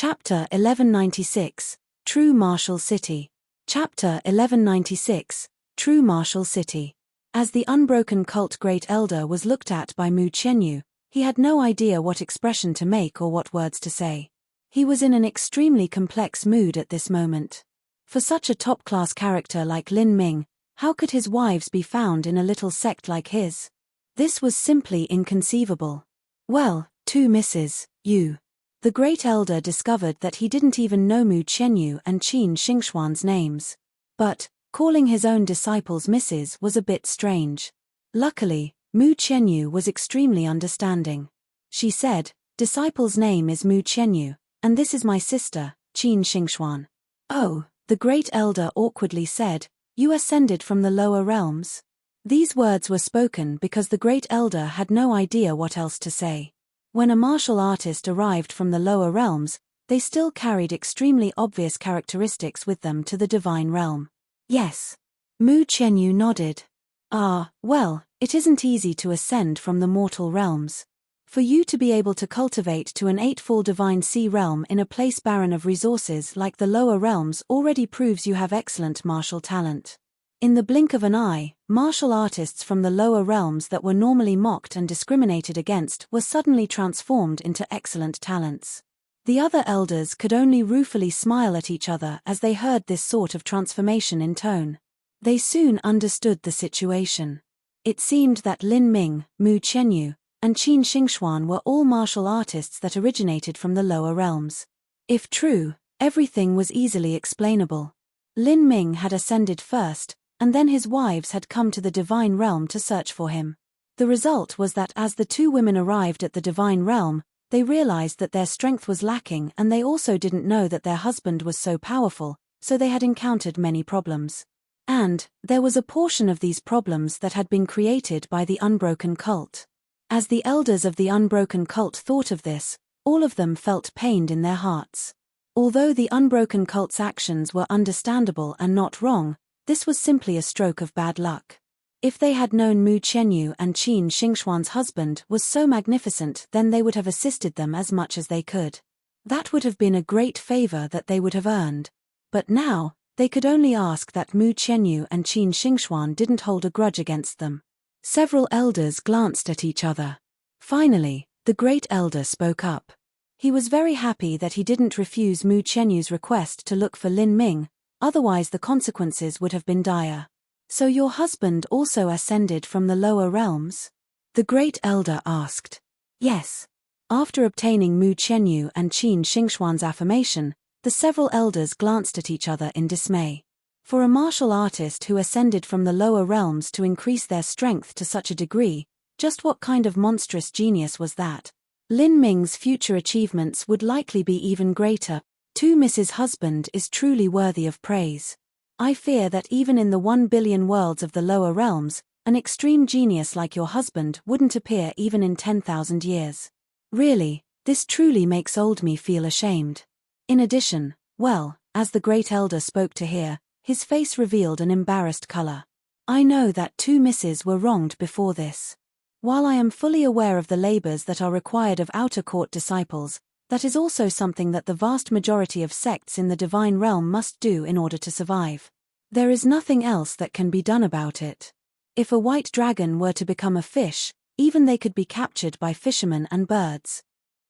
Chapter 1196, True Martial City. Chapter 1196, True Martial City. As the unbroken cult Great Elder was looked at by Mu Qianyu, he had no idea what expression to make or what words to say. He was in an extremely complex mood at this moment. For such a top-class character like Lin Ming, how could his wives be found in a little sect like his? This was simply inconceivable. Well, two misses, you. The Great Elder discovered that he didn't even know Mu Qianyu and Qin Xingxuan's names. But, calling his own disciples misses was a bit strange. Luckily, Mu Qianyu was extremely understanding. She said, "Disciple's name is Mu Qianyu, and this is my sister, Qin Xingxuan." "Oh," the Great Elder awkwardly said, "you ascended from the lower realms?" These words were spoken because the Great Elder had no idea what else to say. When a martial artist arrived from the lower realms, they still carried extremely obvious characteristics with them to the divine realm. Yes. Mu Qianyu nodded. Well, it isn't easy to ascend from the mortal realms. For you to be able to cultivate to an eightfold divine sea realm in a place barren of resources like the lower realms already proves you have excellent martial talent. In the blink of an eye, martial artists from the lower realms that were normally mocked and discriminated against were suddenly transformed into excellent talents. The other elders could only ruefully smile at each other as they heard this sort of transformation in tone. They soon understood the situation. It seemed that Lin Ming, Mu Qianyu, and Qin Xingxuan were all martial artists that originated from the lower realms. If true, everything was easily explainable. Lin Ming had ascended first, and then his wives had come to the divine realm to search for him. The result was that as the two women arrived at the divine realm, they realized that their strength was lacking, and they also didn't know that their husband was so powerful, so they had encountered many problems. And there was a portion of these problems that had been created by the unbroken cult. As the elders of the unbroken cult thought of this, all of them felt pained in their hearts. Although the unbroken cult's actions were understandable and not wrong, this was simply a stroke of bad luck. If they had known Mu Qianyu and Qin Xingxuan's husband was so magnificent, then they would have assisted them as much as they could. That would have been a great favor that they would have earned. But now, they could only ask that Mu Qianyu and Qin Xingxuan didn't hold a grudge against them. Several elders glanced at each other. Finally, the Great Elder spoke up. He was very happy that he didn't refuse Mu Qianyu's request to look for Lin Ming, otherwise the consequences would have been dire. "So your husband also ascended from the lower realms?" the Great Elder asked. "Yes." After obtaining Mu Qianyu and Qin Xingxuan's affirmation, the several elders glanced at each other in dismay. For a martial artist who ascended from the lower realms to increase their strength to such a degree, just what kind of monstrous genius was that? Lin Ming's future achievements would likely be even greater. To Mrs. Husband is truly worthy of praise. I fear that even in the 1 billion worlds of the lower realms, an extreme genius like your husband wouldn't appear even in 10,000 years. Really, this truly makes old me feel ashamed. In addition, well, as the Great Elder spoke to hear, his face revealed an embarrassed color. "I know that two misses were wronged before this. While I am fully aware of the labors that are required of outer court disciples, that is also something that the vast majority of sects in the divine realm must do in order to survive. There is nothing else that can be done about it. If a white dragon were to become a fish, even they could be captured by fishermen and birds.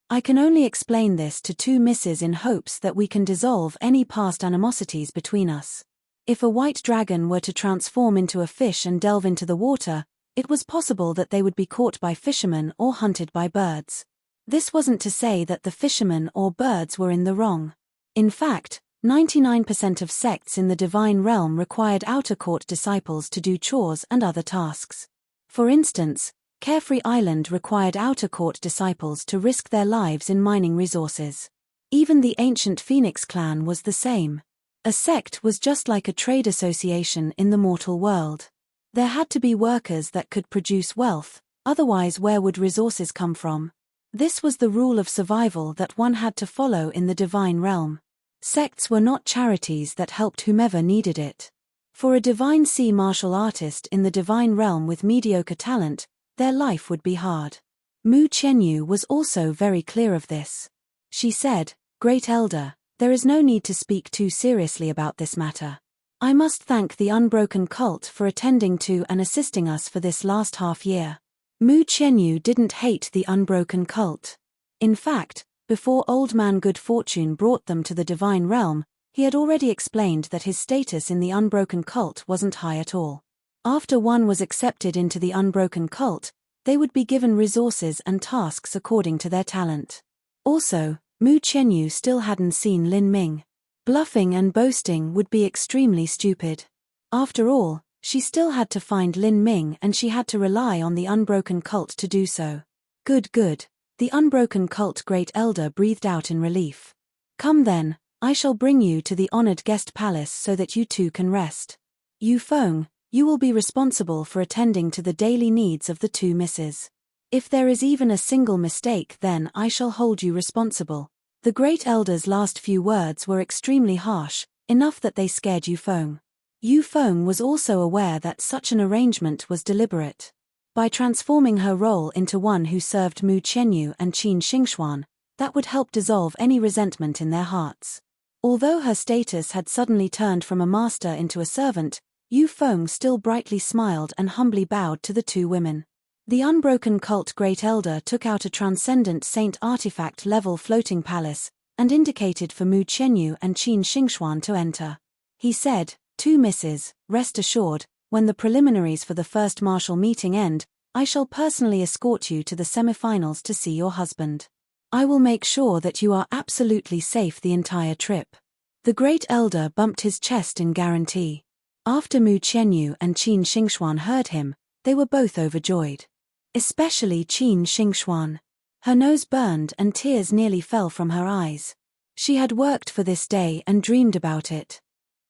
I can only explain this to two misses in hopes that we can dissolve any past animosities between us. If a white dragon were to transform into a fish and delve into the water, it was possible that they would be caught by fishermen or hunted by birds. This wasn't to say that the fishermen or birds were in the wrong. In fact, 99% of sects in the divine realm required outer court disciples to do chores and other tasks. For instance, Carefree Island required outer court disciples to risk their lives in mining resources. Even the ancient Phoenix clan was the same. A sect was just like a trade association in the mortal world. There had to be workers that could produce wealth, otherwise where would resources come from? This was the rule of survival that one had to follow in the divine realm. Sects were not charities that helped whomever needed it. For a divine sea martial artist in the divine realm with mediocre talent, their life would be hard. Mu Qianyu was also very clear of this. She said, Great Elder, there is no need to speak too seriously about this matter. I must thank the Unbroken Cult for attending to and assisting us for this last half-year. Mu Qianyu didn't hate the Unbroken Cult. In fact, before Old Man Good Fortune brought them to the Divine Realm, he had already explained that his status in the Unbroken Cult wasn't high at all. After one was accepted into the Unbroken Cult, they would be given resources and tasks according to their talent. Also, Mu Qianyu still hadn't seen Lin Ming. Bluffing and boasting would be extremely stupid. After all, she still had to find Lin Ming and she had to rely on the Unbroken Cult to do so. Good. The Unbroken Cult Great Elder breathed out in relief. Come then, I shall bring you to the honored guest palace so that you two can rest. Yu Feng, you will be responsible for attending to the daily needs of the two misses. If there is even a single mistake, then I shall hold you responsible. The Great Elder's last few words were extremely harsh, enough that they scared Yu Feng. Yu Feng was also aware that such an arrangement was deliberate. By transforming her role into one who served Mu Qianyu and Qin Xingxuan, that would help dissolve any resentment in their hearts. Although her status had suddenly turned from a master into a servant, Yu Feng still brightly smiled and humbly bowed to the two women. The Unbroken Cult Great Elder took out a transcendent saint artifact-level floating palace, and indicated for Mu Qianyu and Qin Xingxuan to enter. He said, "Two misses, rest assured, when the preliminaries for the first martial meeting end, I shall personally escort you to the semifinals to see your husband. I will make sure that you are absolutely safe the entire trip." The Great Elder bumped his chest in guarantee. After Mu Qianyu and Qin Xingxuan heard him, they were both overjoyed. Especially Qin Xingxuan. Her nose burned and tears nearly fell from her eyes. She had worked for this day and dreamed about it.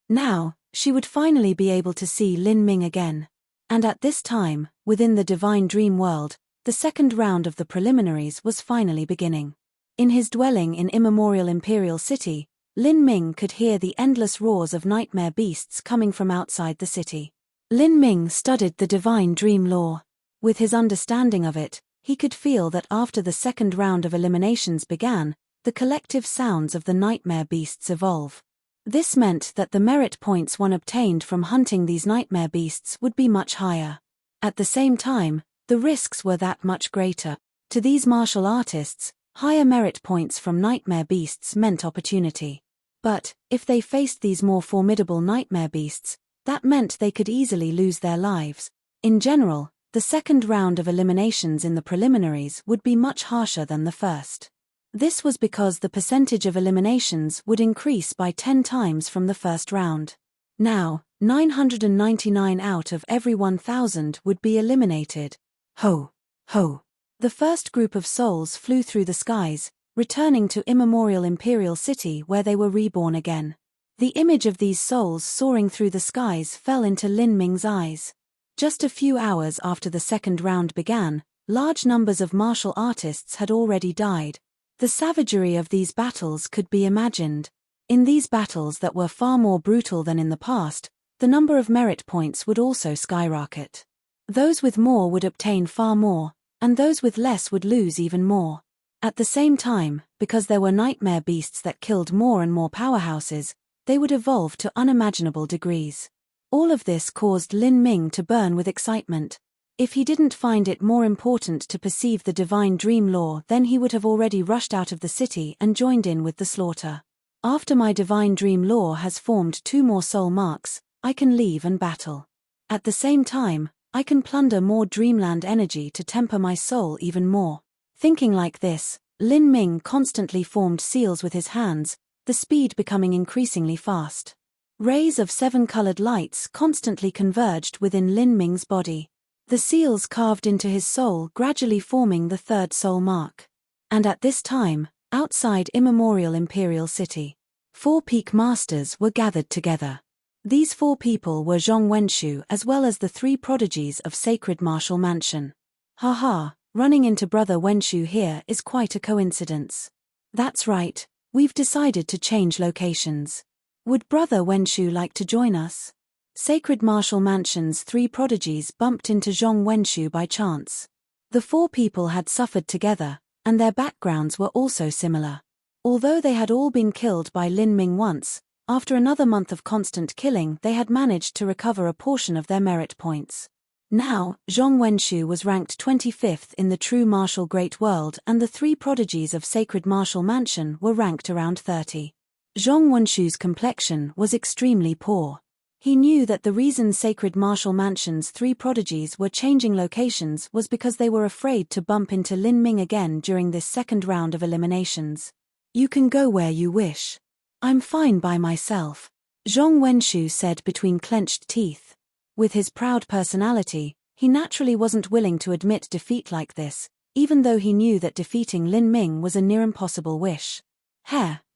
Now, she would finally be able to see Lin Ming again. And at this time, within the Divine Dream World, the second round of the preliminaries was finally beginning. In his dwelling in immemorial Imperial City, Lin Ming could hear the endless roars of nightmare beasts coming from outside the city. Lin Ming studied the Divine Dream Lore. With his understanding of it, he could feel that after the second round of eliminations began, the collective sounds of the nightmare beasts evolve. This meant that the merit points one obtained from hunting these nightmare beasts would be much higher. At the same time, the risks were that much greater. To these martial artists, higher merit points from nightmare beasts meant opportunity. But, if they faced these more formidable nightmare beasts, that meant they could easily lose their lives. In general, the second round of eliminations in the preliminaries would be much harsher than the first. This was because the percentage of eliminations would increase by 10 times from the first round. Now, 999 out of every 1,000 would be eliminated. Ho! Ho! The first group of souls flew through the skies, returning to immemorial Imperial City where they were reborn again. The image of these souls soaring through the skies fell into Lin Ming's eyes. Just a few hours after the second round began, large numbers of martial artists had already died. The savagery of these battles could be imagined. In these battles that were far more brutal than in the past, the number of merit points would also skyrocket. Those with more would obtain far more, and those with less would lose even more. At the same time, because there were nightmare beasts that killed more and more powerhouses, they would evolve to unimaginable degrees. All of this caused Lin Ming to burn with excitement. If he didn't find it more important to perceive the Divine Dream Lore, then he would have already rushed out of the city and joined in with the slaughter. After my Divine Dream Lore has formed 2 more soul marks, I can leave and battle. At the same time, I can plunder more dreamland energy to temper my soul even more. Thinking like this, Lin Ming constantly formed seals with his hands, the speed becoming increasingly fast. Rays of 7 colored lights constantly converged within Lin Ming's body. The seals carved into his soul, gradually forming the 3rd soul mark. And at this time, outside immemorial Imperial City, 4 peak masters were gathered together. These 4 people were Zhong Wenshu as well as the 3 prodigies of Sacred Martial Mansion. Haha, running into Brother Wenshu here is quite a coincidence. That's right, we've decided to change locations. Would Brother Wenshu like to join us? Sacred Martial Mansion's 3 prodigies bumped into Zhong Wenshu by chance. The 4 people had suffered together, and their backgrounds were also similar. Although they had all been killed by Lin Ming once, after another month of constant killing they had managed to recover a portion of their merit points. Now, Zhong Wenshu was ranked 25th in the true martial great world and the three prodigies of Sacred Martial Mansion were ranked around 30. Zhong Wenshu's complexion was extremely poor. He knew that the reason Sacred Martial Mansion's three prodigies were changing locations was because they were afraid to bump into Lin Ming again during this second round of eliminations. "You can go where you wish. I'm fine by myself," Zhong Wenshu said between clenched teeth. With his proud personality, he naturally wasn't willing to admit defeat like this, even though he knew that defeating Lin Ming was a near impossible wish.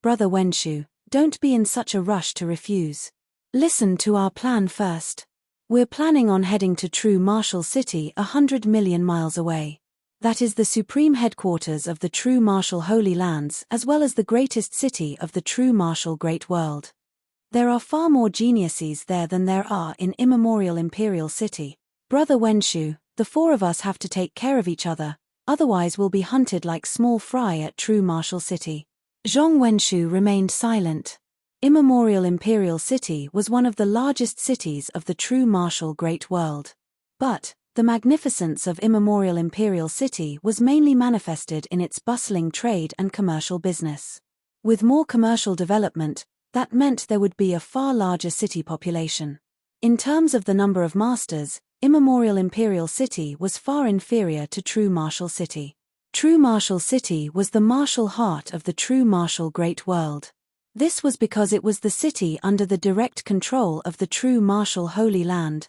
Brother Wenshu, don't be in such a rush to refuse. Listen to our plan first. We're planning on heading to True Martial City 100 million miles away. That is the supreme headquarters of the True Martial Holy Lands as well as the greatest city of the True Martial Great World. There are far more geniuses there than there are in immemorial Imperial City. Brother Wenshu, the four of us have to take care of each other, otherwise we'll be hunted like small fry at True Martial City. Zhong Wenshu remained silent. Immemorial Imperial City was one of the largest cities of the True Martial Great World. But the magnificence of Immemorial Imperial City was mainly manifested in its bustling trade and commercial business. With more commercial development, that meant there would be a far larger city population. In terms of the number of masters, Immemorial Imperial City was far inferior to True Martial City. True Martial City was the martial heart of the True Martial Great World. This was because it was the city under the direct control of the True Martial Holy Land.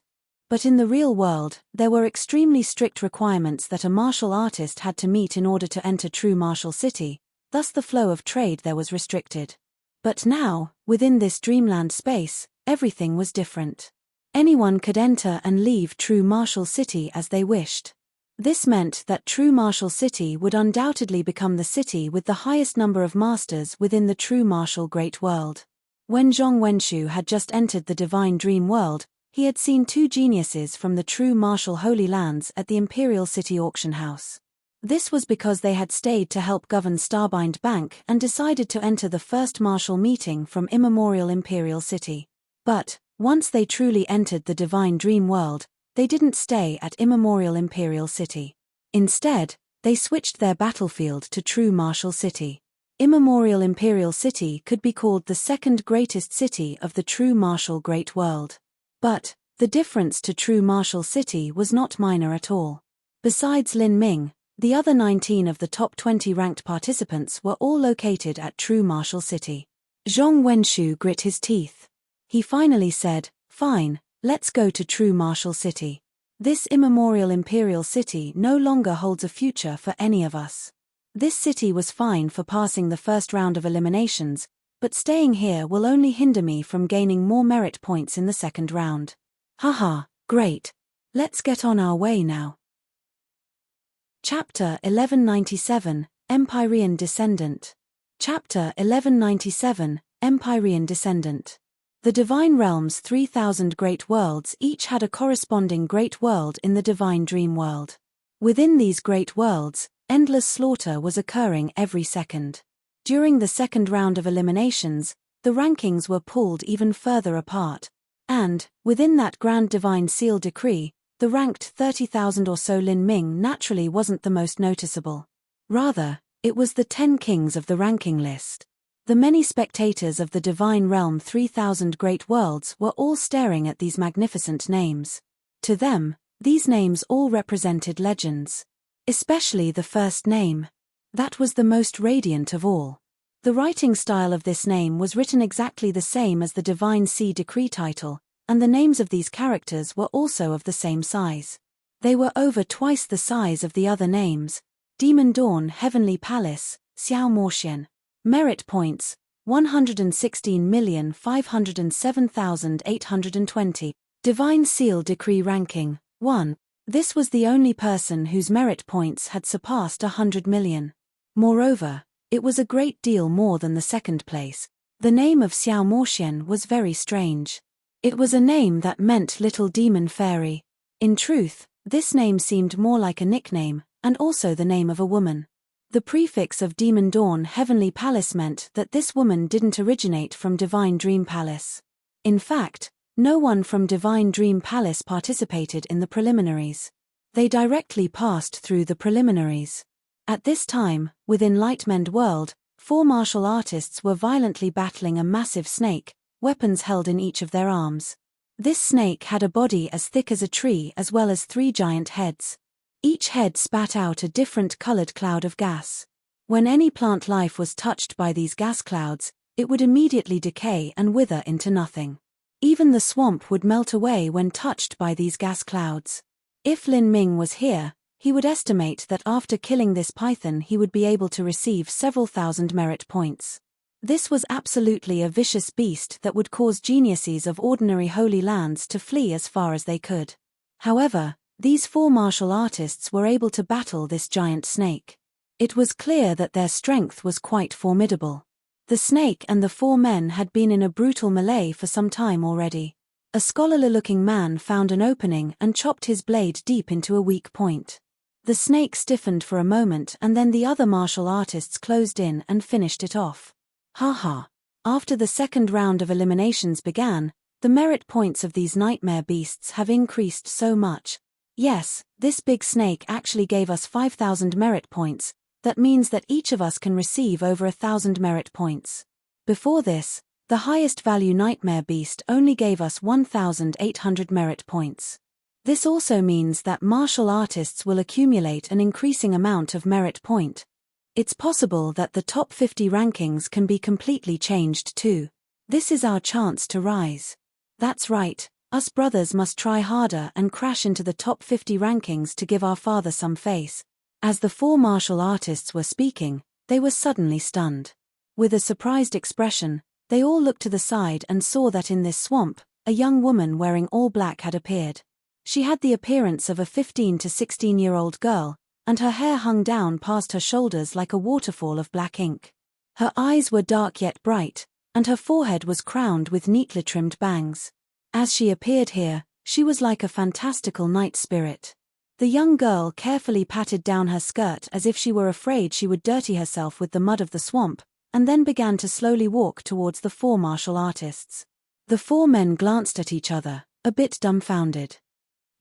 But in the real world, there were extremely strict requirements that a martial artist had to meet in order to enter True Martial City, thus the flow of trade there was restricted. But now, within this dreamland space, everything was different. Anyone could enter and leave True Martial City as they wished. This meant that True Martial City would undoubtedly become the city with the highest number of masters within the True Martial Great World. When Zhong Wenshu had just entered the Divine Dream World, he had seen two geniuses from the True Martial Holy Lands at the Imperial City Auction House. This was because they had stayed to help govern Starbind Bank and decided to enter the first martial meeting from Immemorial Imperial City. But, once they truly entered the Divine Dream World, they didn't stay at Immemorial Imperial City. Instead, they switched their battlefield to True Martial City. Immemorial Imperial City could be called the second greatest city of the True Martial Great World. But, the difference to True Martial City was not minor at all. Besides Lin Ming, the other 19 of the top 20 ranked participants were all located at True Martial City. Zhong Wenshu grit his teeth. He finally said, "Fine. Let's go to True Martial City. This immemorial Imperial City no longer holds a future for any of us. This city was fine for passing the first round of eliminations, but staying here will only hinder me from gaining more merit points in the second round. Haha, great. Let's get on our way now." Chapter 1197, Empyrean Descendant. Chapter 1197, Empyrean Descendant. The Divine Realm's 3,000 great worlds each had a corresponding great world in the Divine Dream World. Within these great worlds, endless slaughter was occurring every second. During the second round of eliminations, the rankings were pulled even further apart, and, within that grand divine seal decree, the ranked 30,000 or so Lin Ming naturally wasn't the most noticeable. Rather, it was the 10 kings of the ranking list. The many spectators of the Divine Realm 3,000 great worlds were all staring at these magnificent names. To them, these names all represented legends. Especially the first name. That was the most radiant of all. The writing style of this name was written exactly the same as the Divine Sea Decree title, and the names of these characters were also of the same size. They were over twice the size of the other names. Demon Dawn Heavenly Palace, Xiao Moxian. Merit points, 116,507,820. Divine Seal Decree Ranking, 1. This was the only person whose merit points had surpassed 100 million. Moreover, it was a great deal more than the second place. The name of Xiao Moxian was very strange. It was a name that meant Little Demon Fairy. In truth, this name seemed more like a nickname, and also the name of a woman. The prefix of Demon Dawn Heavenly Palace meant that this woman didn't originate from Divine Dream Palace. In fact, no one from Divine Dream Palace participated in the preliminaries. They directly passed through the preliminaries. At this time, within Lightmend World, 4 martial artists were violently battling a massive snake, weapons held in each of their arms. This snake had a body as thick as a tree as well as 3 giant heads. Each head spat out a different colored cloud of gas. When any plant life was touched by these gas clouds, it would immediately decay and wither into nothing. Even the swamp would melt away when touched by these gas clouds. If Lin Ming was here, he would estimate that after killing this python he would be able to receive several thousand merit points. This was absolutely a vicious beast that would cause geniuses of ordinary holy lands to flee as far as they could. However, these 4 martial artists were able to battle this giant snake. It was clear that their strength was quite formidable. The snake and the 4 men had been in a brutal melee for some time already. A scholarly-looking man found an opening and chopped his blade deep into a weak point. The snake stiffened for a moment and then the other martial artists closed in and finished it off. Haha. After the second round of eliminations began, the merit points of these nightmare beasts have increased so much. Yes, this big snake actually gave us 5,000 merit points. That means that each of us can receive over 1,000 merit points. Before this, the highest value nightmare beast only gave us 1,800 merit points. This also means that martial artists will accumulate an increasing amount of merit point. It's possible that the top 50 rankings can be completely changed too. This is our chance to rise. That's right, us brothers must try harder and crash into the top 50 rankings to give our father some face. As the 4 martial artists were speaking, they were suddenly stunned. With a surprised expression, they all looked to the side and saw that in this swamp, a young woman wearing all black had appeared. She had the appearance of a 15 to 16-year-old girl, and her hair hung down past her shoulders like a waterfall of black ink. Her eyes were dark yet bright, and her forehead was crowned with neatly trimmed bangs. As she appeared here, she was like a fantastical night spirit. The young girl carefully patted down her skirt as if she were afraid she would dirty herself with the mud of the swamp, and then began to slowly walk towards the 4 martial artists. The 4 men glanced at each other, a bit dumbfounded.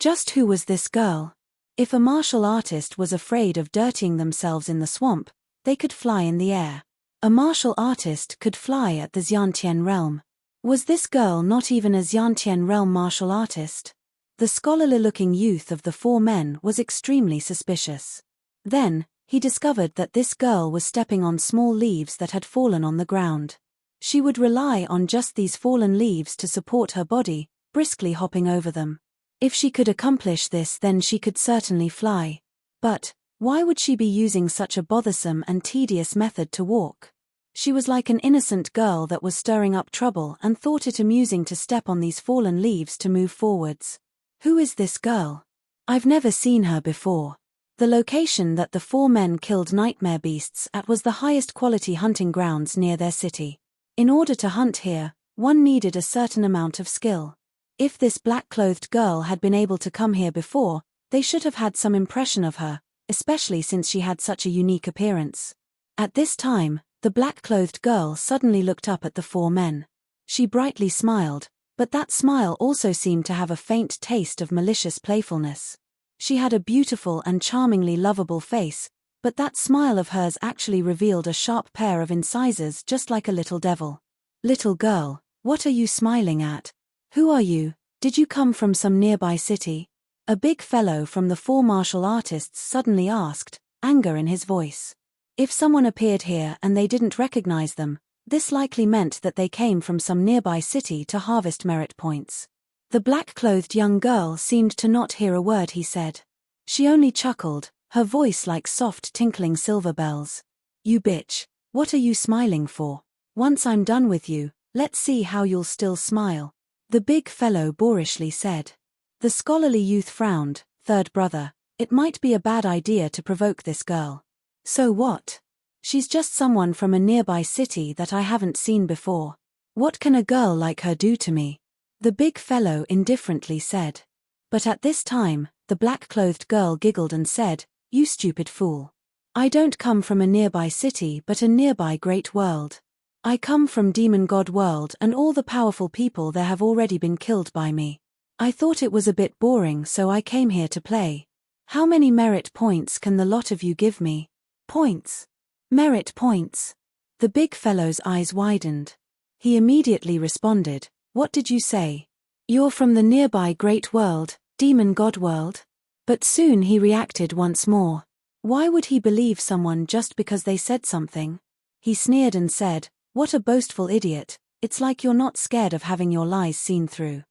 Just who was this girl? If a martial artist was afraid of dirtying themselves in the swamp, they could fly in the air. A martial artist could fly at the Xiantian realm. Was this girl not even a Xiantian realm martial artist? The scholarly-looking youth of the 4 men was extremely suspicious. Then, he discovered that this girl was stepping on small leaves that had fallen on the ground. She would rely on just these fallen leaves to support her body, briskly hopping over them. If she could accomplish this, then she could certainly fly. But, why would she be using such a bothersome and tedious method to walk? She was like an innocent girl that was stirring up trouble and thought it amusing to step on these fallen leaves to move forwards. Who is this girl? I've never seen her before. The location that the 4 men killed nightmare beasts at was the highest quality hunting grounds near their city. In order to hunt here, one needed a certain amount of skill. If this black-clothed girl had been able to come here before, they should have had some impression of her, especially since she had such a unique appearance. At this time, the black-clothed girl suddenly looked up at the 4 men. She brightly smiled, but that smile also seemed to have a faint taste of malicious playfulness. She had a beautiful and charmingly lovable face, but that smile of hers actually revealed a sharp pair of incisors just like a little devil. Little girl, what are you smiling at? Who are you? Did you come from some nearby city? A big fellow from the 4 martial artists suddenly asked, anger in his voice. If someone appeared here and they didn't recognize them, this likely meant that they came from some nearby city to harvest merit points. The black-clothed young girl seemed to not hear a word he said. She only chuckled, her voice like soft tinkling silver bells. You bitch, what are you smiling for? Once I'm done with you, let's see how you'll still smile. The big fellow boorishly said. The scholarly youth frowned. Third brother, it might be a bad idea to provoke this girl. So what? She's just someone from a nearby city that I haven't seen before. What can a girl like her do to me? The big fellow indifferently said. But at this time, the black-clothed girl giggled and said, You stupid fool. I don't come from a nearby city but a nearby great world. I come from Demon God World and all the powerful people there have already been killed by me. I thought it was a bit boring so I came here to play. How many merit points can the lot of you give me? Points. Merit points. The big fellow's eyes widened. He immediately responded, "What did you say? You're from the nearby great world, Demon God World?" But soon he reacted once more. Why would he believe someone just because they said something? He sneered and said, "What a boastful idiot, it's like you're not scared of having your lies seen through.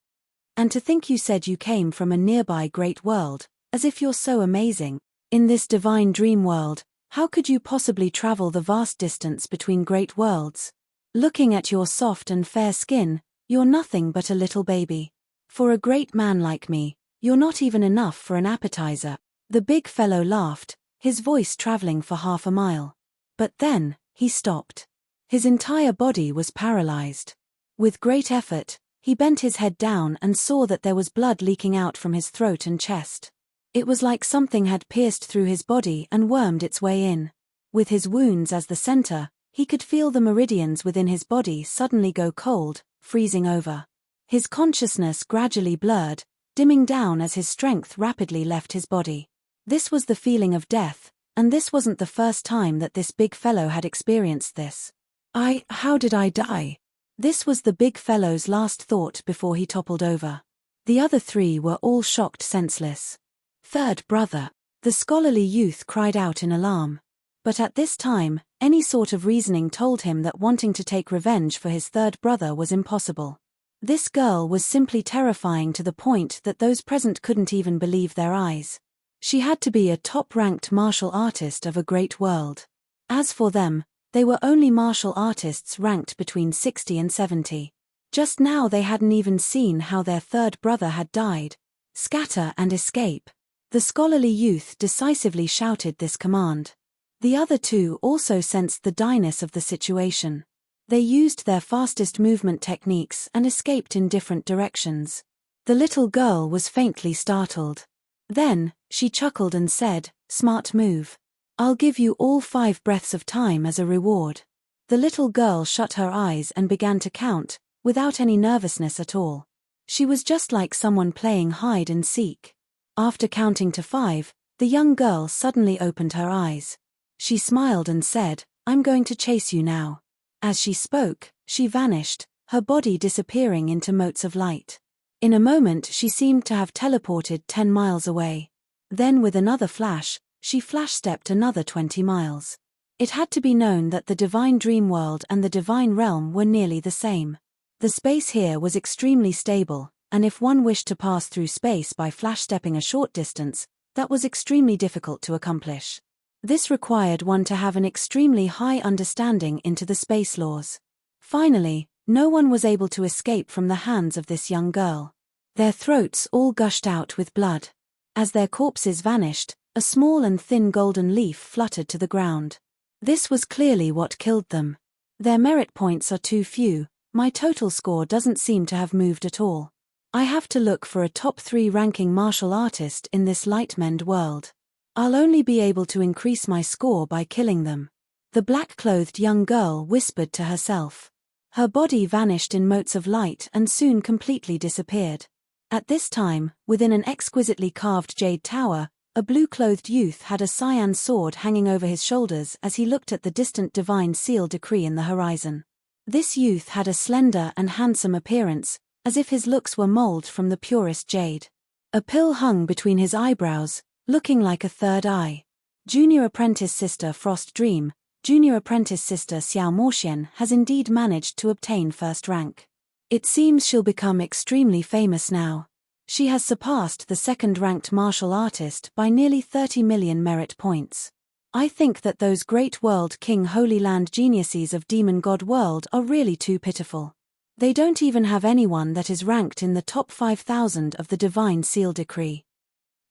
And to think you said you came from a nearby great world, as if you're so amazing. In this divine dream world, how could you possibly travel the vast distance between great worlds? Looking at your soft and fair skin, you're nothing but a little baby. For a great man like me, you're not even enough for an appetizer." The big fellow laughed, his voice traveling for half a mile. But then, he stopped. His entire body was paralyzed. With great effort, he bent his head down and saw that there was blood leaking out from his throat and chest. It was like something had pierced through his body and wormed its way in. With his wounds as the center, he could feel the meridians within his body suddenly go cold, freezing over. His consciousness gradually blurred, dimming down as his strength rapidly left his body. This was the feeling of death, and this wasn't the first time that this big fellow had experienced this. How did I die? This was the big fellow's last thought before he toppled over. The other three were all shocked senseless. "Third brother," the scholarly youth cried out in alarm. But at this time, any sort of reasoning told him that wanting to take revenge for his third brother was impossible. This girl was simply terrifying to the point that those present couldn't even believe their eyes. She had to be a top-ranked martial artist of a great world. As for them, they were only martial artists ranked between 60 and 70. Just now they hadn't even seen how their third brother had died. "Scatter and escape." The scholarly youth decisively shouted this command. The other two also sensed the dire-ness of the situation. They used their fastest movement techniques and escaped in different directions. The little girl was faintly startled. Then, she chuckled and said, "Smart move. I'll give you all 5 breaths of time as a reward." The little girl shut her eyes and began to count, without any nervousness at all. She was just like someone playing hide and seek. After counting to 5, the young girl suddenly opened her eyes. She smiled and said, "I'm going to chase you now." As she spoke, she vanished, her body disappearing into motes of light. In a moment she seemed to have teleported 10 miles away. Then with another flash, she flash-stepped another 20 miles. It had to be known that the divine dream world and the divine realm were nearly the same. The space here was extremely stable, and if one wished to pass through space by flash-stepping a short distance, that was extremely difficult to accomplish. This required one to have an extremely high understanding into the space laws. Finally, no one was able to escape from the hands of this young girl. Their throats all gushed out with blood. As their corpses vanished, a small and thin golden leaf fluttered to the ground. This was clearly what killed them. "Their merit points are too few, my total score doesn't seem to have moved at all. I have to look for a top 3 ranking martial artist in this Lightmend world. I'll only be able to increase my score by killing them." The black-clothed young girl whispered to herself. Her body vanished in motes of light and soon completely disappeared. At this time, within an exquisitely carved jade tower, a blue-clothed youth had a cyan sword hanging over his shoulders as he looked at the distant divine seal decree in the horizon. This youth had a slender and handsome appearance, as if his looks were molded from the purest jade. A pill hung between his eyebrows, looking like a third eye. Junior apprentice sister Frost Dream, junior apprentice sister Xiao Moxian has indeed managed to obtain first rank. It seems she'll become extremely famous now. She has surpassed the second-ranked martial artist by nearly 30 million merit points. I think that those great world King Holy Land geniuses of Demon God World are really too pitiful. They don't even have anyone that is ranked in the top 5,000 of the Divine Seal Decree.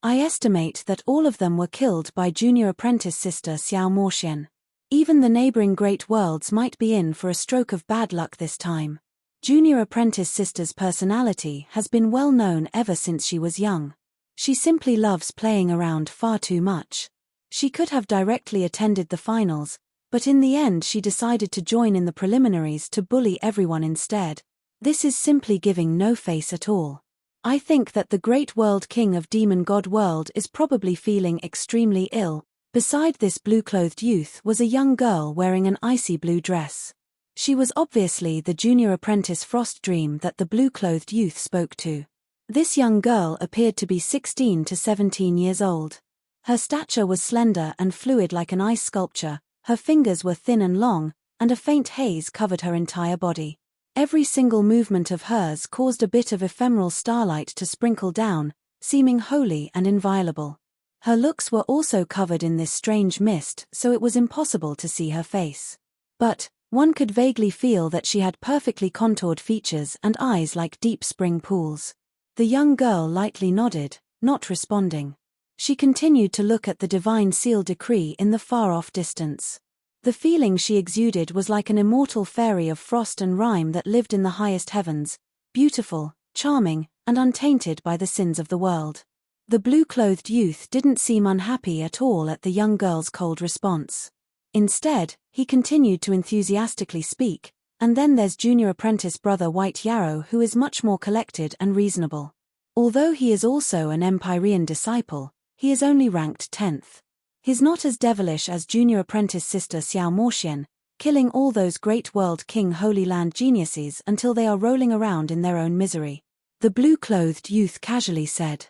I estimate that all of them were killed by junior apprentice sister Xiao Moxian. Even the neighboring great worlds might be in for a stroke of bad luck this time. Junior apprentice sister's personality has been well known ever since she was young. She simply loves playing around far too much. She could have directly attended the finals, but in the end she decided to join in the preliminaries to bully everyone instead. This is simply giving no face at all. I think that the great world king of Demon God World is probably feeling extremely ill. Beside this blue-clothed youth was a young girl wearing an icy blue dress. She was obviously the junior apprentice Frost Dream that the blue-clothed youth spoke to. This young girl appeared to be 16 to 17 years old. Her stature was slender and fluid like an ice sculpture, her fingers were thin and long, and a faint haze covered her entire body. Every single movement of hers caused a bit of ephemeral starlight to sprinkle down, seeming holy and inviolable. Her looks were also covered in this strange mist, so it was impossible to see her face. But one could vaguely feel that she had perfectly contoured features and eyes like deep spring pools. The young girl lightly nodded, not responding. She continued to look at the divine seal decree in the far-off distance. The feeling she exuded was like an immortal fairy of frost and rime that lived in the highest heavens, beautiful, charming, and untainted by the sins of the world. The blue-clothed youth didn't seem unhappy at all at the young girl's cold response. Instead, he continued to enthusiastically speak, and then there's junior apprentice brother White Yarrow, who is much more collected and reasonable. Although he is also an Empyrean disciple, he is only ranked 10th. He's not as devilish as junior apprentice sister Xiao Morxian, killing all those great world king Holy Land geniuses until they are rolling around in their own misery. The blue-clothed youth casually said.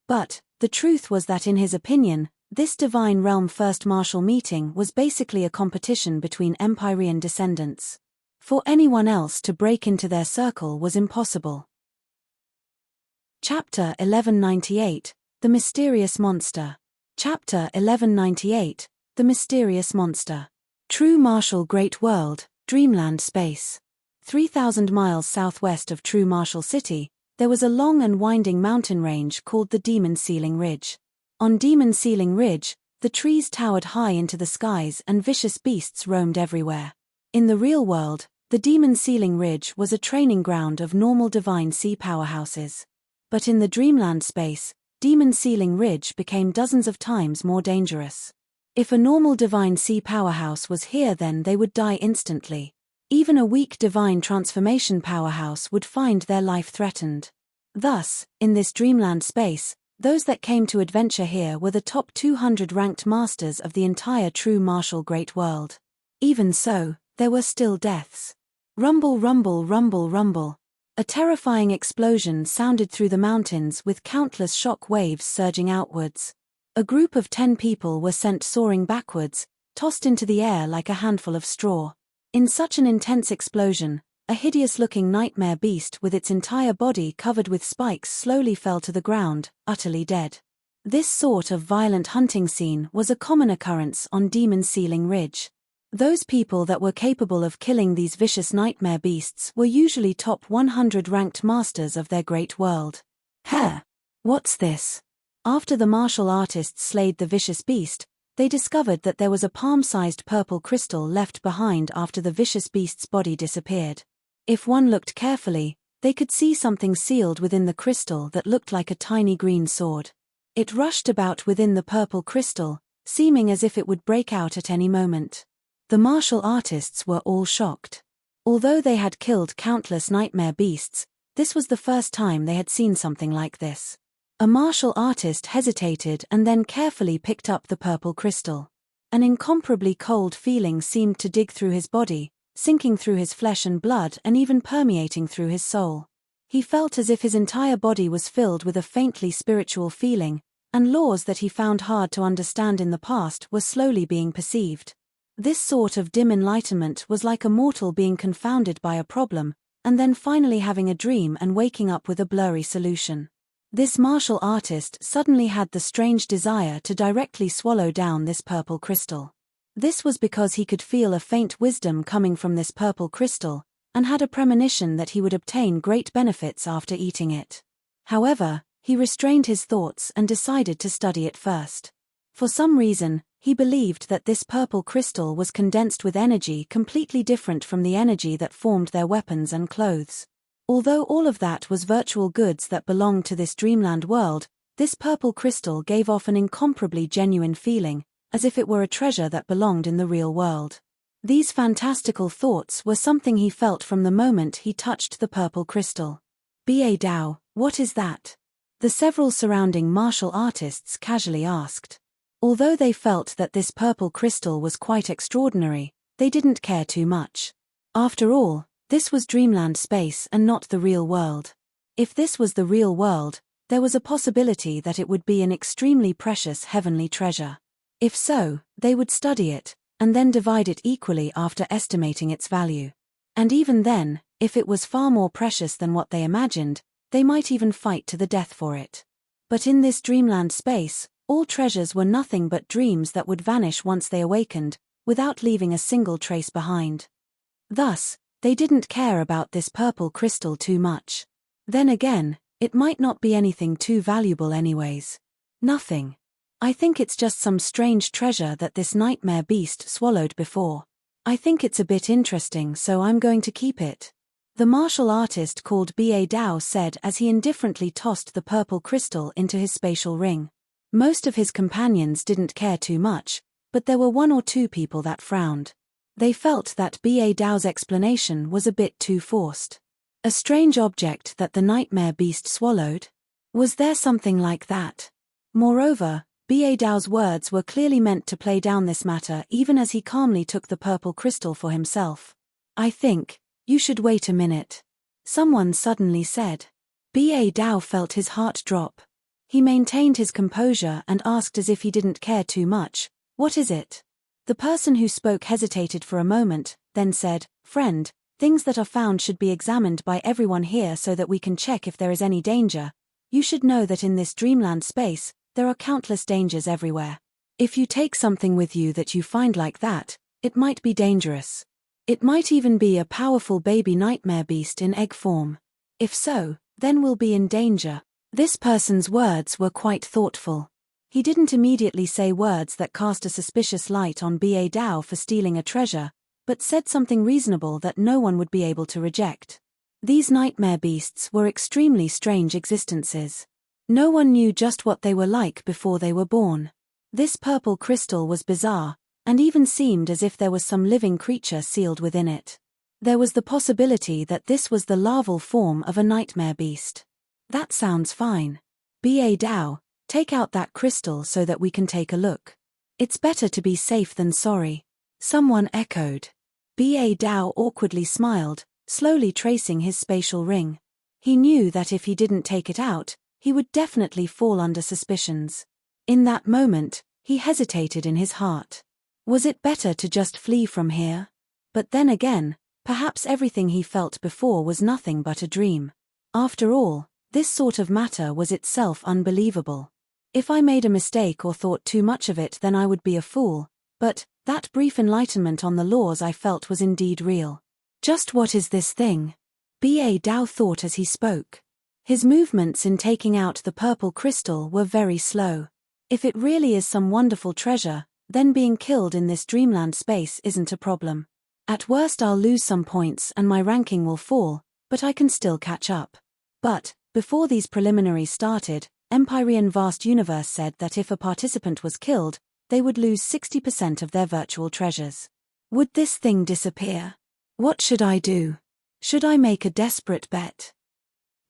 But the truth was that in his opinion, this Divine Realm First Martial meeting was basically a competition between Empyrean descendants. For anyone else to break into their circle was impossible. Chapter 1198, The Mysterious Monster. Chapter 1198, The Mysterious Monster. True Martial Great World, Dreamland Space. 3,000 miles southwest of True Martial City, there was a long and winding mountain range called the Demon Ceiling Ridge. On Demon Ceiling Ridge, the trees towered high into the skies and vicious beasts roamed everywhere. In the real world, the Demon Ceiling Ridge was a training ground of normal divine sea powerhouses. But in the Dreamland space, Demon Ceiling Ridge became dozens of times more dangerous. If a normal divine sea powerhouse was here, then they would die instantly. Even a weak divine transformation powerhouse would find their life threatened. Thus, in this Dreamland space, those that came to adventure here were the top 200 ranked masters of the entire true martial great world. Even so, there were still deaths. Rumble, rumble, rumble, rumble. A terrifying explosion sounded through the mountains with countless shock waves surging outwards. A group of 10 people were sent soaring backwards, tossed into the air like a handful of straw. In such an intense explosion, a hideous-looking nightmare beast with its entire body covered with spikes slowly fell to the ground, utterly dead. This sort of violent hunting scene was a common occurrence on Demon Ceiling Ridge. Those people that were capable of killing these vicious nightmare beasts were usually top 100 ranked masters of their great world. Heh! What's this? After the martial artists slayed the vicious beast, they discovered that there was a palm-sized purple crystal left behind after the vicious beast's body disappeared. If one looked carefully, they could see something sealed within the crystal that looked like a tiny green sword. It rushed about within the purple crystal, seeming as if it would break out at any moment. The martial artists were all shocked. Although they had killed countless nightmare beasts, this was the first time they had seen something like this. A martial artist hesitated and then carefully picked up the purple crystal. An incomparably cold feeling seemed to dig through his body, sinking through his flesh and blood and even permeating through his soul. He felt as if his entire body was filled with a faintly spiritual feeling, and laws that he found hard to understand in the past were slowly being perceived. This sort of dim enlightenment was like a mortal being confounded by a problem, and then finally having a dream and waking up with a blurry solution. This martial artist suddenly had the strange desire to directly swallow down this purple crystal. This was because he could feel a faint wisdom coming from this purple crystal, and had a premonition that he would obtain great benefits after eating it. However, he restrained his thoughts and decided to study it first. For some reason, he believed that this purple crystal was condensed with energy completely different from the energy that formed their weapons and clothes. Although all of that was virtual goods that belonged to this dreamland world, this purple crystal gave off an incomparably genuine feeling, as if it were a treasure that belonged in the real world. These fantastical thoughts were something he felt from the moment he touched the purple crystal. "Ba Dao, what is that?" the several surrounding martial artists casually asked. Although they felt that this purple crystal was quite extraordinary, they didn't care too much. After all, this was dreamland space and not the real world. If this was the real world, there was a possibility that it would be an extremely precious heavenly treasure. If so, they would study it, and then divide it equally after estimating its value. And even then, if it was far more precious than what they imagined, they might even fight to the death for it. But in this dreamland space, all treasures were nothing but dreams that would vanish once they awakened, without leaving a single trace behind. Thus, they didn't care about this purple crystal too much. Then again, it might not be anything too valuable anyways. Nothing. I think it's just some strange treasure that this nightmare beast swallowed before. I think it's a bit interesting, so I'm going to keep it. The martial artist called Ba Dao said as he indifferently tossed the purple crystal into his spatial ring. Most of his companions didn't care too much, but there were one or two people that frowned. They felt that Ba Dao's explanation was a bit too forced. A strange object that the nightmare beast swallowed? Was there something like that? Moreover, Ba Dao's words were clearly meant to play down this matter even as he calmly took the purple crystal for himself. "I think, you should wait a minute," someone suddenly said. Ba Dao felt his heart drop. He maintained his composure and asked as if he didn't care too much, "What is it?" The person who spoke hesitated for a moment, then said, "Friend, things that are found should be examined by everyone here so that we can check if there is any danger. You should know that in this dreamland space, there are countless dangers everywhere. If you take something with you that you find like that, it might be dangerous. It might even be a powerful baby nightmare beast in egg form. If so, then we'll be in danger." This person's words were quite thoughtful. He didn't immediately say words that cast a suspicious light on Ba Dao for stealing a treasure, but said something reasonable that no one would be able to reject. These nightmare beasts were extremely strange existences. No one knew just what they were like before they were born. This purple crystal was bizarre, and even seemed as if there was some living creature sealed within it. There was the possibility that this was the larval form of a nightmare beast. "That sounds fine. Ba Dao, take out that crystal so that we can take a look. It's better to be safe than sorry," someone echoed. Ba Dao awkwardly smiled, slowly tracing his spatial ring. He knew that if he didn't take it out, he would definitely fall under suspicions. In that moment, he hesitated in his heart. Was it better to just flee from here? But then again, perhaps everything he felt before was nothing but a dream. After all, this sort of matter was itself unbelievable. If I made a mistake or thought too much of it, then I would be a fool, but that brief enlightenment on the laws I felt was indeed real. Just what is this thing? Ba Dao thought as he spoke. His movements in taking out the purple crystal were very slow. If it really is some wonderful treasure, then being killed in this dreamland space isn't a problem. At worst I'll lose some points and my ranking will fall, but I can still catch up. But, before these preliminaries started, Empyrean Vast Universe said that if a participant was killed, they would lose 60% of their virtual treasures. Would this thing disappear? What should I do? Should I make a desperate bet?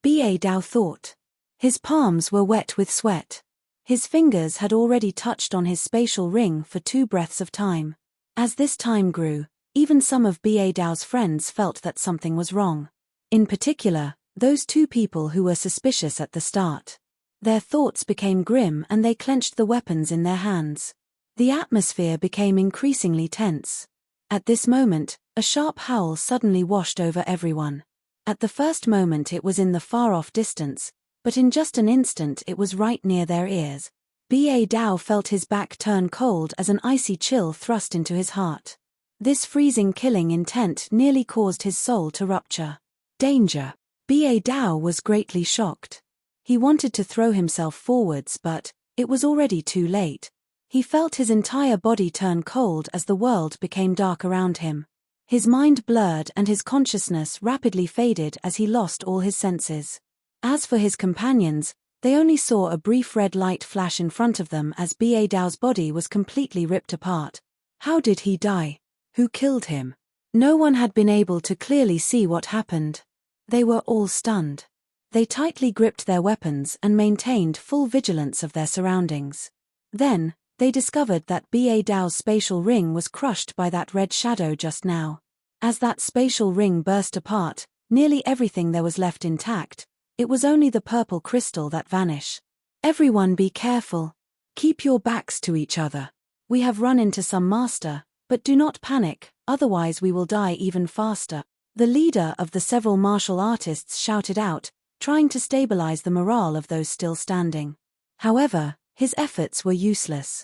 Ba Dao thought. His palms were wet with sweat. His fingers had already touched on his spatial ring for 2 breaths of time. As this time grew, even some of Ba Dao's friends felt that something was wrong. In particular, those 2 people who were suspicious at the start. Their thoughts became grim and they clenched the weapons in their hands. The atmosphere became increasingly tense. At this moment, a sharp howl suddenly washed over everyone. At the first moment it was in the far-off distance, but in just an instant it was right near their ears. Ba Dao felt his back turn cold as an icy chill thrust into his heart. This freezing killing intent nearly caused his soul to rupture. Danger! Ba Dao was greatly shocked. He wanted to throw himself forwards, but it was already too late. He felt his entire body turn cold as the world became dark around him. His mind blurred and his consciousness rapidly faded as he lost all his senses. As for his companions, They only saw a brief red light flash in front of them as Ba Dao's body was completely ripped apart. How did he die? Who killed him? No one had been able to clearly see what happened. They were all stunned. They tightly gripped their weapons and maintained full vigilance of their surroundings. Then, they discovered that Ba Dao's spatial ring was crushed by that red shadow just now. As that spatial ring burst apart, nearly everything there was left intact. It was only the purple crystal that vanished. Everyone be careful. Keep your backs to each other. We have run into some master, but do not panic, otherwise we will die even faster. The leader of the several martial artists shouted out, trying to stabilize the morale of those still standing. However, his efforts were useless.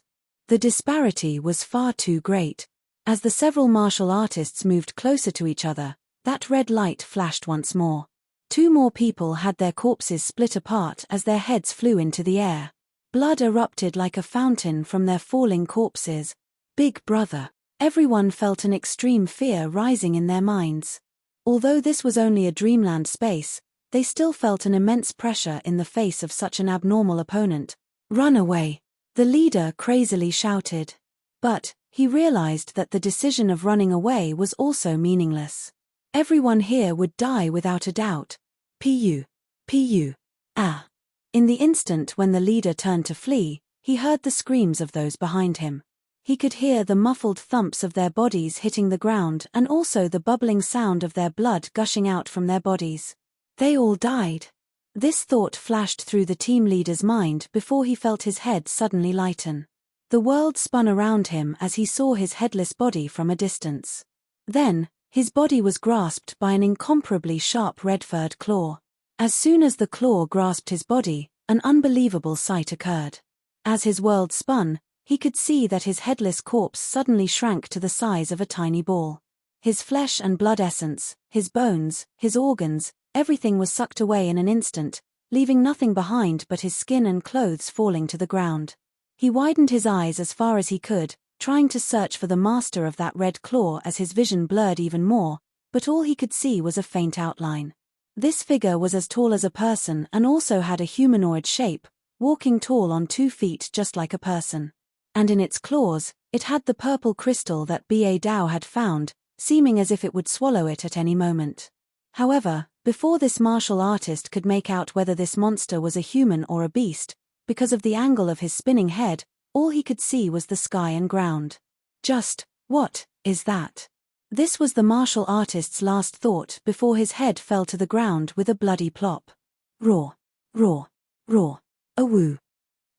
The disparity was far too great. As the several martial artists moved closer to each other, that red light flashed once more. 2 more people had their corpses split apart as their heads flew into the air. Blood erupted like a fountain from their falling corpses. Big brother. Everyone felt an extreme fear rising in their minds. Although this was only a dreamland space, they still felt an immense pressure in the face of such an abnormal opponent. Run away! The leader crazily shouted. But, he realized that the decision of running away was also meaningless. Everyone here would die without a doubt. Pu. Ah. In the instant when the leader turned to flee, he heard the screams of those behind him. He could hear the muffled thumps of their bodies hitting the ground and also the bubbling sound of their blood gushing out from their bodies. They all died. This thought flashed through the team leader's mind before he felt his head suddenly lighten. The world spun around him as he saw his headless body from a distance. Then, his body was grasped by an incomparably sharp red-furred claw. As soon as the claw grasped his body, an unbelievable sight occurred. As his world spun, he could see that his headless corpse suddenly shrank to the size of a tiny ball. His flesh and blood essence, his bones, his organs, everything was sucked away in an instant, leaving nothing behind but his skin and clothes falling to the ground. He widened his eyes as far as he could, trying to search for the master of that red claw as his vision blurred even more, but all he could see was a faint outline. This figure was as tall as a person and also had a humanoid shape, walking tall on 2 feet just like a person. And in its claws, it had the purple crystal that Ba Dao had found, seeming as if it would swallow it at any moment. However, before this martial artist could make out whether this monster was a human or a beast, because of the angle of his spinning head, all he could see was the sky and ground. Just, what is that? This was the martial artist's last thought before his head fell to the ground with a bloody plop. Roar, roar, roar, a woo.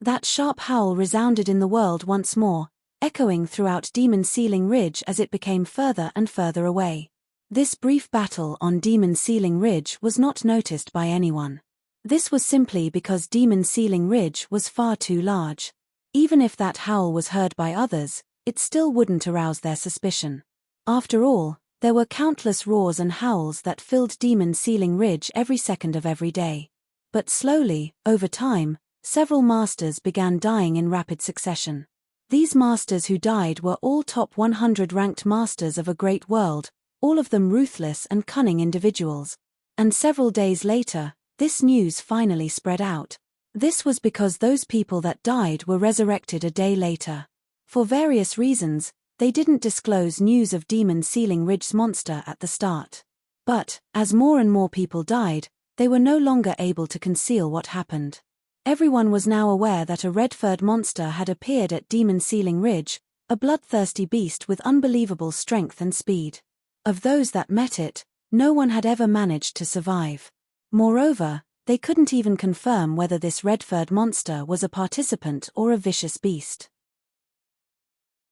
That sharp howl resounded in the world once more, echoing throughout Demon Ceiling Ridge as it became further and further away. This brief battle on Demon Ceiling Ridge was not noticed by anyone. This was simply because Demon Ceiling Ridge was far too large. Even if that howl was heard by others, it still wouldn't arouse their suspicion. After all, there were countless roars and howls that filled Demon Ceiling Ridge every second of every day. But slowly, over time, several masters began dying in rapid succession. These masters who died were all top 100 ranked masters of a great world, all of them ruthless and cunning individuals. And several days later, this news finally spread out. This was because those people that died were resurrected a day later. For various reasons, they didn't disclose news of Demon Ceiling Ridge's monster at the start. But, as more and more people died, they were no longer able to conceal what happened. Everyone was now aware that a red-furred monster had appeared at Demon Ceiling Ridge, a bloodthirsty beast with unbelievable strength and speed. Of those that met it, no one had ever managed to survive. Moreover, they couldn't even confirm whether this red-furred monster was a participant or a vicious beast.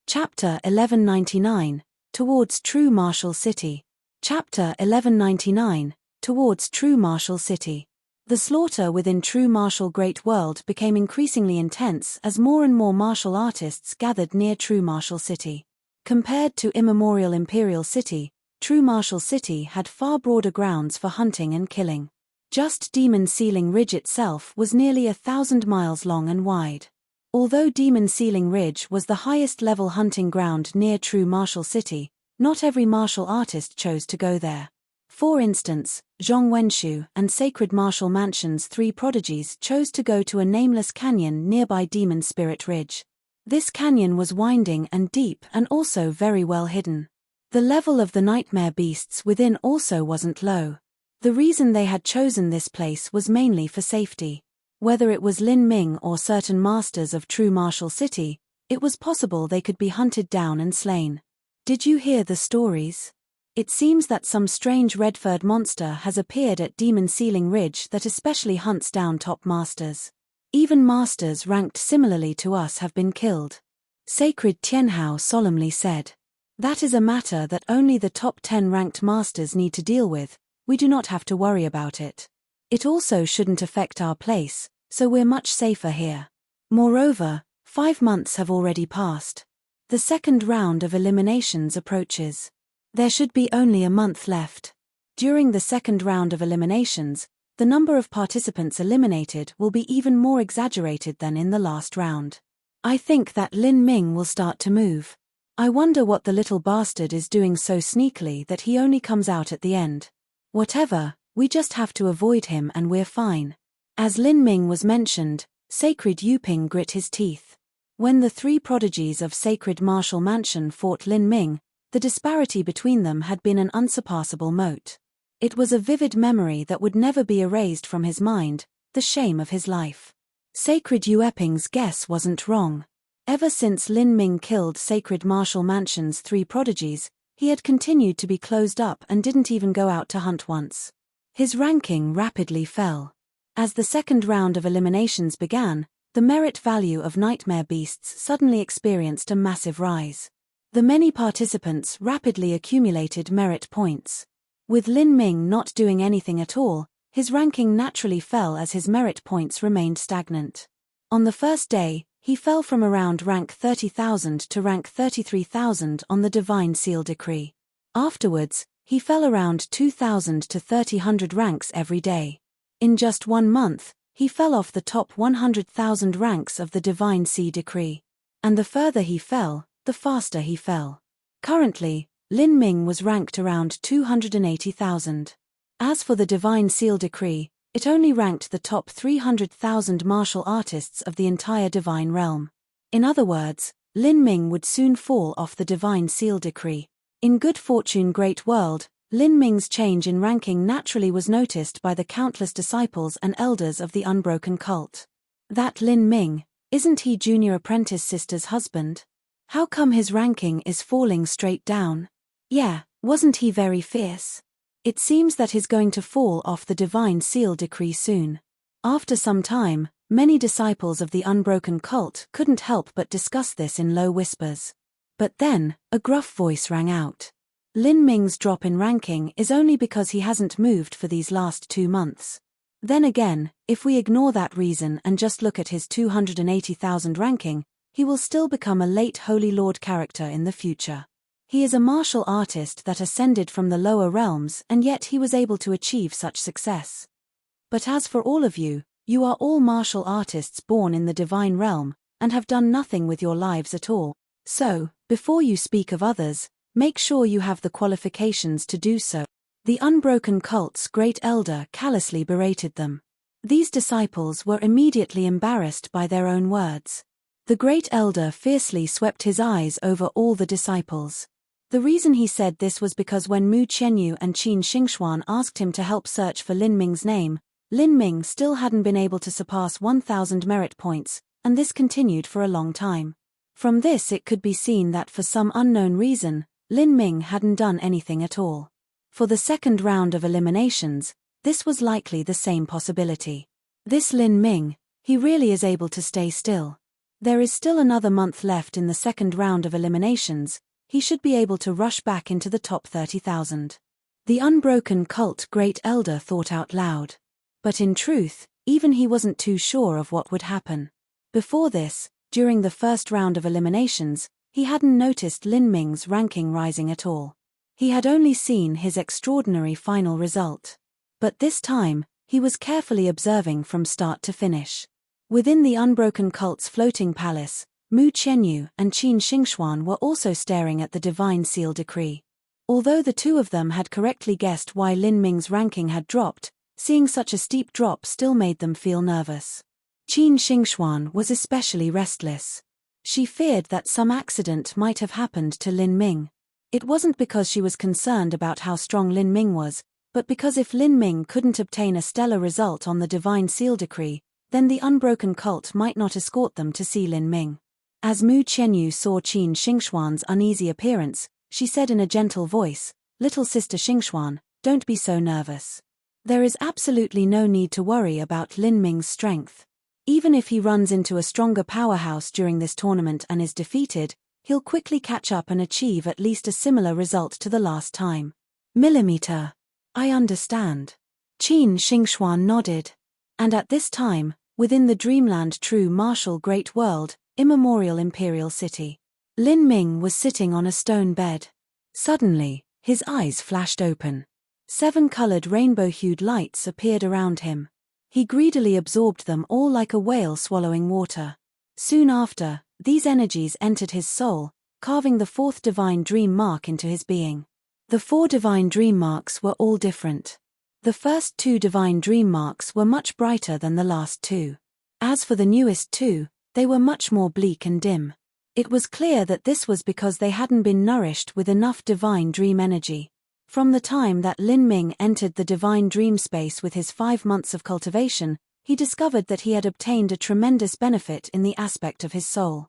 Chapter 1199, Towards True Martial City. Chapter 1199, Towards True Martial City. The slaughter within True Martial Great World became increasingly intense as more and more martial artists gathered near True Martial City. Compared to immemorial Imperial City, True Martial City had far broader grounds for hunting and killing. Just Demon Ceiling Ridge itself was nearly 1,000 miles long and wide. Although Demon Ceiling Ridge was the highest level hunting ground near True Martial City, not every martial artist chose to go there. For instance, Zhong Wenshu and Sacred Martial Mansion's 3 prodigies chose to go to a nameless canyon nearby Demon Spirit Ridge. This canyon was winding and deep and also very well hidden. The level of the nightmare beasts within also wasn't low. The reason they had chosen this place was mainly for safety. Whether it was Lin Ming or certain masters of true Martial City, it was possible they could be hunted down and slain. Did you hear the stories? It seems that some strange red-furred monster has appeared at Demon Ceiling Ridge that especially hunts down top masters. Even masters ranked similarly to us have been killed. Sacred Tianhao solemnly said. That is a matter that only the top 10 ranked masters need to deal with. We do not have to worry about it. It also shouldn't affect our place, so we're much safer here. Moreover, 5 months have already passed. The second round of eliminations approaches. There should be only a month left. During the second round of eliminations, the number of participants eliminated will be even more exaggerated than in the last round. I think that Lin Ming will start to move. I wonder what the little bastard is doing so sneakily that he only comes out at the end. Whatever, we just have to avoid him and we're fine. As Lin Ming was mentioned, Sacred Yuping grit his teeth. When the 3 prodigies of Sacred Martial Mansion fought Lin Ming, the disparity between them had been an unsurpassable moat. It was a vivid memory that would never be erased from his mind, the shame of his life. Sacred Yuping's guess wasn't wrong. Ever since Lin Ming killed Sacred Martial Mansion's 3 prodigies, he had continued to be closed up and didn't even go out to hunt once. His ranking rapidly fell. As the second round of eliminations began, the merit value of nightmare beasts suddenly experienced a massive rise. The many participants rapidly accumulated merit points. With Lin Ming not doing anything at all, his ranking naturally fell as his merit points remained stagnant. On the first day, he fell from around rank 30,000 to rank 33,000 on the Divine Seal Decree. Afterwards, he fell around 2,000 to 3,000 ranks every day. In just 1 month, he fell off the top 100,000 ranks of the Divine Sea Decree. And the further he fell, the faster he fell. Currently, Lin Ming was ranked around 280,000. As for the Divine Seal Decree, it only ranked the top 300,000 martial artists of the entire Divine Realm. In other words, Lin Ming would soon fall off the Divine Seal Decree. In Good Fortune Great World, Lin Ming's change in ranking naturally was noticed by the countless disciples and elders of the Unbroken Cult. That Lin Ming, isn't he Junior Apprentice Sister's husband? How come his ranking is falling straight down? Yeah, wasn't he very fierce? It seems that he's going to fall off the Divine Seal Decree soon. After some time, many disciples of the Unbroken Cult couldn't help but discuss this in low whispers. But then, a gruff voice rang out. Lin Ming's drop in ranking is only because he hasn't moved for these last 2 months. Then again, if we ignore that reason and just look at his 280,000 ranking, he will still become a late Holy Lord character in the future. He is a martial artist that ascended from the lower realms and yet he was able to achieve such success. But as for all of you, you are all martial artists born in the divine realm, and have done nothing with your lives at all. So, before you speak of others, make sure you have the qualifications to do so. The Unbroken Cult's great elder callously berated them. These disciples were immediately embarrassed by their own words. The great elder fiercely swept his eyes over all the disciples. The reason he said this was because when Mu Qianyu and Qin Xingxuan asked him to help search for Lin Ming's name, Lin Ming still hadn't been able to surpass 1,000 merit points, and this continued for a long time. From this it could be seen that for some unknown reason, Lin Ming hadn't done anything at all. For the second round of eliminations, this was likely the same possibility. This Lin Ming, he really is able to stay still. There is still another month left in the second round of eliminations. He should be able to rush back into the top 30,000. The Unbroken Cult Great Elder thought out loud. But in truth, even he wasn't too sure of what would happen. Before this, during the first round of eliminations, he hadn't noticed Lin Ming's ranking rising at all. He had only seen his extraordinary final result. But this time, he was carefully observing from start to finish. Within the Unbroken Cult's floating palace, Mu Qianyu and Qin Xingxuan were also staring at the Divine Seal Decree. Although the two of them had correctly guessed why Lin Ming's ranking had dropped, seeing such a steep drop still made them feel nervous. Qin Xingxuan was especially restless. She feared that some accident might have happened to Lin Ming. It wasn't because she was concerned about how strong Lin Ming was, but because if Lin Ming couldn't obtain a stellar result on the Divine Seal Decree, then the unbroken cult might not escort them to see Lin Ming. As Mu Qianyu saw Qin Xingxuan's uneasy appearance, she said in a gentle voice, "Little sister Xingxuan, don't be so nervous. There is absolutely no need to worry about Lin Ming's strength. Even if he runs into a stronger powerhouse during this tournament and is defeated, he'll quickly catch up and achieve at least a similar result to the last time." Millimeter. I understand. Qin Xingxuan nodded. And at this time, within the dreamland true martial great world, immemorial imperial city, Lin Ming was sitting on a stone bed. Suddenly, his eyes flashed open. 7 colored rainbow-hued lights appeared around him. He greedily absorbed them all like a whale swallowing water. Soon after, these energies entered his soul, carving the 4th divine dream mark into his being. The 4 divine dream marks were all different. The first 2 divine dream marks were much brighter than the last 2. As for the newest 2, they were much more bleak and dim. It was clear that this was because they hadn't been nourished with enough divine dream energy. From the time that Lin Ming entered the divine dream space with his 5 months of cultivation, he discovered that he had obtained a tremendous benefit in the aspect of his soul.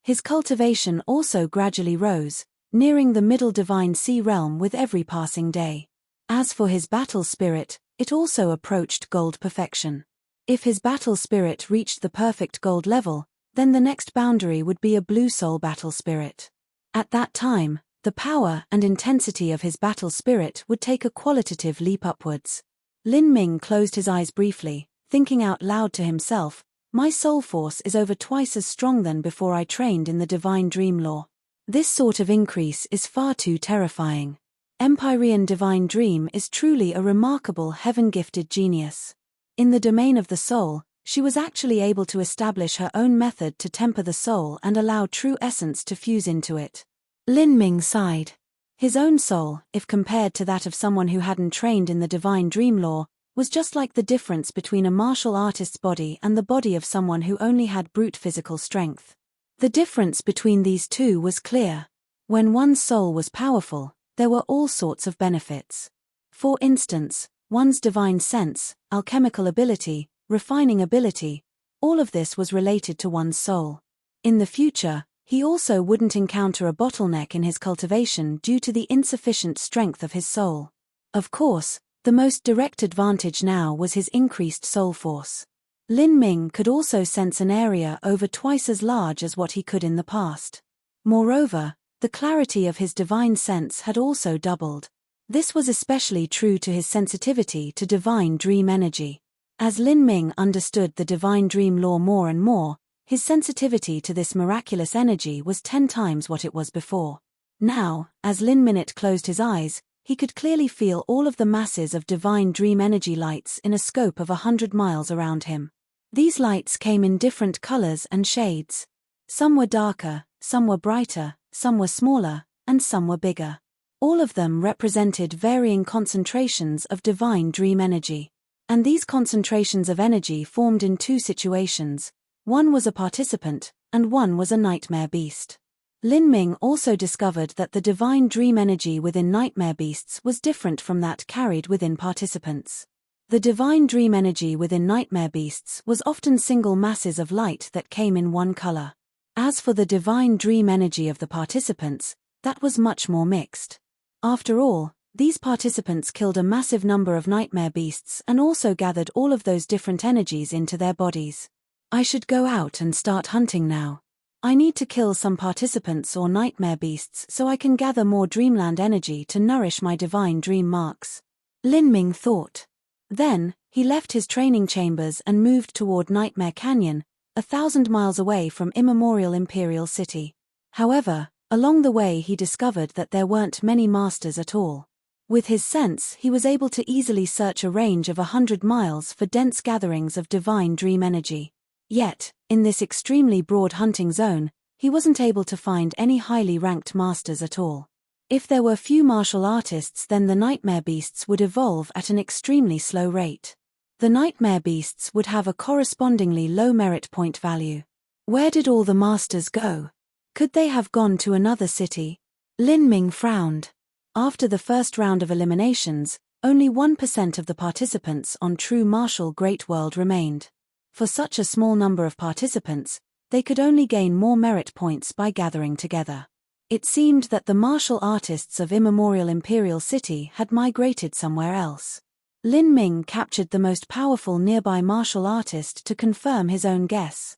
His cultivation also gradually rose, nearing the middle divine sea realm with every passing day. As for his battle spirit, it also approached gold perfection. If his battle spirit reached the perfect gold level, then the next boundary would be a blue soul battle spirit. At that time, the power and intensity of his battle spirit would take a qualitative leap upwards. Lin Ming closed his eyes briefly, thinking out loud to himself, "My soul force is over twice as strong than before I trained in the divine dream law. This sort of increase is far too terrifying. Empyrean divine dream is truly a remarkable heaven-gifted genius." In the domain of the soul, she was actually able to establish her own method to temper the soul and allow true essence to fuse into it. Lin Ming sighed. His own soul, if compared to that of someone who hadn't trained in the divine dream law, was just like the difference between a martial artist's body and the body of someone who only had brute physical strength. The difference between these two was clear. When one's soul was powerful, there were all sorts of benefits. For instance, one's divine sense, alchemical ability, refining ability, all of this was related to one's soul. In the future, he also wouldn't encounter a bottleneck in his cultivation due to the insufficient strength of his soul. Of course, the most direct advantage now was his increased soul force. Lin Ming could also sense an area over twice as large as what he could in the past. Moreover, the clarity of his divine sense had also doubled. This was especially true to his sensitivity to divine dream energy. As Lin Ming understood the divine dream law more and more, his sensitivity to this miraculous energy was 10 times what it was before. Now, as Lin Minute closed his eyes, he could clearly feel all of the masses of divine dream energy lights in a scope of 100 miles around him. These lights came in different colors and shades. Some were darker, some were brighter, some were smaller, and some were bigger. All of them represented varying concentrations of divine dream energy. And these concentrations of energy formed in 2 situations. One was a participant, and one was a nightmare beast. Lin Ming also discovered that the divine dream energy within nightmare beasts was different from that carried within participants. The divine dream energy within nightmare beasts was often single masses of light that came in one color. As for the divine dream energy of the participants, that was much more mixed. After all, these participants killed a massive number of nightmare beasts and also gathered all of those different energies into their bodies. I should go out and start hunting now. I need to kill some participants or nightmare beasts so I can gather more dreamland energy to nourish my divine dream marks. Lin Ming thought. Then, he left his training chambers and moved toward Nightmare Canyon, 1,000 miles away from immemorial Imperial City. However, along the way he discovered that there weren't many masters at all. With his sense, he was able to easily search a range of 100 miles for dense gatherings of divine dream energy. Yet, in this extremely broad hunting zone, he wasn't able to find any highly ranked masters at all. If there were few martial artists, then the nightmare beasts would evolve at an extremely slow rate. The nightmare beasts would have a correspondingly low merit point value. Where did all the masters go? Could they have gone to another city? Lin Ming frowned. After the first round of eliminations, only 1% of the participants on True Martial Great World remained. For such a small number of participants, they could only gain more merit points by gathering together. It seemed that the martial artists of Immemorial Imperial City had migrated somewhere else. Lin Ming captured the most powerful nearby martial artist to confirm his own guess.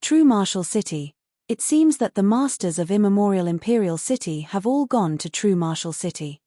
True Martial City. It seems that the masters of Immemorial Imperial City have all gone to True Martial City.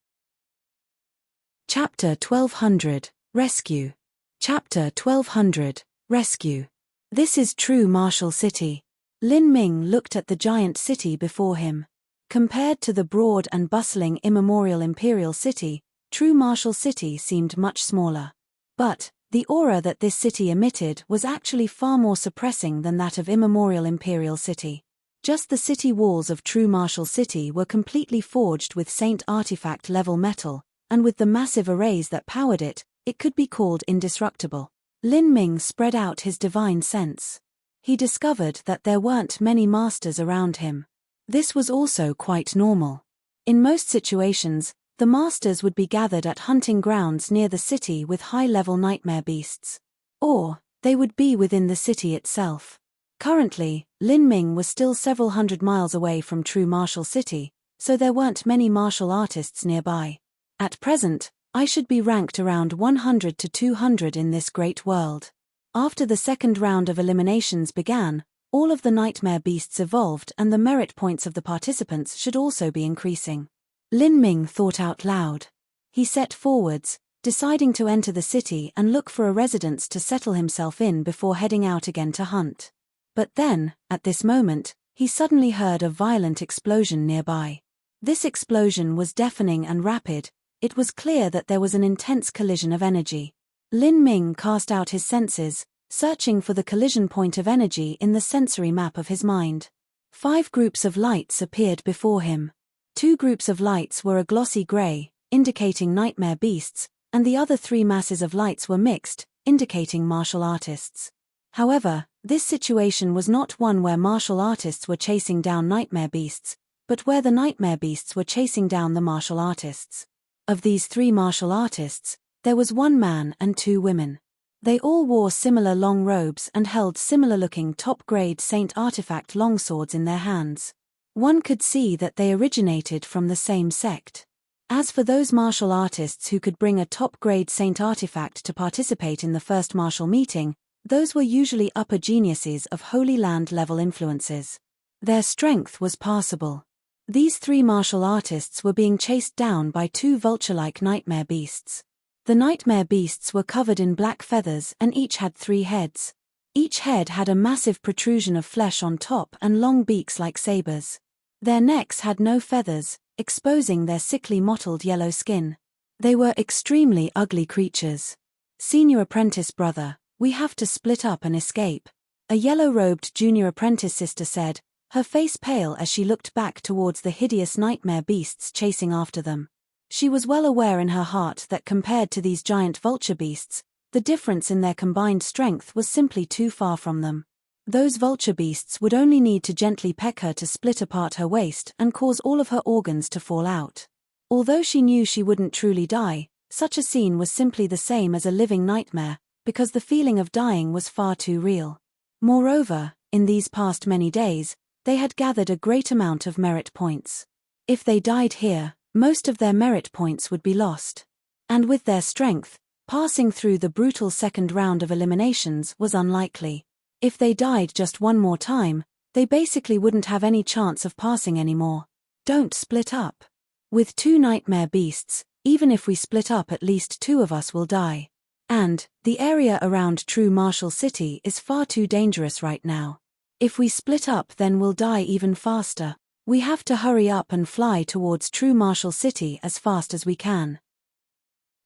Chapter 1200, Rescue. Chapter 1200, Rescue. This is True Martial City. Lin Ming looked at the giant city before him. Compared to the broad and bustling Immemorial Imperial City, True Martial City seemed much smaller. But the aura that this city emitted was actually far more suppressing than that of Immemorial Imperial City. Just the city walls of True Martial City were completely forged with Saint artifact-level metal, and with the massive arrays that powered it, it could be called indestructible. Lin Ming spread out his divine sense. He discovered that there weren't many masters around him. This was also quite normal. In most situations, the masters would be gathered at hunting grounds near the city with high-level nightmare beasts. Or, they would be within the city itself. Currently, Lin Ming was still several hundred miles away from True Martial City, so there weren't many martial artists nearby. At present, I should be ranked around 100 to 200 in this great world. After the second round of eliminations began, all of the nightmare beasts evolved and the merit points of the participants should also be increasing. Lin Ming thought out loud. He set forwards, deciding to enter the city and look for a residence to settle himself in before heading out again to hunt. But then, at this moment, he suddenly heard a violent explosion nearby. This explosion was deafening and rapid. It was clear that there was an intense collision of energy. Lin Ming cast out his senses, searching for the collision point of energy in the sensory map of his mind. 5 groups of lights appeared before him. 2 groups of lights were a glossy gray, indicating nightmare beasts, and the other 3 masses of lights were mixed, indicating martial artists. However, this situation was not one where martial artists were chasing down nightmare beasts, but where the nightmare beasts were chasing down the martial artists. Of these 3 martial artists, there was 1 man and 2 women. They all wore similar long robes and held similar-looking top-grade Saint artifact longswords in their hands. One could see that they originated from the same sect. As for those martial artists who could bring a top-grade Saint artifact to participate in the first martial meeting, those were usually upper geniuses of Holy Land-level influences. Their strength was passable. These 3 martial artists were being chased down by 2 vulture-like nightmare beasts. The nightmare beasts were covered in black feathers and each had 3 heads. Each head had a massive protrusion of flesh on top and long beaks like sabers. Their necks had no feathers, exposing their sickly mottled yellow skin. They were extremely ugly creatures. Senior apprentice brother, we have to split up and escape, a yellow-robed junior apprentice sister said, her face pale as she looked back towards the hideous nightmare beasts chasing after them. She was well aware in her heart that compared to these giant vulture beasts, the difference in their combined strength was simply too far from them. Those vulture beasts would only need to gently peck her to split apart her waist and cause all of her organs to fall out. Although she knew she wouldn't truly die, such a scene was simply the same as a living nightmare, because the feeling of dying was far too real. Moreover, in these past many days, they had gathered a great amount of merit points. If they died here, most of their merit points would be lost. And with their strength, passing through the brutal second round of eliminations was unlikely. If they died just one more time, they basically wouldn't have any chance of passing anymore. Don't split up. With 2 nightmare beasts, even if we split up, at least 2 of us will die. And the area around True Martial City is far too dangerous right now. If we split up, then we'll die even faster. We have to hurry up and fly towards True Martial City as fast as we can.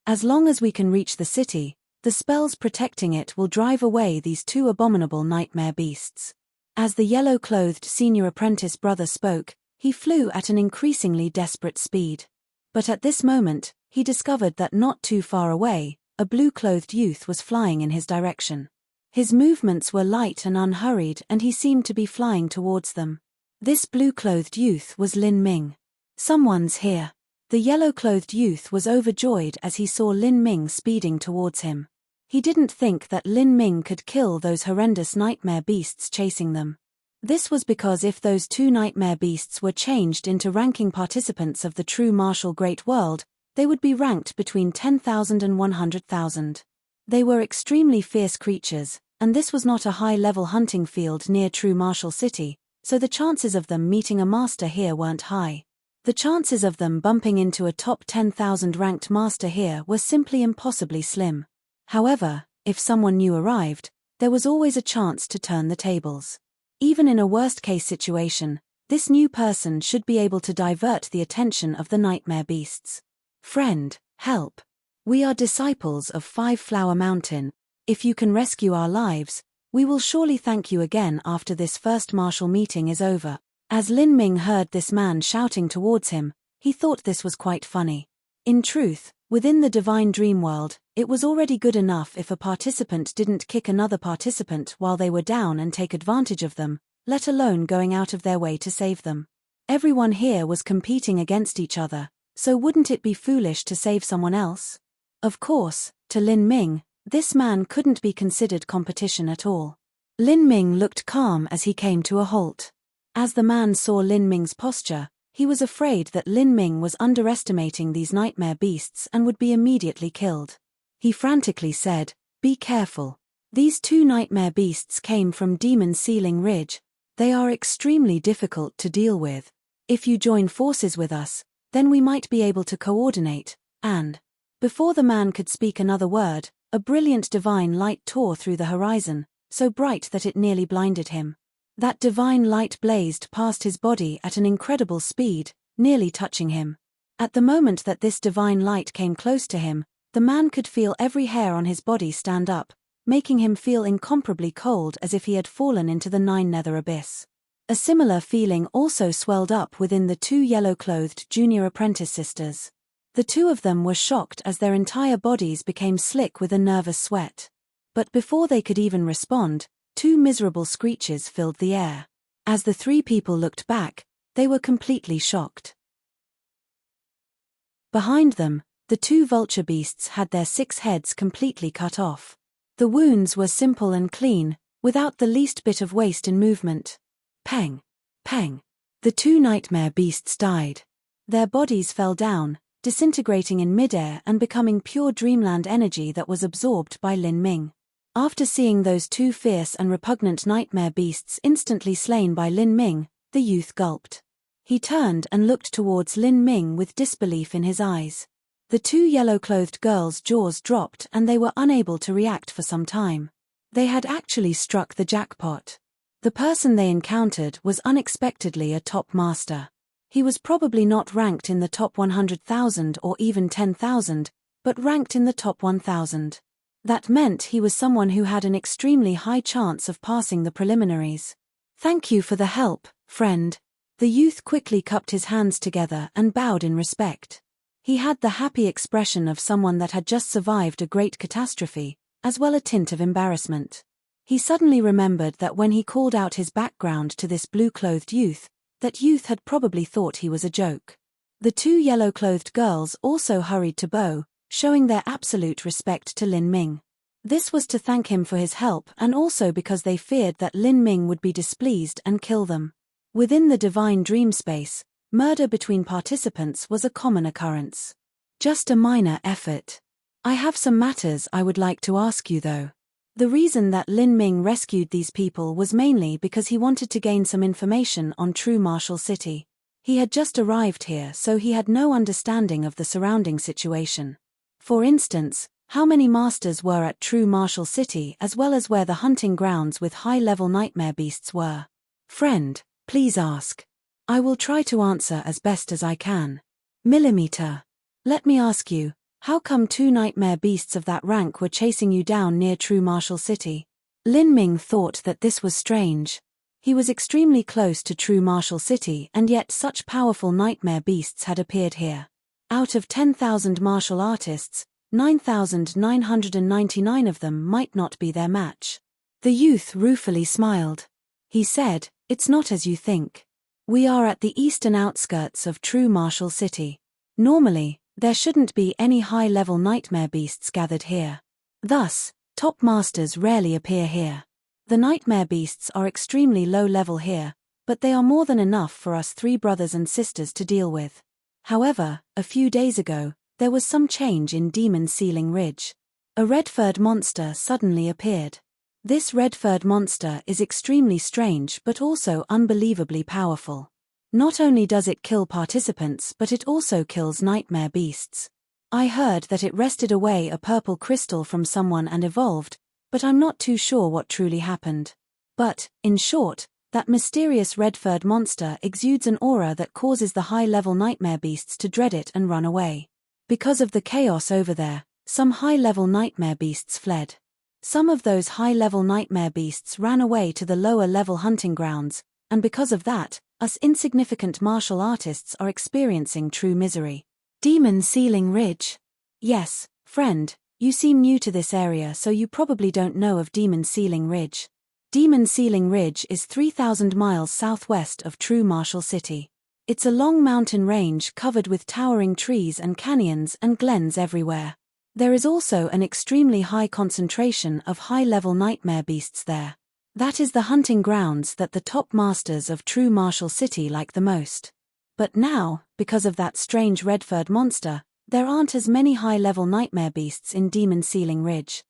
As long as we can reach the city, the spells protecting it will drive away these 2 abominable nightmare beasts. As the yellow-clothed senior apprentice brother spoke, He flew at an increasingly desperate speed. But at this moment, he discovered that not too far away, a blue-clothed youth was flying in his direction. His movements were light and unhurried, and he seemed to be flying towards them. This blue-clothed youth was Lin Ming. "Someone's here." The yellow-clothed youth was overjoyed as he saw Lin Ming speeding towards him. He didn't think that Lin Ming could kill those horrendous nightmare beasts chasing them. This was because if those two nightmare beasts were changed into ranking participants of the true martial great world, they would be ranked between 10,000 and 100,000. They were extremely fierce creatures, and this was not a high-level hunting field near true martial city, so the chances of them meeting a master here weren't high. The chances of them bumping into a top 10,000 ranked master here were simply impossibly slim. However, if someone new arrived, there was always a chance to turn the tables. Even in a worst-case situation, this new person should be able to divert the attention of the nightmare beasts. "Friend, help. We are disciples of Five Flower Mountain. If you can rescue our lives, we will surely thank you again after this first martial meeting is over." As Lin Ming heard this man shouting towards him, he thought this was quite funny. In truth, within the divine dream world, it was already good enough if a participant didn't kick another participant while they were down and take advantage of them, let alone going out of their way to save them. Everyone here was competing against each other, so wouldn't it be foolish to save someone else? Of course, to Lin Ming, this man couldn't be considered competition at all. Lin Ming looked calm as he came to a halt. As the man saw Lin Ming's posture, he was afraid that Lin Ming was underestimating these nightmare beasts and would be immediately killed. He frantically said, "Be careful. These two nightmare beasts came from Demon Ceiling Ridge. They are extremely difficult to deal with. If you join forces with us, then we might be able to coordinate," and before the man could speak another word, a brilliant divine light tore through the horizon, so bright that it nearly blinded him. That divine light blazed past his body at an incredible speed, nearly touching him. At the moment that this divine light came close to him, the man could feel every hair on his body stand up, making him feel incomparably cold as if he had fallen into the nine-nether abyss. A similar feeling also swelled up within the two yellow-clothed junior apprentice sisters. The two of them were shocked as their entire bodies became slick with a nervous sweat. But before they could even respond, two miserable screeches filled the air. As the three people looked back, they were completely shocked. Behind them, the two vulture beasts had their 6 heads completely cut off. The wounds were simple and clean, without the least bit of waste in movement. Peng! Peng! The two nightmare beasts died. Their bodies fell down, disintegrating in midair and becoming pure dreamland energy that was absorbed by Lin Ming. After seeing those two fierce and repugnant nightmare beasts instantly slain by Lin Ming, the youth gulped. He turned and looked towards Lin Ming with disbelief in his eyes. The two yellow-clothed girls' jaws dropped and they were unable to react for some time. They had actually struck the jackpot. The person they encountered was unexpectedly a top master. He was probably not ranked in the top 100,000 or even 10,000, but ranked in the top 1,000. That meant he was someone who had an extremely high chance of passing the preliminaries. "Thank you for the help, friend." The youth quickly cupped his hands together and bowed in respect. He had the happy expression of someone that had just survived a great catastrophe, as well as a tint of embarrassment. He suddenly remembered that when he called out his background to this blue-clothed youth, that youth had probably thought he was a joke. The two yellow-clothed girls also hurried to bow, showing their absolute respect to Lin Ming. This was to thank him for his help and also because they feared that Lin Ming would be displeased and kill them. Within the divine dream space, murder between participants was a common occurrence. "Just a minor effort. I have some matters I would like to ask you though." The reason that Lin Ming rescued these people was mainly because he wanted to gain some information on True Martial City. He had just arrived here, so he had no understanding of the surrounding situation. For instance, how many masters were at True Martial City as well as where the hunting grounds with high-level nightmare beasts were. "Friend, please ask. I will try to answer as best as I can." "Millimeter. Let me ask you, how come two nightmare beasts of that rank were chasing you down near True Martial City?" Lin Ming thought that this was strange. He was extremely close to true martial city, and yet such powerful nightmare beasts had appeared here. Out of 10,000 martial artists, 9,999 of them might not be their match. The youth ruefully smiled. He said, "It's not as you think. We are at the eastern outskirts of true martial city. Normally, there shouldn't be any high-level nightmare beasts gathered here. Thus, top masters rarely appear here. The nightmare beasts are extremely low level here, but they are more than enough for us three brothers and sisters to deal with." However, a few days ago, there was some change in Demon Ceiling Ridge. A red-furred monster suddenly appeared. This red-furred monster is extremely strange but also unbelievably powerful. Not only does it kill participants, but it also kills nightmare beasts. I heard that it wrested away a purple crystal from someone and evolved, but I'm not too sure what truly happened. But, in short, that mysterious red-furred monster exudes an aura that causes the high-level nightmare beasts to dread it and run away. Because of the chaos over there, some high-level nightmare beasts fled. Some of those high-level nightmare beasts ran away to the lower-level hunting grounds, and because of that, us insignificant martial artists are experiencing true misery. Demon Ceiling Ridge? Yes, friend, you seem new to this area, so you probably don't know of Demon Ceiling Ridge. Demon Ceiling Ridge is 3,000 miles southwest of true martial city. It's a long mountain range covered with towering trees and canyons and glens everywhere. There is also an extremely high concentration of high-level nightmare beasts there. That is the hunting grounds that the top masters of true martial city like the most. But now, because of that strange red-furred monster, there aren't as many high-level nightmare beasts in Demon Ceiling Ridge.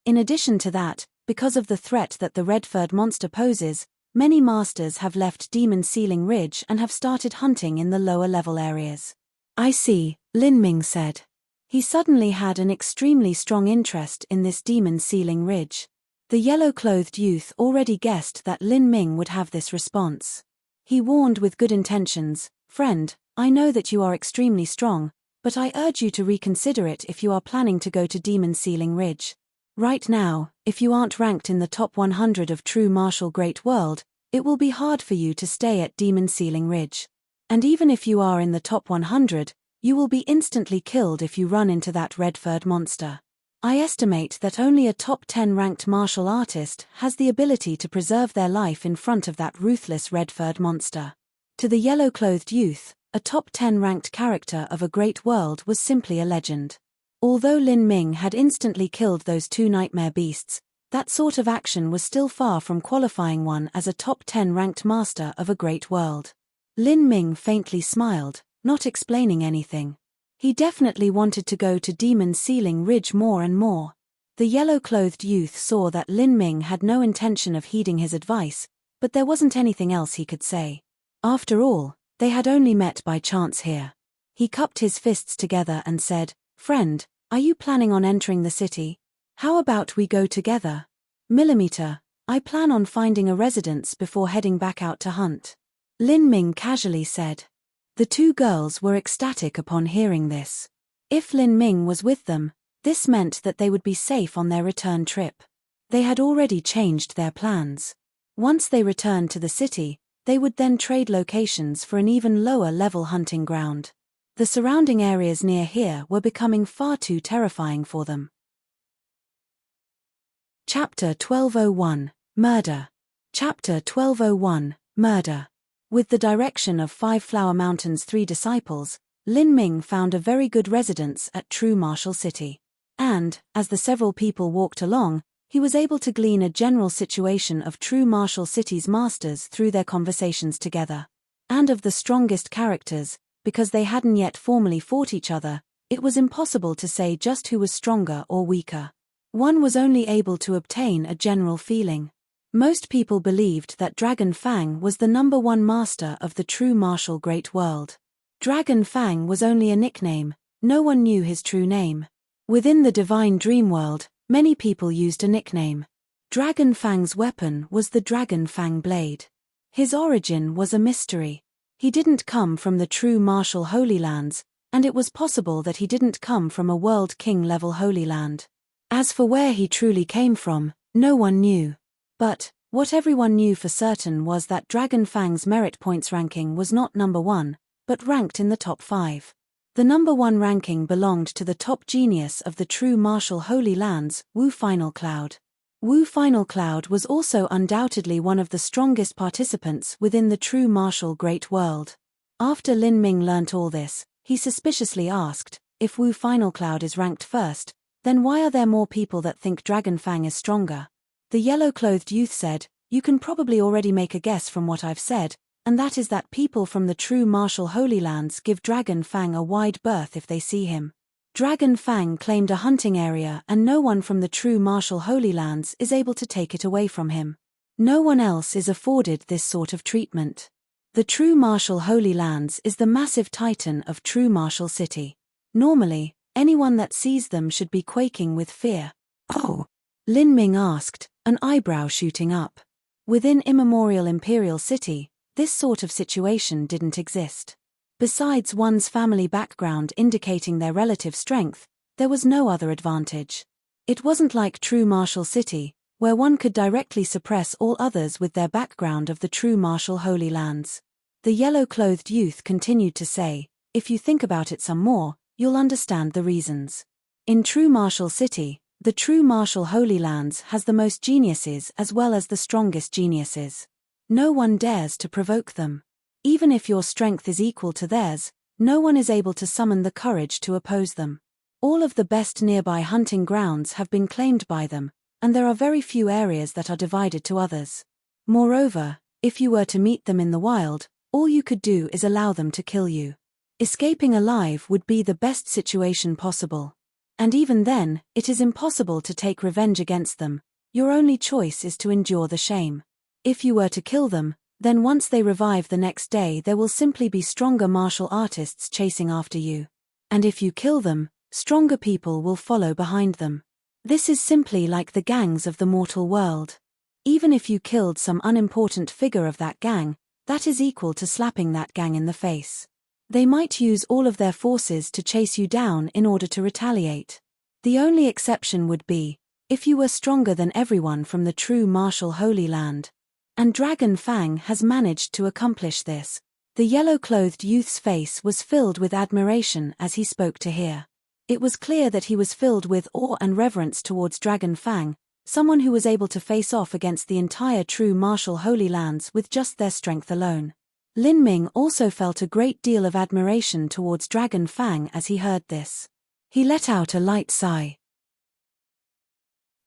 In addition to that, because of the threat that the red-furred monster poses, many masters have left Demon Ceiling Ridge and have started hunting in the lower-level areas. I see, Lin Ming said. He suddenly had an extremely strong interest in this Demon Ceiling Ridge. The yellow-clothed youth already guessed that Lin Ming would have this response. He warned with good intentions, "Friend, I know that you are extremely strong, but I urge you to reconsider it if you are planning to go to Demon Ceiling Ridge. Right now, if you aren't ranked in the top 100 of true martial great world, it will be hard for you to stay at Demon Ceiling Ridge. And even if you are in the top 100, you will be instantly killed if you run into that red-furred monster. I estimate that only a top 10 ranked martial artist has the ability to preserve their life in front of that ruthless red-furred monster." To the yellow-clothed youth, a top 10 ranked character of a great world was simply a legend. Although Lin Ming had instantly killed those two nightmare beasts, that sort of action was still far from qualifying one as a top 10 ranked master of a great world. Lin Ming faintly smiled, not explaining anything. He definitely wanted to go to Demon Ceiling Ridge more and more. The yellow-clothed youth saw that Lin Ming had no intention of heeding his advice, but there wasn't anything else he could say. After all, they had only met by chance here. He cupped his fists together and said, "Friend, are you planning on entering the city? How about we go together? Millimeter, I plan on finding a residence before heading back out to hunt." Lin Ming casually said. The two girls were ecstatic upon hearing this. If Lin Ming was with them, this meant that they would be safe on their return trip. They had already changed their plans. Once they returned to the city, they would then trade locations for an even lower-level hunting ground. The surrounding areas near here were becoming far too terrifying for them. Chapter 1201, Murder. Chapter 1201, Murder. With the direction of Five Flower Mountain's three disciples, Lin Ming found a very good residence at True Martial City. And, as the several people walked along, he was able to glean a general situation of True Martial City's masters through their conversations together. And of the strongest characters, because they hadn't yet formally fought each other, it was impossible to say just who was stronger or weaker. One was only able to obtain a general feeling. Most people believed that Dragon Fang was the #1 master of the true martial great world. Dragon Fang was only a nickname, no one knew his true name. Within the divine dream world, many people used a nickname. Dragon Fang's weapon was the Dragon Fang blade. His origin was a mystery. He didn't come from the true martial Holy Lands, and it was possible that he didn't come from a World King level Holy Land. As for where he truly came from, no one knew. But, What everyone knew for certain was that Dragon Fang's merit points ranking was not number 1, but ranked in the top 5. The number 1 ranking belonged to the top genius of the true martial Holy Lands, Wu Final Cloud. Wu Final Cloud was also undoubtedly one of the strongest participants within the true martial Great World. After Lin Ming learnt all this, he suspiciously asked, if Wu Final Cloud is ranked first, then why are there more people that think Dragon Fang is stronger? The yellow-clothed youth said, you can probably already make a guess from what I've said, and that is that people from the true martial Holy Lands give Dragon Fang a wide berth if they see him. Dragon Fang claimed a hunting area and no one from the true martial Holy Lands is able to take it away from him. No one else is afforded this sort of treatment. The true martial Holy Lands is the massive titan of true martial city. Normally, anyone that sees them should be quaking with fear. Oh? Lin Ming asked, an eyebrow shooting up. Within immemorial imperial city, this sort of situation didn't exist. Besides one's family background indicating their relative strength, there was no other advantage. It wasn't like true martial city, where one could directly suppress all others with their background of the true martial Holy Lands. The yellow-clothed youth continued to say, if you think about it some more, you'll understand the reasons. In true martial city, the true martial Holy Lands has the most geniuses as well as the strongest geniuses. No one dares to provoke them. Even if your strength is equal to theirs, no one is able to summon the courage to oppose them. All of the best nearby hunting grounds have been claimed by them, and there are very few areas that are divided to others. Moreover, if you were to meet them in the wild, all you could do is allow them to kill you. Escaping alive would be the best situation possible. And even then, it is impossible to take revenge against them. Your only choice is to endure the shame. If you were to kill them, then once they revive the next day there will simply be stronger martial artists chasing after you. And if you kill them, stronger people will follow behind them. This is simply like the gangs of the mortal world. Even if you killed some unimportant figure of that gang, that is equal to slapping that gang in the face. They might use all of their forces to chase you down in order to retaliate. The only exception would be, if you were stronger than everyone from the true martial Holy Land. And Dragon Fang has managed to accomplish this. The yellow-clothed youth's face was filled with admiration as he spoke to hear. It was clear that he was filled with awe and reverence towards Dragon Fang, someone who was able to face off against the entire true martial Holy Lands with just their strength alone. Lin Ming also felt a great deal of admiration towards Dragon Fang as he heard this. He let out a light sigh.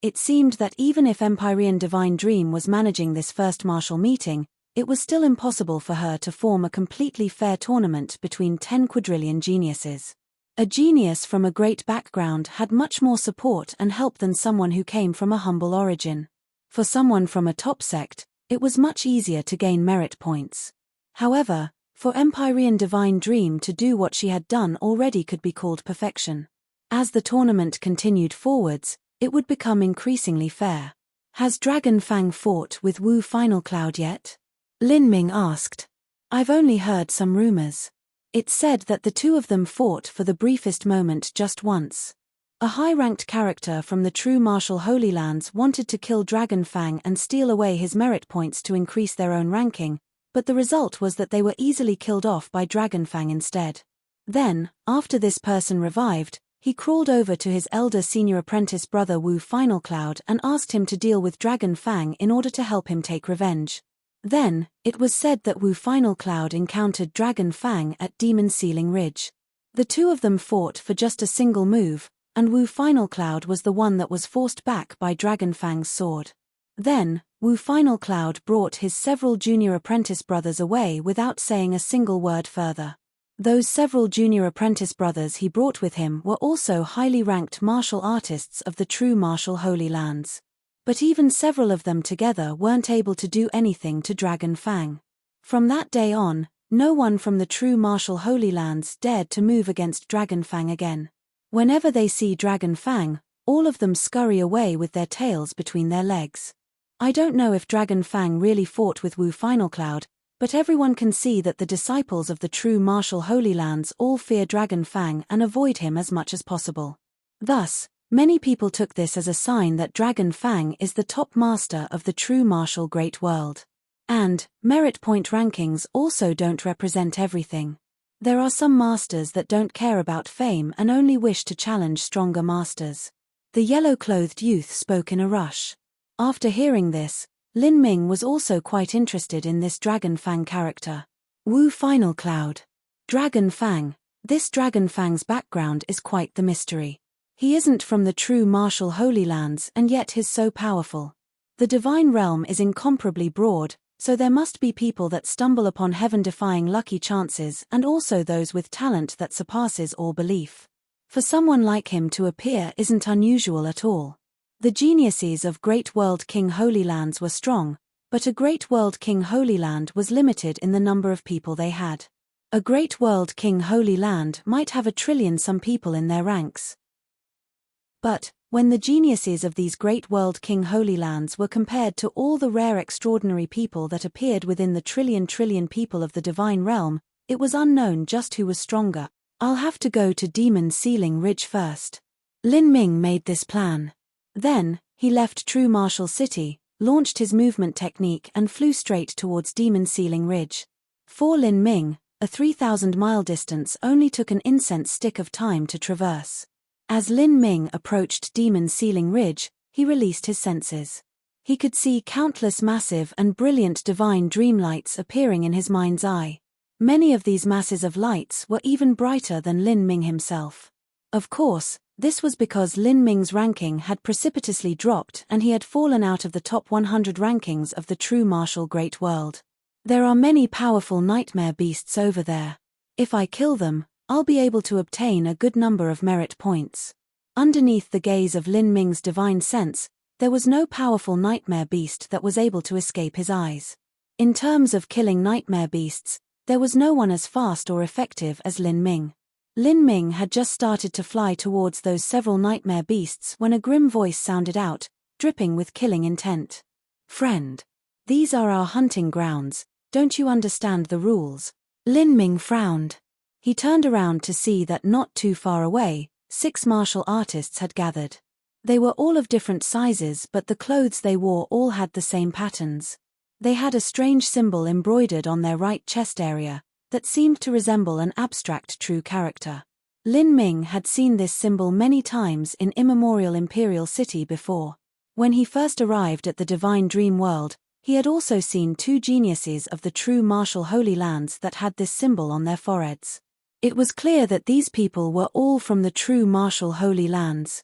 It seemed that even if Empyrean Divine Dream was managing this first martial meeting, it was still impossible for her to form a completely fair tournament between 10 quadrillion geniuses. A genius from a great background had much more support and help than someone who came from a humble origin. For someone from a top sect, it was much easier to gain merit points. However, for Empyrean Divine Dream to do what she had done already could be called perfection. As the tournament continued forwards, it would become increasingly fair. Has Dragon Fang fought with Wu Final Cloud yet? Lin Ming asked. I've only heard some rumors. It's said that the two of them fought for the briefest moment just once. A high-ranked character from the true martial Holy Lands wanted to kill Dragon Fang and steal away his merit points to increase their own ranking, but the result was that they were easily killed off by Dragon Fang instead. Then, after this person revived, he crawled over to his elder senior apprentice brother Wu Final Cloud and asked him to deal with Dragon Fang in order to help him take revenge. Then, it was said that Wu Final Cloud encountered Dragon Fang at Demon Ceiling Ridge. The two of them fought for just a single move, and Wu Final Cloud was the one that was forced back by Dragon Fang's sword. Then, Wu Final Cloud brought his several junior apprentice brothers away without saying a single word further. Those several junior apprentice brothers he brought with him were also highly ranked martial artists of the true martial Holy Lands. But even several of them together weren't able to do anything to Dragon Fang. From that day on, no one from the true martial Holy Lands dared to move against Dragon Fang again. Whenever they see Dragon Fang, all of them scurry away with their tails between their legs. I don't know if Dragon Fang really fought with Wu Final Cloud, but everyone can see that the disciples of the true martial Holy Lands all fear Dragon Fang and avoid him as much as possible. Thus, Many people took this as a sign that Dragon Fang is the top master of the true martial great world. And, merit point rankings also don't represent everything. There are some masters that don't care about fame and only wish to challenge stronger masters. The yellow-clothed youth spoke in a rush. After hearing this, Lin Ming was also quite interested in this Dragon Fang character. Wu Final Cloud. Dragon Fang. This Dragon Fang's background is quite the mystery. He isn't from the true martial Holy Lands and yet he's so powerful. The divine realm is incomparably broad, so there must be people that stumble upon heaven-defying lucky chances and also those with talent that surpasses all belief. For someone like him to appear isn't unusual at all. The geniuses of Great World King Holy Lands were strong, but a Great World King Holy Land was limited in the number of people they had. A Great World King Holy Land might have 1 trillion some people in their ranks. But, when the geniuses of these Great World King Holy Lands were compared to all the rare extraordinary people that appeared within the trillion people of the Divine Realm, it was unknown just who was stronger. I'll have to go to Demon Ceiling Ridge first. Lin Ming made this plan. Then, he left True Martial City, launched his movement technique and flew straight towards Demon Ceiling Ridge. For Lin Ming, a 3,000-mile distance only took an incense stick of time to traverse. As Lin Ming approached Demon Ceiling Ridge, he released his senses. He could see countless massive and brilliant divine dream lights appearing in his mind's eye. Many of these masses of lights were even brighter than Lin Ming himself. Of course, this was because Lin Ming's ranking had precipitously dropped and he had fallen out of the top 100 rankings of the true martial great world. There are many powerful nightmare beasts over there. If I kill them, I'll be able to obtain a good number of merit points. Underneath the gaze of Lin Ming's divine sense, there was no powerful nightmare beast that was able to escape his eyes. In terms of killing nightmare beasts, there was no one as fast or effective as Lin Ming. Lin Ming had just started to fly towards those several nightmare beasts when a grim voice sounded out, dripping with killing intent. "Friend. These are our hunting grounds, don't you understand the rules?" Lin Ming frowned. He turned around to see that not too far away, 6 martial artists had gathered. They were all of different sizes but the clothes they wore all had the same patterns. They had a strange symbol embroidered on their right chest area, that seemed to resemble an abstract true character. Lin Ming had seen this symbol many times in immemorial Imperial City before. When he first arrived at the Divine Dream World, he had also seen 2 geniuses of the true martial Holy Lands that had this symbol on their foreheads. It was clear that these people were all from the true martial Holy Lands.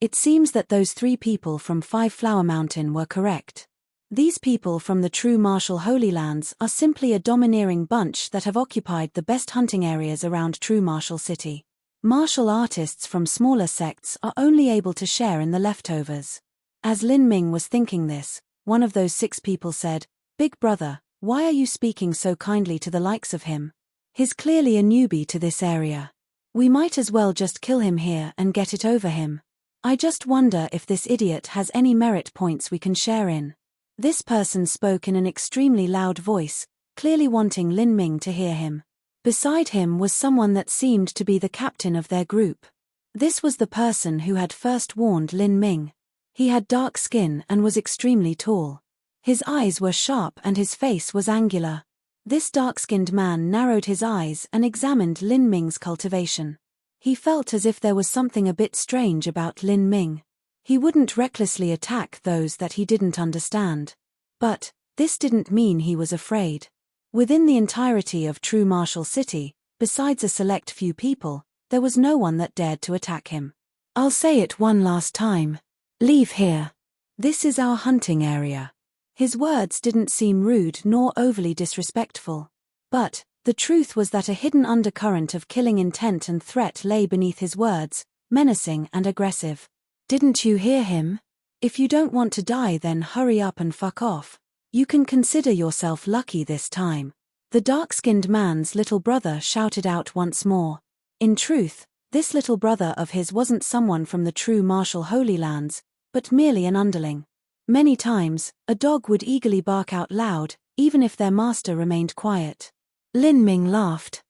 It seems that those 3 people from 5 Flower Mountain were correct. These people from the true martial Holy Lands are simply a domineering bunch that have occupied the best hunting areas around True Martial City. Martial artists from smaller sects are only able to share in the leftovers. As Lin Ming was thinking this, one of those 6 people said, "Big brother, why are you speaking so kindly to the likes of him? He's clearly a newbie to this area. We might as well just kill him here and get it over him. I just wonder if this idiot has any merit points we can share in." This person spoke in an extremely loud voice, clearly wanting Lin Ming to hear him. Beside him was someone that seemed to be the captain of their group. This was the person who had first warned Lin Ming. He had dark skin and was extremely tall. His eyes were sharp and his face was angular. This dark-skinned man narrowed his eyes and examined Lin Ming's cultivation. He felt as if there was something a bit strange about Lin Ming. He wouldn't recklessly attack those that he didn't understand. But, this didn't mean he was afraid. Within the entirety of True Martial City, besides a select few people, there was no one that dared to attack him. "I'll say it one last time. Leave here. This is our hunting area." His words didn't seem rude nor overly disrespectful. But, the truth was that a hidden undercurrent of killing intent and threat lay beneath his words, menacing and aggressive. "Didn't you hear him? If you don't want to die then hurry up and fuck off. You can consider yourself lucky this time." The dark-skinned man's little brother shouted out once more. In truth, this little brother of his wasn't someone from the true martial Holy Lands, but merely an underling. Many times, a dog would eagerly bark out loud, even if their master remained quiet. Lin Ming laughed.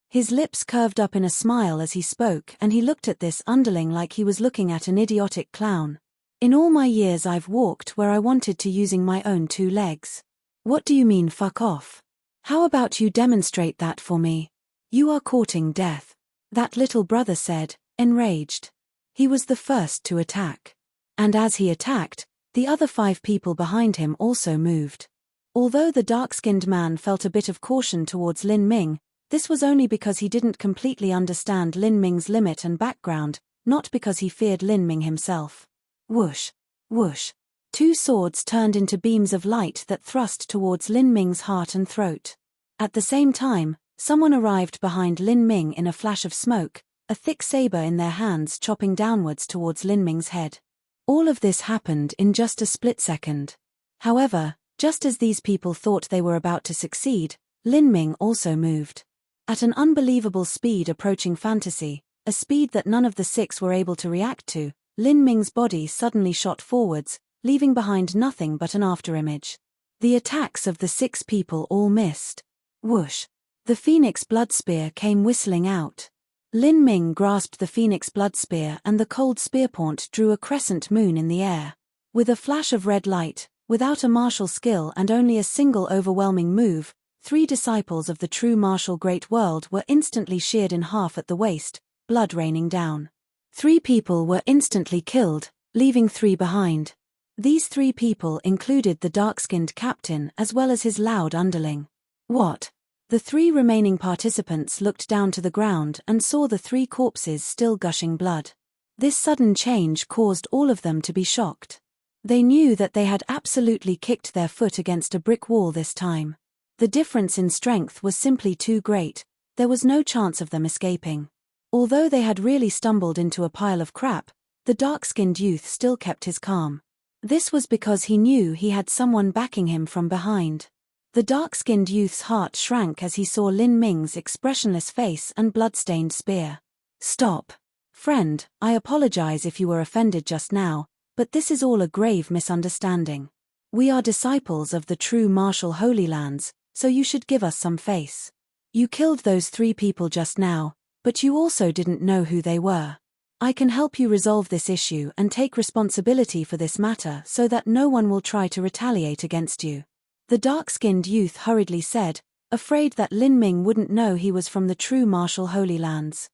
His lips curved up in a smile as he spoke, and he looked at this underling like he was looking at an idiotic clown. In all my years I've walked where I wanted to using my own 2 legs. What do you mean fuck off? How about you demonstrate that for me? You are courting death. That little brother said, enraged. He was the first to attack. And as he attacked, the other 5 people behind him also moved. Although the dark-skinned man felt a bit of caution towards Lin Ming, this was only because he didn't completely understand Lin Ming's limit and background, not because he feared Lin Ming himself. Whoosh! Whoosh! 2 swords turned into beams of light that thrust towards Lin Ming's heart and throat. At the same time, someone arrived behind Lin Ming in a flash of smoke, a thick saber in their hands chopping downwards towards Lin Ming's head. All of this happened in just a split second. However, just as these people thought they were about to succeed, Lin Ming also moved. At an unbelievable speed approaching fantasy, a speed that none of the 6 were able to react to, Lin Ming's body suddenly shot forwards, leaving behind nothing but an afterimage. The attacks of the 6 people all missed. Whoosh! The Phoenix Blood Spear came whistling out. Lin Ming grasped the Phoenix Blood Spear and the cold spearpoint drew a crescent moon in the air. With a flash of red light, without a martial skill and only a single overwhelming move, 3 disciples of the true martial great world were instantly sheared in half at the waist, blood raining down. 3 people were instantly killed, leaving 3 behind. These 3 people included the dark-skinned captain as well as his loud underling. What? The 3 remaining participants looked down to the ground and saw the 3 corpses still gushing blood. This sudden change caused all of them to be shocked. They knew that they had absolutely kicked their foot against a brick wall this time. The difference in strength was simply too great, there was no chance of them escaping. Although they had really stumbled into a pile of crap, the dark-skinned youth still kept his calm. This was because he knew he had someone backing him from behind. The dark-skinned youth's heart shrank as he saw Lin Ming's expressionless face and blood-stained spear. Stop. Friend, I apologize if you were offended just now, but this is all a grave misunderstanding. We are disciples of the true martial Holy Lands, so you should give us some face. You killed those 3 people just now, but you also didn't know who they were. I can help you resolve this issue and take responsibility for this matter so that no one will try to retaliate against you. The dark-skinned youth hurriedly said, afraid that Lin Ming wouldn't know he was from the true martial Holy Lands.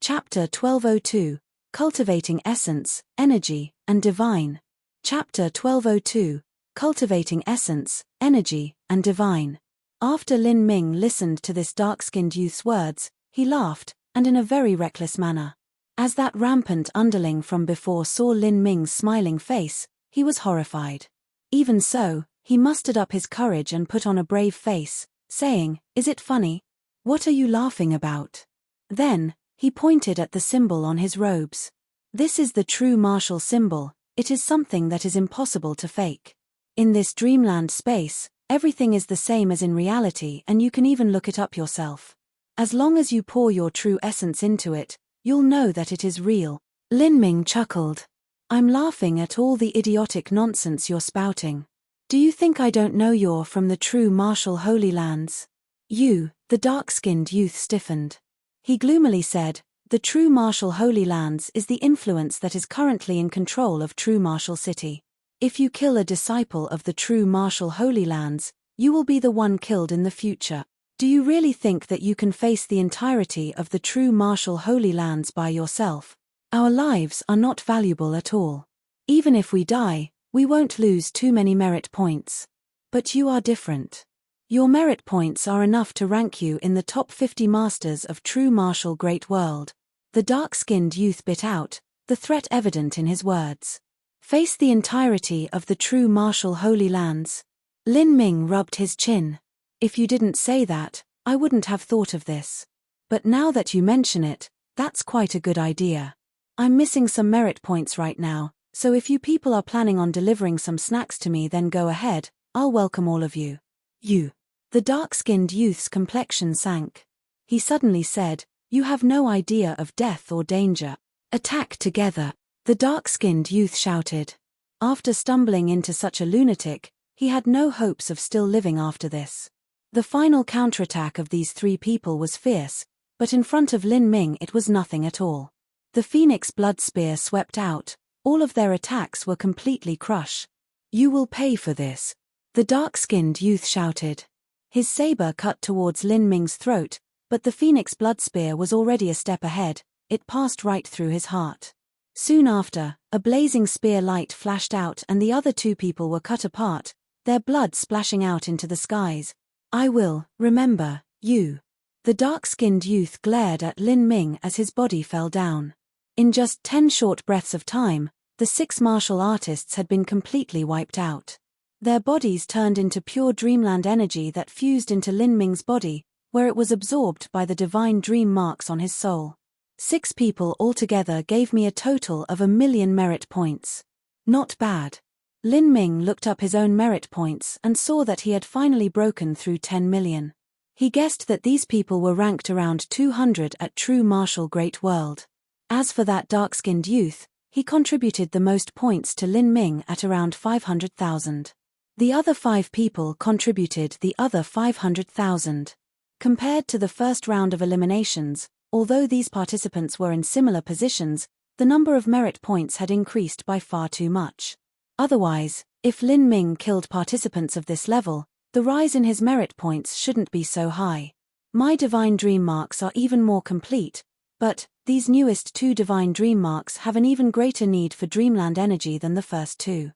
Chapter 1202, Cultivating Essence, Energy, and Divine. Chapter 1202, Cultivating Essence, Energy, and Divine. After Lin Ming listened to this dark-skinned youth's words, he laughed, and in a very reckless manner. As that rampant underling from before saw Lin Ming's smiling face, he was horrified. Even so, he mustered up his courage and put on a brave face, saying, "Is it funny? What are you laughing about?" Then, he pointed at the symbol on his robes. This is the true martial symbol, it is something that is impossible to fake. In this dreamland space, everything is the same as in reality and you can even look it up yourself. As long as you pour your true essence into it, you'll know that it is real. Lin Ming chuckled. I'm laughing at all the idiotic nonsense you're spouting. Do you think I don't know you're from the true martial Holy Lands? You, the dark-skinned youth stiffened. He gloomily said, the true martial Holy Lands is the influence that is currently in control of true martial city. If you kill a disciple of the true martial Holy Lands, you will be the one killed in the future. Do you really think that you can face the entirety of the true martial Holy Lands by yourself? Our lives are not valuable at all. Even if we die, we won't lose too many merit points. But you are different. Your merit points are enough to rank you in the top 50 masters of true martial great world. The dark-skinned youth bit out, the threat evident in his words. Face the entirety of the true martial Holy Lands. Lin Ming rubbed his chin. If you didn't say that, I wouldn't have thought of this. But now that you mention it, that's quite a good idea. I'm missing some merit points right now, so if you people are planning on delivering some snacks to me then go ahead, I'll welcome all of you. You. The dark-skinned youth's complexion sank. He suddenly said, you have no idea of death or danger. Attack together. The dark-skinned youth shouted. After stumbling into such a lunatic, he had no hopes of still living after this. The final counterattack of these three people was fierce, but in front of Lin Ming it was nothing at all. The Phoenix Blood Spear swept out, all of their attacks were completely crushed. "You will pay for this," the dark-skinned youth shouted. His saber cut towards Lin Ming's throat, but the Phoenix Blood Spear was already a step ahead, it passed right through his heart. Soon after, a blazing spear light flashed out and the other two people were cut apart, their blood splashing out into the skies. "I will remember you." The dark-skinned youth glared at Lin Ming as his body fell down. In just 10 short breaths of time, the 6 martial artists had been completely wiped out. Their bodies turned into pure dreamland energy that fused into Lin Ming's body, where it was absorbed by the divine dream marks on his soul. 6 people altogether gave me a total of 1,000,000 merit points. Not bad. Lin Ming looked up his own merit points and saw that he had finally broken through 10 million. He guessed that these people were ranked around 200 at True Martial Great World. As for that dark-skinned youth, he contributed the most points to Lin Ming at around 500,000. The other 5 people contributed the other 500,000. Compared to the first round of eliminations, although these participants were in similar positions, the number of merit points had increased by far too much. Otherwise, if Lin Ming killed participants of this level, the rise in his merit points shouldn't be so high. My divine dream marks are even more complete, but these newest 2 divine dream marks have an even greater need for dreamland energy than the first 2.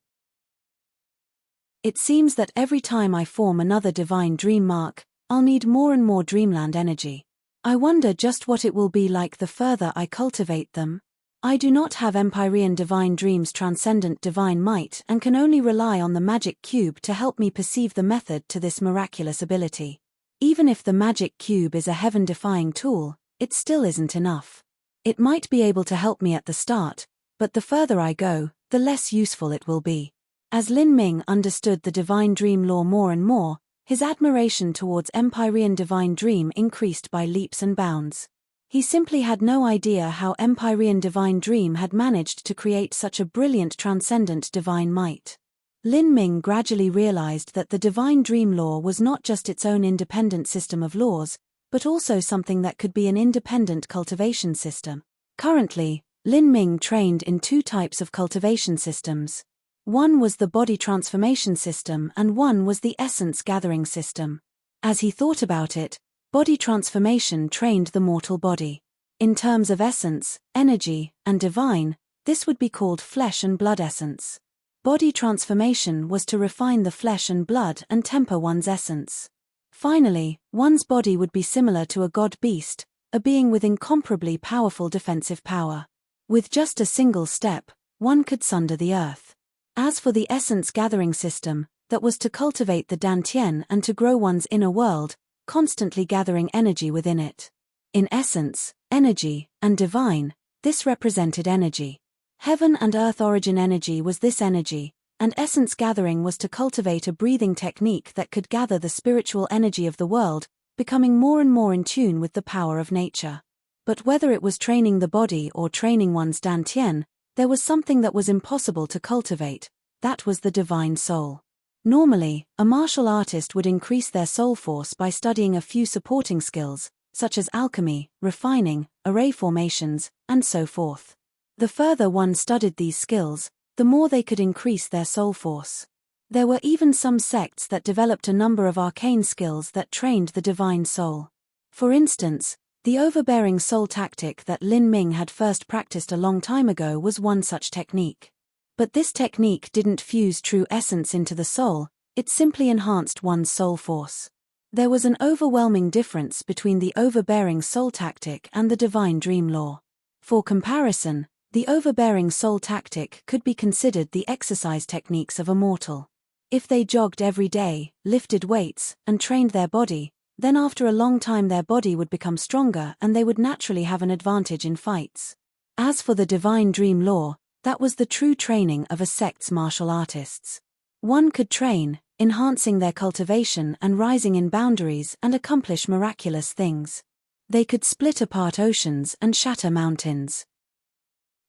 It seems that every time I form another divine dream mark, I'll need more and more dreamland energy. I wonder just what it will be like the further I cultivate them. I do not have Empyrean Divine Dream's transcendent divine might and can only rely on the magic cube to help me perceive the method to this miraculous ability. Even if the magic cube is a heaven-defying tool, it still isn't enough. It might be able to help me at the start, but the further I go, the less useful it will be. As Lin Ming understood the divine dream law more and more, his admiration towards Empyrean Divine Dream increased by leaps and bounds. He simply had no idea how Empyrean Divine Dream had managed to create such a brilliant transcendent divine might. Lin Ming gradually realized that the divine dream law was not just its own independent system of laws, but also something that could be an independent cultivation system. Currently, Lin Ming trained in 2 types of cultivation systems. One was the body transformation system and one was the essence gathering system. As he thought about it, body transformation trained the mortal body. In terms of essence, energy, and divine, this would be called flesh and blood essence. Body transformation was to refine the flesh and blood and temper one's essence. Finally, one's body would be similar to a god beast, a being with incomparably powerful defensive power. With just a single step, one could sunder the earth. As for the essence gathering system, that was to cultivate the dantian and to grow one's inner world, constantly gathering energy within it. In essence, energy, and divine, this represented energy. Heaven and earth origin energy was this energy, and essence gathering was to cultivate a breathing technique that could gather the spiritual energy of the world, becoming more and more in tune with the power of nature. But whether it was training the body or training one's dantian, there was something that was impossible to cultivate, that was the divine soul. Normally, a martial artist would increase their soul force by studying a few supporting skills, such as alchemy, refining, array formations, and so forth. The further one studied these skills, the more they could increase their soul force. There were even some sects that developed a number of arcane skills that trained the divine soul. For instance, the overbearing soul tactic that Lin Ming had first practiced a long time ago was one such technique. But this technique didn't fuse true essence into the soul, it simply enhanced one's soul force. There was an overwhelming difference between the overbearing soul tactic and the divine dream law. For comparison, the overbearing soul tactic could be considered the exercise techniques of a mortal. If they jogged every day, lifted weights, and trained their body, then after a long time their body would become stronger and they would naturally have an advantage in fights. As for the divine dream law, that was the true training of a sect's martial artists. One could train, enhancing their cultivation and rising in boundaries and accomplish miraculous things. They could split apart oceans and shatter mountains.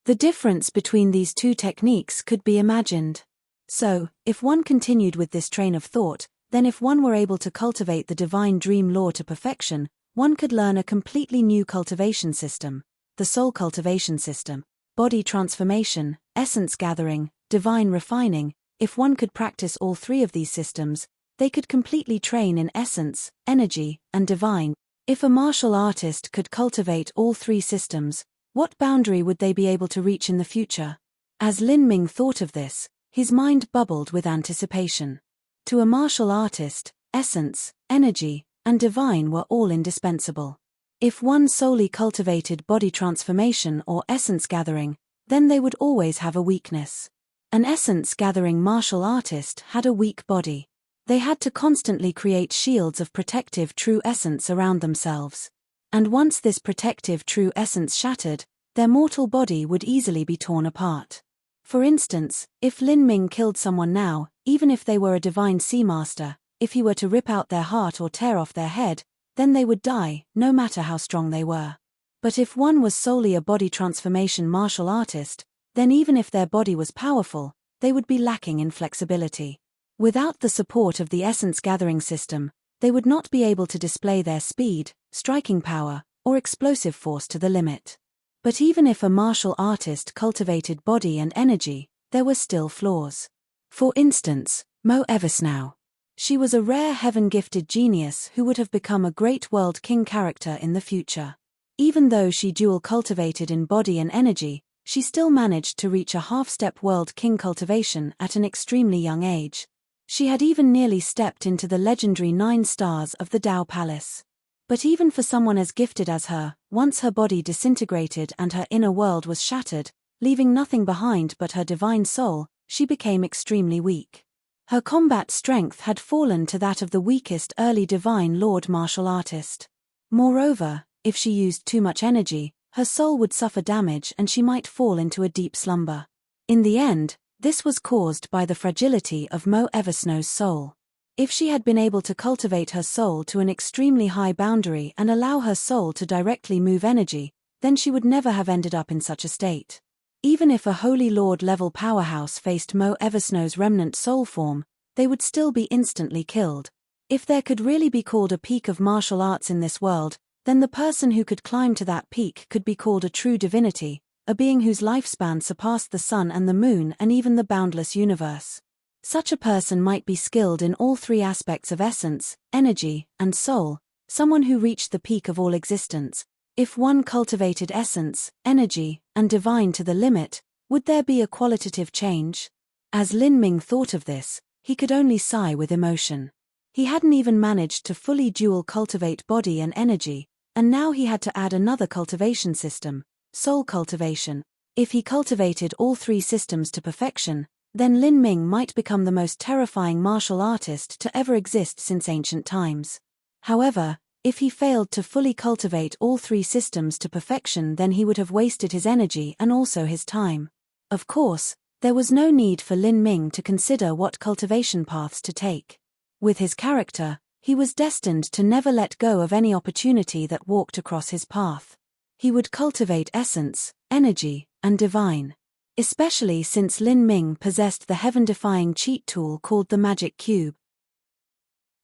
The difference between these 2 techniques could be imagined. So, if one continued with this train of thought, Then if one were able to cultivate the divine dream law to perfection, one could learn a completely new cultivation system, the soul cultivation system, body transformation, essence gathering, divine refining. If one could practice all three of these systems, they could completely train in essence, energy, and divine. If a martial artist could cultivate all three systems, what boundary would they be able to reach in the future? As Lin Ming thought of this, his mind bubbled with anticipation. To a martial artist, essence, energy, and divine were all indispensable. If one solely cultivated body transformation or essence gathering, then they would always have a weakness. An essence-gathering martial artist had a weak body. They had to constantly create shields of protective true essence around themselves. And once this protective true essence shattered, their mortal body would easily be torn apart. For instance, if Lin Ming killed someone now, even if they were a divine sea master, if he were to rip out their heart or tear off their head, then they would die, no matter how strong they were. But if one was solely a body transformation martial artist, then even if their body was powerful, they would be lacking in flexibility. Without the support of the essence-gathering system, they would not be able to display their speed, striking power, or explosive force to the limit. But even if a martial artist cultivated body and energy, there were still flaws. For instance, Mo Eversnow. She was a rare heaven-gifted genius who would have become a great world king character in the future. Even though she dual-cultivated in body and energy, she still managed to reach a half-step world king cultivation at an extremely young age. She had even nearly stepped into the legendary 9 stars of the Tao Palace. But even for someone as gifted as her, once her body disintegrated and her inner world was shattered, leaving nothing behind but her divine soul, she became extremely weak. Her combat strength had fallen to that of the weakest early divine lord martial artist. Moreover, if she used too much energy, her soul would suffer damage and she might fall into a deep slumber. In the end, this was caused by the fragility of Mo Eversnow's soul. If she had been able to cultivate her soul to an extremely high boundary and allow her soul to directly move energy, then she would never have ended up in such a state. Even if a Holy Lord-level powerhouse faced Mo Eversnow's remnant soul form, they would still be instantly killed. If there could really be called a peak of martial arts in this world, then the person who could climb to that peak could be called a true divinity, a being whose lifespan surpassed the sun and the moon and even the boundless universe. Such a person might be skilled in all three aspects of essence, energy, and soul, someone who reached the peak of all existence. If one cultivated essence, energy, and divine to the limit, would there be a qualitative change? As Lin Ming thought of this, he could only sigh with emotion. He hadn't even managed to fully dual cultivate body and energy, and now he had to add another cultivation system, soul cultivation. If he cultivated all three systems to perfection, then Lin Ming might become the most terrifying martial artist to ever exist since ancient times. However, if he failed to fully cultivate all three systems to perfection, then he would have wasted his energy and also his time. Of course, there was no need for Lin Ming to consider what cultivation paths to take. With his character, he was destined to never let go of any opportunity that walked across his path. He would cultivate essence, energy, and divine. Especially since Lin Ming possessed the heaven-defying cheat tool called the Magic Cube.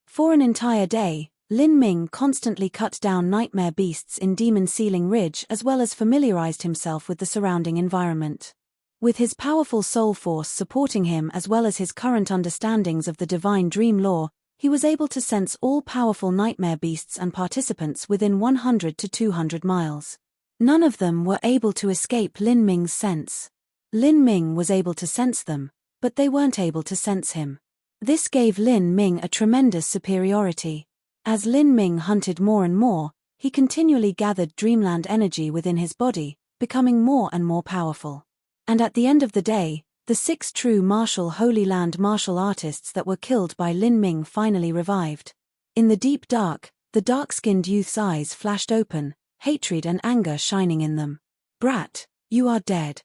For an entire day, Lin Ming constantly cut down nightmare beasts in Demon Ceiling Ridge as well as familiarized himself with the surrounding environment. With his powerful soul force supporting him as well as his current understandings of the divine dream law, he was able to sense all powerful nightmare beasts and participants within 100 to 200 miles. None of them were able to escape Lin Ming's sense. Lin Ming was able to sense them, but they weren't able to sense him. This gave Lin Ming a tremendous superiority. As Lin Ming hunted more and more, he continually gathered dreamland energy within his body, becoming more and more powerful. And at the end of the day, the 6 true martial Holy Land martial artists that were killed by Lin Ming finally revived. In the deep dark, the dark-skinned youth's eyes flashed open, hatred and anger shining in them. "Brat, you are dead."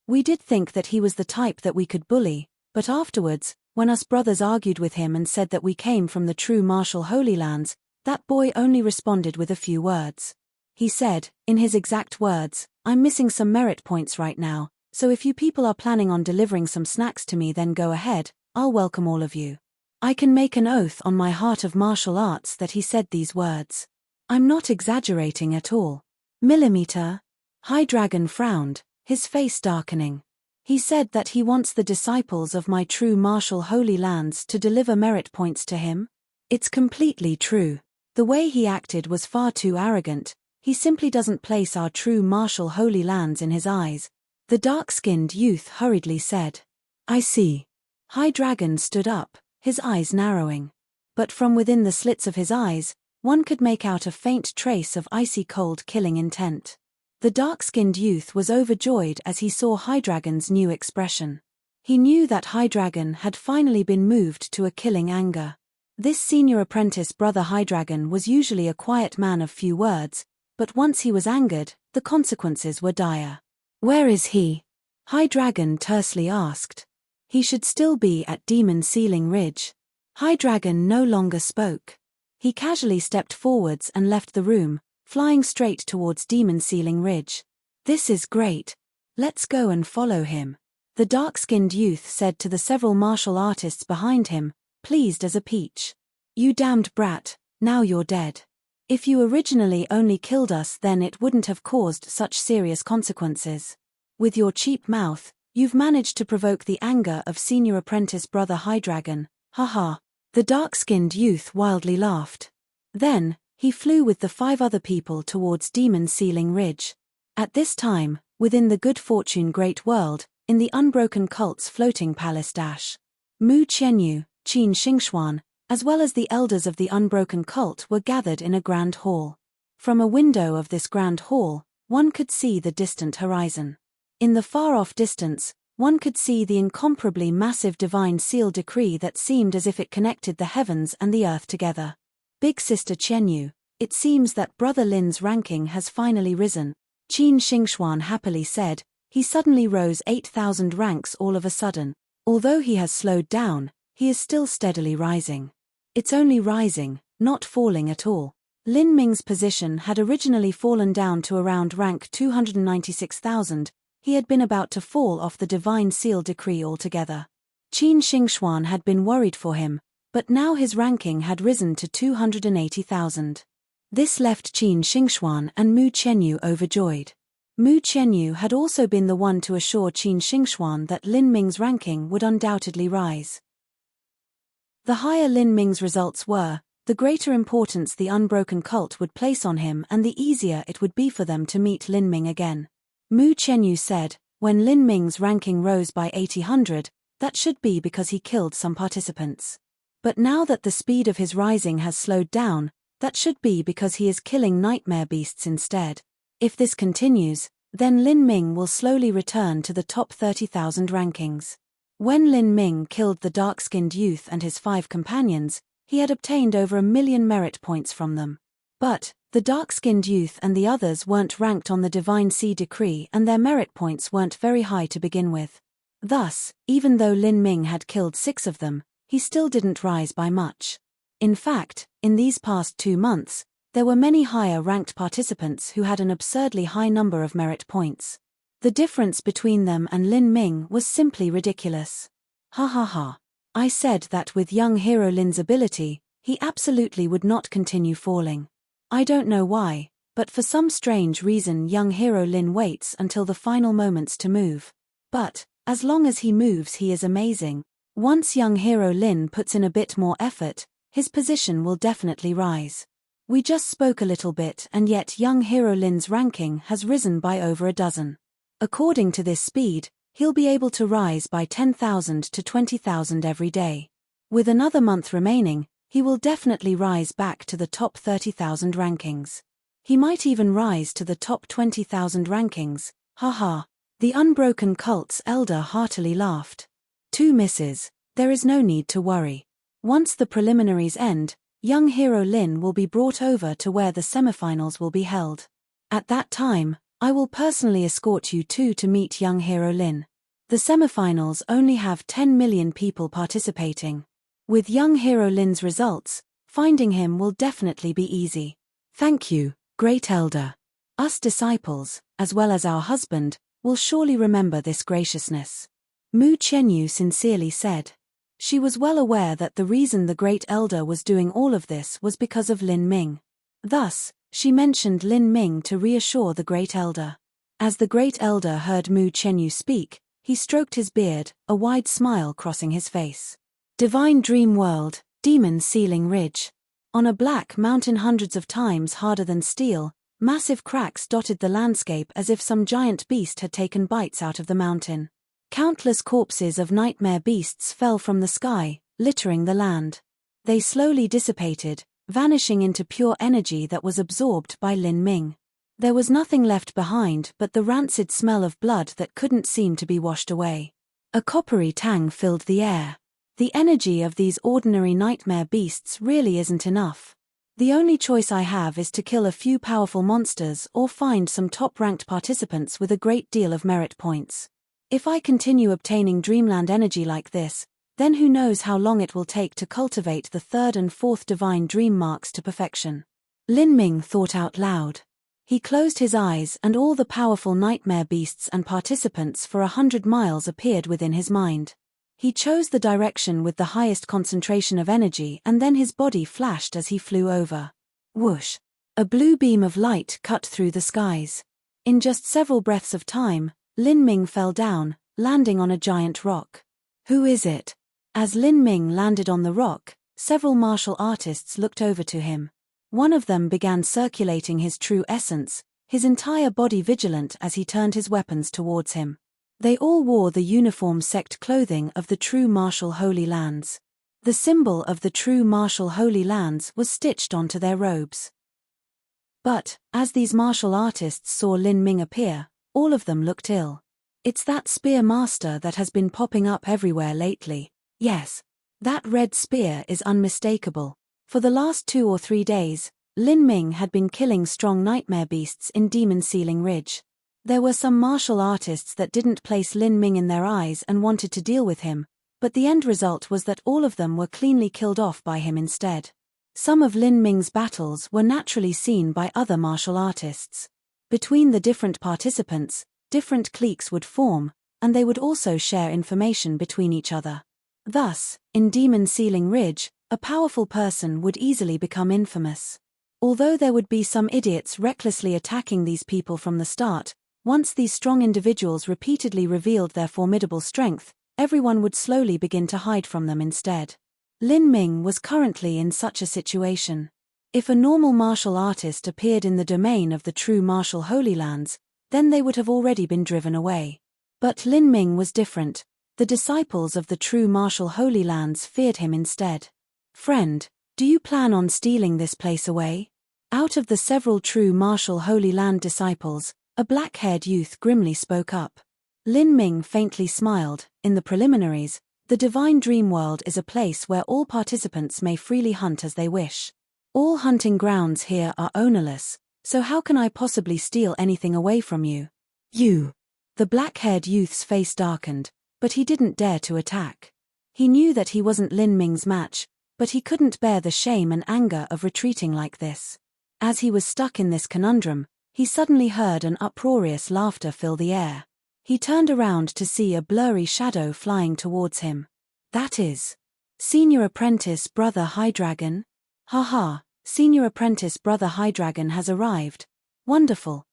We did think that he was the type that we could bully, but afterwards, when us brothers argued with him and said that we came from the true martial Holy Lands, that boy only responded with a few words. He said, in his exact words, "I'm missing some merit points right now, So if you people are planning on delivering some snacks to me, then go ahead, I'll welcome all of you. I can make an oath on my heart of martial arts that he said these words. I'm not exaggerating at all. Millimeter? High Dragon frowned, his face darkening. He said that he wants the disciples of my true martial holy lands to deliver merit points to him? It's completely true. The way he acted was far too arrogant. He simply doesn't place our true martial holy lands in his eyes. The dark-skinned youth hurriedly said. I see. High Dragon stood up, his eyes narrowing. But from within the slits of his eyes, one could make out a faint trace of icy cold killing intent. The dark-skinned youth was overjoyed as he saw High Dragon's new expression. He knew that High Dragon had finally been moved to a killing anger. This senior apprentice brother High Dragon was usually a quiet man of few words, but once he was angered, the consequences were dire. Where is he? High Dragon tersely asked. He should still be at Demon Ceiling Ridge. High Dragon no longer spoke. He casually stepped forwards and left the room, flying straight towards Demon Ceiling Ridge. This is great. Let's go and follow him, the dark-skinned youth said to the several martial artists behind him, pleased as a peach. You damned brat, now you're dead. If you originally only killed us, then it wouldn't have caused such serious consequences. With your cheap mouth, you've managed to provoke the anger of senior apprentice brother High Dragon, haha. The dark-skinned youth wildly laughed. Then, he flew with the 5 other people towards Demon Ceiling Ridge. At this time, within the Good Fortune Great World, in the Unbroken Cult's floating palace Mu Qianyu, Qin Xingxuan, as well as the elders of the Unbroken Cult were gathered in a grand hall. From a window of this grand hall, one could see the distant horizon. In the far-off distance, one could see the incomparably massive divine seal decree that seemed as if it connected the heavens and the earth together. Big Sister Qianyu, it seems that Brother Lin's ranking has finally risen, Qin Xingxuan happily said. He suddenly rose 8,000 ranks all of a sudden. Although he has slowed down, he is still steadily rising. It's only rising, not falling at all. Lin Ming's position had originally fallen down to around rank 296,000, he had been about to fall off the divine seal decree altogether. Qin Xingxuan had been worried for him, but now his ranking had risen to 280,000. This left Qin Xingxuan and Mu Qianyu overjoyed. Mu Qianyu had also been the one to assure Qin Xingxuan that Lin Ming's ranking would undoubtedly rise. The higher Lin Ming's results were, the greater importance the Unbroken Cult would place on him and the easier it would be for them to meet Lin Ming again. Mu Qianyu said, when Lin Ming's ranking rose by 800, that should be because he killed some participants. But now that the speed of his rising has slowed down, that should be because he is killing nightmare beasts instead. If this continues, then Lin Ming will slowly return to the top 30,000 rankings. When Lin Ming killed the dark-skinned youth and his 5 companions, he had obtained over 1 million merit points from them. But, the dark-skinned youth and the others weren't ranked on the Divine Sea Decree and their merit points weren't very high to begin with. Thus, even though Lin Ming had killed 6 of them, he still didn't rise by much. In fact, in these past 2 months, there were many higher-ranked participants who had an absurdly high number of merit points. The difference between them and Lin Ming was simply ridiculous. Ha ha ha. I said that with young hero Lin's ability, he absolutely would not continue falling. I don't know why, but for some strange reason young hero Lin waits until the final moments to move. But, as long as he moves he is amazing. Once young hero Lin puts in a bit more effort, his position will definitely rise. We just spoke a little bit and yet young hero Lin's ranking has risen by over a dozen. According to this speed, he'll be able to rise by 10,000 to 20,000 every day. With another month remaining, he will definitely rise back to the top 30,000 rankings. He might even rise to the top 20,000 rankings, haha. The Unbroken Cult's elder heartily laughed. 2 misses, there is no need to worry. Once the preliminaries end, young hero Lin will be brought over to where the semifinals will be held. At that time, I will personally escort you 2 to meet young hero Lin. The semifinals only have 10 million people participating. With young hero Lin's results, finding him will definitely be easy. Thank you, great elder. Us disciples, as well as our husband, will surely remember this graciousness. Mu Qianyu sincerely said. She was well aware that the reason the Great Elder was doing all of this was because of Lin Ming. Thus, she mentioned Lin Ming to reassure the Great Elder. As the Great Elder heard Mu Qianyu speak, he stroked his beard, a wide smile crossing his face. Divine Dream World, Demon Ceiling Ridge. On a black mountain hundreds of times harder than steel, massive cracks dotted the landscape as if some giant beast had taken bites out of the mountain. Countless corpses of nightmare beasts fell from the sky, littering the land. They slowly dissipated, vanishing into pure energy that was absorbed by Lin Ming. There was nothing left behind but the rancid smell of blood that couldn't seem to be washed away. A coppery tang filled the air. The energy of these ordinary nightmare beasts really isn't enough. The only choice I have is to kill a few powerful monsters or find some top-ranked participants with a great deal of merit points. If I continue obtaining dreamland energy like this, then who knows how long it will take to cultivate the third and fourth divine dream marks to perfection. Lin Ming thought out loud. He closed his eyes and all the powerful nightmare beasts and participants for 100 miles appeared within his mind. He chose the direction with the highest concentration of energy and then his body flashed as he flew over. Whoosh! A blue beam of light cut through the skies. In just several breaths of time, Lin Ming fell down, landing on a giant rock. Who is it? As Lin Ming landed on the rock, several martial artists looked over to him. One of them began circulating his true essence, his entire body vigilant as he turned his weapons towards him. They all wore the uniform sect clothing of the true martial Holy Lands. The symbol of the true martial Holy Lands was stitched onto their robes. But, as these martial artists saw Lin Ming appear, all of them looked ill. It's that spear master that has been popping up everywhere lately. Yes. That red spear is unmistakable. For the last 2 or 3 days, Lin Ming had been killing strong nightmare beasts in Demon Ceiling Ridge. There were some martial artists that didn't place Lin Ming in their eyes and wanted to deal with him, but the end result was that all of them were cleanly killed off by him instead. Some of Lin Ming's battles were naturally seen by other martial artists. Between the different participants, different cliques would form, and they would also share information between each other. Thus, in Demon Ceiling Ridge, a powerful person would easily become infamous. Although there would be some idiots recklessly attacking these people from the start, once these strong individuals repeatedly revealed their formidable strength, everyone would slowly begin to hide from them instead. Lin Ming was currently in such a situation. If a normal martial artist appeared in the domain of the true martial Holy Lands, then they would have already been driven away. But Lin Ming was different. The disciples of the true martial Holy Lands feared him instead. Friend, do you plan on stealing this place away? Out of the several true martial Holy Land disciples, a black-haired youth grimly spoke up. Lin Ming faintly smiled. In the preliminaries, the Divine Dream World is a place where all participants may freely hunt as they wish. All hunting grounds here are ownerless, so how can I possibly steal anything away from you? You! The black-haired youth's face darkened, but he didn't dare to attack. He knew that he wasn't Lin Ming's match, but he couldn't bear the shame and anger of retreating like this. As he was stuck in this conundrum, he suddenly heard an uproarious laughter fill the air. He turned around to see a blurry shadow flying towards him. That is Senior Apprentice Brother Hydreigon? Haha, Senior Apprentice Brother Hydreigon has arrived. Wonderful.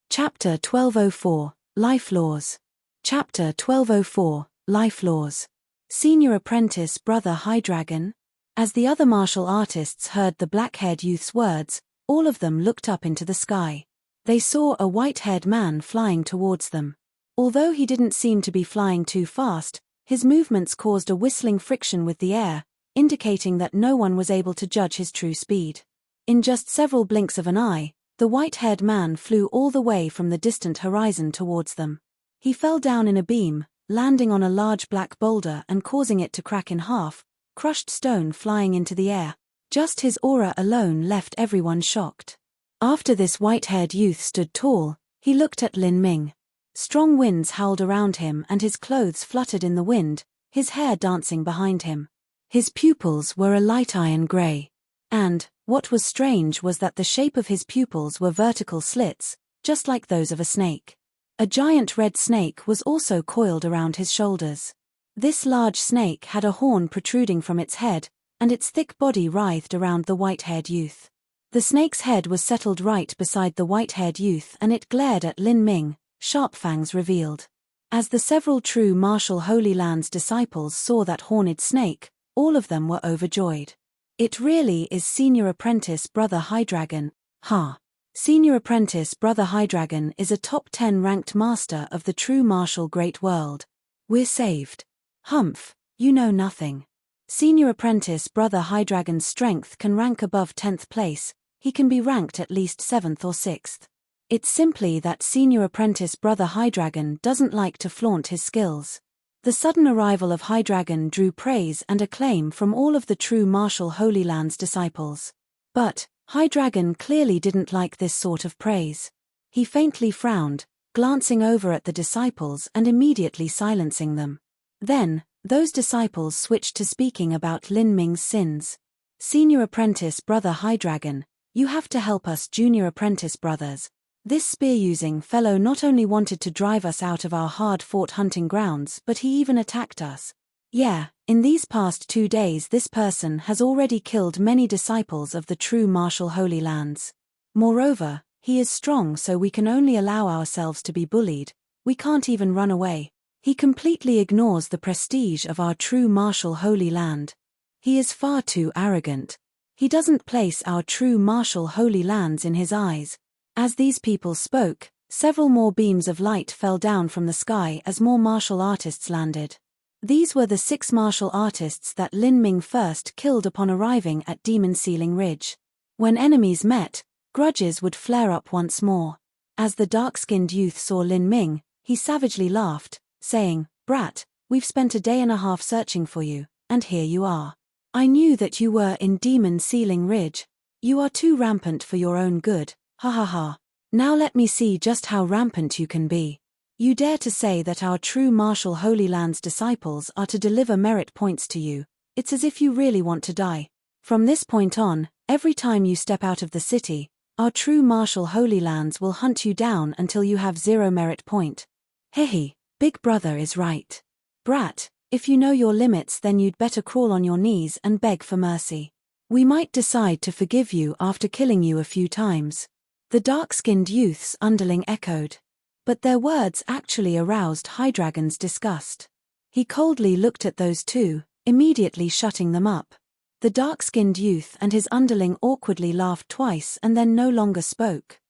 Chapter 1204, Life Laws. Chapter 1204, Life Laws. Senior Apprentice Brother Hydreigon? As the other martial artists heard the black-haired youth's words, all of them looked up into the sky. They saw a white-haired man flying towards them. Although he didn't seem to be flying too fast, his movements caused a whistling friction with the air, indicating that no one was able to judge his true speed. In just several blinks of an eye, the white-haired man flew all the way from the distant horizon towards them. He fell down in a beam, landing on a large black boulder and causing it to crack in half, crushed stone flying into the air. Just his aura alone left everyone shocked. After this white-haired youth stood tall, he looked at Lin Ming. Strong winds howled around him and his clothes fluttered in the wind, his hair dancing behind him. His pupils were a light iron gray. And, what was strange was that the shape of his pupils were vertical slits, just like those of a snake. A giant red snake was also coiled around his shoulders. This large snake had a horn protruding from its head, and its thick body writhed around the white-haired youth. The snake's head was settled right beside the white-haired youth, and it glared at Lin Ming, sharp fangs revealed. As the several true martial Holy Land's disciples saw that horned snake, all of them were overjoyed. It really is Senior Apprentice Brother Hydreigon, ha! Senior Apprentice Brother Hydreigon is a top 10 ranked master of the true martial great world. We're saved. Humph, you know nothing. Senior Apprentice Brother Hydreigon's strength can rank above 10th place, he can be ranked at least 7th or 6th. It's simply that Senior Apprentice Brother Hydreigon doesn't like to flaunt his skills. The sudden arrival of Hydreigon drew praise and acclaim from all of the true martial Holy Land's disciples. But Hydreigon clearly didn't like this sort of praise. He faintly frowned, glancing over at the disciples and immediately silencing them. Then, those disciples switched to speaking about Lin Ming's sins. Senior Apprentice Brother Hydreigon, you have to help us Junior Apprentice brothers. This spear-using fellow not only wanted to drive us out of our hard-fought hunting grounds, but he even attacked us. Yeah, in these past 2 days this person has already killed many disciples of the true martial Holy Lands. Moreover, he is strong, so we can only allow ourselves to be bullied. We can't even run away. He completely ignores the prestige of our true martial Holy Land. He is far too arrogant. He doesn't place our true martial Holy Lands in his eyes. As these people spoke, several more beams of light fell down from the sky as more martial artists landed. These were the 6 martial artists that Lin Ming first killed upon arriving at Demon Ceiling Ridge. When enemies met, grudges would flare up once more. As the dark-skinned youth saw Lin Ming, he savagely laughed, saying, "Brat, we've spent a day and a half searching for you, and here you are. I knew that you were in Demon Ceiling Ridge. You are too rampant for your own good, ha ha ha. Now let me see just how rampant you can be. You dare to say that our true martial Holy Land's disciples are to deliver merit points to you. It's as if you really want to die. From this point on, every time you step out of the city, our true martial Holy Lands will hunt you down until you have 0 merit point." Hehe, Big Brother is right. Brat, if you know your limits, then you'd better crawl on your knees and beg for mercy. We might decide to forgive you after killing you a few times. The dark-skinned youth's underling echoed. But their words actually aroused Hydreigon's disgust. He coldly looked at those two, immediately shutting them up. The dark-skinned youth and his underling awkwardly laughed twice and then no longer spoke.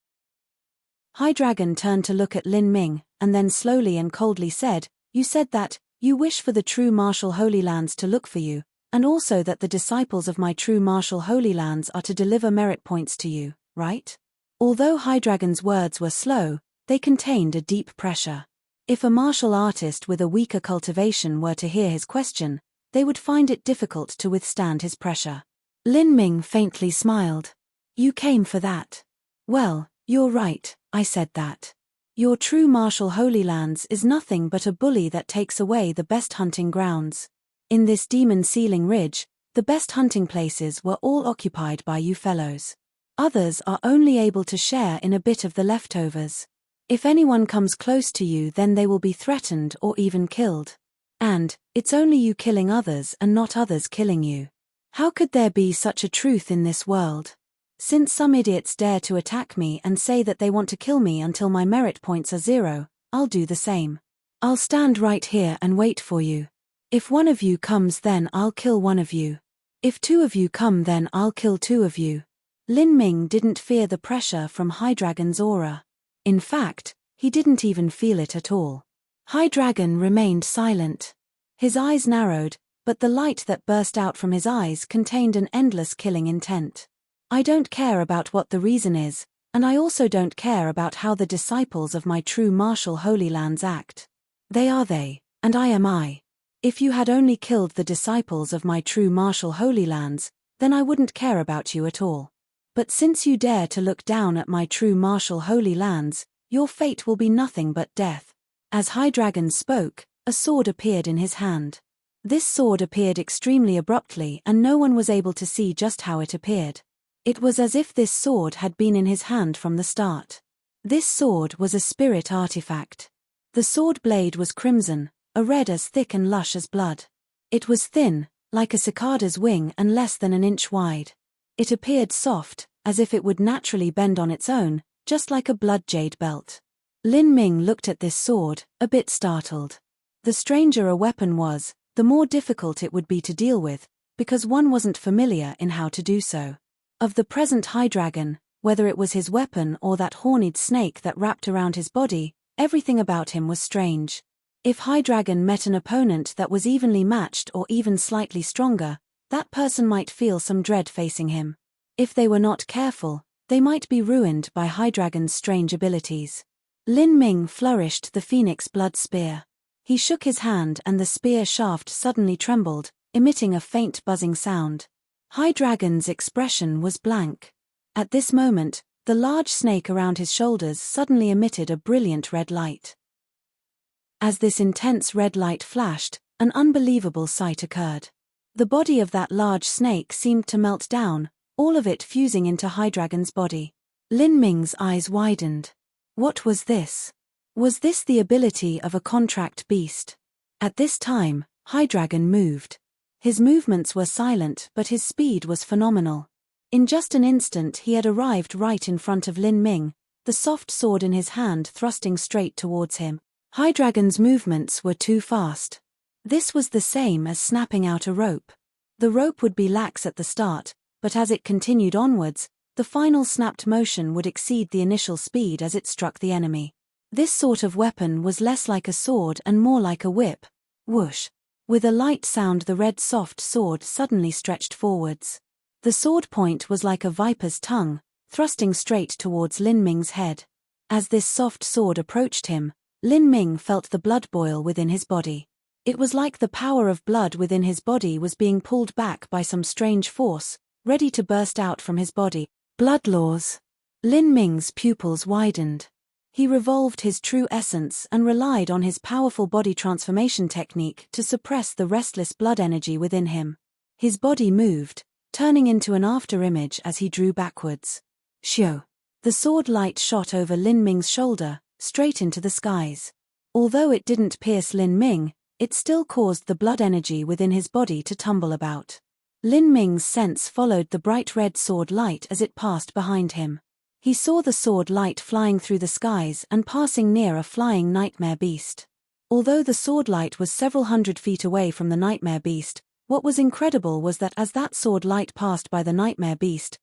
Hydreigon turned to look at Lin Ming, and then slowly and coldly said, "You said that you wish for the true martial Holy Lands to look for you, and also that the disciples of my true martial Holy Lands are to deliver merit points to you, right?" Although Hydreigon's words were slow, they contained a deep pressure. If a martial artist with a weaker cultivation were to hear his question, they would find it difficult to withstand his pressure. Lin Ming faintly smiled. "You came for that. Well, you're right, I said that. Your true martial Holy Lands is nothing but a bully that takes away the best hunting grounds. In this Demon Ceiling Ridge, the best hunting places were all occupied by you fellows. Others are only able to share in a bit of the leftovers. If anyone comes close to you, then they will be threatened or even killed. And it's only you killing others and not others killing you. How could there be such a truth in this world? Since some idiots dare to attack me and say that they want to kill me until my merit points are 0, I'll do the same. I'll stand right here and wait for you. If one of you comes, then I'll kill one of you. If 2 of you come, then I'll kill 2 of you." Lin Ming didn't fear the pressure from Hydreigon's aura. In fact, he didn't even feel it at all. Hydreigon remained silent. His eyes narrowed, but the light that burst out from his eyes contained an endless killing intent. "I don't care about what the reason is, and I also don't care about how the disciples of my true martial Holy Lands act. They are they, and I am I. If you had only killed the disciples of my true martial Holy Lands, then I wouldn't care about you at all. But since you dare to look down at my true martial Holy Lands, your fate will be nothing but death." As Hydreigon spoke, a sword appeared in his hand. This sword appeared extremely abruptly and no one was able to see just how it appeared. It was as if this sword had been in his hand from the start. This sword was a spirit artifact. The sword blade was crimson, a red as thick and lush as blood. It was thin, like a cicada's wing, and less than an inch wide. It appeared soft, as if it would naturally bend on its own, just like a blood jade belt. Lin Ming looked at this sword, a bit startled. The stranger a weapon was, the more difficult it would be to deal with, because one wasn't familiar in how to do so. Of the present High Dragon, whether it was his weapon or that horned snake that wrapped around his body, everything about him was strange. If High Dragon met an opponent that was evenly matched or even slightly stronger, that person might feel some dread facing him. If they were not careful, they might be ruined by High Dragon's strange abilities. Lin Ming flourished the Phoenix Blood Spear. He shook his hand and the spear shaft suddenly trembled, emitting a faint buzzing sound. High Dragon's expression was blank. At this moment, the large snake around his shoulders suddenly emitted a brilliant red light. As this intense red light flashed, an unbelievable sight occurred. The body of that large snake seemed to melt down, all of it fusing into High Dragon's body. Lin Ming's eyes widened. What was this? Was this the ability of a contract beast? At this time, High Dragon moved. His movements were silent, but his speed was phenomenal. In just an instant he had arrived right in front of Lin Ming, the soft sword in his hand thrusting straight towards him. High Dragon's movements were too fast. This was the same as snapping out a rope. The rope would be lax at the start, but as it continued onwards, the final snapped motion would exceed the initial speed as it struck the enemy. This sort of weapon was less like a sword and more like a whip. Whoosh! With a light sound the red soft sword suddenly stretched forwards. The sword point was like a viper's tongue, thrusting straight towards Lin Ming's head. As this soft sword approached him, Lin Ming felt the blood boil within his body. It was like the power of blood within his body was being pulled back by some strange force, ready to burst out from his body. Blood laws. Lin Ming's pupils widened. He revolved his true essence and relied on his powerful body transformation technique to suppress the restless blood energy within him. His body moved, turning into an afterimage as he drew backwards. Shio! The sword light shot over Lin Ming's shoulder, straight into the skies. Although it didn't pierce Lin Ming, it still caused the blood energy within his body to tumble about. Lin Ming's sense followed the bright red sword light as it passed behind him. He saw the sword light flying through the skies and passing near a flying nightmare beast. Although the sword light was several hundred feet away from the nightmare beast, what was incredible was that as that sword light passed by the nightmare beast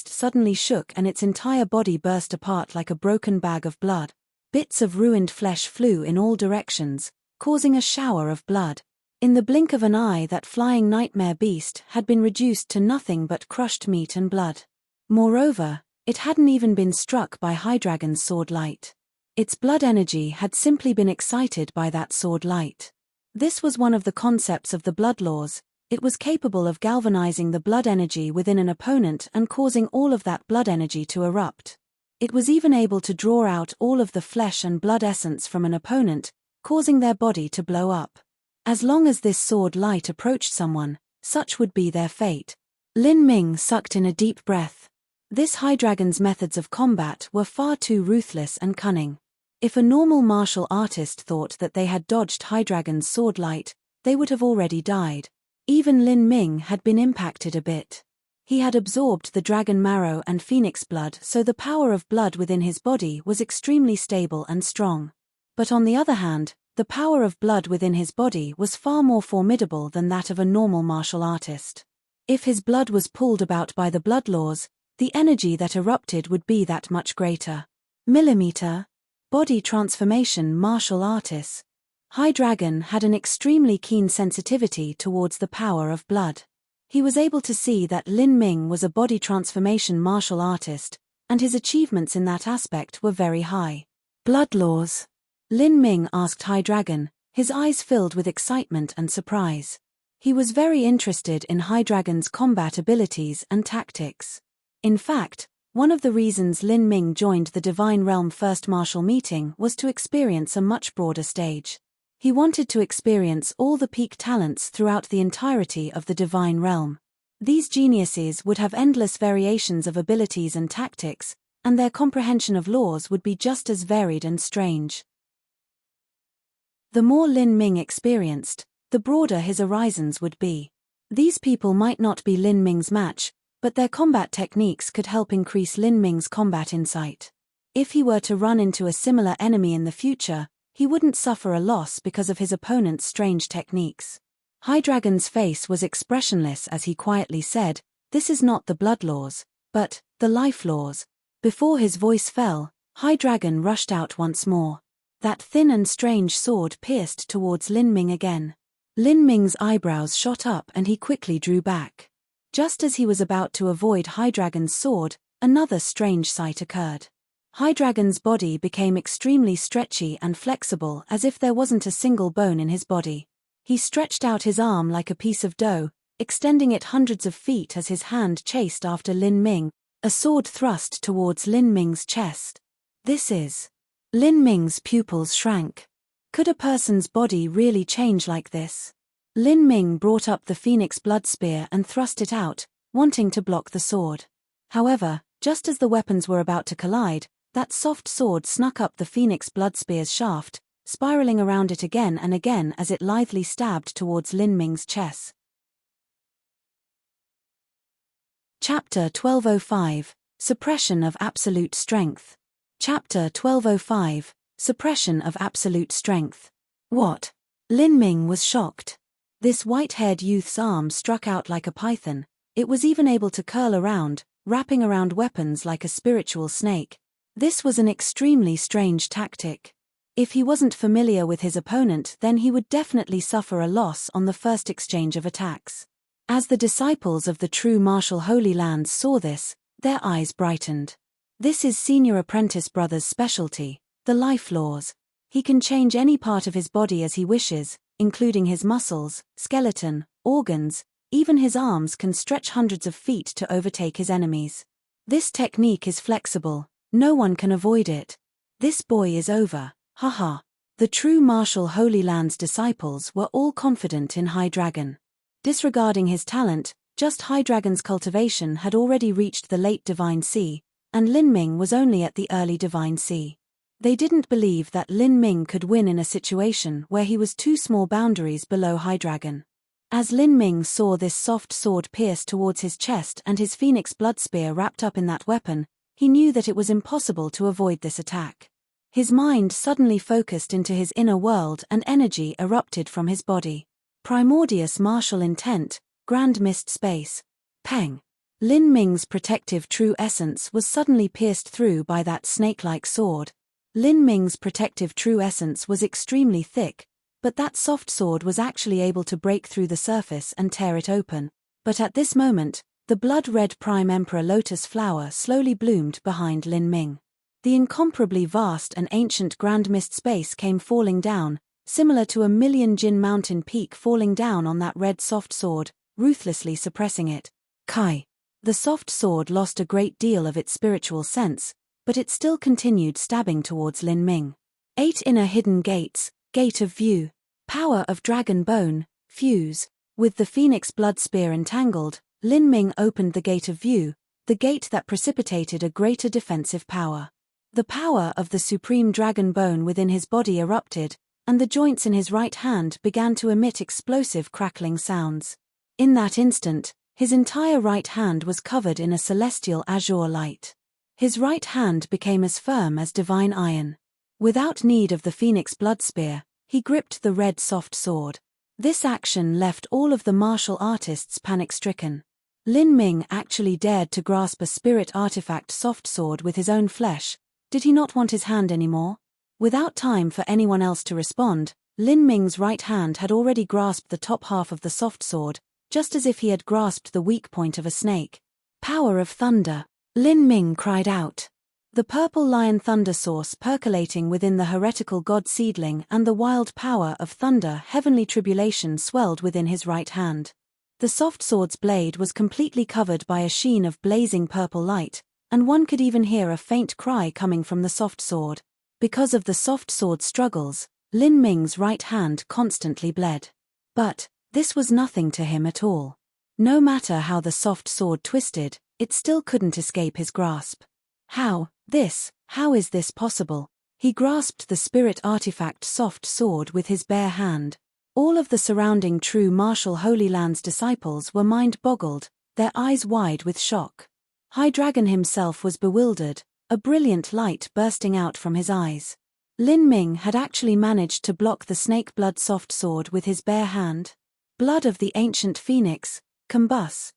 suddenly shook and its entire body burst apart like a broken bag of blood. Bits of ruined flesh flew in all directions, causing a shower of blood. In the blink of an eye that flying nightmare beast had been reduced to nothing but crushed meat and blood. Moreover, it hadn't even been struck by High Dragon's sword light. Its blood energy had simply been excited by that sword light. This was one of the concepts of the blood laws. It was capable of galvanizing the blood energy within an opponent and causing all of that blood energy to erupt. It was even able to draw out all of the flesh and blood essence from an opponent, causing their body to blow up. As long as this sword light approached someone, such would be their fate. Lin Ming sucked in a deep breath. This High Dragon's methods of combat were far too ruthless and cunning. If a normal martial artist thought that they had dodged High Dragon's sword light, they would have already died. Even Lin Ming had been impacted a bit. He had absorbed the dragon marrow and phoenix blood, so the power of blood within his body was extremely stable and strong. But on the other hand, the power of blood within his body was far more formidable than that of a normal martial artist. If his blood was pulled about by the blood laws, the energy that erupted would be that much greater. Millimeter. Body transformation martial artists. High Dragon had an extremely keen sensitivity towards the power of blood. He was able to see that Lin Ming was a body transformation martial artist, and his achievements in that aspect were very high. Blood laws. Lin Ming asked High Dragon, his eyes filled with excitement and surprise. He was very interested in High Dragon's combat abilities and tactics. In fact, one of the reasons Lin Ming joined the Divine Realm first martial meeting was to experience a much broader stage. He wanted to experience all the peak talents throughout the entirety of the Divine Realm. These geniuses would have endless variations of abilities and tactics, and their comprehension of laws would be just as varied and strange. The more Lin Ming experienced, the broader his horizons would be. These people might not be Lin Ming's match, but their combat techniques could help increase Lin Ming's combat insight. If he were to run into a similar enemy in the future, he wouldn't suffer a loss because of his opponent's strange techniques. Hydreigon's face was expressionless as he quietly said, "This is not the blood laws, but the life laws." Before his voice fell, Hydreigon rushed out once more. That thin and strange sword pierced towards Lin Ming again. Lin Ming's eyebrows shot up and he quickly drew back. Just as he was about to avoid Hydreigon's sword, another strange sight occurred. Hydreigon's body became extremely stretchy and flexible as if there wasn't a single bone in his body. He stretched out his arm like a piece of dough, extending it hundreds of feet as his hand chased after Lin Ming, a sword thrust towards Lin Ming's chest. This is... Lin Ming's pupils shrank. Could a person's body really change like this? Lin Ming brought up the phoenix blood spear and thrust it out, wanting to block the sword. However, just as the weapons were about to collide, that soft sword snuck up the phoenix blood spear's shaft, spiraling around it again and again as it lithely stabbed towards Lin Ming's chest. Chapter 1205, Suppression of Absolute Strength. Chapter 1205, Suppression of Absolute Strength. What? Lin Ming was shocked. This white-haired youth's arm struck out like a python. It was even able to curl around, wrapping around weapons like a spiritual snake. This was an extremely strange tactic. If he wasn't familiar with his opponent, then he would definitely suffer a loss on the first exchange of attacks. As the disciples of the true martial Holy Lands saw this, their eyes brightened. This is Senior Apprentice Brother's specialty, the life laws. He can change any part of his body as he wishes, including his muscles, skeleton, organs, even his arms can stretch hundreds of feet to overtake his enemies. This technique is flexible. No one can avoid it. This boy is over, haha. The true martial Holy Lands disciples were all confident in Hydreigon. Disregarding his talent, just Hydreigon's cultivation had already reached the late Divine Sea, and Lin Ming was only at the early Divine Sea. They didn't believe that Lin Ming could win in a situation where he was two small boundaries below Hydreigon. As Lin Ming saw this soft sword pierce towards his chest and his phoenix blood spear wrapped up in that weapon, he knew that it was impossible to avoid this attack. His mind suddenly focused into his inner world and energy erupted from his body. Primordious martial intent, grand mist space. Peng. Lin Ming's protective true essence was suddenly pierced through by that snake-like sword. Lin Ming's protective true essence was extremely thick, but that soft sword was actually able to break through the surface and tear it open. But at this moment, the blood-red Prime Emperor Lotus flower slowly bloomed behind Lin Ming. The incomparably vast and ancient Grand Mist space came falling down, similar to a million Jin mountain peak falling down on that red soft sword, ruthlessly suppressing it. Kai. The soft sword lost a great deal of its spiritual sense, but it still continued stabbing towards Lin Ming. 8 inner hidden gates, gate of view. Power of dragon bone, fuse. With the phoenix blood spear entangled, Lin Ming opened the gate of view, the gate that precipitated a greater defensive power. The power of the supreme dragon bone within his body erupted, and the joints in his right hand began to emit explosive crackling sounds. In that instant, his entire right hand was covered in a celestial azure light. His right hand became as firm as divine iron. Without need of the phoenix blood spear, he gripped the red soft sword. This action left all of the martial artists panic-stricken. Lin Ming actually dared to grasp a spirit artifact soft sword with his own flesh. Did he not want his hand anymore? Without time for anyone else to respond, Lin Ming's right hand had already grasped the top half of the soft sword, just as if he had grasped the weak point of a snake. Power of thunder! Lin Ming cried out. The purple lion thunder source percolating within the heretical god seedling and the wild power of thunder heavenly tribulation swelled within his right hand. The soft sword's blade was completely covered by a sheen of blazing purple light, and one could even hear a faint cry coming from the soft sword. Because of the soft sword's struggles, Lin Ming's right hand constantly bled. But this was nothing to him at all. No matter how the soft sword twisted, it still couldn't escape his grasp. How is this possible? He grasped the spirit artifact soft sword with his bare hand. All of the surrounding true martial Holy Land's disciples were mind-boggled, their eyes wide with shock. High Dragon himself was bewildered, a brilliant light bursting out from his eyes. Lin Ming had actually managed to block the snake blood soft sword with his bare hand. Blood of the ancient phoenix, combust.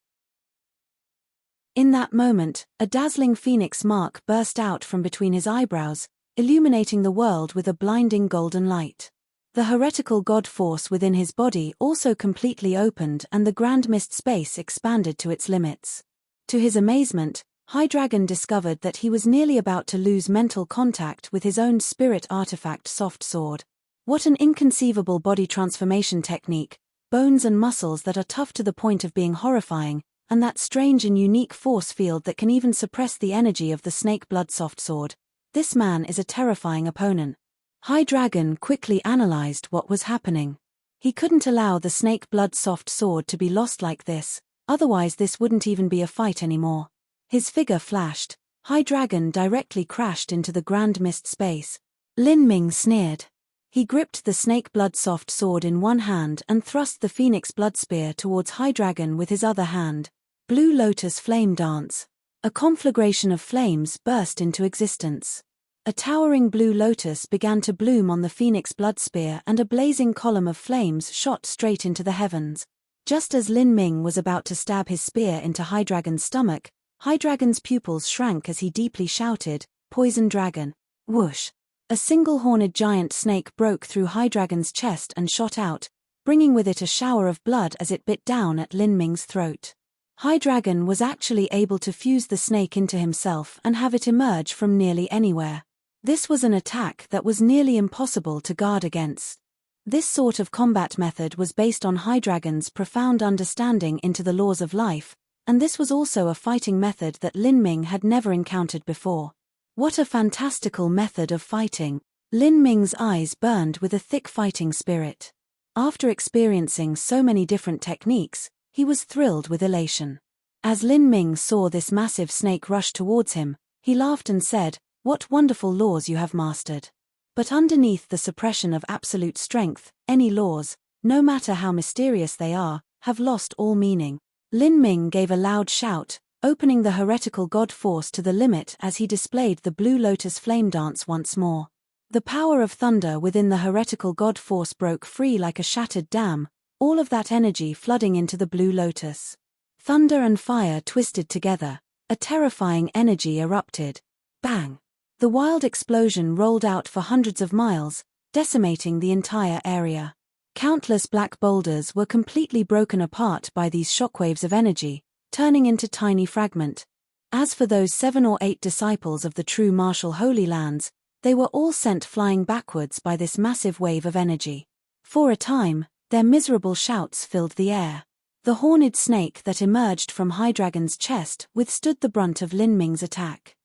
In that moment, a dazzling phoenix mark burst out from between his eyebrows, illuminating the world with a blinding golden light. The heretical god force within his body also completely opened and the grand mist space expanded to its limits. To his amazement, High Dragon discovered that he was nearly about to lose mental contact with his own spirit artifact soft sword. What an inconceivable body transformation technique, bones and muscles that are tough to the point of being horrifying, and that strange and unique force field that can even suppress the energy of the snake blood soft sword. This man is a terrifying opponent. High Dragon quickly analyzed what was happening. He couldn't allow the snake blood soft sword to be lost like this, otherwise this wouldn't even be a fight anymore. His figure flashed. High Dragon directly crashed into the grand mist space. Lin Ming sneered. He gripped the snake blood soft sword in one hand and thrust the phoenix blood spear towards High Dragon with his other hand. Blue Lotus Flame Dance. A conflagration of flames burst into existence. A towering blue lotus began to bloom on the phoenix blood spear and a blazing column of flames shot straight into the heavens. Just as Lin Ming was about to stab his spear into High Dragon's stomach, High Dragon's pupils shrank as he deeply shouted, "Poison Dragon!" Whoosh! A single-horned giant snake broke through High Dragon's chest and shot out, bringing with it a shower of blood as it bit down at Lin Ming's throat. High Dragon was actually able to fuse the snake into himself and have it emerge from nearly anywhere. This was an attack that was nearly impossible to guard against. This sort of combat method was based on High Dragon's profound understanding into the laws of life, and this was also a fighting method that Lin Ming had never encountered before. What a fantastical method of fighting! Lin Ming's eyes burned with a thick fighting spirit. After experiencing so many different techniques, he was thrilled with elation. As Lin Ming saw this massive snake rush towards him, he laughed and said, "What wonderful laws you have mastered." But underneath the suppression of absolute strength, any laws, no matter how mysterious they are, have lost all meaning. Lin Ming gave a loud shout, opening the heretical god force to the limit as he displayed the blue lotus flame dance once more. The power of thunder within the heretical god force broke free like a shattered dam, all of that energy flooding into the blue lotus. Thunder and fire twisted together, a terrifying energy erupted. Bang! The wild explosion rolled out for hundreds of miles, decimating the entire area. Countless black boulders were completely broken apart by these shockwaves of energy, turning into tiny fragments. As for those 7 or 8 disciples of the true martial Holy Lands, they were all sent flying backwards by this massive wave of energy. For a time, their miserable shouts filled the air. The horned snake that emerged from High Dragon's chest withstood the brunt of Lin Ming's attack.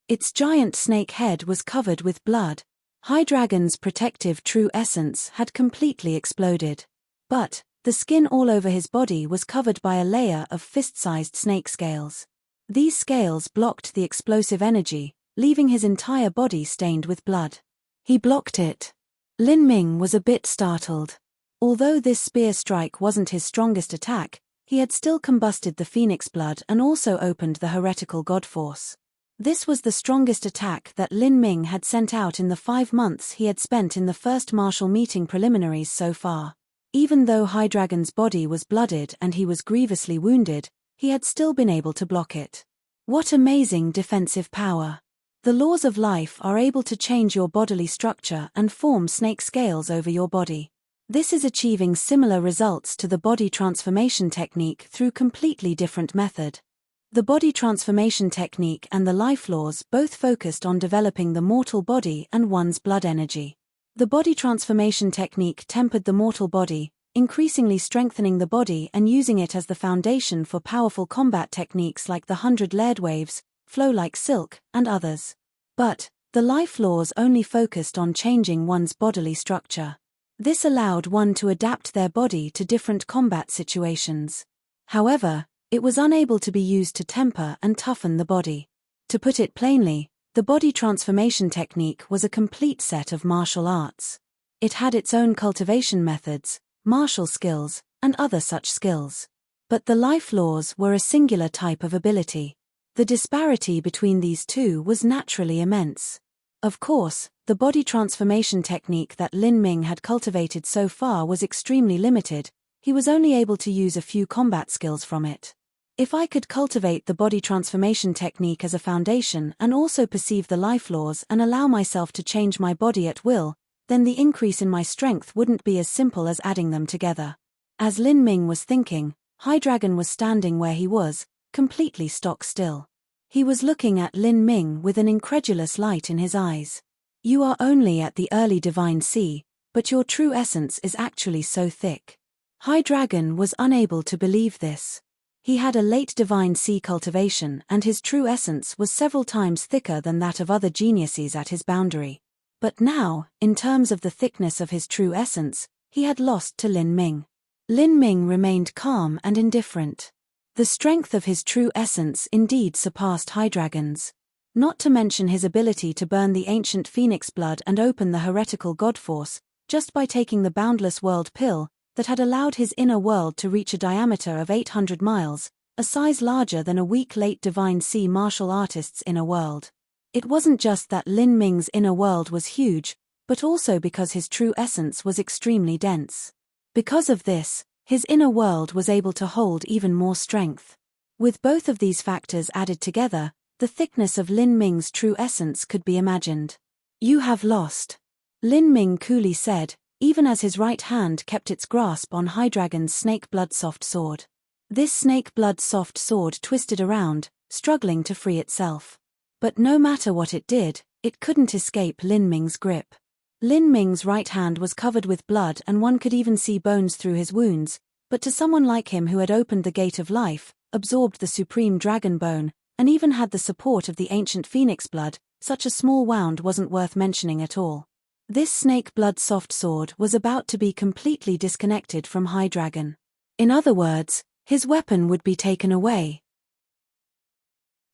Its giant snake head was covered with blood. High Dragon's protective true essence had completely exploded. But the skin all over his body was covered by a layer of fist-sized snake scales. These scales blocked the explosive energy, leaving his entire body stained with blood. He blocked it. Lin Ming was a bit startled. Although this spear strike wasn't his strongest attack, he had still combusted the phoenix blood and also opened the heretical god force. This was the strongest attack that Lin Ming had sent out in the 5 months he had spent in the first martial meeting preliminaries so far. Even though High Dragon's body was blooded and he was grievously wounded, he had still been able to block it. What amazing defensive power! The laws of life are able to change your bodily structure and form snake scales over your body. This is achieving similar results to the body transformation technique through completely different method. The body transformation technique and the life laws both focused on developing the mortal body and one's blood energy. The body transformation technique tempered the mortal body, increasingly strengthening the body and using it as the foundation for powerful combat techniques like the 100 layered waves, flow like silk, and others. But the life laws only focused on changing one's bodily structure. This allowed one to adapt their body to different combat situations. However, it was unable to be used to temper and toughen the body. To put it plainly, the body transformation technique was a complete set of martial arts. It had its own cultivation methods, martial skills, and other such skills. But the life laws were a singular type of ability. The disparity between these two was naturally immense. Of course, the body transformation technique that Lin Ming had cultivated so far was extremely limited. He was only able to use a few combat skills from it. If I could cultivate the body transformation technique as a foundation and also perceive the life laws and allow myself to change my body at will, then the increase in my strength wouldn't be as simple as adding them together. As Lin Ming was thinking, Hydreigon was standing where he was, completely stock still. He was looking at Lin Ming with an incredulous light in his eyes. You are only at the early divine sea, but your true essence is actually so thick. Hydreigon was unable to believe this. He had a late divine sea cultivation and his true essence was several times thicker than that of other geniuses at his boundary. But now, in terms of the thickness of his true essence, he had lost to Lin Ming. Lin Ming remained calm and indifferent. The strength of his true essence indeed surpassed Hydreigon's. Not to mention his ability to burn the ancient phoenix blood and open the heretical god force, just by taking the boundless world pill, that had allowed his inner world to reach a diameter of 800 miles, a size larger than a weak late divine sea martial artist's inner world. It wasn't just that Lin Ming's inner world was huge, but also because his true essence was extremely dense. Because of this, his inner world was able to hold even more strength. With both of these factors added together, the thickness of Lin Ming's true essence could be imagined. You have lost. Lin Ming coolly said, even as his right hand kept its grasp on Hydreigon's snake blood soft sword. This snake blood soft sword twisted around, struggling to free itself. But no matter what it did, it couldn't escape Lin Ming's grip. Lin Ming's right hand was covered with blood and one could even see bones through his wounds, but to someone like him who had opened the gate of life, absorbed the supreme dragon bone, and even had the support of the ancient phoenix blood, such a small wound wasn't worth mentioning at all. This snake blood soft sword was about to be completely disconnected from Hydreigon. In other words, his weapon would be taken away.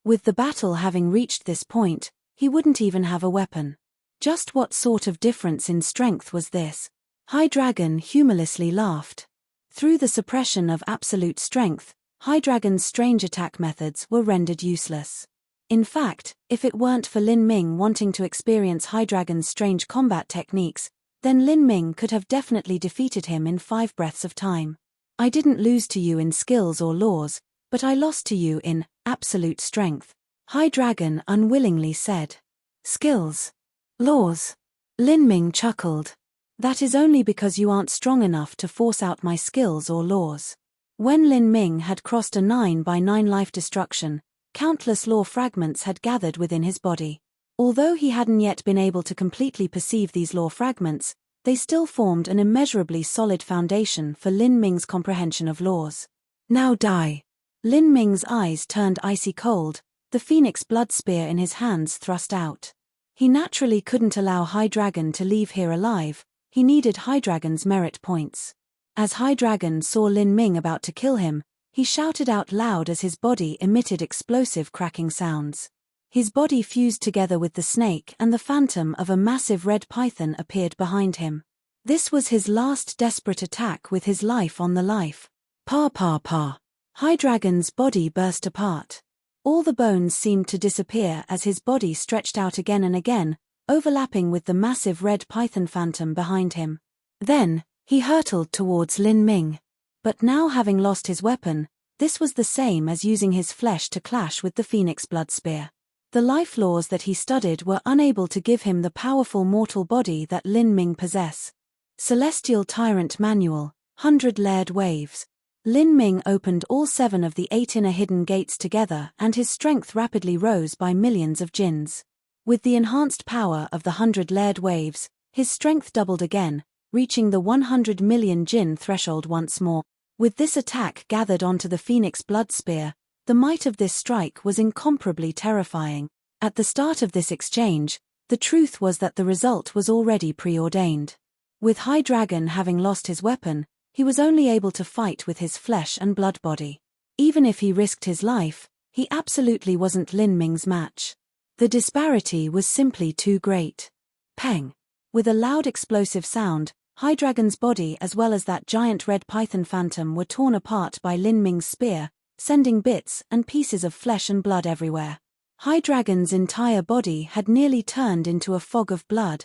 With the battle having reached this point, he wouldn't even have a weapon. Just what sort of difference in strength was this? Hydreigon humorlessly laughed. Through the suppression of absolute strength, Hydreigon's strange attack methods were rendered useless. In fact, if it weren't for Lin Ming wanting to experience Hydreigon's strange combat techniques, then Lin Ming could have definitely defeated him in 5 breaths of time. I didn't lose to you in skills or laws, but I lost to you in absolute strength, Hydreigon unwillingly said. Skills. Laws. Lin Ming chuckled. That is only because you aren't strong enough to force out my skills or laws. When Lin Ming had crossed a 9x9 life destruction, countless law fragments had gathered within his body. Although he hadn't yet been able to completely perceive these law fragments, they still formed an immeasurably solid foundation for Lin Ming's comprehension of laws. Now die. Lin Ming's eyes turned icy cold, the phoenix blood spear in his hands thrust out. He naturally couldn't allow Hydreigon to leave here alive, he needed Hydreigon's merit points. As Hydreigon saw Lin Ming about to kill him, he shouted out loud as his body emitted explosive cracking sounds. His body fused together with the snake and the phantom of a massive red python appeared behind him. This was his last desperate attack with his life on the life. Pa pa pa. Hydreigon's body burst apart. All the bones seemed to disappear as his body stretched out again and again, overlapping with the massive red python phantom behind him. Then, he hurtled towards Lin Ming. But now having lost his weapon, this was the same as using his flesh to clash with the phoenix blood spear. The life laws that he studied were unable to give him the powerful mortal body that Lin Ming possessed. Celestial Tyrant Manual, 100-layered waves. Lin Ming opened all 7 of the 8 inner hidden gates together and his strength rapidly rose by millions of jins. With the enhanced power of the 100-layered waves, his strength doubled again, reaching the 100 million jin threshold once more. With this attack gathered onto the phoenix blood spear, the might of this strike was incomparably terrifying. At the start of this exchange, the truth was that the result was already preordained. With Hydreigon having lost his weapon, he was only able to fight with his flesh and blood body. Even if he risked his life, He absolutely wasn't Lin Ming's match. The disparity was simply too great. Peng. With a loud explosive sound, Hydreigon's body as well as that giant red python phantom were torn apart by Lin Ming's spear, sending bits and pieces of flesh and blood everywhere. Hydreigon's entire body had nearly turned into a fog of blood.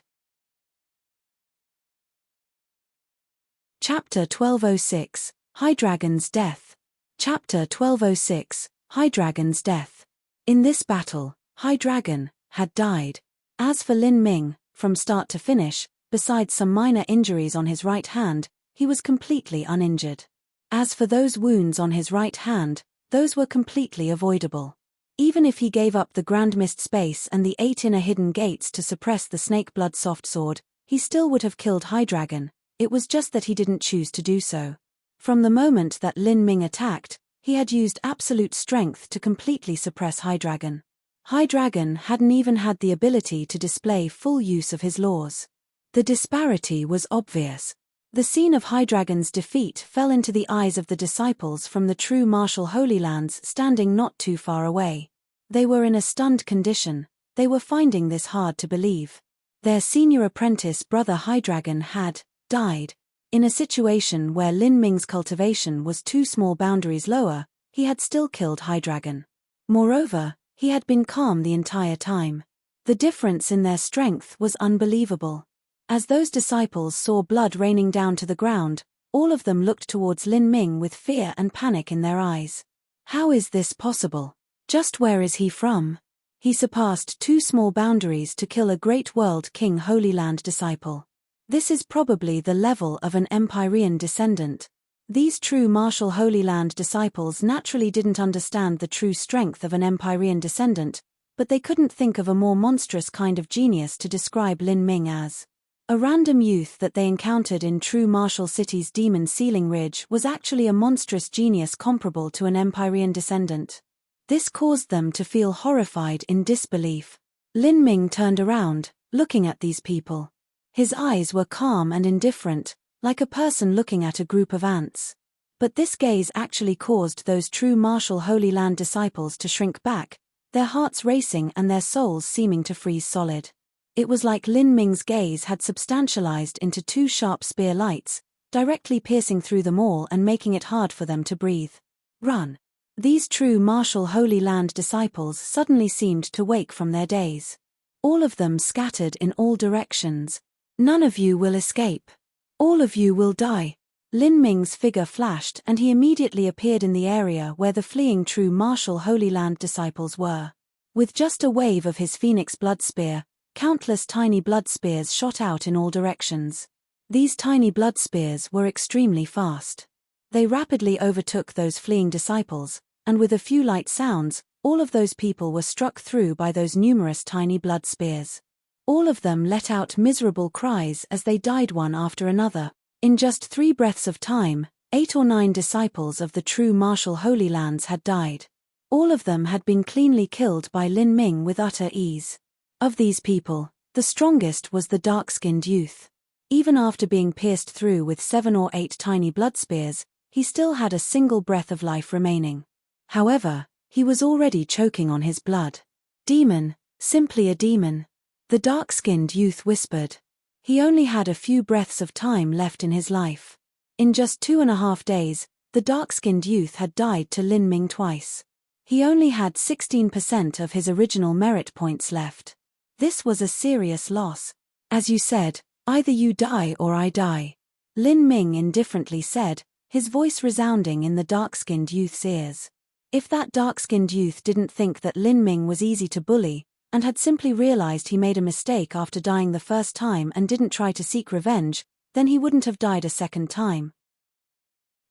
Chapter 1206, Hydreigon's Death. Chapter 1206, Hydreigon's Death. In this battle, Hydreigon had died. As for Lin Ming, from start to finish, besides some minor injuries on his right hand, he was completely uninjured. As for those wounds on his right hand, those were completely avoidable. Even if he gave up the Grand Mist Space and the 8 inner hidden gates to suppress the Snake Blood Soft Sword, he still would have killed Hydreigon. It was just that he didn't choose to do so. From the moment that Lin Ming attacked, he had used absolute strength to completely suppress Hydreigon. Hydreigon hadn't even had the ability to display full use of his laws. The disparity was obvious. The scene of Hydreigon's defeat fell into the eyes of the disciples from the true martial Holy Lands standing not too far away. They were in a stunned condition. They were finding this hard to believe. Their senior apprentice brother Hydreigon had died. In a situation where Lin Ming's cultivation was 2 small boundaries lower, he had still killed Hydreigon. Moreover, he had been calm the entire time. The difference in their strength was unbelievable. As those disciples saw blood raining down to the ground, all of them looked towards Lin Ming with fear and panic in their eyes. How is this possible? Just where is he from? He surpassed 2 small boundaries to kill a Great World King Holy Land disciple. This is probably the level of an Empyrean descendant. These true martial Holy Land disciples naturally didn't understand the true strength of an Empyrean descendant, but they couldn't think of a more monstrous kind of genius to describe Lin Ming as. A random youth that they encountered in True Martial City's Demon Ceiling Ridge was actually a monstrous genius comparable to an Empyrean descendant. This caused them to feel horrified in disbelief. Lin Ming turned around, looking at these people. His eyes were calm and indifferent, like a person looking at a group of ants. But this gaze actually caused those true martial Holy Land disciples to shrink back, their hearts racing and their souls seeming to freeze solid. It was like Lin Ming's gaze had substantialized into 2 sharp spear lights, directly piercing through them all and making it hard for them to breathe. Run! These true martial Holy Land disciples suddenly seemed to wake from their daze. All of them scattered in all directions. None of you will escape. All of you will die. Lin Ming's figure flashed and he immediately appeared in the area where the fleeing true martial Holy Land disciples were. With just a wave of his phoenix blood spear, countless tiny blood spears shot out in all directions. These tiny blood spears were extremely fast. They rapidly overtook those fleeing disciples, and with a few light sounds, all of those people were struck through by those numerous tiny blood spears. All of them let out miserable cries as they died one after another. In just 3 breaths of time, 8 or 9 disciples of the true martial Holy Lands had died. All of them had been cleanly killed by Lin Ming with utter ease. Of these people, the strongest was the dark-skinned youth. Even after being pierced through with 7 or 8 tiny blood spears, he still had a single breath of life remaining. However, he was already choking on his blood. Demon, simply a demon. The dark-skinned youth whispered. He only had a few breaths of time left in his life. In just 2.5 days, the dark-skinned youth had died to Lin Ming twice. He only had 16% of his original merit points left. This was a serious loss. As you said, either you die or I die. Lin Ming indifferently said, his voice resounding in the dark-skinned youth's ears. If that dark-skinned youth didn't think that Lin Ming was easy to bully, and had simply realized he made a mistake after dying the first time and didn't try to seek revenge, then he wouldn't have died a second time.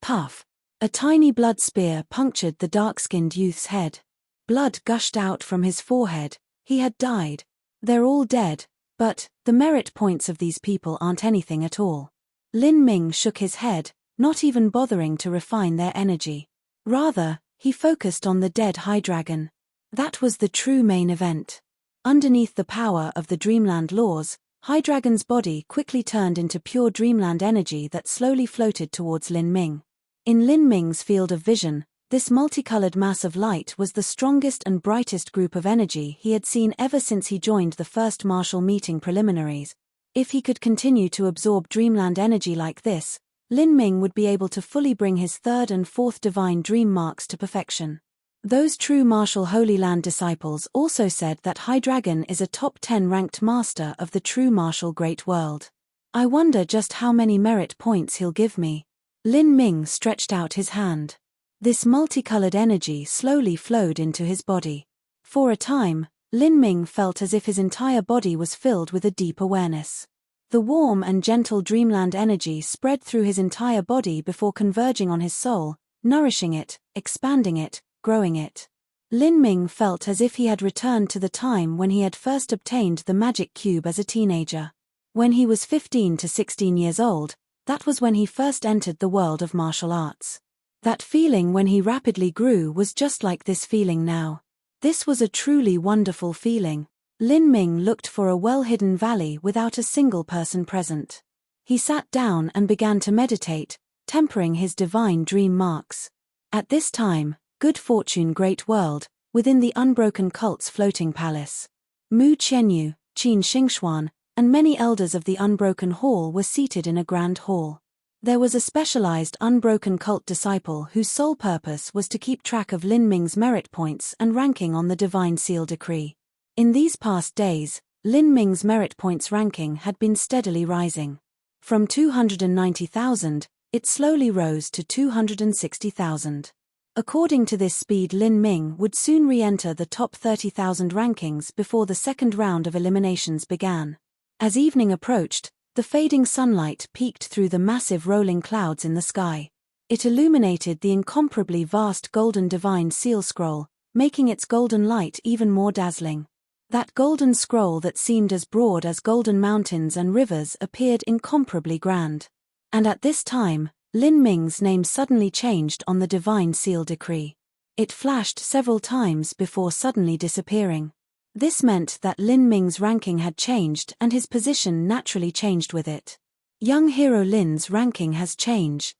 Puff! A tiny blood spear punctured the dark-skinned youth's head. Blood gushed out from his forehead. He had died. They're all dead, but the merit points of these people aren't anything at all. Lin Ming shook his head, not even bothering to refine their energy. Rather, he focused on the dead Hydreigon. That was the true main event. Underneath the power of the Dreamland laws, Hydreigon's body quickly turned into pure Dreamland energy that slowly floated towards Lin Ming. In Lin Ming's field of vision, This multicolored mass of light was the strongest and brightest group of energy he had seen ever since he joined the first martial meeting preliminaries. If he could continue to absorb dreamland energy like this, Lin Ming would be able to fully bring his third and fourth divine dream marks to perfection. Those true martial Holy Land disciples also said that High Dragon is a top 10 ranked master of the true martial Great World. I wonder just how many merit points he'll give me. Lin Ming stretched out his hand. This multicolored energy slowly flowed into his body. For a time, Lin Ming felt as if his entire body was filled with a deep awareness. The warm and gentle dreamland energy spread through his entire body before converging on his soul, nourishing it, expanding it, growing it. Lin Ming felt as if he had returned to the time when he had first obtained the magic cube as a teenager. When he was 15 to 16 years old, that was when he first entered the world of martial arts. That feeling when he rapidly grew was just like this feeling now. This was a truly wonderful feeling. Lin Ming looked for a well-hidden valley without a single person present. He sat down and began to meditate, tempering his divine dream marks. At this time, Good Fortune Great World, within the Unbroken Cult's floating palace. Mu Qianyu, Qin Xingxuan, and many elders of the Unbroken Hall were seated in a grand hall. There was a specialized Unbroken Cult disciple whose sole purpose was to keep track of Lin Ming's merit points and ranking on the Divine Seal Decree. In these past days, Lin Ming's merit points ranking had been steadily rising. From 290,000, it slowly rose to 260,000. According to this speed, Lin Ming would soon re-enter the top 30,000 rankings before the second round of eliminations began. As evening approached, the fading sunlight peeked through the massive rolling clouds in the sky. It illuminated the incomparably vast golden divine seal scroll, making its golden light even more dazzling. That golden scroll that seemed as broad as golden mountains and rivers appeared incomparably grand. And at this time, Lin Ming's name suddenly changed on the Divine Seal Decree. It flashed several times before suddenly disappearing. This meant that Lin Ming's ranking had changed and his position naturally changed with it. Young hero Lin's ranking has changed.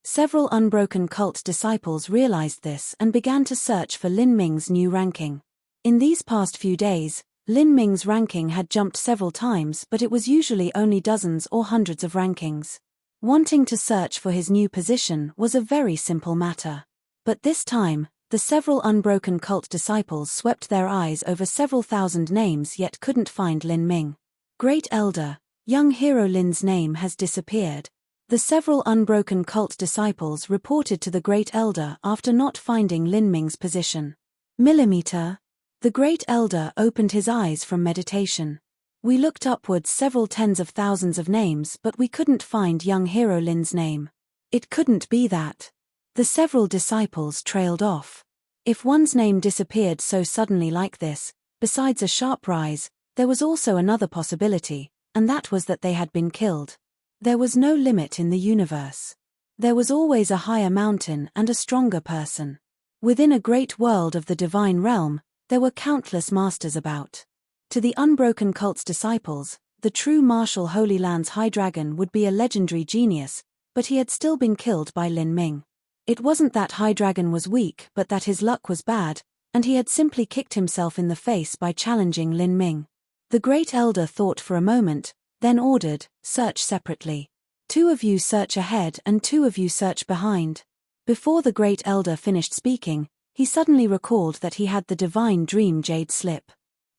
Several Unbroken Cult disciples realized this and began to search for Lin Ming's new ranking. In these past few days, Lin Ming's ranking had jumped several times, but it was usually only dozens or hundreds of rankings. Wanting to search for his new position was a very simple matter. But this time, the several Unbroken Cult disciples swept their eyes over several thousand names yet couldn't find Lin Ming. Great Elder, young hero Lin's name has disappeared. The several Unbroken Cult disciples reported to the Great Elder after not finding Lin Ming's position. Millimeter. The Great Elder opened his eyes from meditation. We looked upwards several tens of thousands of names, but we couldn't find young hero Lin's name. It couldn't be that. The several disciples trailed off. If one's name disappeared so suddenly like this, besides a sharp rise, there was also another possibility, and that was that they had been killed. There was no limit in the universe. There was always a higher mountain and a stronger person. Within a great world of the divine realm, there were countless masters about. To the Unbroken Cult's disciples, the true martial Holy Land's High Dragon would be a legendary genius, but he had still been killed by Lin Ming. It wasn't that High Dragon was weak, but that his luck was bad, and he had simply kicked himself in the face by challenging Lin Ming. The Great Elder thought for a moment, then ordered, "Search separately. 2 of you search ahead and 2 of you search behind." Before the Great Elder finished speaking, he suddenly recalled that he had the Divine Dream Jade Slip.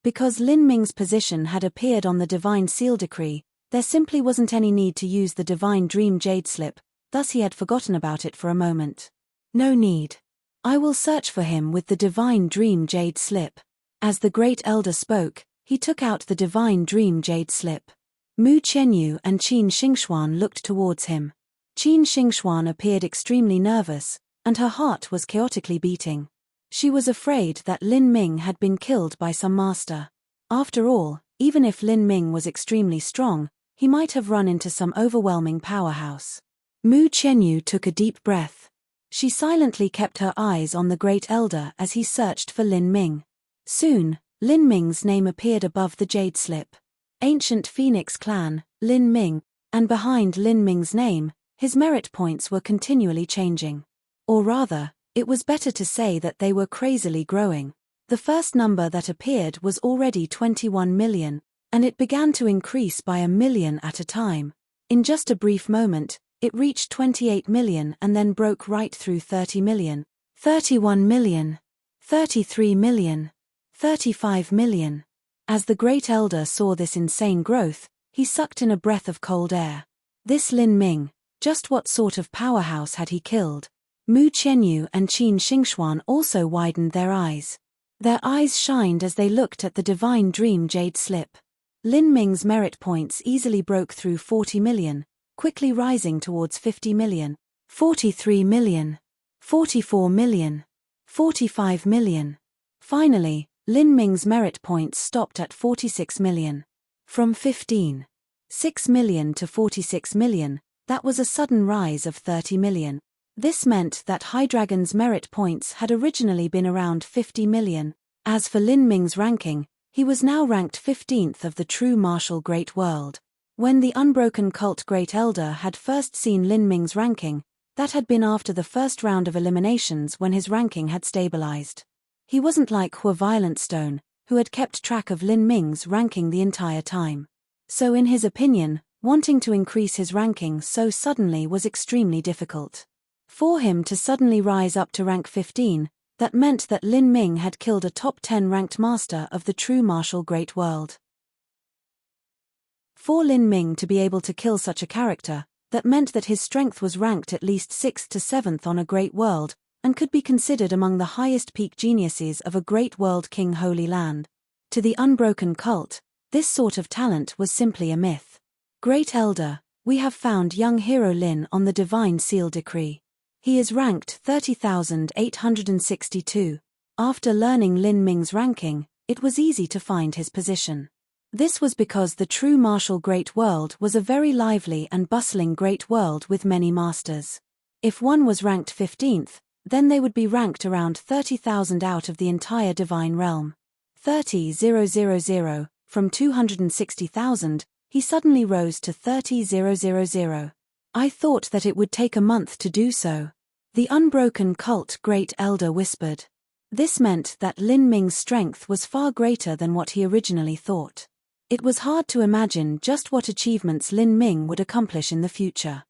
Because Lin Ming's position had appeared on the Divine Seal Decree, there simply wasn't any need to use the Divine Dream Jade Slip, thus he had forgotten about it for a moment. No need. I will search for him with the Divine Dream Jade Slip. As the Great Elder spoke, he took out the Divine Dream Jade Slip. Mu Qianyu and Qin Xingxuan looked towards him. Qin Xingxuan appeared extremely nervous, and her heart was chaotically beating. She was afraid that Lin Ming had been killed by some master. After all, even if Lin Ming was extremely strong, he might have run into some overwhelming powerhouse. Mu Qianyu took a deep breath. She silently kept her eyes on the Great Elder as he searched for Lin Ming. Soon, Lin Ming's name appeared above the Jade Slip. Ancient Phoenix Clan, Lin Ming, and behind Lin Ming's name, his merit points were continually changing. Or rather, it was better to say that they were crazily growing. The first number that appeared was already 21 million, and it began to increase by 1 million at a time. In just a brief moment, it reached 28 million and then broke right through 30 million, 31 million, 33 million, 35 million. As the Great Elder saw this insane growth, he sucked in a breath of cold air. This Lin Ming, just what sort of powerhouse had he killed? Mu Qianyu and Qin Xingxuan also widened their eyes. Their eyes shined as they looked at the divine dream jade slip. Lin Ming's merit points easily broke through 40 million, quickly rising towards 50 million, 43 million, 44 million, 45 million. Finally, Lin Ming's merit points stopped at 46 million. From 15.6 million to 46 million, that was a sudden rise of 30 million. This meant that Hydreigon's merit points had originally been around 50 million. As for Lin Ming's ranking, he was now ranked 15th of the true martial Great World. When the unbroken cult Great Elder had first seen Lin Ming's ranking, that had been after the first round of eliminations when his ranking had stabilized. He wasn't like Hua Violent Stone, who had kept track of Lin Ming's ranking the entire time. So in his opinion, wanting to increase his ranking so suddenly was extremely difficult. For him to suddenly rise up to rank 15, that meant that Lin Ming had killed a top 10 ranked master of the true martial Great World. For Lin Ming to be able to kill such a character, that meant that his strength was ranked at least 6th to 7th on a Great World, and could be considered among the highest peak geniuses of a Great World King Holy Land. To the unbroken cult, this sort of talent was simply a myth. Great Elder, we have found young hero Lin on the Divine Seal Decree. He is ranked 30,862. After learning Lin Ming's ranking, it was easy to find his position. This was because the true martial Great World was a very lively and bustling Great World with many masters. If one was ranked 15th, then they would be ranked around 30,000 out of the entire divine realm. 30,000, from 260,000, he suddenly rose to 30,000. I thought that it would take a month to do so. The unbroken cult Great Elder whispered. This meant that Lin Ming's strength was far greater than what he originally thought. It was hard to imagine just what achievements Lin Ming would accomplish in the future.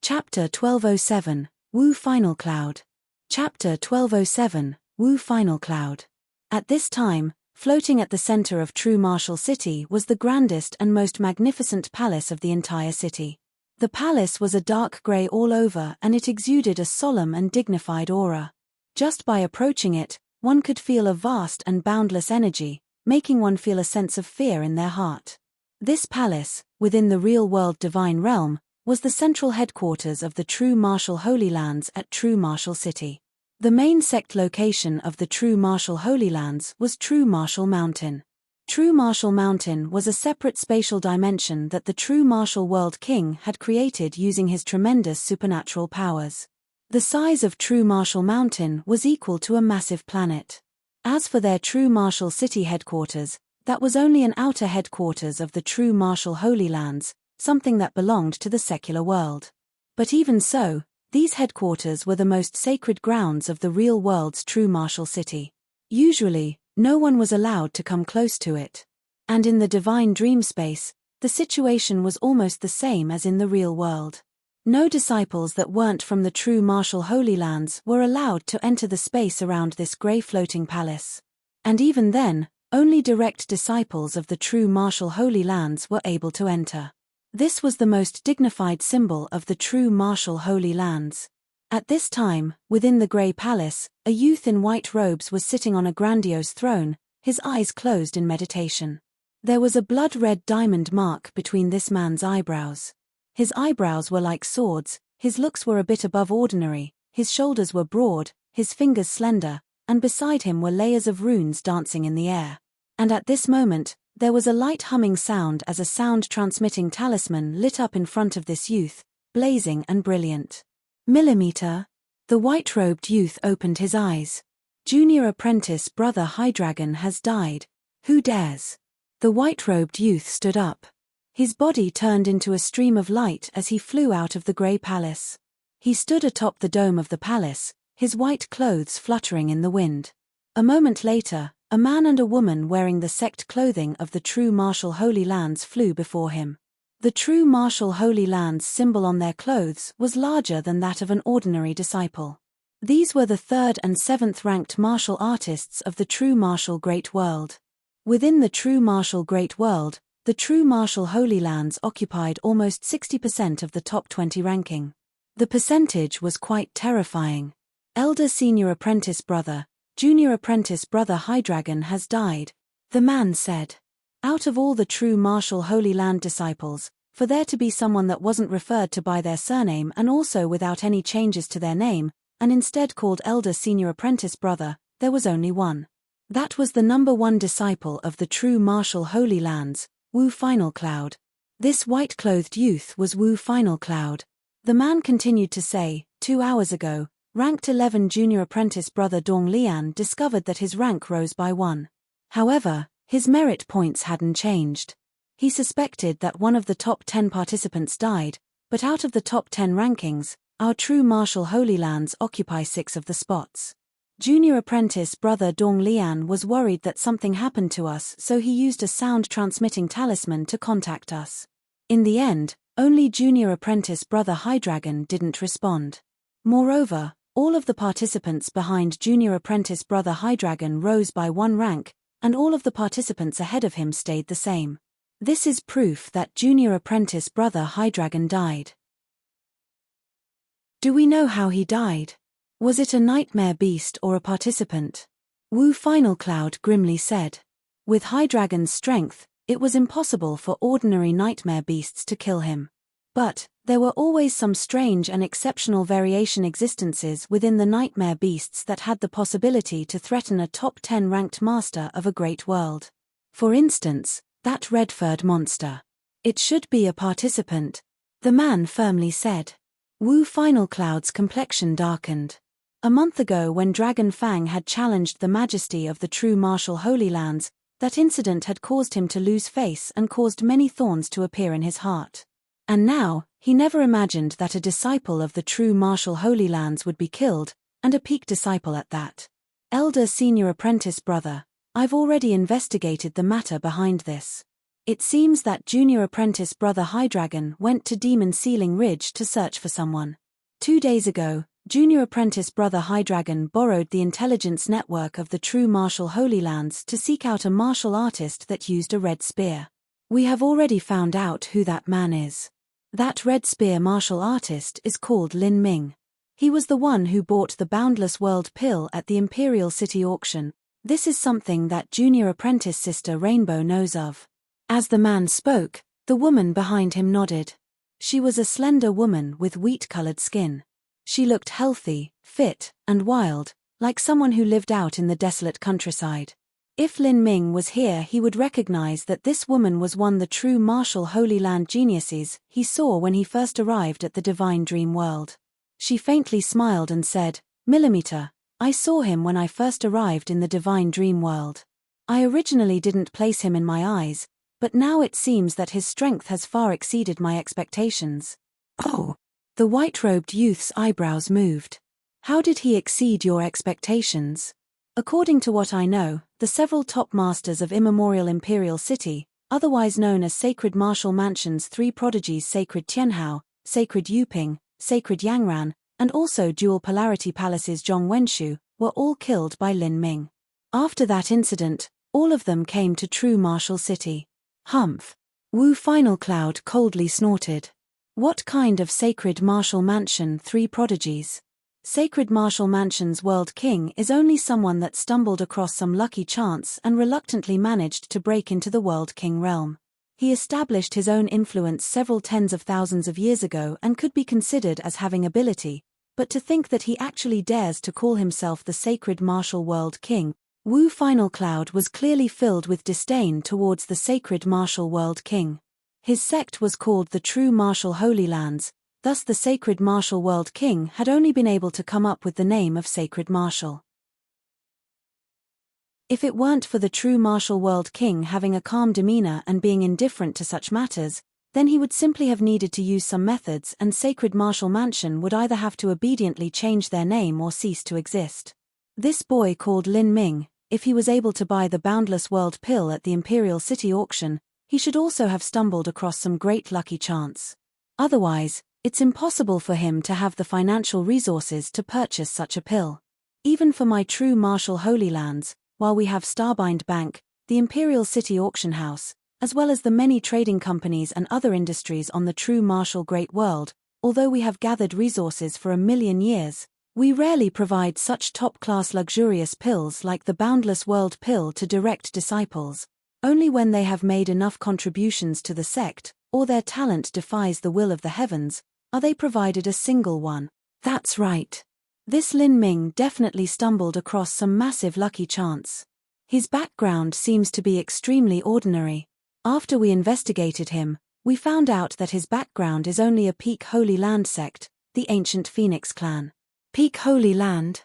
Chapter 1207, Wu Final Cloud. Chapter 1207, Wu Final Cloud. At this time, floating at the center of true martial city was the grandest and most magnificent palace of the entire city. The palace was a dark gray all over and it exuded a solemn and dignified aura. Just by approaching it, one could feel a vast and boundless energy, making one feel a sense of fear in their heart. This palace, within the real-world divine realm, was the central headquarters of the true martial Holy Lands at True Martial City. The main sect location of the True Martial Holy Lands was True Martial Mountain. True Martial Mountain was a separate spatial dimension that the True Martial World King had created using his tremendous supernatural powers. The size of True Martial Mountain was equal to a massive planet. As for their True Martial City headquarters, that was only an outer headquarters of the True Martial Holy Lands, something that belonged to the secular world. But even so, these headquarters were the most sacred grounds of the real world's true martial city. Usually, no one was allowed to come close to it. And in the divine dream space, the situation was almost the same as in the real world. No disciples that weren't from the true martial Holy Lands were allowed to enter the space around this grey floating palace. And even then, only direct disciples of the true martial Holy Lands were able to enter. This was the most dignified symbol of the true martial Holy Lands. At this time, within the grey palace, a youth in white robes was sitting on a grandiose throne, his eyes closed in meditation. There was a blood-red diamond mark between this man's eyebrows. His eyebrows were like swords, his looks were a bit above ordinary, his shoulders were broad, his fingers slender, and beside him were layers of runes dancing in the air. And at this moment, there was a light humming sound as a sound-transmitting talisman lit up in front of this youth, blazing and brilliant. Millimeter. The white-robed youth opened his eyes. Junior apprentice brother Hydreigon has died. Who dares? The white-robed youth stood up. His body turned into a stream of light as he flew out of the grey palace. He stood atop the dome of the palace, his white clothes fluttering in the wind. A moment later, a man and a woman wearing the sect clothing of the true martial Holy Lands flew before him. The true martial Holy Lands symbol on their clothes was larger than that of an ordinary disciple. These were the 3rd and 7th ranked martial artists of the true martial Great World. Within the true martial Great World, the true martial Holy Lands occupied almost 60% of the top 20 ranking. The percentage was quite terrifying. Elder Senior Apprentice Brother, Junior Apprentice Brother Hydreigon has died, the man said. Out of all the true martial Holy Land disciples, for there to be someone that wasn't referred to by their surname and also without any changes to their name, and instead called Elder Senior Apprentice Brother, there was only one. That was the number 1 disciple of the true martial Holy Lands, Wu Final Cloud. This white-clothed youth was Wu Final Cloud. The man continued to say, 2 hours ago, ranked 11 Junior Apprentice Brother Dong Lian discovered that his rank rose by 1. However, his merit points hadn't changed. He suspected that one of the top 10 participants died, but out of the top 10 rankings, our true martial Holy Lands occupy 6 of the spots. Junior Apprentice Brother Dong Lian was worried that something happened to us, so he used a sound-transmitting talisman to contact us. In the end, only Junior Apprentice Brother Hydreigon didn't respond. Moreover, all of the participants behind Junior Apprentice Brother Hydreigon rose by 1 rank, and all of the participants ahead of him stayed the same. This is proof that Junior Apprentice Brother Hydreigon died. Do we know how he died? Was it a nightmare beast or a participant? Wu Final Cloud grimly said. With Hydreigon's strength, it was impossible for ordinary nightmare beasts to kill him. But, there were always some strange and exceptional variation existences within the nightmare beasts that had the possibility to threaten a top 10 ranked master of a great world. For instance, that red-furred monster. It should be a participant, the man firmly said. Wu Final Cloud's complexion darkened. A month ago when Dragon Fang had challenged the majesty of the true martial Holy Lands, that incident had caused him to lose face and caused many thorns to appear in his heart. And now, he never imagined that a disciple of the true martial Holy Lands would be killed, and a peak disciple at that. Elder Senior Apprentice Brother, I've already investigated the matter behind this. It seems that Junior Apprentice Brother Hydreigon went to Demon Ceiling Ridge to search for someone. 2 days ago, Junior Apprentice Brother Hydreigon borrowed the intelligence network of the true martial Holy Lands to seek out a martial artist that used a red spear. We have already found out who that man is. That red spear martial artist is called Lin Ming. He was the one who bought the Boundless World pill at the Imperial City auction. This is something that Junior Apprentice Sister Rainbow knows of. As the man spoke, the woman behind him nodded. She was a slender woman with wheat-colored skin. She looked healthy, fit, and wild, like someone who lived out in the desolate countryside. If Lin Ming was here, he would recognize that this woman was one of the true martial Holy Land geniuses he saw when he first arrived at the Divine Dream World. She faintly smiled and said, "Millimeter, I saw him when I first arrived in the Divine Dream World. I originally didn't place him in my eyes, but now it seems that his strength has far exceeded my expectations." Oh! The white-robed youth's eyebrows moved. How did he exceed your expectations? According to what I know, the several top masters of Immemorial Imperial City, otherwise known as Sacred Martial Mansion's 3 prodigies Sacred Tianhao, Sacred Yuping, Sacred Yangran, and also Dual Polarity Palace's Zhong Wenshu, were all killed by Lin Ming. After that incident, all of them came to True Martial City. Humph! Wu Final Cloud coldly snorted. What kind of Sacred Martial Mansion 3 prodigies? Sacred Martial Mansion's World King is only someone that stumbled across some lucky chance and reluctantly managed to break into the World King realm. He established his own influence several tens of thousands of years ago and could be considered as having ability, but to think that he actually dares to call himself the Sacred Martial World King, Wu Final Cloud was clearly filled with disdain towards the Sacred Martial World King. His sect was called the True Martial Holy Lands, thus the Sacred Martial World King had only been able to come up with the name of Sacred Martial. If it weren't for the true martial world king having a calm demeanor and being indifferent to such matters, then he would simply have needed to use some methods, and Sacred Martial Mansion would either have to obediently change their name or cease to exist. This boy called Lin Ming, if he was able to buy the Boundless World pill at the Imperial City auction, he should also have stumbled across some great lucky chance. Otherwise, it's impossible for him to have the financial resources to purchase such a pill. Even for my true martial Holy Lands, while we have Starbind Bank, the Imperial City Auction House, as well as the many trading companies and other industries on the true martial great world, although we have gathered resources for 1,000,000 years, we rarely provide such top-class luxurious pills like the Boundless World pill to direct disciples. Only when they have made enough contributions to the sect, or their talent defies the will of the heavens, are they provided a single one. That's right. This Lin Ming definitely stumbled across some massive lucky chance. His background seems to be extremely ordinary. After we investigated him, we found out that his background is only a Peak Holy Land sect, the ancient Phoenix clan. Peak Holy Land?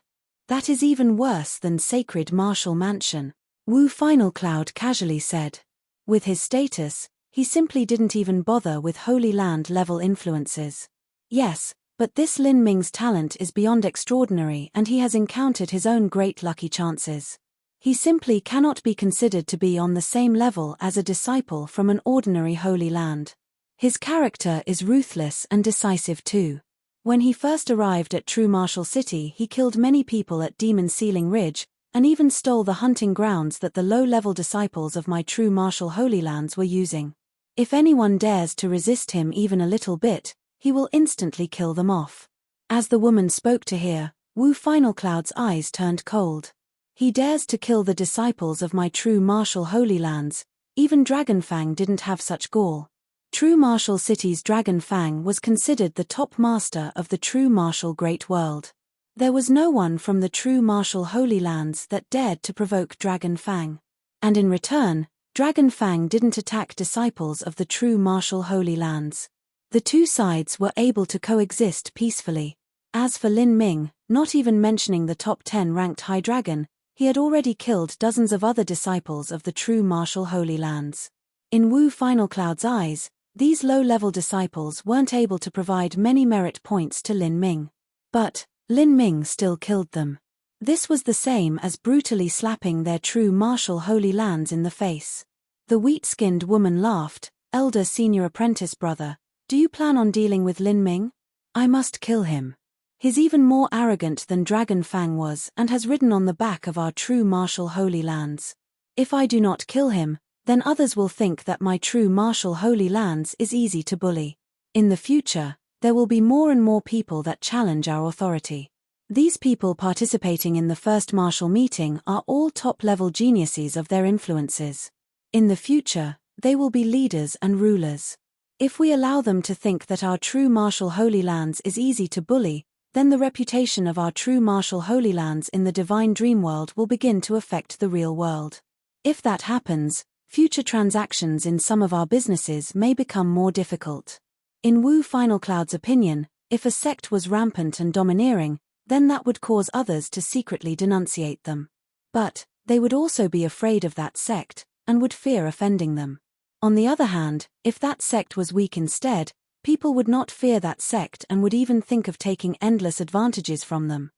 That is even worse than Sacred Martial Mansion, Wu Final Cloud casually said. With his status, he simply didn't even bother with Holy Land level influences. Yes, but this Lin Ming's talent is beyond extraordinary, and he has encountered his own great lucky chances. He simply cannot be considered to be on the same level as a disciple from an ordinary Holy Land. His character is ruthless and decisive too. When he first arrived at True Martial City, he killed many people at Demon Ceiling Ridge, and even stole the hunting grounds that the low-level disciples of my True Martial Holy Lands were using. If anyone dares to resist him even a little bit, he will instantly kill them off. As the woman spoke to her, Wu Final Cloud's eyes turned cold. He dares to kill the disciples of my True Martial Holy Lands. Even Dragonfang didn't have such gall. True Martial City's Dragonfang was considered the top master of the True Martial Great World. There was no one from the True Martial Holy Lands that dared to provoke Dragonfang. And in return, Dragonfang didn't attack disciples of the True Martial Holy Lands. The two sides were able to coexist peacefully. As for Lin Ming, not even mentioning the top 10 ranked High Dragon, he had already killed dozens of other disciples of the True Martial Holy Lands. In Wu Final Cloud's eyes, these low-level disciples weren't able to provide many merit points to Lin Ming. But Lin Ming still killed them. This was the same as brutally slapping their True Martial Holy Lands in the face. The wheat-skinned woman laughed. Elder Senior Apprentice Brother, do you plan on dealing with Lin Ming? I must kill him. He's even more arrogant than Dragonfang was and has ridden on the back of our True Martial Holy Lands. If I do not kill him, then others will think that my True Martial Holy Lands is easy to bully. In the future, there will be more and more people that challenge our authority. These people participating in the first martial meeting are all top-level geniuses of their influences. In the future, they will be leaders and rulers. If we allow them to think that our True Martial Holy Lands is easy to bully, then the reputation of our True Martial Holy Lands in the Divine Dream World will begin to affect the real world. If that happens, future transactions in some of our businesses may become more difficult. In Wu Final Cloud's opinion, if a sect was rampant and domineering, then that would cause others to secretly denunciate them. But they would also be afraid of that sect, and would fear offending them. On the other hand, if that sect was weak instead, people would not fear that sect and would even think of taking endless advantages from them.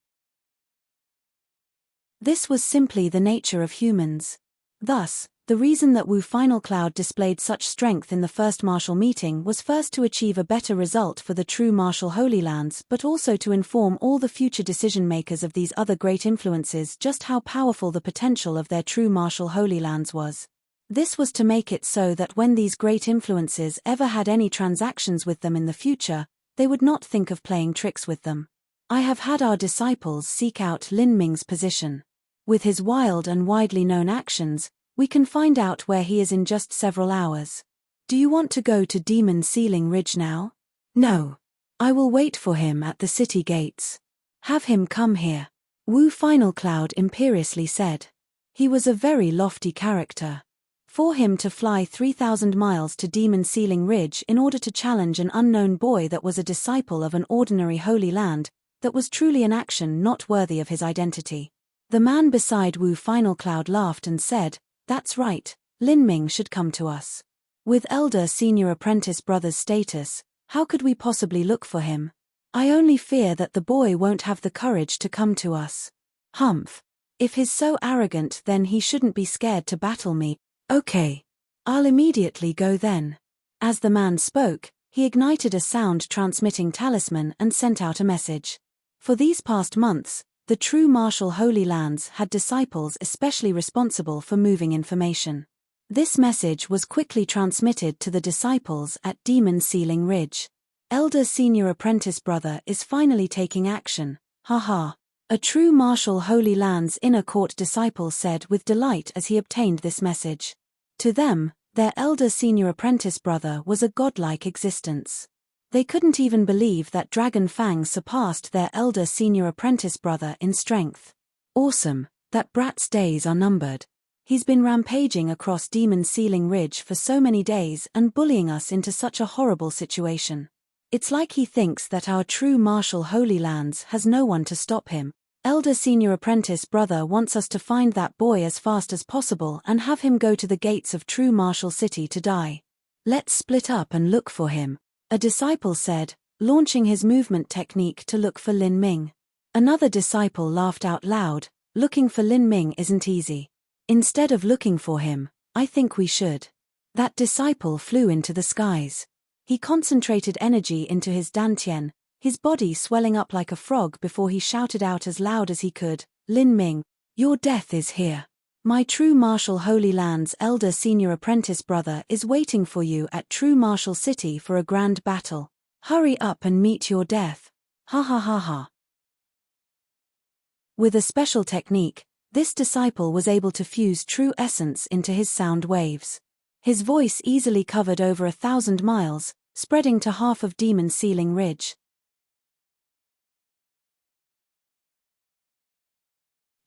This was simply the nature of humans. Thus, the reason that Wu Final Cloud displayed such strength in the first martial meeting was first to achieve a better result for the True Martial Holy Lands, but also to inform all the future decision-makers of these other great influences just how powerful the potential of their True Martial Holy Lands was. This was to make it so that when these great influences ever had any transactions with them in the future, they would not think of playing tricks with them. I have had our disciples seek out Lin Ming's position. With his wild and widely known actions, we can find out where he is in just several hours. Do you want to go to Demon Ceiling Ridge now? No. I will wait for him at the city gates. Have him come here. Wu Final Cloud imperiously said. He was a very lofty character. For him to fly 3,000 miles to Demon Ceiling Ridge in order to challenge an unknown boy that was a disciple of an ordinary Holy Land, that was truly an action not worthy of his identity. The man beside Wu Final Cloud laughed and said, "That's right, Lin Ming should come to us. With elder senior apprentice brother's status, how could we possibly look for him? I only fear that the boy won't have the courage to come to us. Humph. If he's so arrogant, then he shouldn't be scared to battle me. Okay. I'll immediately go then." As the man spoke, he ignited a sound-transmitting talisman and sent out a message. For these past months, the true martial Holy Lands had disciples especially responsible for moving information. This message was quickly transmitted to the disciples at Demon Ceiling Ridge. Elder senior apprentice brother is finally taking action, haha. A true martial Holy Lands inner court disciple said with delight as he obtained this message. To them, their elder senior apprentice brother was a godlike existence. They couldn't even believe that Dragon Fang surpassed their elder senior apprentice brother in strength. Awesome, that brat's days are numbered. He's been rampaging across Demon Ceiling Ridge for so many days and bullying us into such a horrible situation. It's like he thinks that our true martial Holy Lands has no one to stop him. Elder senior apprentice brother wants us to find that boy as fast as possible and have him go to the gates of true martial city to die. Let's split up and look for him, a disciple said, launching his movement technique to look for Lin Ming. Another disciple laughed out loud, looking for Lin Ming isn't easy. Instead of looking for him, I think we should. That disciple flew into the skies. He concentrated energy into his dantian, his body swelling up like a frog before he shouted out as loud as he could, "Lin Ming, your death is here. My true martial Holy Lands elder senior apprentice brother is waiting for you at True Martial City for a grand battle. Hurry up and meet your death. Ha ha ha ha." With a special technique, this disciple was able to fuse true essence into his sound waves. His voice easily covered over 1,000 miles, spreading to half of Demon Ceiling Ridge.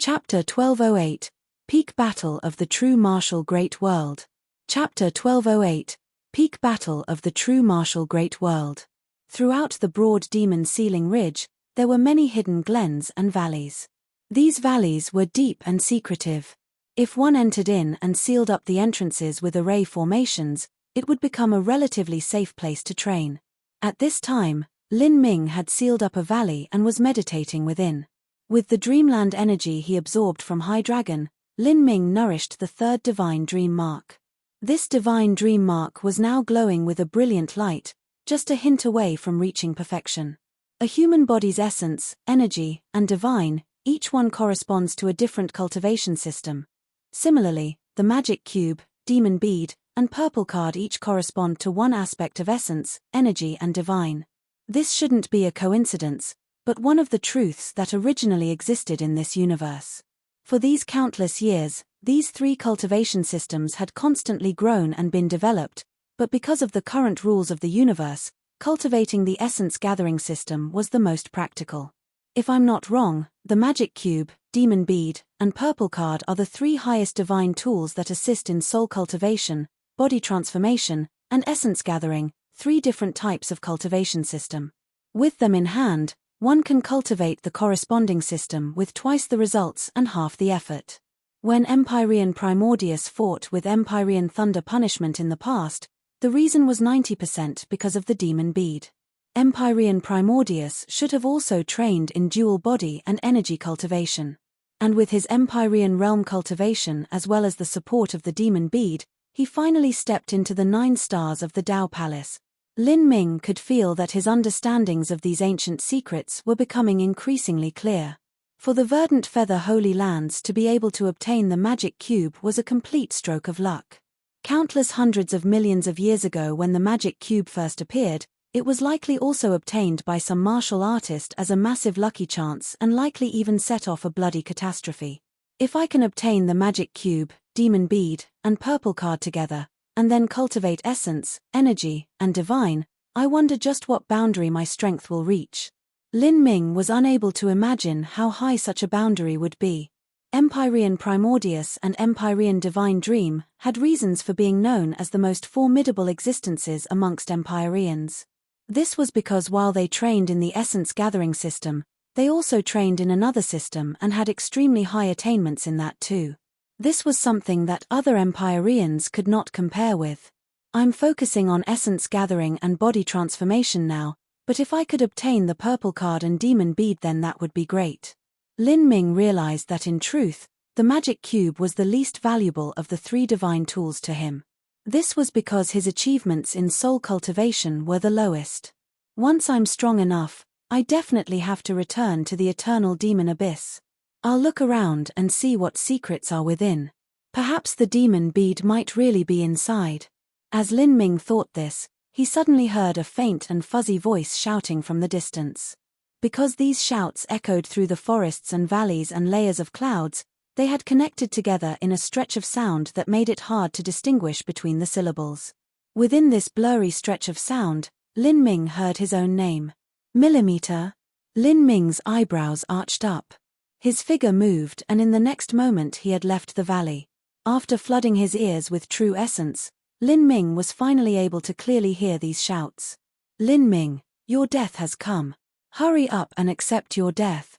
Chapter 1208, Peak Battle of the True Martial Great World. Chapter 1208, Peak Battle of the True Martial Great World. Throughout the broad Demon Ceiling Ridge, there were many hidden glens and valleys. These valleys were deep and secretive. If one entered in and sealed up the entrances with array formations, it would become a relatively safe place to train. At this time, Lin Ming had sealed up a valley and was meditating within. With the dreamland energy he absorbed from High Dragon, Lin Ming nourished the third divine dream mark. This divine dream mark was now glowing with a brilliant light, just a hint away from reaching perfection. A human body's essence, energy, and divine, each one corresponds to a different cultivation system. Similarly, the magic cube, demon bead, and purple card each correspond to one aspect of essence, energy, and divine. This shouldn't be a coincidence, but one of the truths that originally existed in this universe. For these countless years, these three cultivation systems had constantly grown and been developed, but because of the current rules of the universe, cultivating the essence gathering system was the most practical. If I'm not wrong, the magic cube, demon bead, and purple card are the three highest divine tools that assist in soul cultivation, body transformation, and essence gathering, three different types of cultivation system. With them in hand, one can cultivate the corresponding system with twice the results and half the effort. When Empyrean Primordius fought with Empyrean Thunder Punishment in the past, the reason was 90% because of the demon bead. Empyrean Primordius should have also trained in dual body and energy cultivation. And with his Empyrean realm cultivation as well as the support of the demon bead, he finally stepped into the 9 stars of the Tao Palace. Lin Ming could feel that his understandings of these ancient secrets were becoming increasingly clear. For the Verdant Feather Holy Lands to be able to obtain the magic cube was a complete stroke of luck. Countless hundreds of millions of years ago when the magic cube first appeared, it was likely also obtained by some martial artist as a massive lucky chance and likely even set off a bloody catastrophe. If I can obtain the magic cube, demon bead, and purple card together, and then cultivate essence, energy, and divine, I wonder just what boundary my strength will reach. Lin Ming was unable to imagine how high such a boundary would be. Empyrean Primordius and Empyrean Divine Dream had reasons for being known as the most formidable existences amongst Empyreans. This was because while they trained in the essence gathering system, They also trained in another system and had extremely high attainments in that too. This was something that other Empyreans could not compare with. I'm focusing on essence gathering and body transformation now, but if I could obtain the purple card and demon bead then that would be great. Lin Ming realized that in truth, the magic cube was the least valuable of the 3 divine tools to him. This was because his achievements in soul cultivation were the lowest. Once I'm strong enough, I definitely have to return to the eternal demon abyss. I'll look around and see what secrets are within. Perhaps the demon bead might really be inside. As Lin Ming thought this, he suddenly heard a faint and fuzzy voice shouting from the distance. Because these shouts echoed through the forests and valleys and layers of clouds, they had connected together in a stretch of sound that made it hard to distinguish between the syllables. Within this blurry stretch of sound, Lin Ming heard his own name. Millimeter. Lin Ming's eyebrows arched up. His figure moved and in the next moment he had left the valley. After flooding his ears with true essence, Lin Ming was finally able to clearly hear these shouts. Lin Ming, your death has come. Hurry up and accept your death.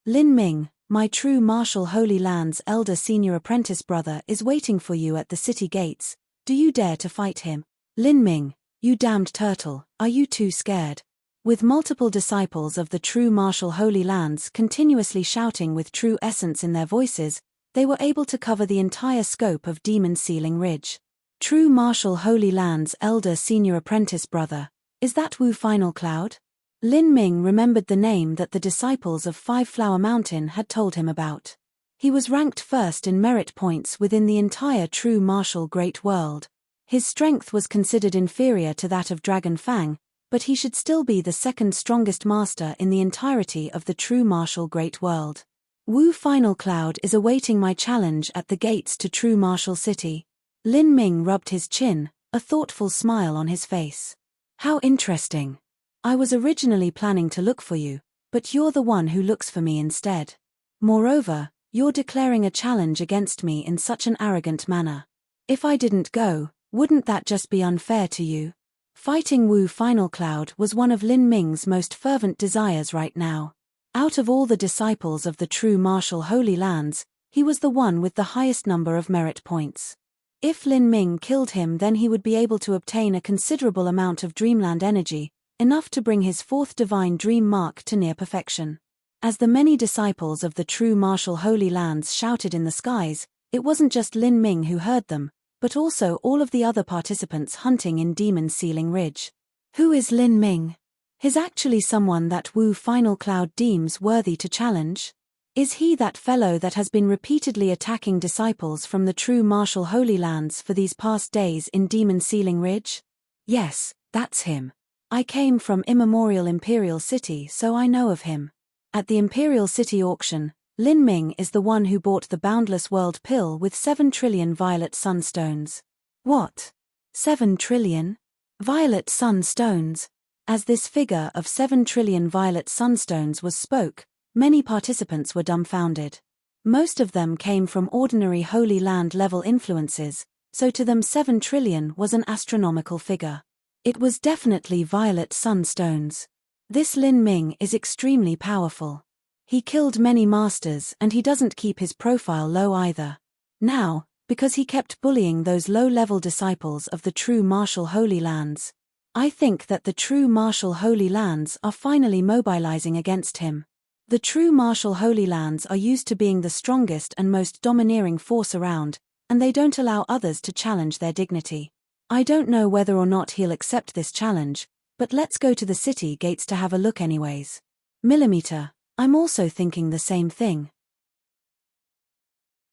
Lin Ming, my true Martial Holy Land's elder senior apprentice brother is waiting for you at the city gates. Do you dare to fight him? Lin Ming, you damned turtle, are you too scared? With multiple disciples of the true Martial Holy Lands continuously shouting with true essence in their voices, they were able to cover the entire scope of Demon Sealing Ridge. True Martial Holy Land's elder senior apprentice brother, is that Wu Final Cloud? Lin Ming remembered the name that the disciples of Five Flower Mountain had told him about. He was ranked first in merit points within the entire true martial great world. His strength was considered inferior to that of Dragon Fang, but he should still be the second strongest master in the entirety of the true martial great world. Wu Final Cloud is awaiting my challenge at the gates to True Martial City. Lin Ming rubbed his chin, a thoughtful smile on his face. How interesting. I was originally planning to look for you, but you're the one who looks for me instead. Moreover, you're declaring a challenge against me in such an arrogant manner. If I didn't go, wouldn't that just be unfair to you? Fighting Wu Final Cloud was one of Lin Ming's most fervent desires right now. Out of all the disciples of the true Martial Holy Lands, he was the one with the highest number of merit points. If Lin Ming killed him then he would be able to obtain a considerable amount of Dreamland energy, enough to bring his 4th divine dream mark to near perfection. As the many disciples of the true Martial Holy Lands shouted in the skies, it wasn't just Lin Ming who heard them, but also all of the other participants hunting in Demon Sealing Ridge. Who is Lin Ming? Is actually someone that Wu Final Cloud deems worthy to challenge? Is he that fellow that has been repeatedly attacking disciples from the true Martial Holy Lands for these past days in Demon Sealing Ridge? Yes, that's him. I came from Immemorial Imperial City so I know of him. At the Imperial City auction, Lin Ming is the one who bought the Boundless World Pill with 7 trillion violet sunstones. What? 7 trillion? Violet sunstones? As this figure of 7 trillion violet sunstones was spoke, many participants were dumbfounded. Most of them came from ordinary Holy Land level influences, so to them 7 trillion was an astronomical figure. It was definitely violet sunstones. This Lin Ming is extremely powerful. He killed many masters and he doesn't keep his profile low either. Now, because he kept bullying those low-level disciples of the true Martial Holy Lands, I think that the true Martial Holy Lands are finally mobilizing against him. The true Martial Holy Lands are used to being the strongest and most domineering force around, and they don't allow others to challenge their dignity. I don't know whether or not he'll accept this challenge, but let's go to the city gates to have a look anyways. Millimeter. I'm also thinking the same thing.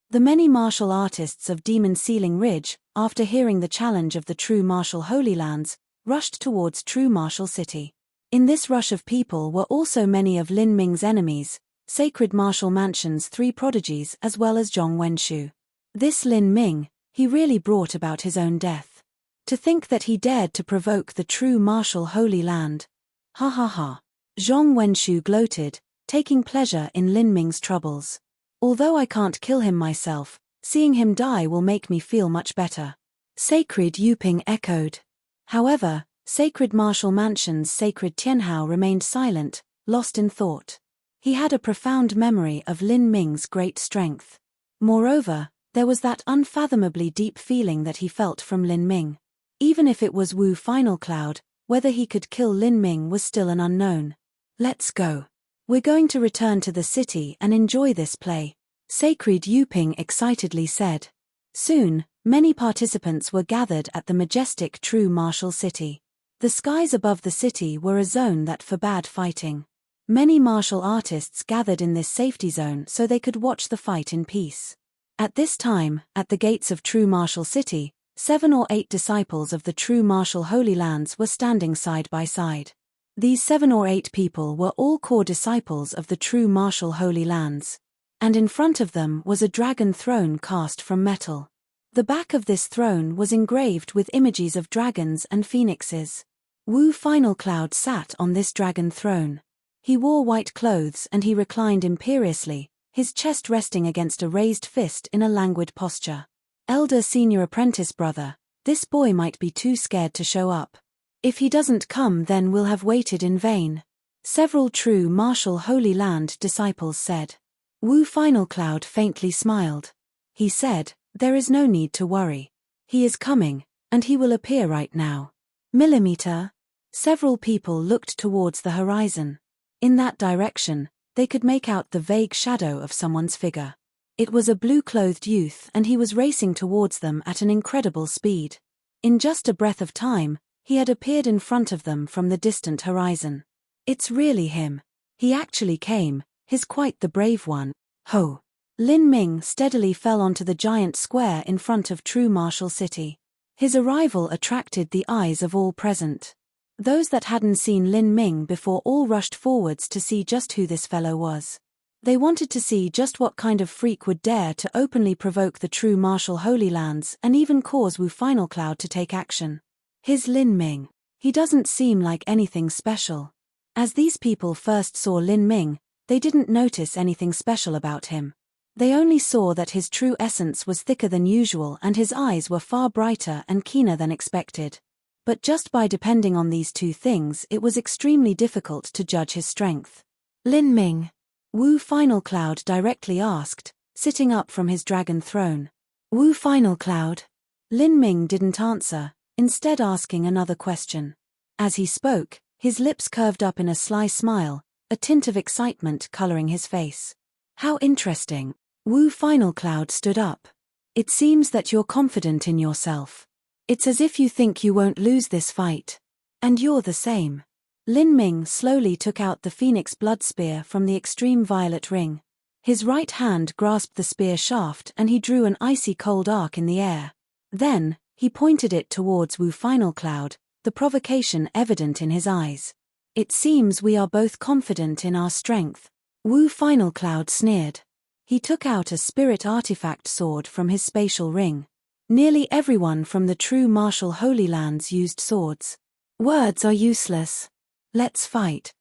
The many martial artists of Demon Sealing Ridge, after hearing the challenge of the true Martial Holy Lands, rushed towards True Martial City. In this rush of people were also many of Lin Ming's enemies, Sacred Martial Mansion's 3 prodigies as well as Zhong Wenshu. This Lin Ming, he really brought about his own death. To think that he dared to provoke the true Martial Holy Land. Ha ha ha. Zhong Wenshu gloated, taking pleasure in Lin Ming's troubles. Although I can't kill him myself, seeing him die will make me feel much better. Sacred Yuping echoed. However, Sacred Martial Mansion's Sacred Tianhao remained silent, lost in thought. He had a profound memory of Lin Ming's great strength. Moreover, there was that unfathomably deep feeling that he felt from Lin Ming. Even if it was Wu Final Cloud, whether he could kill Lin Ming was still an unknown. "Let's go. We're going to return to the city and enjoy this play," Sacred Yuping excitedly said. Soon, many participants were gathered at the majestic true martial city. The skies above the city were a zone that forbade fighting. Many martial artists gathered in this safety zone so they could watch the fight in peace. At this time, at the gates of true martial city, 7 or 8 disciples of the true martial Holy Lands were standing side by side. These 7 or 8 people were all core disciples of the true martial Holy Lands. And in front of them was a dragon throne cast from metal. The back of this throne was engraved with images of dragons and phoenixes. Wu Final Cloud sat on this dragon throne. He wore white clothes and he reclined imperiously, his chest resting against a raised fist in a languid posture. "Elder senior apprentice brother, this boy might be too scared to show up. If he doesn't come, then we'll have waited in vain," several true martial Holy Land disciples said. Wu Final Cloud faintly smiled. He said, "There is no need to worry. He is coming, and he will appear right now." Millimeter. Several people looked towards the horizon. In that direction, they could make out the vague shadow of someone's figure. It was a blue-clothed youth and he was racing towards them at an incredible speed. In just a breath of time, he had appeared in front of them from the distant horizon. "It's really him. He actually came, he's quite the brave one. Ho!" Lin Ming steadily fell onto the giant square in front of true martial city. His arrival attracted the eyes of all present. Those that hadn't seen Lin Ming before all rushed forwards to see just who this fellow was. They wanted to see just what kind of freak would dare to openly provoke the true martial Holy Lands and even cause Wu Final Cloud to take action. His Lin Ming. He doesn't seem like anything special. As these people first saw Lin Ming, they didn't notice anything special about him. They only saw that his true essence was thicker than usual and his eyes were far brighter and keener than expected. But just by depending on these two things, it was extremely difficult to judge his strength. "Lin Ming?" Wu Final Cloud directly asked, sitting up from his dragon throne. "Wu Final Cloud?" Lin Ming didn't answer, instead asking another question. As he spoke, his lips curved up in a sly smile, a tint of excitement coloring his face. "How interesting." Wu Final Cloud stood up. "It seems that you're confident in yourself. It's as if you think you won't lose this fight. And you're the same." Lin Ming slowly took out the phoenix blood spear from the extreme violet ring. His right hand grasped the spear shaft and he drew an icy cold arc in the air. Then, he pointed it towards Wu Final Cloud, the provocation evident in his eyes. "It seems we are both confident in our strength." Wu Final Cloud sneered. He took out a spirit artifact sword from his spatial ring. Nearly everyone from the true martial Holy Lands used swords. "Words are useless. Let's fight."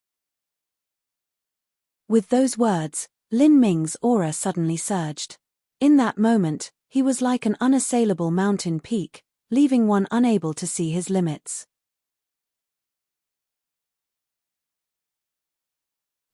With those words, Lin Ming's aura suddenly surged. In that moment, he was like an unassailable mountain peak, leaving one unable to see his limits.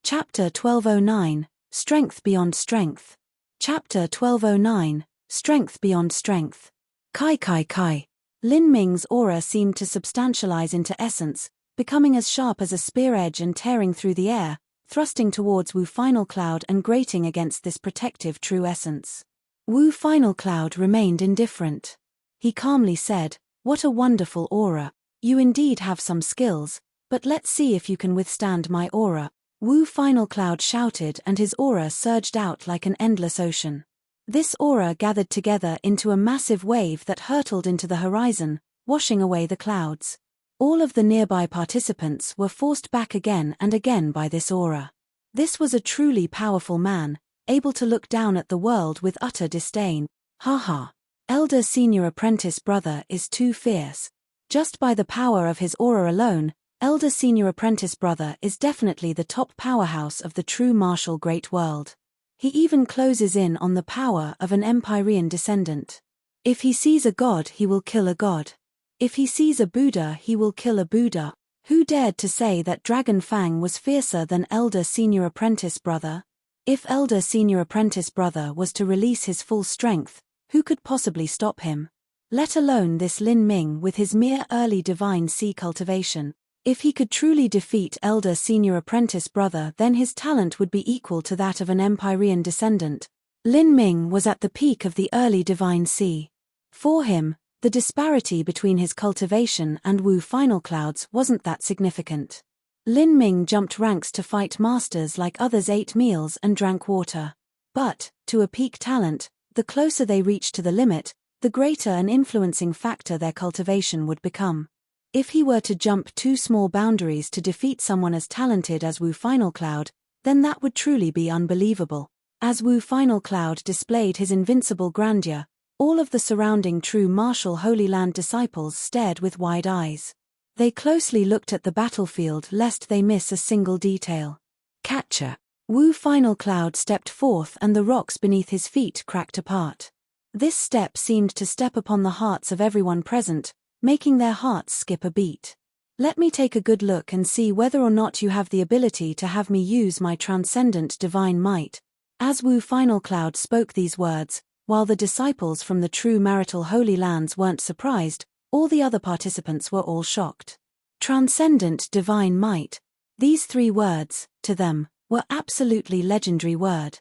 Chapter 1209, Strength Beyond Strength. Chapter 1209, Strength Beyond Strength. Kai. Lin Ming's aura seemed to substantialize into essence, becoming as sharp as a spear edge and tearing through the air, thrusting towards Wu Final Cloud and grating against this protective true essence. Wu Final Cloud remained indifferent. He calmly said, "What a wonderful aura. You indeed have some skills, but let's see if you can withstand my aura." Wu Final Cloud shouted and his aura surged out like an endless ocean. This aura gathered together into a massive wave that hurtled into the horizon, washing away the clouds. All of the nearby participants were forced back again and again by this aura. This was a truly powerful man, able to look down at the world with utter disdain. "Haha. Elder senior apprentice brother is too fierce. Just by the power of his aura alone, elder senior apprentice brother is definitely the top powerhouse of the true martial great world. He even closes in on the power of an Empyrean descendant. If he sees a god, he will kill a god. If he sees a Buddha, he will kill a Buddha. Who dared to say that Dragon Fang was fiercer than elder senior apprentice brother? If elder senior apprentice brother was to release his full strength, who could possibly stop him? Let alone this Lin Ming with his mere early divine sea cultivation. If he could truly defeat elder senior apprentice brother, then his talent would be equal to that of an Empyrean descendant. Lin Ming was at the peak of the early divine sea. For him, the disparity between his cultivation and Wu Final Cloud's wasn't that significant. Lin Ming jumped ranks to fight masters like others, ate meals and drank water. But, to a peak talent, the closer they reached to the limit, the greater an influencing factor their cultivation would become. If he were to jump 2 small boundaries to defeat someone as talented as Wu Final Cloud, then that would truly be unbelievable. As Wu Final Cloud displayed his invincible grandeur, all of the surrounding true martial Holy Land disciples stared with wide eyes. They closely looked at the battlefield lest they miss a single detail. Catcher. Wu Final Cloud stepped forth and the rocks beneath his feet cracked apart. This step seemed to step upon the hearts of everyone present, making their hearts skip a beat. Let me take a good look and see whether or not you have the ability to have me use my transcendent divine might. As Wu Final Cloud spoke these words, while the disciples from the true marital Holy Lands weren't surprised, all the other participants were all shocked. Transcendent divine might. These 3 words, to them, were absolutely legendary word.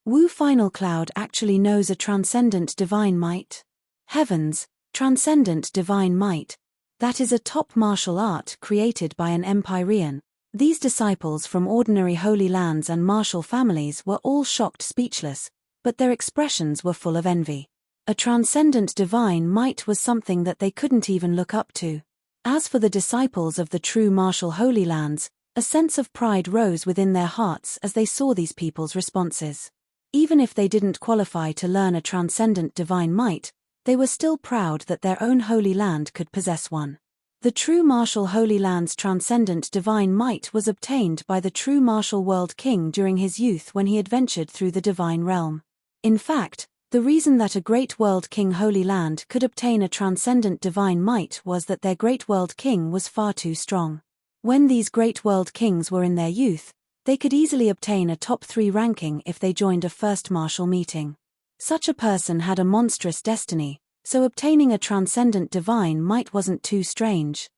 Wu Final Cloud actually knows a transcendent divine might? Heavens, transcendent divine might. That is a top martial art created by an Empyrean. These disciples from ordinary Holy Lands and martial families were all shocked, speechless, but their expressions were full of envy. A transcendent divine might was something that they couldn't even look up to. As for the disciples of the true martial Holy Lands, a sense of pride rose within their hearts as they saw these people's responses. Even if they didn't qualify to learn a transcendent divine might, they were still proud that their own Holy Land could possess one. The true martial Holy Land's transcendent divine might was obtained by the true martial world king during his youth when he adventured through the divine realm. In fact, the reason that a great world king Holy Land could obtain a transcendent divine might was that their great world king was far too strong. When these great world kings were in their youth, they could easily obtain a top 3 ranking if they joined a first martial meeting. Such a person had a monstrous destiny, so obtaining a transcendent divine might wasn't too strange.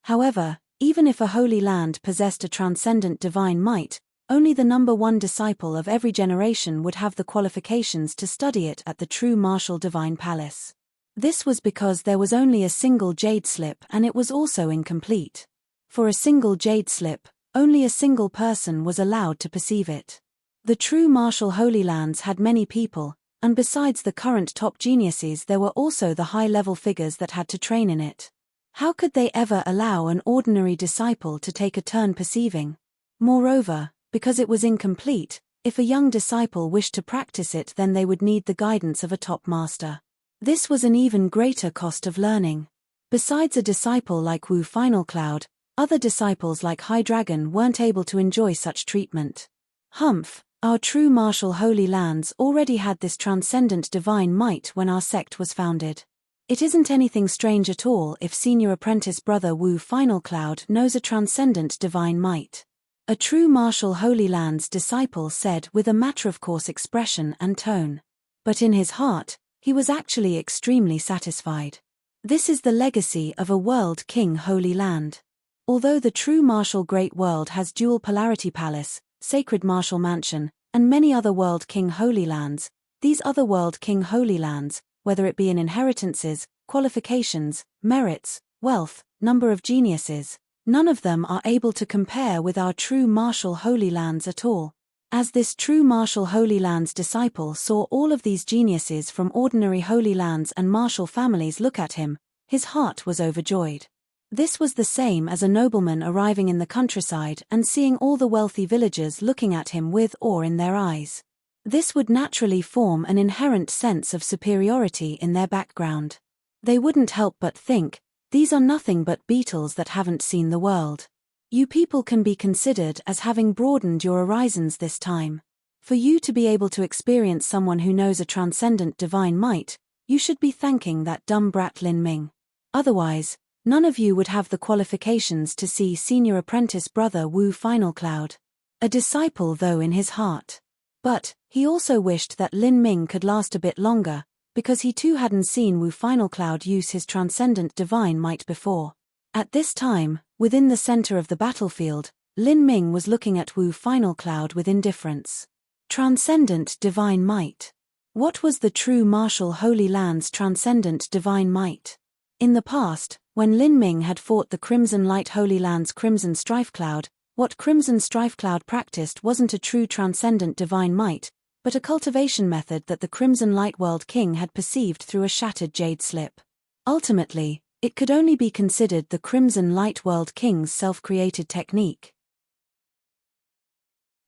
However, even if a Holy Land possessed a transcendent divine might, only the number 1 disciple of every generation would have the qualifications to study it at the true martial divine palace. This was because there was only a single jade slip and it was also incomplete. For a single jade slip, only a single person was allowed to perceive it. The true martial Holy Lands had many people, and besides the current top geniuses there were also the high-level figures that had to train in it. How could they ever allow an ordinary disciple to take a turn perceiving? Moreover, because it was incomplete, if a young disciple wished to practice it then they would need the guidance of a top master. This was an even greater cost of learning. Besides a disciple like Wu Final Cloud, other disciples like High Dragon weren't able to enjoy such treatment. Humph, our true martial Holy Lands already had this transcendent divine might when our sect was founded. It isn't anything strange at all if senior apprentice brother Wu Final Cloud knows a transcendent divine might. A true martial Holy Lands disciple said with a matter-of-course expression and tone. But in his heart, he was actually extremely satisfied. This is the legacy of a world king Holy Land. Although the true martial Great World has dual polarity palace, sacred martial mansion, and many other world king Holy Lands, these other world king Holy Lands, whether it be in inheritances, qualifications, merits, wealth, number of geniuses, none of them are able to compare with our true martial Holy Lands at all. As this true martial Holy Lands disciple saw all of these geniuses from ordinary Holy Lands and martial families look at him, his heart was overjoyed. This was the same as a nobleman arriving in the countryside and seeing all the wealthy villagers looking at him with awe in their eyes. This would naturally form an inherent sense of superiority in their background. They wouldn't help but think, these are nothing but beetles that haven't seen the world. You people can be considered as having broadened your horizons this time. For you to be able to experience someone who knows a transcendent divine might, you should be thanking that dumb brat Lin Ming. Otherwise, None of you would have the qualifications to see senior apprentice brother Wu Final Cloud. A disciple though in his heart. But, he also wished that Lin Ming could last a bit longer, because he too hadn't seen Wu Final Cloud use his transcendent divine might before. At this time, within the center of the battlefield, Lin Ming was looking at Wu Final Cloud with indifference. Transcendent divine might. What was the true martial Holy Land's transcendent divine might? In the past, when Lin Ming had fought the Crimson Light Holy Land's Crimson Strife Cloud, what Crimson Strife Cloud practiced wasn't a true transcendent divine might, but a cultivation method that the Crimson Light World King had perceived through a shattered jade slip. Ultimately, it could only be considered the Crimson Light World King's self-created technique.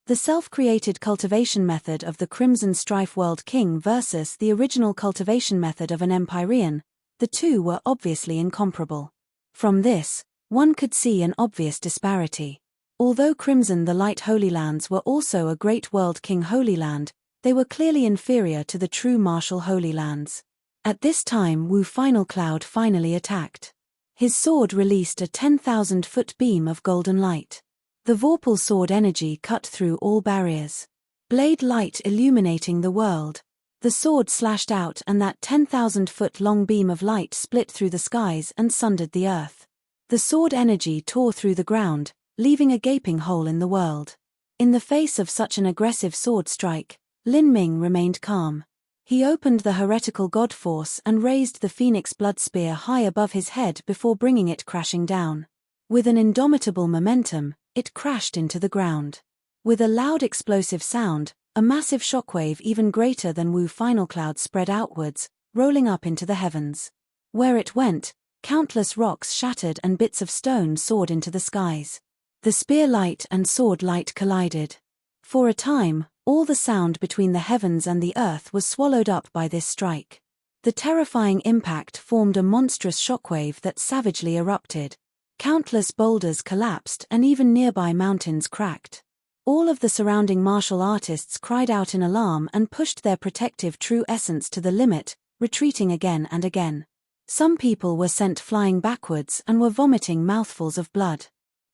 The self-created cultivation method of the Crimson Strife World King versus the original cultivation method of an Empyrean, the two were obviously incomparable. From this, one could see an obvious disparity. Although Crimson the Light Holy Lands were also a Great World King Holy Land, they were clearly inferior to the true martial Holy Lands. At this time Wu Final Cloud finally attacked. His sword released a 10,000-foot beam of golden light. The Vorpal sword energy cut through all barriers. Blade light illuminating the world. The sword slashed out and that 10,000-foot long beam of light split through the skies and sundered the earth. The sword energy tore through the ground, leaving a gaping hole in the world. In the face of such an aggressive sword strike, Lin Ming remained calm. He opened the heretical god force and raised the phoenix blood spear high above his head before bringing it crashing down. With an indomitable momentum, it crashed into the ground. With a loud explosive sound, a massive shockwave even greater than Wu Final Cloud spread outwards, rolling up into the heavens. Where it went, countless rocks shattered and bits of stone soared into the skies. The spear light and sword light collided. For a time, all the sound between the heavens and the earth was swallowed up by this strike. The terrifying impact formed a monstrous shockwave that savagely erupted. Countless boulders collapsed and even nearby mountains cracked. All of the surrounding martial artists cried out in alarm and pushed their protective true essence to the limit, retreating again and again. Some people were sent flying backwards and were vomiting mouthfuls of blood.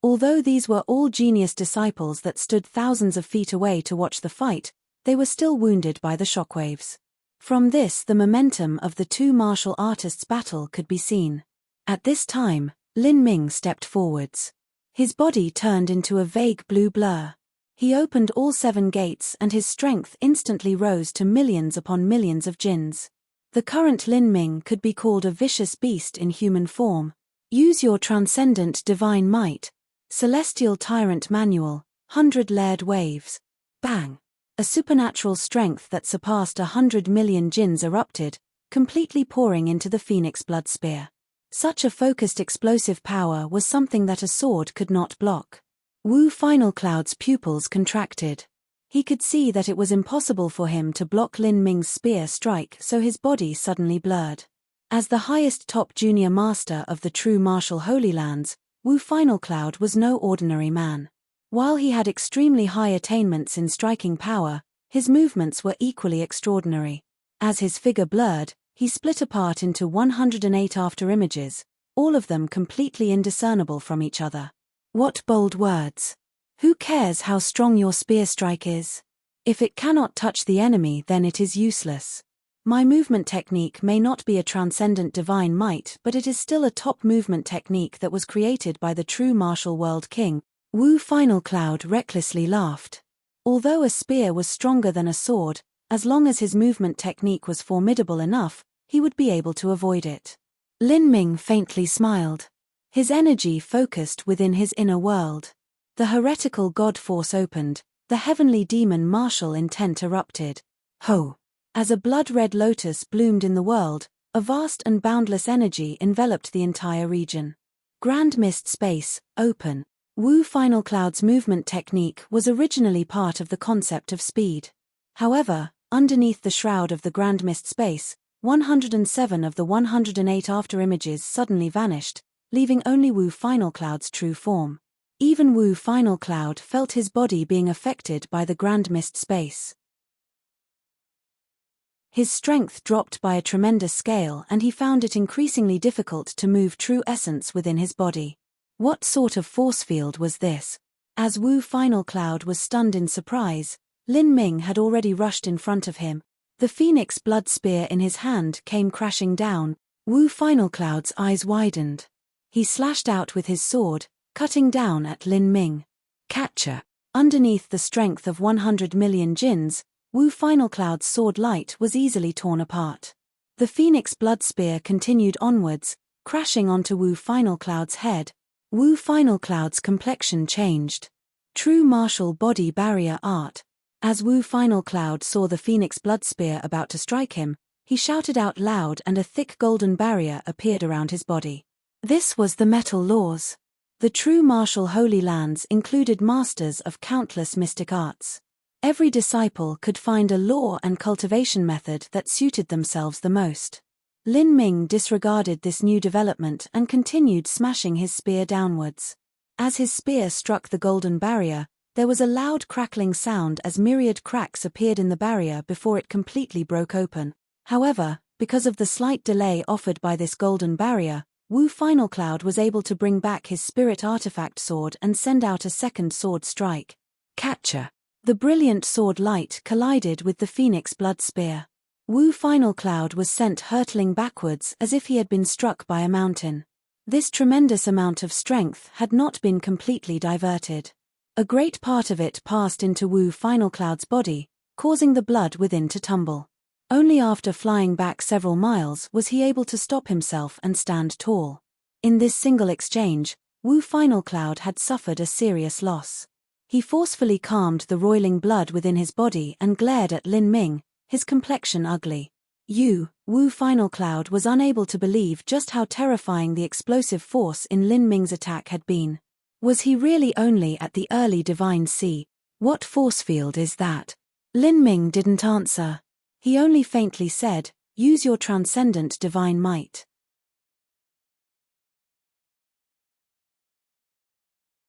Although these were all genius disciples that stood thousands of feet away to watch the fight, they were still wounded by the shockwaves. From this the momentum of the two martial artists' battle could be seen. At this time, Lin Ming stepped forwards. His body turned into a vague blue blur. He opened all 7 gates and his strength instantly rose to millions upon millions of jinns. The current Lin Ming could be called a vicious beast in human form. Use your transcendent divine might. Celestial Tyrant Manual, 100-layered waves. Bang! A supernatural strength that surpassed 100 million jinns erupted, completely pouring into the Phoenix Blood Spear. Such a focused explosive power was something that a sword could not block. Wu Final Cloud's pupils contracted. He could see that it was impossible for him to block Lin Ming's spear strike, so his body suddenly blurred. As the highest top junior master of the true martial Holy Lands, Wu Final Cloud was no ordinary man. While he had extremely high attainments in striking power, his movements were equally extraordinary. As his figure blurred, he split apart into 108 afterimages, all of them completely indiscernible from each other. What bold words! Who cares how strong your spear strike is? If it cannot touch the enemy, then it is useless. My movement technique may not be a transcendent divine might, but it is still a top movement technique that was created by the true martial world king. Wu Final Cloud recklessly laughed. Although a spear was stronger than a sword, as long as his movement technique was formidable enough, he would be able to avoid it. Lin Ming faintly smiled. His energy focused within his inner world. The heretical god force opened, the heavenly demon martial intent erupted. Ho! As a blood-red lotus bloomed in the world, a vast and boundless energy enveloped the entire region. Grand mist space, open. Wu Final Cloud's movement technique was originally part of the concept of speed. However, underneath the shroud of the grand mist space, 107 of the 108 afterimages suddenly vanished, leaving only Wu Final Cloud's true form. Even Wu Final Cloud felt his body being affected by the grand mist space. His strength dropped by a tremendous scale and he found it increasingly difficult to move true essence within his body. What sort of force field was this? As Wu Final Cloud was stunned in surprise, Lin Ming had already rushed in front of him. The phoenix blood spear in his hand came crashing down. Wu Final Cloud's eyes widened. He slashed out with his sword, cutting down at Lin Ming. Catcher. Underneath the strength of 100 million jinns, Wu Final Cloud's sword light was easily torn apart. The phoenix blood spear continued onwards, crashing onto Wu Final Cloud's head. Wu Final Cloud's complexion changed. True martial body barrier art. As Wu Final Cloud saw the phoenix blood spear about to strike him, he shouted out loud and a thick golden barrier appeared around his body. This was the metal laws. The true martial holy lands included masters of countless mystic arts. Every disciple could find a law and cultivation method that suited themselves the most. Lin Ming disregarded this new development and continued smashing his spear downwards. As his spear struck the golden barrier, there was a loud crackling sound as myriad cracks appeared in the barrier before it completely broke open. However, because of the slight delay offered by this golden barrier, Wu Final Cloud was able to bring back his spirit artifact sword and send out a second sword strike. Catcher. The brilliant sword light collided with the phoenix blood spear. Wu Final Cloud was sent hurtling backwards as if he had been struck by a mountain. This tremendous amount of strength had not been completely diverted. A great part of it passed into Wu Final Cloud's body, causing the blood within to tumble. Only after flying back several miles was he able to stop himself and stand tall. In this single exchange, Wu Final Cloud had suffered a serious loss. He forcefully calmed the roiling blood within his body and glared at Lin Ming, his complexion ugly. Wu Final Cloud was unable to believe just how terrifying the explosive force in Lin Ming's attack had been. Was he really only at the early divine sea? What force field is that? Lin Ming didn't answer. He only faintly said, "Use your transcendent divine might."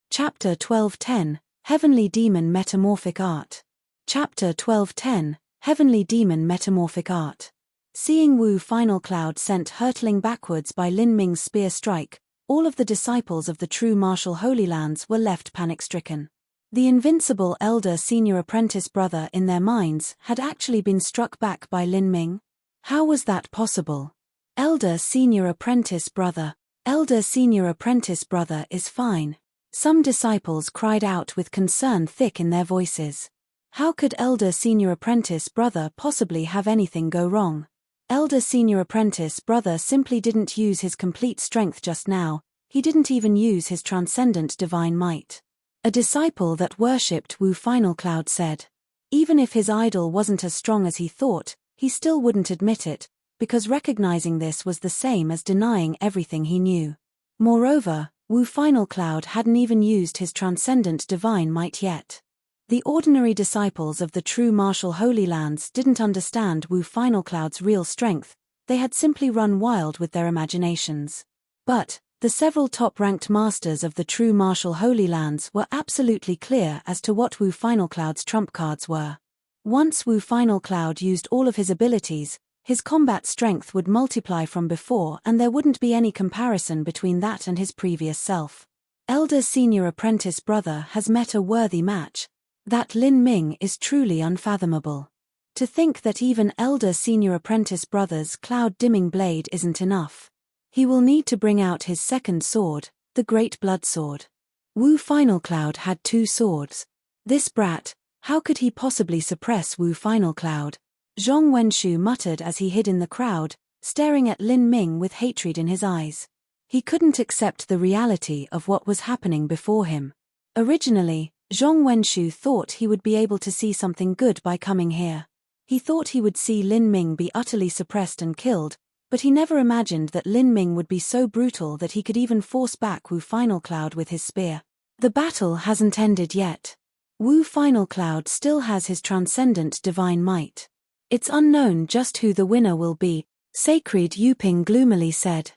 Chapter 12:10, Heavenly Demon Metamorphic Art. Chapter 12:10, Heavenly Demon Metamorphic Art. Seeing Wu Final Cloud sent hurtling backwards by Lin Ming's spear strike, all of the disciples of the true martial Holy Lands were left panic-stricken. The invincible elder senior apprentice brother in their minds had actually been struck back by Lin Ming. How was that possible? Elder senior apprentice brother. Elder senior apprentice brother is fine. Some disciples cried out with concern thick in their voices. How could elder senior apprentice brother possibly have anything go wrong? Elder senior apprentice brother simply didn't use his complete strength just now, he didn't even use his transcendent divine might. A disciple that worshipped Wu Final Cloud said. Even if his idol wasn't as strong as he thought, he still wouldn't admit it, because recognizing this was the same as denying everything he knew. Moreover, Wu Final Cloud hadn't even used his transcendent divine might yet. The ordinary disciples of the true martial Holy Lands didn't understand Wu Final Cloud's real strength, they had simply run wild with their imaginations. But the several top-ranked masters of the true martial Holy Lands were absolutely clear as to what Wu Final Cloud's trump cards were. Once Wu Final Cloud used all of his abilities, his combat strength would multiply from before and there wouldn't be any comparison between that and his previous self. Elder senior apprentice brother has met a worthy match. That Lin Ming is truly unfathomable. To think that even elder senior apprentice brother's cloud-dimming blade isn't enough. He will need to bring out his second sword, the Great Blood Sword. Wu Final Cloud had 2 swords. This brat, how could he possibly suppress Wu Final Cloud? Zhong Wenshu muttered as he hid in the crowd, staring at Lin Ming with hatred in his eyes. He couldn't accept the reality of what was happening before him. Originally, Zhong Wenshu thought he would be able to see something good by coming here. He thought he would see Lin Ming be utterly suppressed and killed, but he never imagined that Lin Ming would be so brutal that he could even force back Wu Final Cloud with his spear. The battle hasn't ended yet. Wu Final Cloud still has his transcendent divine might. It's unknown just who the winner will be, Sacred Yuping gloomily said.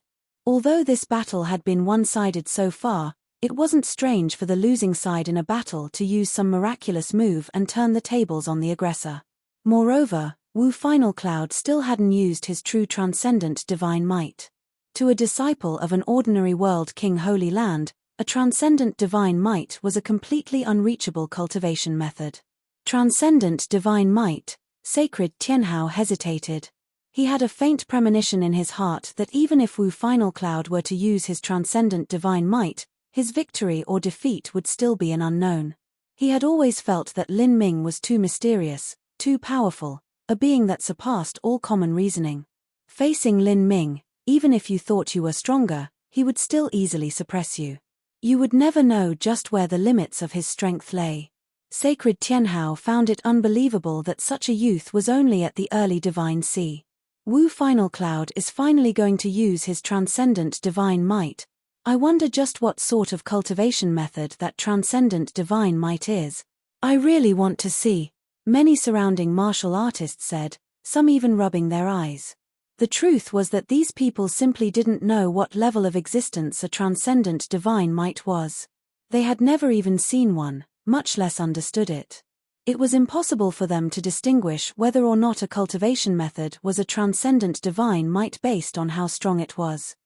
Although this battle had been one-sided so far, it wasn't strange for the losing side in a battle to use some miraculous move and turn the tables on the aggressor. Moreover, Wu Final Cloud still hadn't used his true transcendent divine might. To a disciple of an ordinary world king Holy Land, a transcendent divine might was a completely unreachable cultivation method. Transcendent divine might, sacred Tianhao hesitated. He had a faint premonition in his heart that even if Wu Final Cloud were to use his transcendent divine might, his victory or defeat would still be an unknown. He had always felt that Lin Ming was too mysterious, too powerful, a being that surpassed all common reasoning. Facing Lin Ming, even if you thought you were stronger, he would still easily suppress you. You would never know just where the limits of his strength lay. Sacred Tianhao found it unbelievable that such a youth was only at the early divine sea. Wu Final Cloud is finally going to use his transcendent divine might. I wonder just what sort of cultivation method that transcendent divine might is. I really want to see, many surrounding martial artists said, some even rubbing their eyes. The truth was that these people simply didn't know what level of existence a transcendent divine might was. They had never even seen one, much less understood it. It was impossible for them to distinguish whether or not a cultivation method was a transcendent divine might based on how strong it was.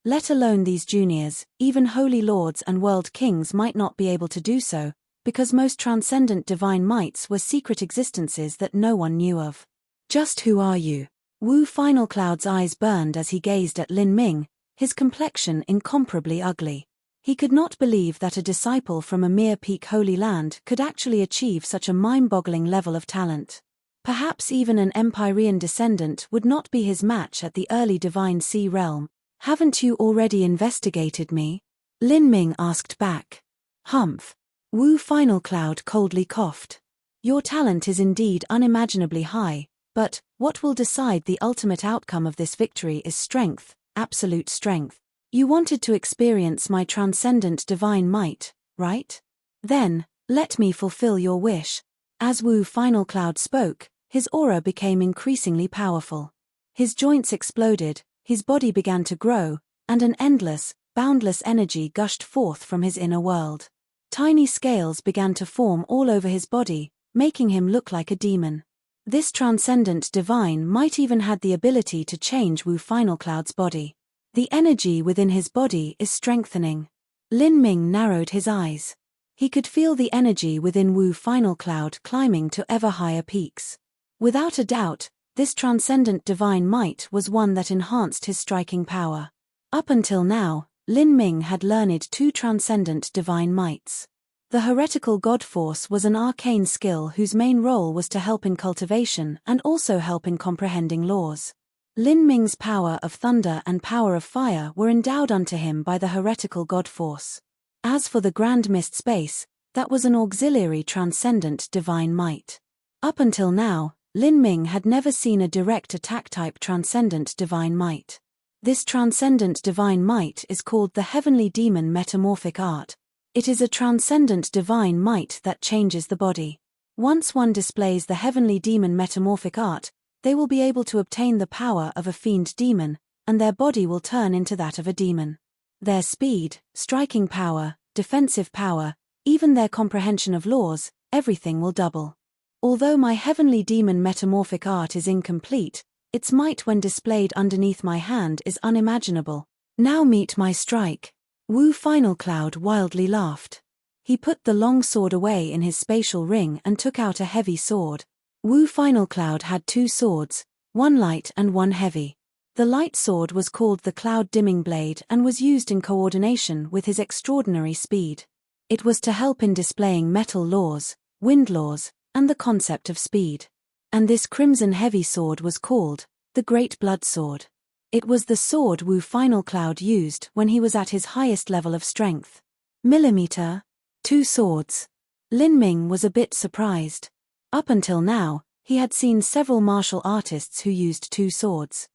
Let alone these juniors, even holy lords and world kings might not be able to do so, because most transcendent divine mights were secret existences that no one knew of. Just who are you? Wu Final Cloud's eyes burned as he gazed at Lin Ming, his complexion incomparably ugly. He could not believe that a disciple from a mere peak Holy Land could actually achieve such a mind-boggling level of talent. Perhaps even an Empyrean descendant would not be his match at the early Divine Sea realm. Haven't you already investigated me? Lin Ming asked back. Humph. Wu Final Cloud coldly coughed. Your talent is indeed unimaginably high, but what will decide the ultimate outcome of this victory is strength, absolute strength. You wanted to experience my transcendent divine might, right? Then, let me fulfill your wish. As Wu Final Cloud spoke, his aura became increasingly powerful. His joints exploded, his body began to grow, and an endless, boundless energy gushed forth from his inner world. Tiny scales began to form all over his body, making him look like a demon. This transcendent divine might even had the ability to change Wu Final Cloud's body. The energy within his body is strengthening. Lin Ming narrowed his eyes. He could feel the energy within Wu Final Cloud climbing to ever higher peaks. Without a doubt, this transcendent divine might was one that enhanced his striking power. Up until now, Lin Ming had learned two transcendent divine mights. The heretical god force was an arcane skill whose main role was to help in cultivation and also help in comprehending laws. Lin Ming's power of thunder and power of fire were endowed unto him by the heretical god force. As for the grand mist space, that was an auxiliary transcendent divine might. Up until now, Lin Ming had never seen a direct attack-type transcendent divine might. This transcendent divine might is called the Heavenly Demon Metamorphic Art. It is a transcendent divine might that changes the body. Once one displays the Heavenly Demon Metamorphic Art, they will be able to obtain the power of a fiend demon, and their body will turn into that of a demon. Their speed, striking power, defensive power, even their comprehension of laws, everything will double. Although my Heavenly Demon Metamorphic Art is incomplete, its might when displayed underneath my hand is unimaginable. Now meet my strike. Wu Final Cloud wildly laughed. He put the long sword away in his spatial ring and took out a heavy sword. Wu Final Cloud had two swords, one light and one heavy. The light sword was called the Cloud Dimming Blade and was used in coordination with his extraordinary speed. It was to help in displaying metal laws, wind laws, and the concept of speed. And this crimson heavy sword was called the Great Blood Sword. It was the sword Wu Final Cloud used when he was at his highest level of strength. Millimeter? Two swords. Lin Ming was a bit surprised. Up until now, he had seen several martial artists who used two swords.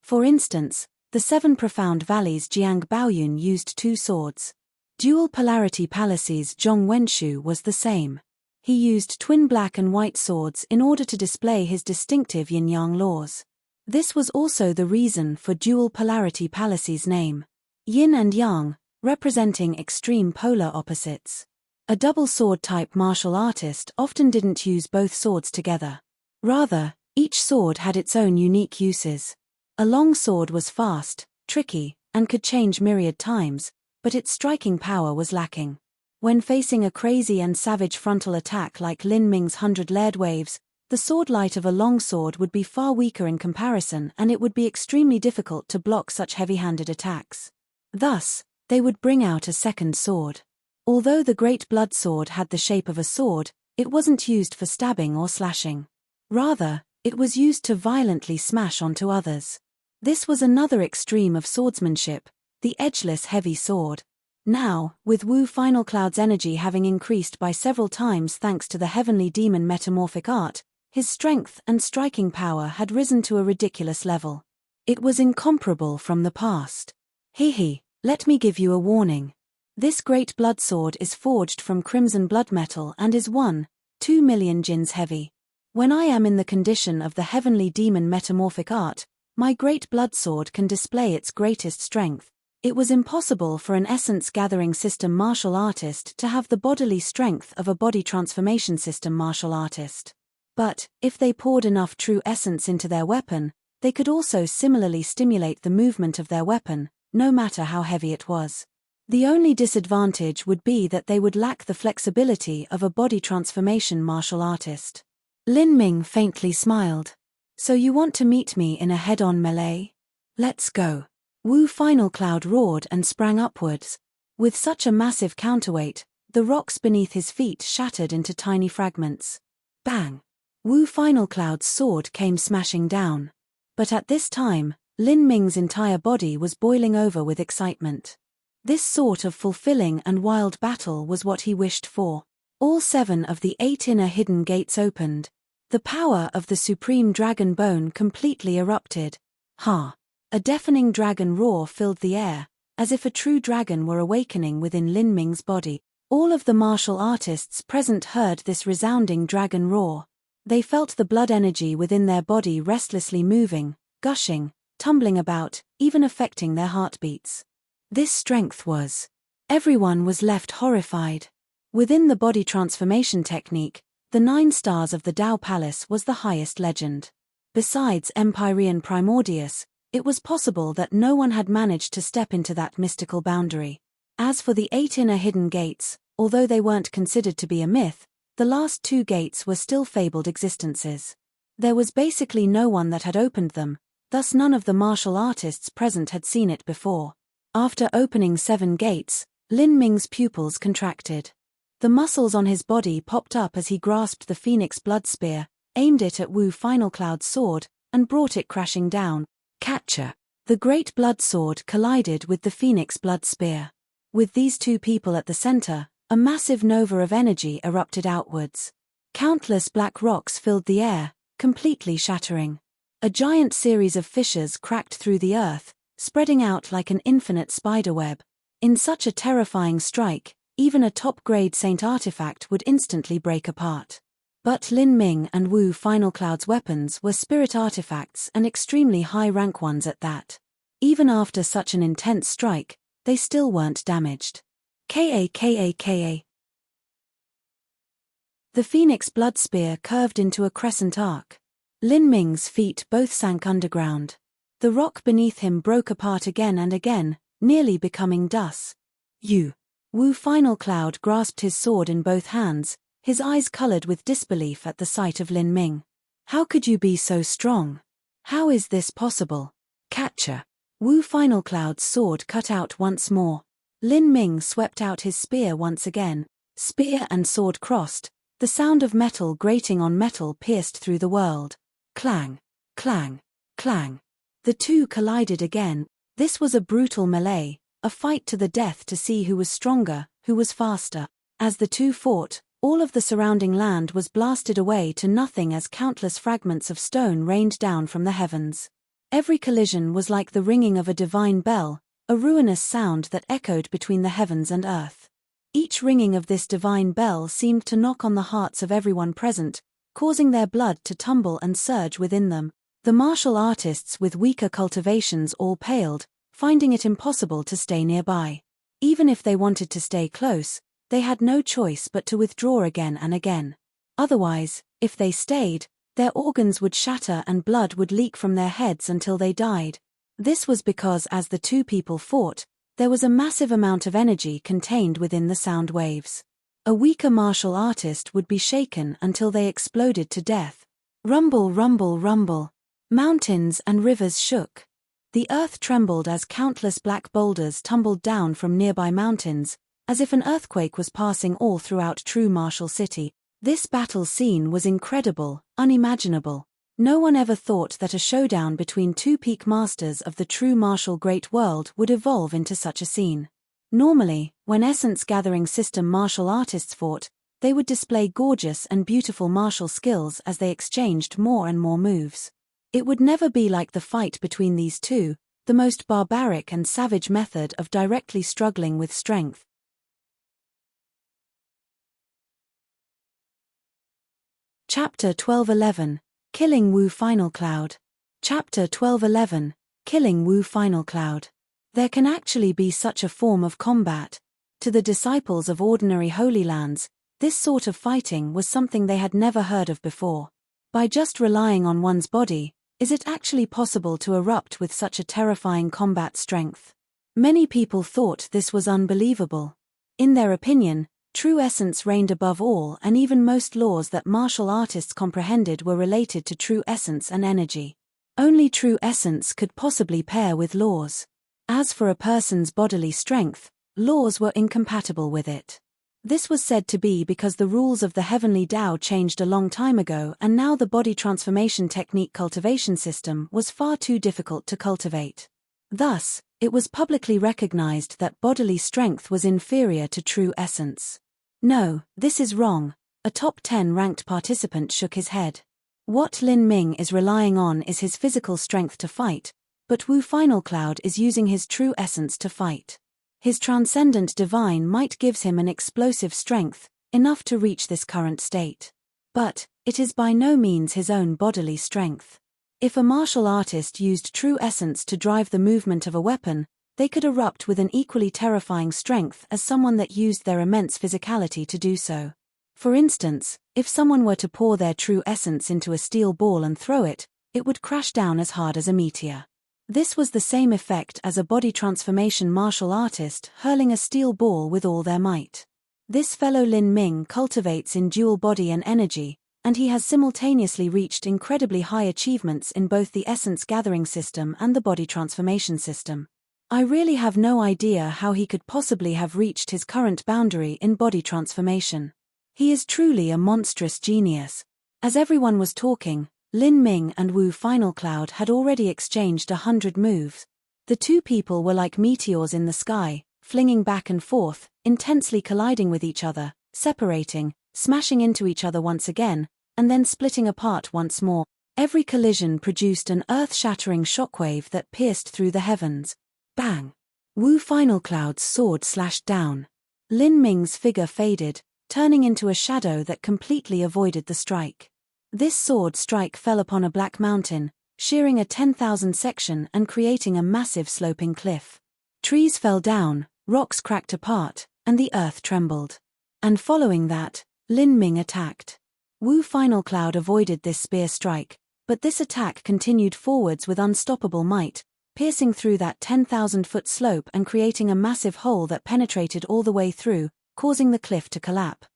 For instance, the Seven Profound Valleys Jiang Baoyun used two swords. Dual Polarity Palaces Zhong Wenshu was the same. He used twin black and white swords in order to display his distinctive yin-yang laws. This was also the reason for Dual Polarity Palaces' name. Yin and yang, representing extreme polar opposites. A double sword type martial artist often didn't use both swords together. Rather, each sword had its own unique uses. A long sword was fast, tricky, and could change myriad times, but its striking power was lacking. When facing a crazy and savage frontal attack like Lin Ming's 100 layered waves, the sword light of a long sword would be far weaker in comparison, and it would be extremely difficult to block such heavy-handed attacks. Thus, they would bring out a second sword. Although the Great Blood Sword had the shape of a sword, it wasn't used for stabbing or slashing. Rather, it was used to violently smash onto others. This was another extreme of swordsmanship, the edgeless heavy sword. Now, with Wu Final Cloud's energy having increased by several times thanks to the heavenly demon metamorphic art, his strength and striking power had risen to a ridiculous level. It was incomparable from the past. Hehe, let me give you a warning. This Great Blood Sword is forged from crimson blood metal and is 1.2 million jins heavy. When I am in the condition of the heavenly demon metamorphic art, my Great Blood Sword can display its greatest strength. It was impossible for an essence-gathering system martial artist to have the bodily strength of a body transformation system martial artist. But, if they poured enough true essence into their weapon, they could also similarly stimulate the movement of their weapon, no matter how heavy it was. The only disadvantage would be that they would lack the flexibility of a body transformation martial artist. Lin Ming faintly smiled. So you want to meet me in a head-on melee? Let's go. Wu Final Cloud roared and sprang upwards. With such a massive counterweight, the rocks beneath his feet shattered into tiny fragments. Bang! Wu Final Cloud's sword came smashing down. But at this time, Lin Ming's entire body was boiling over with excitement. This sort of fulfilling and wild battle was what he wished for. All 7 of the 8 inner hidden gates opened. The power of the supreme dragon bone completely erupted. Ha! A deafening dragon roar filled the air, as if a true dragon were awakening within Lin Ming's body. All of the martial artists present heard this resounding dragon roar. They felt the blood energy within their body restlessly moving, gushing, tumbling about, even affecting their heartbeats. This strength was. Everyone was left horrified. Within the body transformation technique, the 9 stars of the Dao Palace was the highest legend. Besides Empyrean Primordius, it was possible that no one had managed to step into that mystical boundary. As for the 8 inner hidden gates, although they weren't considered to be a myth, the last 2 gates were still fabled existences. There was basically no one that had opened them, thus none of the martial artists present had seen it before. After opening 7 gates, Lin Ming's pupils contracted. The muscles on his body popped up as he grasped the Phoenix Blood Spear, aimed it at Wu Final Cloud's sword, and brought it crashing down. Catcher! The Great Blood Sword collided with the Phoenix Blood Spear. With these 2 people at the center, a massive nova of energy erupted outwards. Countless black rocks filled the air, completely shattering. A giant series of fissures cracked through the earth, spreading out like an infinite spiderweb. In such a terrifying strike, even a top-grade saint artifact would instantly break apart. But Lin Ming and Wu Final Cloud's weapons were spirit artifacts and extremely high-rank ones at that. Even after such an intense strike, they still weren't damaged. Ka. The Phoenix Blood Spear curved into a crescent arc. Lin Ming's feet both sank underground. The rock beneath him broke apart again and again, nearly becoming dust. Wu Final Cloud grasped his sword in both hands, his eyes colored with disbelief at the sight of Lin Ming. How could you be so strong? How is this possible? Catcher! Wu Final Cloud's sword cut out once more. Lin Ming swept out his spear once again. Spear and sword crossed, the sound of metal grating on metal pierced through the world. Clang! Clang! Clang! The 2 collided again. This was a brutal melee, a fight to the death to see who was stronger, who was faster. As the 2 fought, all of the surrounding land was blasted away to nothing as countless fragments of stone rained down from the heavens. Every collision was like the ringing of a divine bell, a ruinous sound that echoed between the heavens and earth. Each ringing of this divine bell seemed to knock on the hearts of everyone present, causing their blood to tumble and surge within them. The martial artists with weaker cultivations all paled, finding it impossible to stay nearby. Even if they wanted to stay close, They had no choice but to withdraw again and again. Otherwise, if they stayed, their organs would shatter and blood would leak from their heads until they died. This was because as the two people fought, there was a massive amount of energy contained within the sound waves. A weaker martial artist would be shaken until they exploded to death. Rumble, rumble, rumble. Mountains and rivers shook. The earth trembled as countless black boulders tumbled down from nearby mountains, as if an earthquake was passing all throughout true martial city. This battle scene was incredible, unimaginable. No one ever thought that a showdown between two peak masters of the true martial great world would evolve into such a scene. Normally, when essence gathering system martial artists fought, they would display gorgeous and beautiful martial skills as they exchanged more and more moves. It would never be like the fight between these two, the most barbaric and savage method of directly struggling with strength. Chapter 12:11, Killing Wu Final Cloud. Chapter 12:11, Killing Wu Final Cloud. There can actually be such a form of combat. To the disciples of ordinary Holy Lands, this sort of fighting was something they had never heard of before. By just relying on one's body, is it actually possible to erupt with such a terrifying combat strength? Many people thought this was unbelievable. In their opinion, true essence reigned above all, and even most laws that martial artists comprehended were related to true essence and energy. Only true essence could possibly pair with laws. As for a person's bodily strength, laws were incompatible with it. This was said to be because the rules of the heavenly Tao changed a long time ago, and now the body transformation technique cultivation system was far too difficult to cultivate. Thus, it was publicly recognized that bodily strength was inferior to true essence. No, this is wrong. A top 10 ranked participant shook his head. What Lin Ming is relying on is his physical strength to fight, but Wu Final Cloud is using his true essence to fight. His transcendent divine might gives him an explosive strength, enough to reach this current state. But, it is by no means his own bodily strength. If a martial artist used true essence to drive the movement of a weapon, they could erupt with an equally terrifying strength as someone that used their immense physicality to do so. For instance, if someone were to pour their true essence into a steel ball and throw it, it would crash down as hard as a meteor. This was the same effect as a body transformation martial artist hurling a steel ball with all their might. This fellow Lin Ming cultivates in dual body and energy, and he has simultaneously reached incredibly high achievements in both the essence gathering system and the body transformation system. I really have no idea how he could possibly have reached his current boundary in body transformation. He is truly a monstrous genius. As everyone was talking, Lin Ming and Wu Final Cloud had already exchanged 100 moves. The two people were like meteors in the sky, flinging back and forth, intensely colliding with each other, separating, smashing into each other once again, and then splitting apart once more. Every collision produced an earth-shattering shockwave that pierced through the heavens. Bang! Wu Final Cloud's sword slashed down. Lin Ming's figure faded, turning into a shadow that completely avoided the strike. This sword strike fell upon a black mountain, shearing a 10,000 section and creating a massive sloping cliff. Trees fell down, rocks cracked apart, and the earth trembled. And following that, Lin Ming attacked. Wu Final Cloud avoided this spear strike, but this attack continued forwards with unstoppable might, piercing through that 10,000-foot slope and creating a massive hole that penetrated all the way through, causing the cliff to collapse.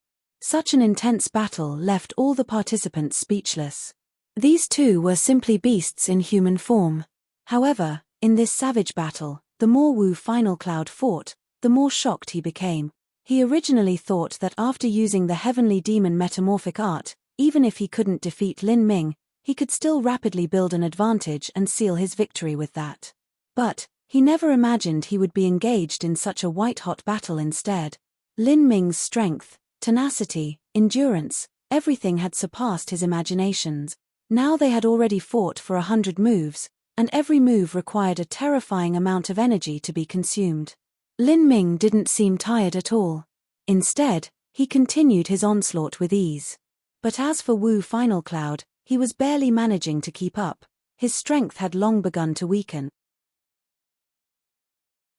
Such an intense battle left all the participants speechless. These two were simply beasts in human form. However, in this savage battle, the more Wu Final Cloud fought, the more shocked he became. He originally thought that after using the heavenly demon metamorphic art, even if he couldn't defeat Lin Ming, he could still rapidly build an advantage and seal his victory with that. But, he never imagined he would be engaged in such a white-hot battle instead. Lin Ming's strength, tenacity, endurance, everything had surpassed his imaginations. Now they had already fought for 100 moves, and every move required a terrifying amount of energy to be consumed. Lin Ming didn't seem tired at all. Instead, he continued his onslaught with ease. But as for Wu Final Cloud, he was barely managing to keep up. His strength had long begun to weaken.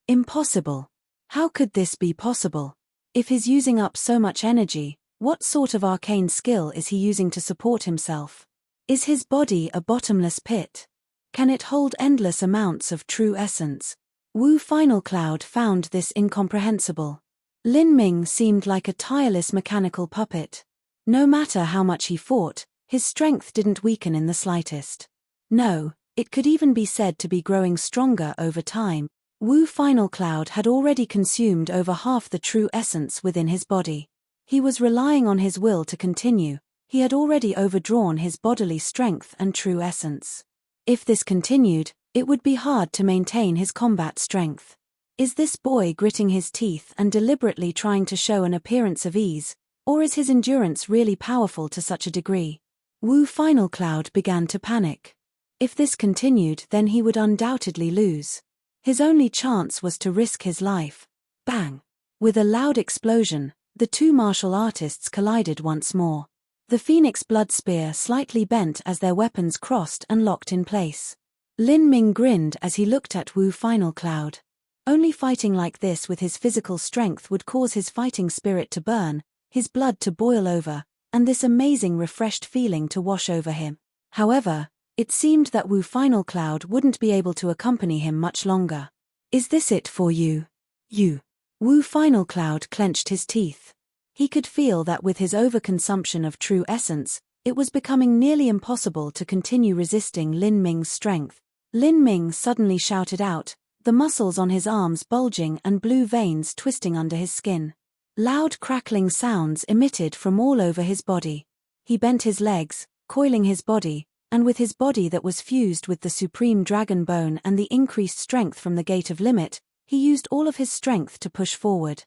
Impossible. How could this be possible? If he's using up so much energy, what sort of arcane skill is he using to support himself? Is his body a bottomless pit? Can it hold endless amounts of true essence? Wu Final Cloud found this incomprehensible. Lin Ming seemed like a tireless mechanical puppet. No matter how much he fought, his strength didn't weaken in the slightest. No, it could even be said to be growing stronger over time. Wu Final Cloud had already consumed over half the true essence within his body. He was relying on his will to continue. He had already overdrawn his bodily strength and true essence. If this continued, it would be hard to maintain his combat strength. Is this boy gritting his teeth and deliberately trying to show an appearance of ease, or is his endurance really powerful to such a degree? Wu Final Cloud began to panic. If this continued, then he would undoubtedly lose. His only chance was to risk his life. Bang! With a loud explosion, the two martial artists collided once more. The Phoenix Blood Spear slightly bent as their weapons crossed and locked in place. Lin Ming grinned as he looked at Wu Final Cloud. Only fighting like this with his physical strength would cause his fighting spirit to burn, his blood to boil over, and this amazing refreshed feeling to wash over him. However, it seemed that Wu Final Cloud wouldn't be able to accompany him much longer. Is this it for you? You? Wu Final Cloud clenched his teeth. He could feel that with his overconsumption of true essence, it was becoming nearly impossible to continue resisting Lin Ming's strength. Lin Ming suddenly shouted out, the muscles on his arms bulging and blue veins twisting under his skin. Loud crackling sounds emitted from all over his body. He bent his legs, coiling his body, and with his body that was fused with the supreme dragon bone and the increased strength from the Gate of Limit, he used all of his strength to push forward.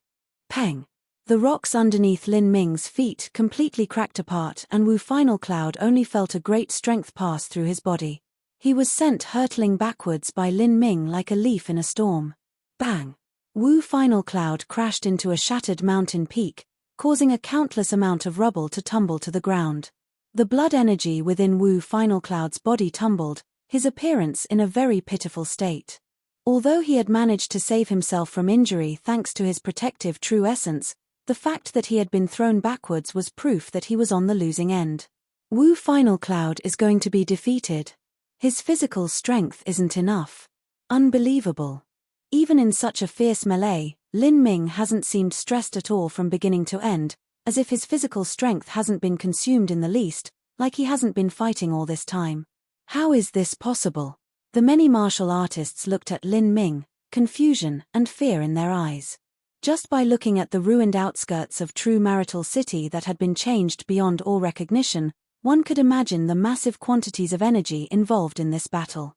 Pang! The rocks underneath Lin Ming's feet completely cracked apart and Wu Final Cloud only felt a great strength pass through his body. He was sent hurtling backwards by Lin Ming like a leaf in a storm. Bang! Wu Final Cloud crashed into a shattered mountain peak, causing a countless amount of rubble to tumble to the ground. The blood energy within Wu Final Cloud's body tumbled, his appearance in a very pitiful state. Although he had managed to save himself from injury thanks to his protective true essence, the fact that he had been thrown backwards was proof that he was on the losing end. Wu Final Cloud is going to be defeated. His physical strength isn't enough. Unbelievable. Even in such a fierce melee, Lin Ming hasn't seemed stressed at all from beginning to end, as if his physical strength hasn't been consumed in the least, like he hasn't been fighting all this time. How is this possible? The many martial artists looked at Lin Ming, confusion and fear in their eyes. Just by looking at the ruined outskirts of True Marital City that had been changed beyond all recognition, one could imagine the massive quantities of energy involved in this battle.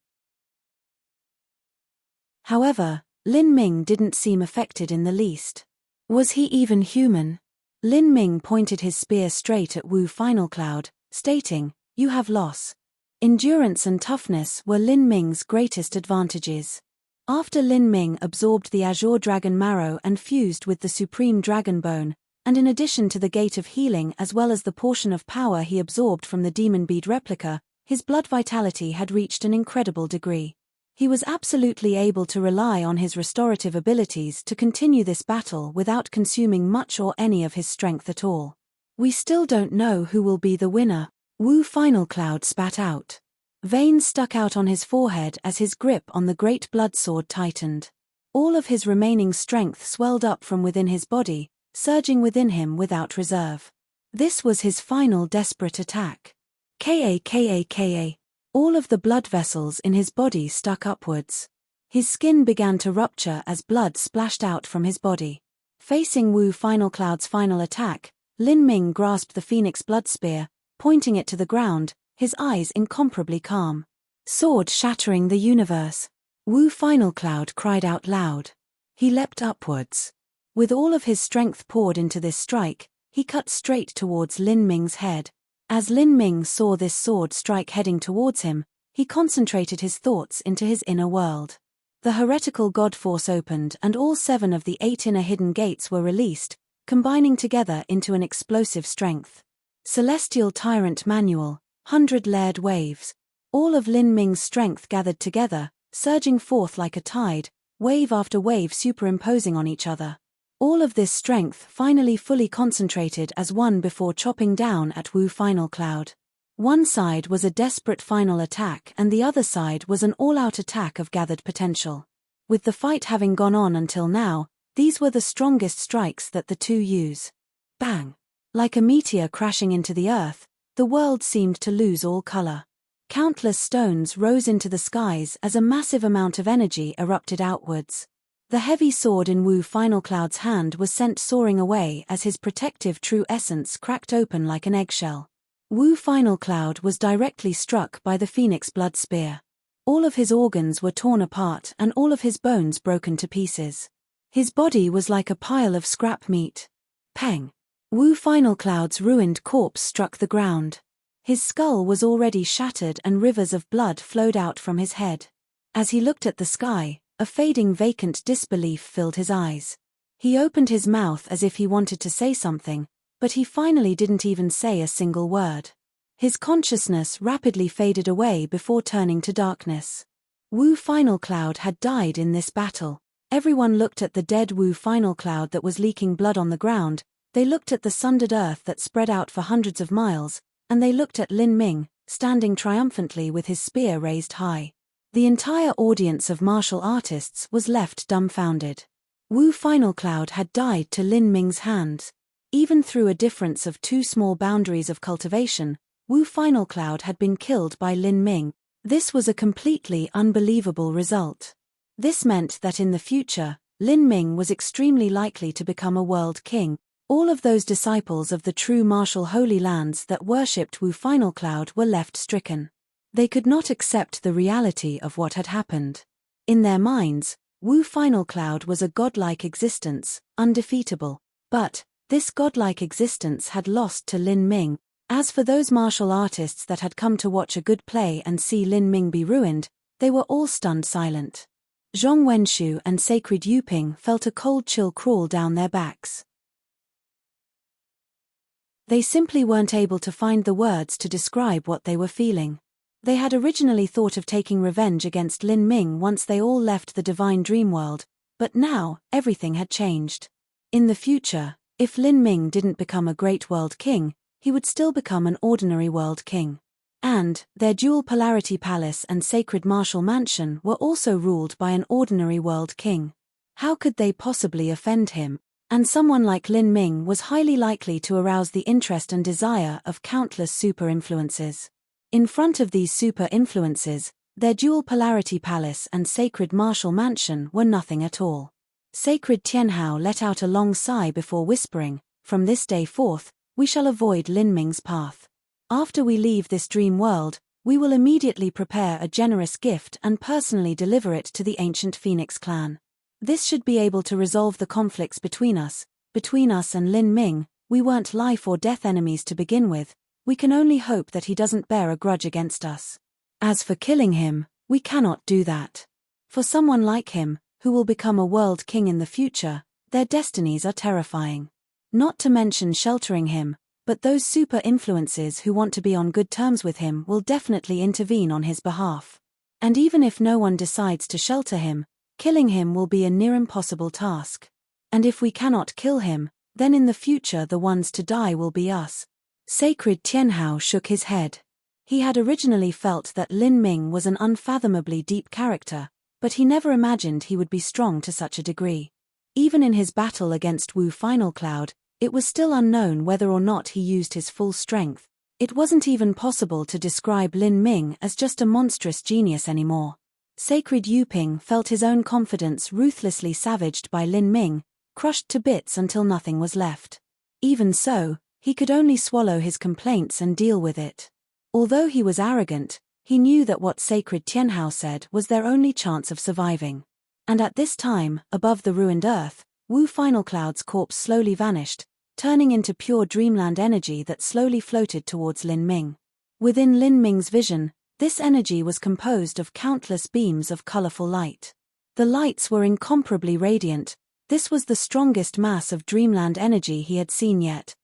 However, Lin Ming didn't seem affected in the least. Was he even human? Lin Ming pointed his spear straight at Wu Final Cloud, stating, "You have loss." Endurance and toughness were Lin Ming's greatest advantages. After Lin Ming absorbed the Azure Dragon Marrow and fused with the Supreme Dragon Bone, and in addition to the Gate of Healing as well as the portion of power he absorbed from the Demon Bead replica, his blood vitality had reached an incredible degree. He was absolutely able to rely on his restorative abilities to continue this battle without consuming much or any of his strength at all. We still don't know who will be the winner, Wu Final Cloud spat out. Veins stuck out on his forehead as his grip on the great blood sword tightened. All of his remaining strength swelled up from within his body, surging within him without reserve. This was his final desperate attack. Ka. All of the blood vessels in his body stuck upwards. His skin began to rupture as blood splashed out from his body. Facing Wu Final Cloud's final attack, Lin Ming grasped the Phoenix Blood Spear, pointing it to the ground, his eyes incomparably calm. Sword shattering the universe. Wu Final Cloud cried out loud. He leapt upwards. With all of his strength poured into this strike, he cut straight towards Lin Ming's head. As Lin Ming saw this sword strike heading towards him, he concentrated his thoughts into his inner world. The heretical god force opened and all 7 of the 8 inner hidden gates were released, combining together into an explosive strength. Celestial Tyrant Manual, 100-layered waves. All of Lin Ming's strength gathered together, surging forth like a tide, wave after wave superimposing on each other. All of this strength finally fully concentrated as one before chopping down at Wu Final Cloud. One side was a desperate final attack and the other side was an all-out attack of gathered potential. With the fight having gone on until now, these were the strongest strikes that the two use. Bang! Like a meteor crashing into the earth, the world seemed to lose all color. Countless stones rose into the skies as a massive amount of energy erupted outwards. The heavy sword in Wu Final Cloud's hand was sent soaring away as his protective true essence cracked open like an eggshell. Wu Final Cloud was directly struck by the Phoenix Blood Spear. All of his organs were torn apart and all of his bones broken to pieces. His body was like a pile of scrap meat. Peng! Wu Final Cloud's ruined corpse struck the ground. His skull was already shattered and rivers of blood flowed out from his head. As he looked at the sky, a fading vacant disbelief filled his eyes. He opened his mouth as if he wanted to say something, but he finally didn't even say a single word. His consciousness rapidly faded away before turning to darkness. Wu Final Cloud had died in this battle. Everyone looked at the dead Wu Final Cloud that was leaking blood on the ground, they looked at the sundered earth that spread out for hundreds of miles, and they looked at Lin Ming, standing triumphantly with his spear raised high. The entire audience of martial artists was left dumbfounded. Wu Final Cloud had died to Lin Ming's hands. Even through a difference of two small boundaries of cultivation, Wu Final Cloud had been killed by Lin Ming. This was a completely unbelievable result. This meant that in the future, Lin Ming was extremely likely to become a world king. All of those disciples of the true martial holy lands that worshipped Wu Final Cloud were left stricken. They could not accept the reality of what had happened. In their minds, Wu Final Cloud was a godlike existence, undefeatable. But this godlike existence had lost to Lin Ming. As for those martial artists that had come to watch a good play and see Lin Ming be ruined, they were all stunned silent. Zhong Wenshu and Sacred Yuping felt a cold chill crawl down their backs. They simply weren't able to find the words to describe what they were feeling. They had originally thought of taking revenge against Lin Ming once they all left the divine dream world, but now, everything had changed. In the future, if Lin Ming didn't become a great world king, he would still become an ordinary world king. And, their dual polarity palace and sacred martial mansion were also ruled by an ordinary world king. How could they possibly offend him? And someone like Lin Ming was highly likely to arouse the interest and desire of countless super influences. In front of these super influences, their dual polarity palace and sacred martial mansion were nothing at all. Sacred Tianhao let out a long sigh before whispering, "From this day forth, we shall avoid Lin Ming's path. After we leave this dream world, we will immediately prepare a generous gift and personally deliver it to the ancient Phoenix clan. This should be able to resolve the conflicts between us and Lin Ming. We weren't life or death enemies to begin with. We can only hope that he doesn't bear a grudge against us. As for killing him, we cannot do that. For someone like him, who will become a world king in the future, their destinies are terrifying. Not to mention sheltering him, but those super influences who want to be on good terms with him will definitely intervene on his behalf. And even if no one decides to shelter him, killing him will be a near impossible task. And if we cannot kill him, then in the future the ones to die will be us." Sacred Tianhao shook his head. He had originally felt that Lin Ming was an unfathomably deep character, but he never imagined he would be strong to such a degree. Even in his battle against Wu Final Cloud, it was still unknown whether or not he used his full strength. It wasn't even possible to describe Lin Ming as just a monstrous genius anymore. Sacred Yuping felt his own confidence ruthlessly savaged by Lin Ming, crushed to bits until nothing was left. Even so, he could only swallow his complaints and deal with it. Although he was arrogant, he knew that what Sacred Tianhao said was their only chance of surviving. And at this time, above the ruined earth, Wu Final Cloud's corpse slowly vanished, turning into pure dreamland energy that slowly floated towards Lin Ming. Within Lin Ming's vision, this energy was composed of countless beams of colorful light. The lights were incomparably radiant. This was the strongest mass of dreamland energy he had seen yet.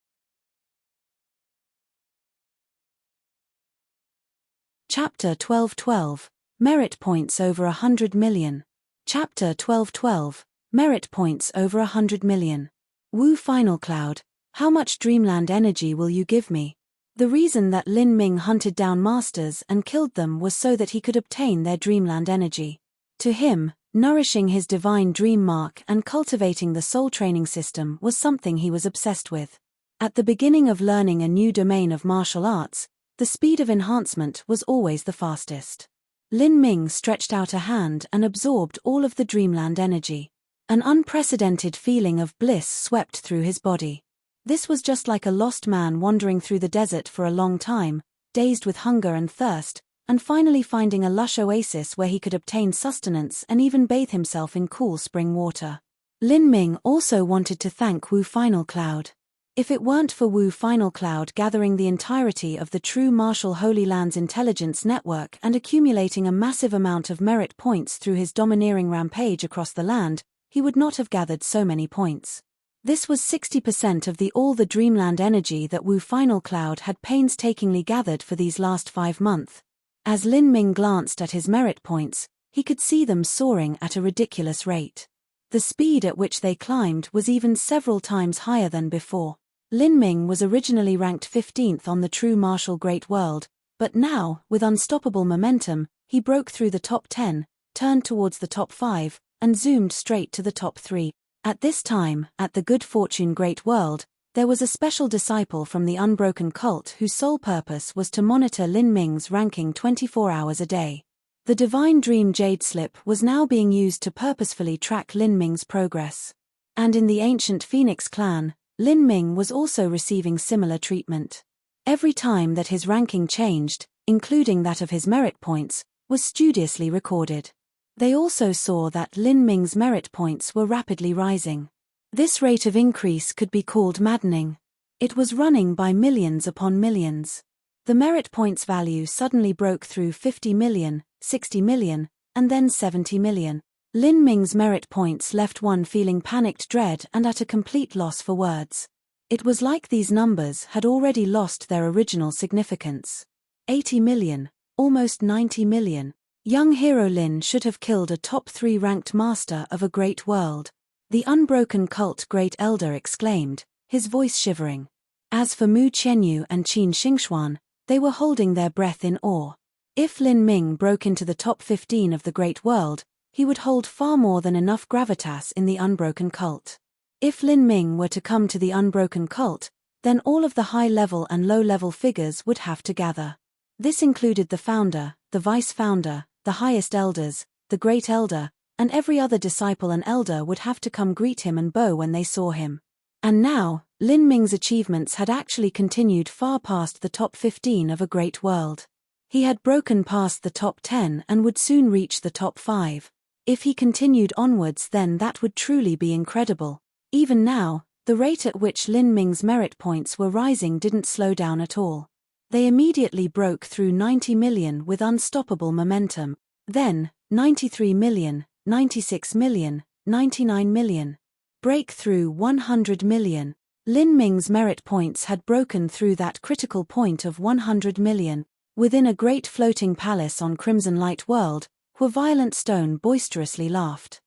Chapter 12:12 Merit Points over 100 million. Chapter 12:12 Merit points over 100 million. Wu Final Cloud, how much dreamland energy will you give me? The reason that Lin Ming hunted down masters and killed them was so that he could obtain their dreamland energy. To him, nourishing his divine dream mark and cultivating the soul training system was something he was obsessed with. At the beginning of learning a new domain of martial arts, the speed of enhancement was always the fastest. Lin Ming stretched out a hand and absorbed all of the dreamland energy. An unprecedented feeling of bliss swept through his body. This was just like a lost man wandering through the desert for a long time, dazed with hunger and thirst, and finally finding a lush oasis where he could obtain sustenance and even bathe himself in cool spring water. Lin Ming also wanted to thank Wu Final Cloud. If it weren't for Wu Final Cloud gathering the entirety of the true martial Holy Land's intelligence network and accumulating a massive amount of merit points through his domineering rampage across the land, he would not have gathered so many points. This was 60% of all the dreamland energy that Wu Final Cloud had painstakingly gathered for these last 5 months. As Lin Ming glanced at his merit points, he could see them soaring at a ridiculous rate. The speed at which they climbed was even several times higher than before. Lin Ming was originally ranked 15th on the true martial great world, but now, with unstoppable momentum, he broke through the top 10, turned towards the top 5, and zoomed straight to the top 3. At this time, at the Good Fortune Great World, there was a special disciple from the Unbroken cult whose sole purpose was to monitor Lin Ming's ranking 24 hours a day. The Divine Dream Jade Slip was now being used to purposefully track Lin Ming's progress. And in the ancient Phoenix clan, Lin Ming was also receiving similar treatment. Every time that his ranking changed, including that of his merit points, was studiously recorded. They also saw that Lin Ming's merit points were rapidly rising. This rate of increase could be called maddening. It was running by millions upon millions. The merit points value suddenly broke through 50 million, 60 million, and then 70 million. Lin Ming's merit points left one feeling panicked dread and at a complete loss for words. It was like these numbers had already lost their original significance. 80 million, almost 90 million. Young hero Lin should have killed a top 3 ranked master of a great world. The Unbroken Cult Great Elder exclaimed, his voice shivering. As for Mu Qianyu and Qin Xingxuan, they were holding their breath in awe. If Lin Ming broke into the top 15 of the great world, he would hold far more than enough gravitas in the Unbroken Cult. If Lin Ming were to come to the Unbroken Cult, then all of the high-level and low-level figures would have to gather. This included the founder, the vice-founder, the highest elders, the great elder, and every other disciple and elder would have to come greet him and bow when they saw him. And now, Lin Ming's achievements had actually continued far past the top 15 of a great world. He had broken past the top 10 and would soon reach the top 5. If he continued onwards, then that would truly be incredible. Even now, the rate at which Lin Ming's merit points were rising didn't slow down at all. They immediately broke through 90 million with unstoppable momentum. Then, 93 million, 96 million, 99 million. Breakthrough 100 million. Lin Ming's merit points had broken through that critical point of 100 million. Within a great floating palace on Crimson Light World, where Violent Stone boisterously laughed.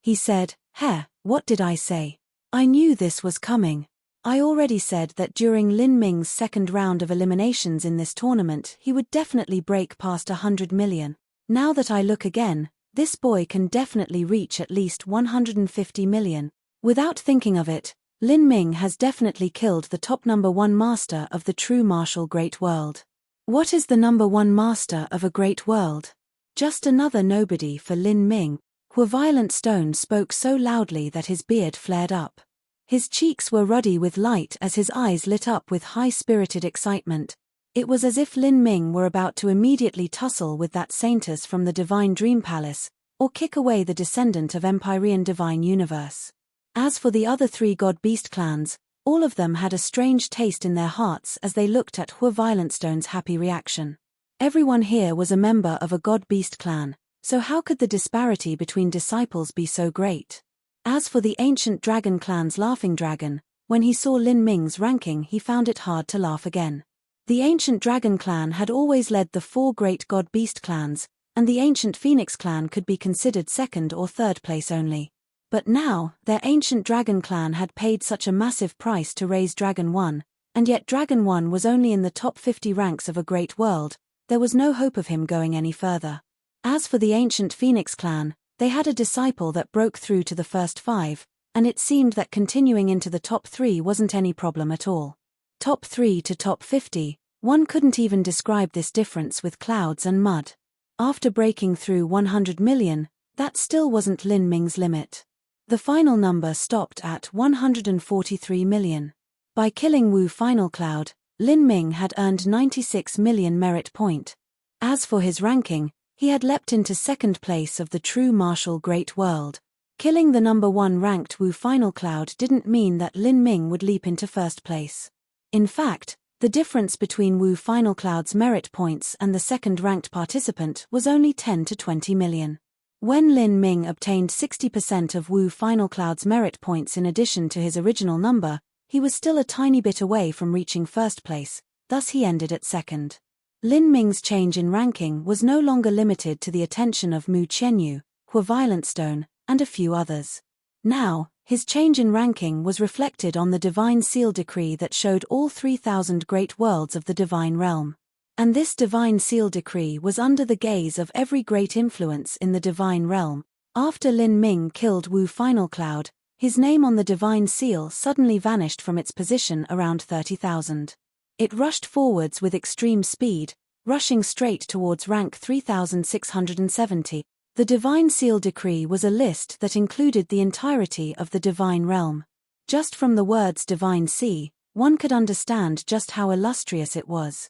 He said, "Heh, what did I say? I knew this was coming. I already said that during Lin Ming's second round of eliminations in this tournament he would definitely break past 100 million. Now that I look again, this boy can definitely reach at least 150 million. Without thinking of it, Lin Ming has definitely killed the top number 1 master of the true martial great world." What is the number 1 master of a great world? Just another nobody for Lin Ming, who Violent Stone spoke so loudly that his beard flared up. His cheeks were ruddy with light as his eyes lit up with high-spirited excitement. It was as if Lin Ming were about to immediately tussle with that saintess from the Divine Dream Palace, or kick away the descendant of Empyrean Divine Universe. As for the other 3 God-Beast clans, all of them had a strange taste in their hearts as they looked at Hu Violentstone's happy reaction. Everyone here was a member of a God-Beast clan, so how could the disparity between disciples be so great? As for the ancient Dragon clan's Laughing Dragon, when he saw Lin Ming's ranking he found it hard to laugh again. The ancient Dragon clan had always led the 4 great God-Beast clans, and the ancient Phoenix clan could be considered second or third place only. But now, their ancient Dragon clan had paid such a massive price to raise Dragon 1, and yet Dragon 1 was only in the top 50 ranks of a great world. There was no hope of him going any further. As for the ancient Phoenix clan, they had a disciple that broke through to the first 5, and it seemed that continuing into the top 3 wasn't any problem at all. Top 3 to top 50, one couldn't even describe this difference with clouds and mud. After breaking through 100 million, that still wasn't Lin Ming's limit. The final number stopped at 143 million. By killing Wu Final Cloud, Lin Ming had earned 96 million merit point. As for his ranking, he had leapt into second place of the true martial great world. Killing the number 1 ranked Wu Final Cloud didn't mean that Lin Ming would leap into first place. In fact, the difference between Wu Final Cloud's merit points and the second-ranked participant was only 10 to 20 million. When Lin Ming obtained 60% of Wu Final Cloud's merit points in addition to his original number, he was still a tiny bit away from reaching first place, thus he ended at second. Lin Ming's change in ranking was no longer limited to the attention of Mu Qianyu, Hua Violent Stone, and a few others. Now, his change in ranking was reflected on the Divine Seal Decree that showed all 3,000 great worlds of the Divine Realm. And this Divine Seal Decree was under the gaze of every great influence in the Divine Realm. After Lin Ming killed Wu Final Cloud, his name on the Divine Seal suddenly vanished from its position around 30,000. It rushed forwards with extreme speed, rushing straight towards rank 3,670. The Divine Seal Decree was a list that included the entirety of the Divine Realm. Just from the words Divine Sea, one could understand just how illustrious it was.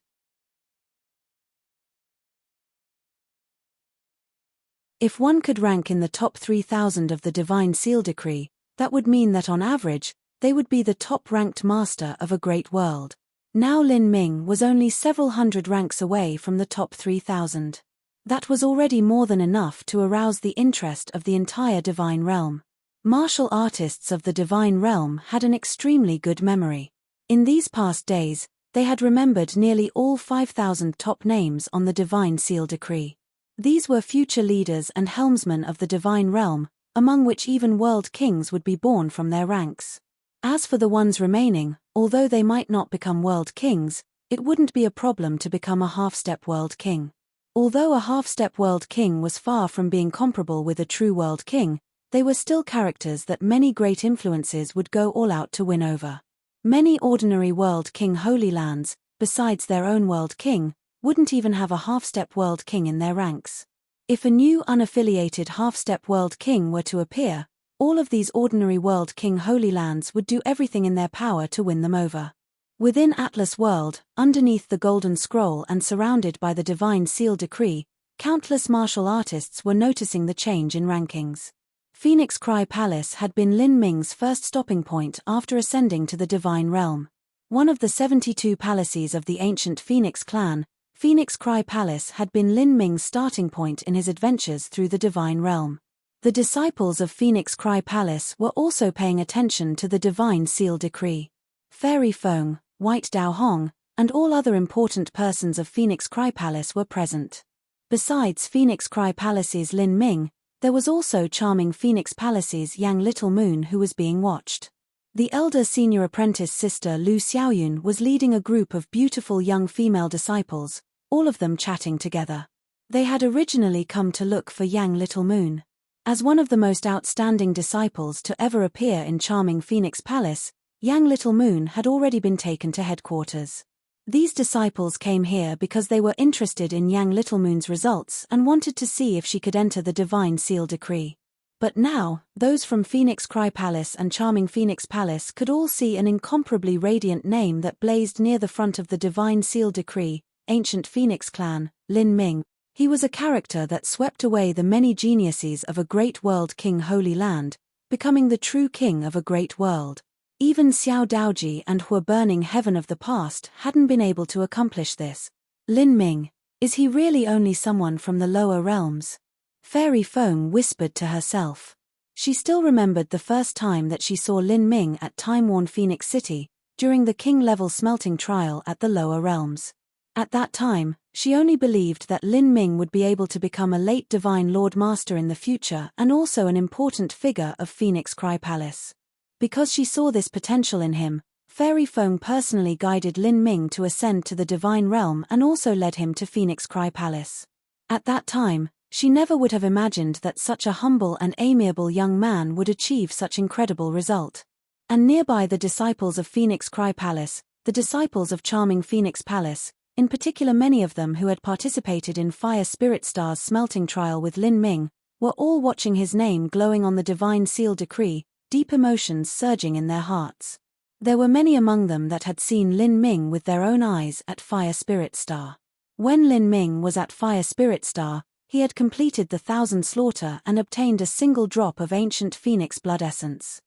If one could rank in the top 3,000 of the Divine Seal Decree, that would mean that on average, they would be the top-ranked master of a great world. Now Lin Ming was only several hundred ranks away from the top 3,000. That was already more than enough to arouse the interest of the entire Divine Realm. Martial artists of the Divine Realm had an extremely good memory. In these past days, they had remembered nearly all 5,000 top names on the Divine Seal Decree. These were future leaders and helmsmen of the Divine Realm, among which even world kings would be born from their ranks. As for the ones remaining, although they might not become world kings, it wouldn't be a problem to become a half-step world king. Although a half-step world king was far from being comparable with a true world king, they were still characters that many great influences would go all out to win over. Many ordinary world king holy lands, besides their own world king, wouldn't even have a half-step world king in their ranks. If a new unaffiliated half-step world king were to appear, all of these ordinary world king holy lands would do everything in their power to win them over. Within Atlas World, underneath the Golden Scroll and surrounded by the Divine Seal Decree, countless martial artists were noticing the change in rankings. Phoenix Cry Palace had been Lin Ming's first stopping point after ascending to the Divine Realm. One of the 72 palaces of the ancient Phoenix clan, Phoenix Cry Palace had been Lin Ming's starting point in his adventures through the Divine Realm. The disciples of Phoenix Cry Palace were also paying attention to the Divine Seal Decree. Fairy Feng, White Dao Hong, and all other important persons of Phoenix Cry Palace were present. Besides Phoenix Cry Palace's Lin Ming, there was also charming Phoenix Palace's Yang Little Moon who was being watched. The elder senior apprentice sister Lu Xiaoyun was leading a group of beautiful young female disciples, all of them chatting together. They had originally come to look for Yang Little Moon. As one of the most outstanding disciples to ever appear in charming Phoenix Palace, Yang Little Moon had already been taken to headquarters. These disciples came here because they were interested in Yang Little Moon's results and wanted to see if she could enter the Divine Seal Decree. But now, those from Phoenix Cry Palace and charming Phoenix Palace could all see an incomparably radiant name that blazed near the front of the Divine Seal Decree, Ancient Phoenix Clan, Lin Ming. He was a character that swept away the many geniuses of a great world king Holy Land, becoming the true king of a great world. Even Xiao Daoji and Hua Burning Heaven of the past hadn't been able to accomplish this. Lin Ming, is he really only someone from the lower realms? Fairy Feng whispered to herself. She still remembered the first time that she saw Lin Ming at time-worn Phoenix City, during the king-level smelting trial at the lower realms. At that time, she only believed that Lin Ming would be able to become a late Divine Lord Master in the future and also an important figure of Phoenix Cry Palace. Because she saw this potential in him, Fairy Feng personally guided Lin Ming to ascend to the Divine Realm and also led him to Phoenix Cry Palace. At that time, she never would have imagined that such a humble and amiable young man would achieve such incredible result. And nearby the disciples of Phoenix Cry Palace, the disciples of charming Phoenix Palace, in particular many of them who had participated in Fire Spirit Star's smelting trial with Lin Ming, were all watching his name glowing on the Divine Seal Decree, deep emotions surging in their hearts. There were many among them that had seen Lin Ming with their own eyes at Fire Spirit Star. When Lin Ming was at Fire Spirit Star, he had completed the 1,000 slaughter and obtained a single drop of ancient phoenix blood essence.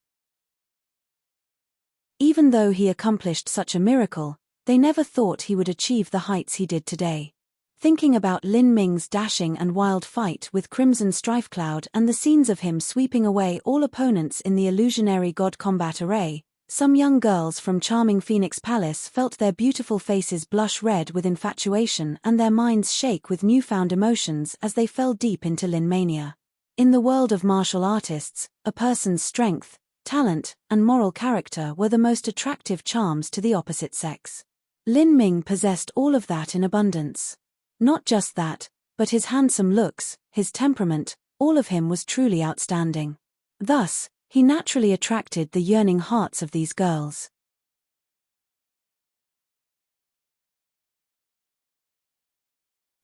Even though he accomplished such a miracle, they never thought he would achieve the heights he did today. Thinking about Lin Ming's dashing and wild fight with Crimson Strife Cloud and the scenes of him sweeping away all opponents in the illusionary god combat array, some young girls from charming Phoenix Palace felt their beautiful faces blush red with infatuation and their minds shake with newfound emotions as they fell deep into Lin mania. In the world of martial artists, a person's strength, talent, and moral character were the most attractive charms to the opposite sex. Lin Ming possessed all of that in abundance. Not just that, but his handsome looks, his temperament, all of him was truly outstanding. Thus, he naturally attracted the yearning hearts of these girls.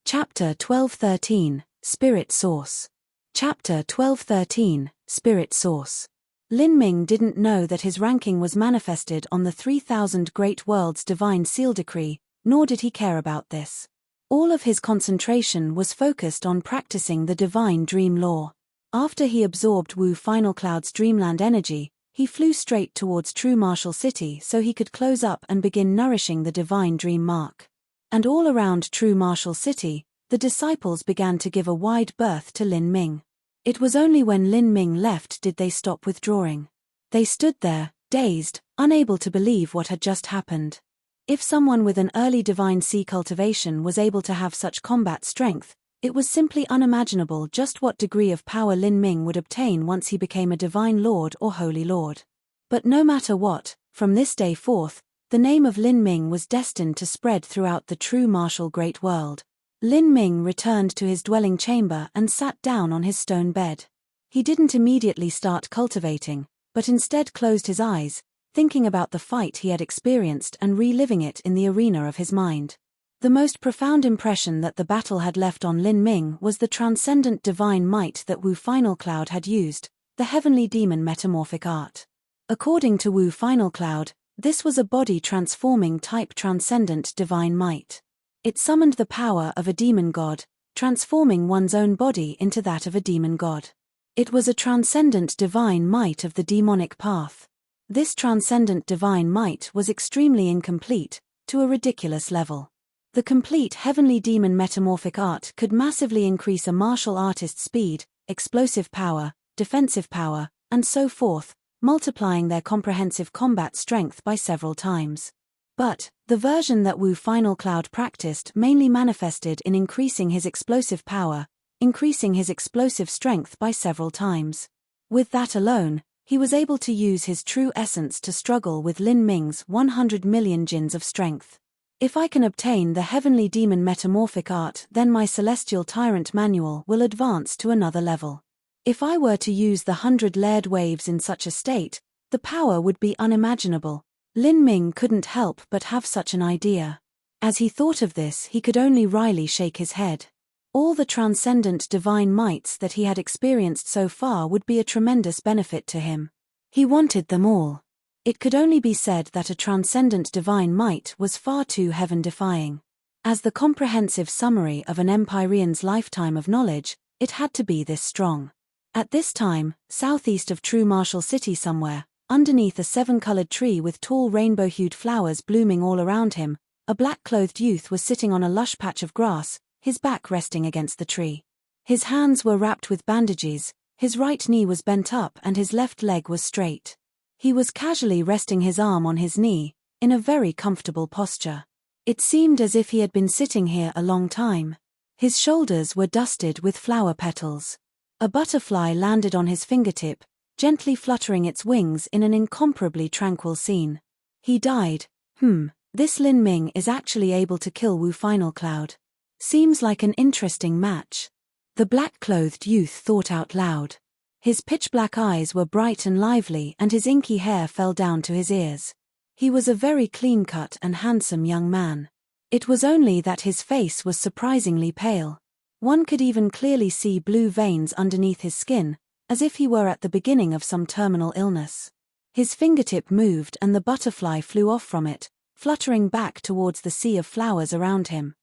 Chapter 12-13, Spirit Source. Chapter 12-13, Spirit Source. Lin Ming didn't know that his ranking was manifested on the 3,000 Great Worlds Divine Seal Decree, nor did he care about this. All of his concentration was focused on practicing the Divine Dream Law. After he absorbed Wu Final Cloud's Dreamland energy, he flew straight towards True Martial City so he could close up and begin nourishing the Divine Dream Mark. And all around True Martial City, the disciples began to give a wide berth to Lin Ming. It was only when Lin Ming left did they stop withdrawing. They stood there, dazed, unable to believe what had just happened. If someone with an early Divine Sea cultivation was able to have such combat strength, it was simply unimaginable just what degree of power Lin Ming would obtain once he became a Divine Lord or Holy Lord. But no matter what, from this day forth, the name of Lin Ming was destined to spread throughout the true martial great world. Lin Ming returned to his dwelling chamber and sat down on his stone bed. He didn't immediately start cultivating, but instead closed his eyes, thinking about the fight he had experienced and reliving it in the arena of his mind. The most profound impression that the battle had left on Lin Ming was the transcendent divine might that Wu Final Cloud had used, the heavenly demon metamorphic art. According to Wu Final Cloud, this was a body-transforming type transcendent divine might. It summoned the power of a demon god, transforming one's own body into that of a demon god. It was a transcendent divine might of the demonic path. This transcendent divine might was extremely incomplete, to a ridiculous level. The complete heavenly demon metamorphic art could massively increase a martial artist's speed, explosive power, defensive power, and so forth, multiplying their comprehensive combat strength by several times. But, the version that Wu Final Cloud practiced mainly manifested in increasing his explosive power, increasing his explosive strength by several times. With that alone, he was able to use his true essence to struggle with Lin Ming's 100 million jins of strength. If I can obtain the heavenly demon metamorphic art, then my celestial tyrant manual will advance to another level. If I were to use the 100 layered waves in such a state, the power would be unimaginable. Lin Ming couldn't help but have such an idea. As he thought of this, he could only wryly shake his head. All the transcendent divine mights that he had experienced so far would be a tremendous benefit to him. He wanted them all. It could only be said that a transcendent divine might was far too heaven-defying. As the comprehensive summary of an Empyrean's lifetime of knowledge, it had to be this strong. At this time, southeast of True Martial City somewhere, underneath a 7-colored tree with tall rainbow-hued flowers blooming all around him, a black-clothed youth was sitting on a lush patch of grass, his back resting against the tree. His hands were wrapped with bandages, his right knee was bent up and his left leg was straight. He was casually resting his arm on his knee, in a very comfortable posture. It seemed as if he had been sitting here a long time. His shoulders were dusted with flower petals. A butterfly landed on his fingertip, gently fluttering its wings in an incomparably tranquil scene. He died. This Lin Ming is actually able to kill Wu Final Cloud. Seems like an interesting match. The black-clothed youth thought out loud. His pitch-black eyes were bright and lively and his inky hair fell down to his ears. He was a very clean-cut and handsome young man. It was only that his face was surprisingly pale. One could even clearly see blue veins underneath his skin, as if he were at the beginning of some terminal illness. His fingertip moved and the butterfly flew off from it, fluttering back towards the sea of flowers around him.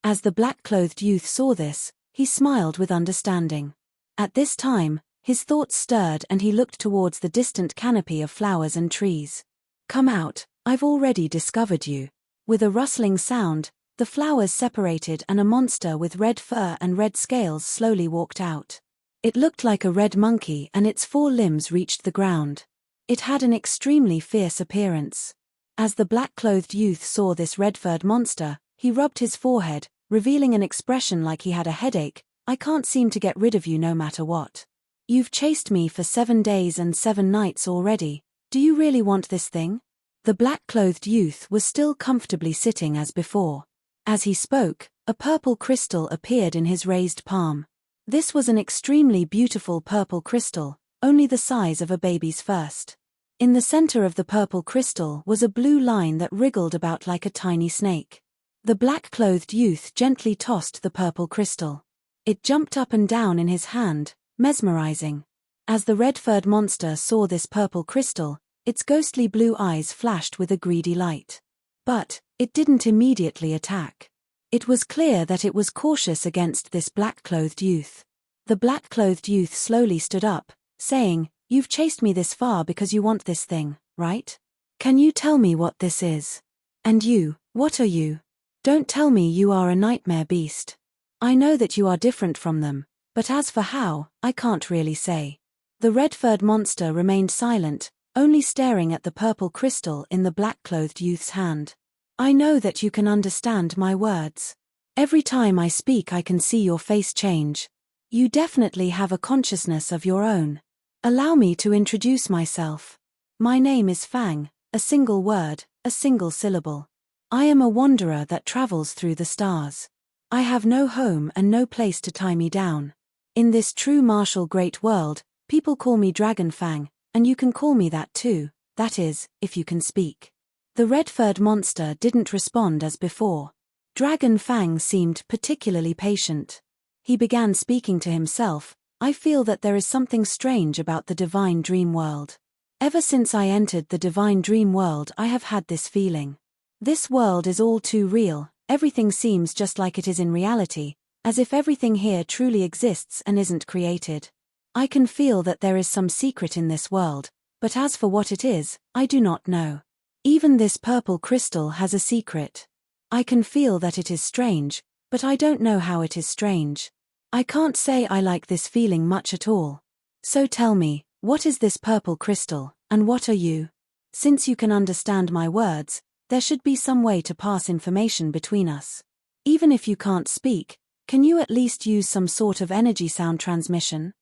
As the black-clothed youth saw this, he smiled with understanding. At this time, his thoughts stirred and he looked towards the distant canopy of flowers and trees. "Come out, I've already discovered you." With a rustling sound, the flowers separated and a monster with red fur and red scales slowly walked out. It looked like a red monkey and its 4 limbs reached the ground. It had an extremely fierce appearance. As the black-clothed youth saw this red-furred monster, he rubbed his forehead, revealing an expression like he had a headache. "I can't seem to get rid of you no matter what. You've chased me for 7 days and 7 nights already. Do you really want this thing?" The black-clothed youth was still comfortably sitting as before. As he spoke, a purple crystal appeared in his raised palm. This was an extremely beautiful purple crystal, only the size of a baby's first. In the center of the purple crystal was a blue line that wriggled about like a tiny snake. The black-clothed youth gently tossed the purple crystal. It jumped up and down in his hand, mesmerizing. As the red-furred monster saw this purple crystal, its ghostly blue eyes flashed with a greedy light. But it didn't immediately attack. It was clear that it was cautious against this black-clothed youth. The black-clothed youth slowly stood up, saying, "You've chased me this far because you want this thing, right? Can you tell me what this is? And you, what are you? Don't tell me you are a nightmare beast. I know that you are different from them, but as for how, I can't really say." The red-furred monster remained silent, only staring at the purple crystal in the black-clothed youth's hand. "I know that you can understand my words. Every time I speak I can see your face change. You definitely have a consciousness of your own. Allow me to introduce myself. My name is Fang, a single word, a single syllable. I am a wanderer that travels through the stars. I have no home and no place to tie me down. In this true martial great world, people call me Dragon Fang, and you can call me that too, that is, if you can speak." The red-furred monster didn't respond as before. Dragon Fang seemed particularly patient. He began speaking to himself. "I feel that there is something strange about the divine dream world. Ever since I entered the divine dream world I have had this feeling. This world is all too real, everything seems just like it is in reality, as if everything here truly exists and isn't created. I can feel that there is some secret in this world, but as for what it is, I do not know. Even this purple crystal has a secret. I can feel that it is strange, but I don't know how it is strange. I can't say I like this feeling much at all. So tell me, what is this purple crystal, and what are you? Since you can understand my words, there should be some way to pass information between us. Even if you can't speak, can you at least use some sort of energy sound transmission?"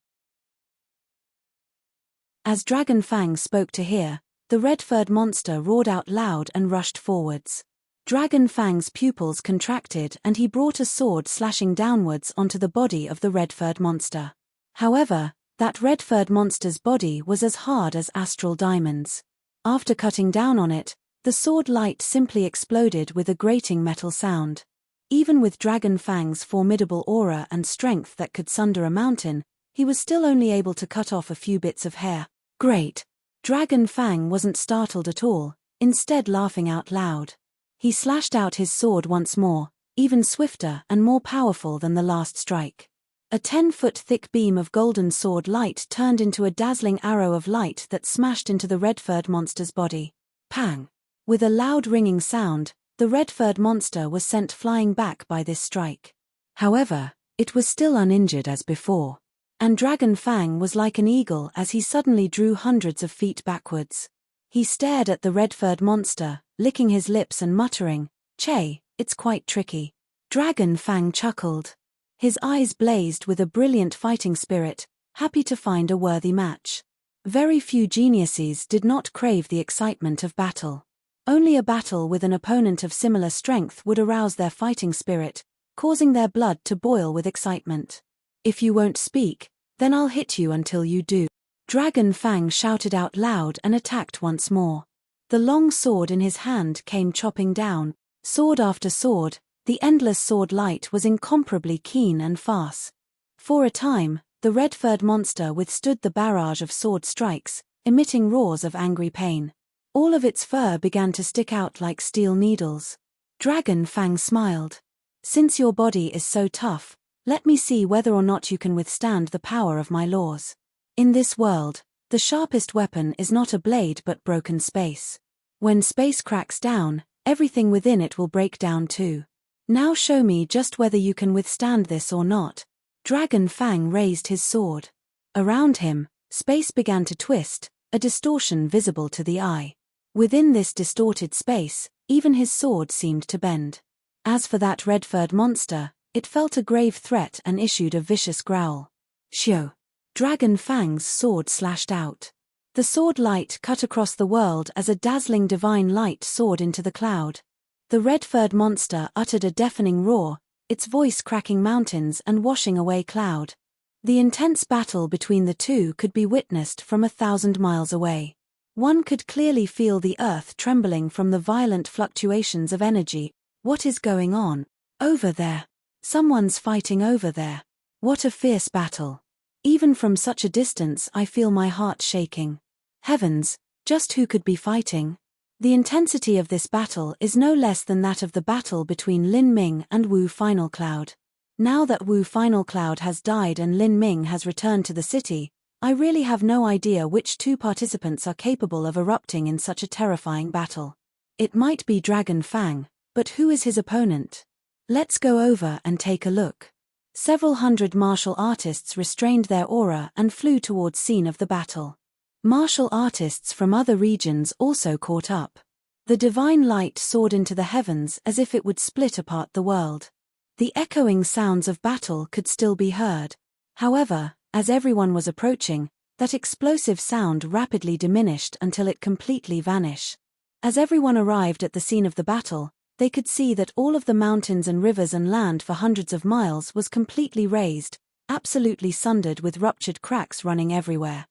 As Dragon Fang spoke to hear, the red-furred monster roared out loud and rushed forwards. Dragon Fang's pupils contracted and he brought a sword slashing downwards onto the body of the red-furred monster. However, that red-furred monster's body was as hard as astral diamonds. After cutting down on it, the sword light simply exploded with a grating metal sound. Even with Dragon Fang's formidable aura and strength that could sunder a mountain, he was still only able to cut off a few bits of hair. "Great!" Dragon Fang wasn't startled at all, instead laughing out loud. He slashed out his sword once more, even swifter and more powerful than the last strike. A 10-foot thick beam of golden sword light turned into a dazzling arrow of light that smashed into the red-furred monster's body. Pang! With a loud ringing sound, the red-furred monster was sent flying back by this strike. However, it was still uninjured as before. And Dragon Fang was like an eagle as he suddenly drew hundreds of feet backwards. He stared at the red-furred monster, licking his lips and muttering, "Che, it's quite tricky." Dragon Fang chuckled. His eyes blazed with a brilliant fighting spirit, happy to find a worthy match. Very few geniuses did not crave the excitement of battle. Only a battle with an opponent of similar strength would arouse their fighting spirit, causing their blood to boil with excitement. "If you won't speak, then I'll hit you until you do." Dragon Fang shouted out loud and attacked once more. The long sword in his hand came chopping down, sword after sword. The endless sword light was incomparably keen and fast. For a time, the red-furred monster withstood the barrage of sword strikes, emitting roars of angry pain. All of its fur began to stick out like steel needles. Dragon Fang smiled. "Since your body is so tough, let me see whether or not you can withstand the power of my laws. In this world, the sharpest weapon is not a blade but broken space. When space cracks down, everything within it will break down too. Now show me just whether you can withstand this or not." Dragon Fang raised his sword. Around him, space began to twist, a distortion visible to the eye. Within this distorted space, even his sword seemed to bend. As for that red-furred monster, it felt a grave threat and issued a vicious growl. "Shio!" Dragon Fang's sword slashed out. The sword light cut across the world as a dazzling divine light soared into the cloud. The red-furred monster uttered a deafening roar, its voice cracking mountains and washing away cloud. The intense battle between the two could be witnessed from 1,000 miles away. One could clearly feel the earth trembling from the violent fluctuations of energy. "What is going on over there? Someone's fighting over there. What a fierce battle. Even from such a distance I feel my heart shaking. Heavens, just who could be fighting?" The intensity of this battle is no less than that of the battle between Lin Ming and Wu Final Cloud. Now that Wu Final Cloud has died and Lin Ming has returned to the city, I really have no idea which two participants are capable of erupting in such a terrifying battle. It might be Dragon Fang, but who is his opponent? Let's go over and take a look. Several hundred martial artists restrained their aura and flew towards scene of the battle. Martial artists from other regions also caught up. The divine light soared into the heavens as if it would split apart the world. The echoing sounds of battle could still be heard. However, as everyone was approaching, that explosive sound rapidly diminished until it completely vanished. As everyone arrived at the scene of the battle, they could see that all of the mountains and rivers and land for hundreds of miles was completely razed, absolutely sundered with ruptured cracks running everywhere.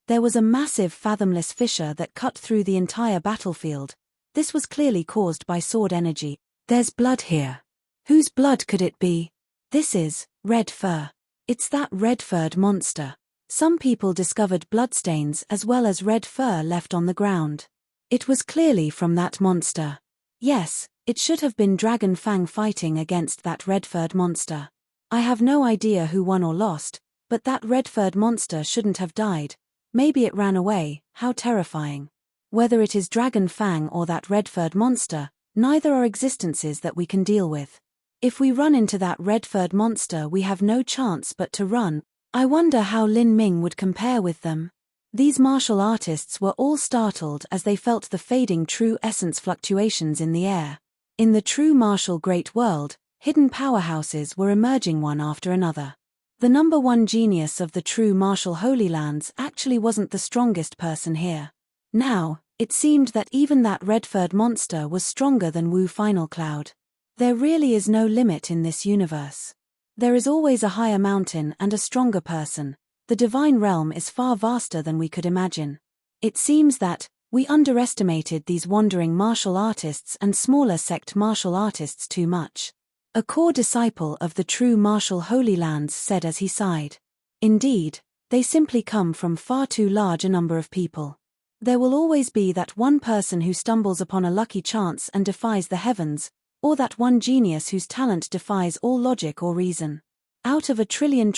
There was a massive fathomless fissure that cut through the entire battlefield. This was clearly caused by sword energy. "There's blood here. Whose blood could it be?" "This is red fur. It's that red-furred monster." Some people discovered bloodstains as well as red fur left on the ground. It was clearly from that monster. Yes, it should have been Dragon Fang fighting against that red-furred monster. I have no idea who won or lost, but that red-furred monster shouldn't have died. Maybe it ran away. How terrifying. Whether it is Dragon Fang or that red-furred monster, neither are existences that we can deal with. If we run into that red-furred monster we have no chance but to run. I wonder how Lin Ming would compare with them. These martial artists were all startled as they felt the fading true essence fluctuations in the air. In the true martial great world, hidden powerhouses were emerging one after another. The number one genius of the true martial Holy Lands actually wasn't the strongest person here. Now, it seemed that even that red-furred monster was stronger than Wu Final Cloud. There really is no limit in this universe. There is always a higher mountain and a stronger person. The divine realm is far vaster than we could imagine. It seems that we underestimated these wandering martial artists and smaller sect martial artists too much. A core disciple of the true martial Holy Lands said as he sighed. Indeed, they simply come from far too large a number of people. There will always be that one person who stumbles upon a lucky chance and defies the heavens, or that one genius whose talent defies all logic or reason. Out of a trillion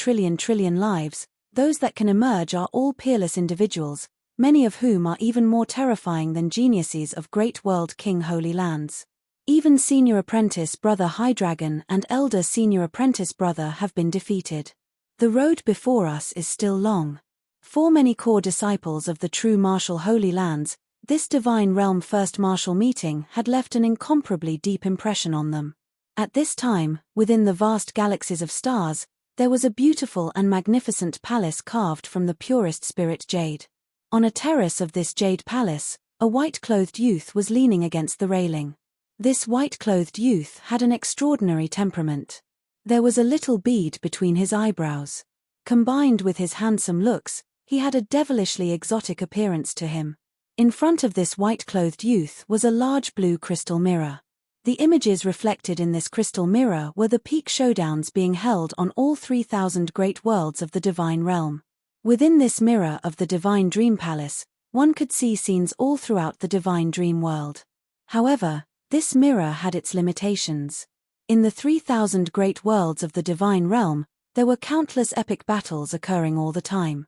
lives, those that can emerge are all peerless individuals, many of whom are even more terrifying than geniuses of Great World King Holy Lands. Even Senior Apprentice Brother High Dragon and Elder Senior Apprentice Brother have been defeated. The road before us is still long. For many core disciples of the true martial Holy Lands, this divine realm first martial meeting had left an incomparably deep impression on them. At this time, within the vast galaxies of stars, there was a beautiful and magnificent palace carved from the purest spirit jade. On a terrace of this jade palace, a white-clothed youth was leaning against the railing. This white-clothed youth had an extraordinary temperament. There was a little bead between his eyebrows. Combined with his handsome looks, he had a devilishly exotic appearance to him. In front of this white-clothed youth was a large blue crystal mirror. The images reflected in this crystal mirror were the peak showdowns being held on all 3,000 great worlds of the divine realm. Within this mirror of the divine dream palace, one could see scenes all throughout the divine dream world. However, this mirror had its limitations. In the 3,000 great worlds of the divine realm, there were countless epic battles occurring all the time.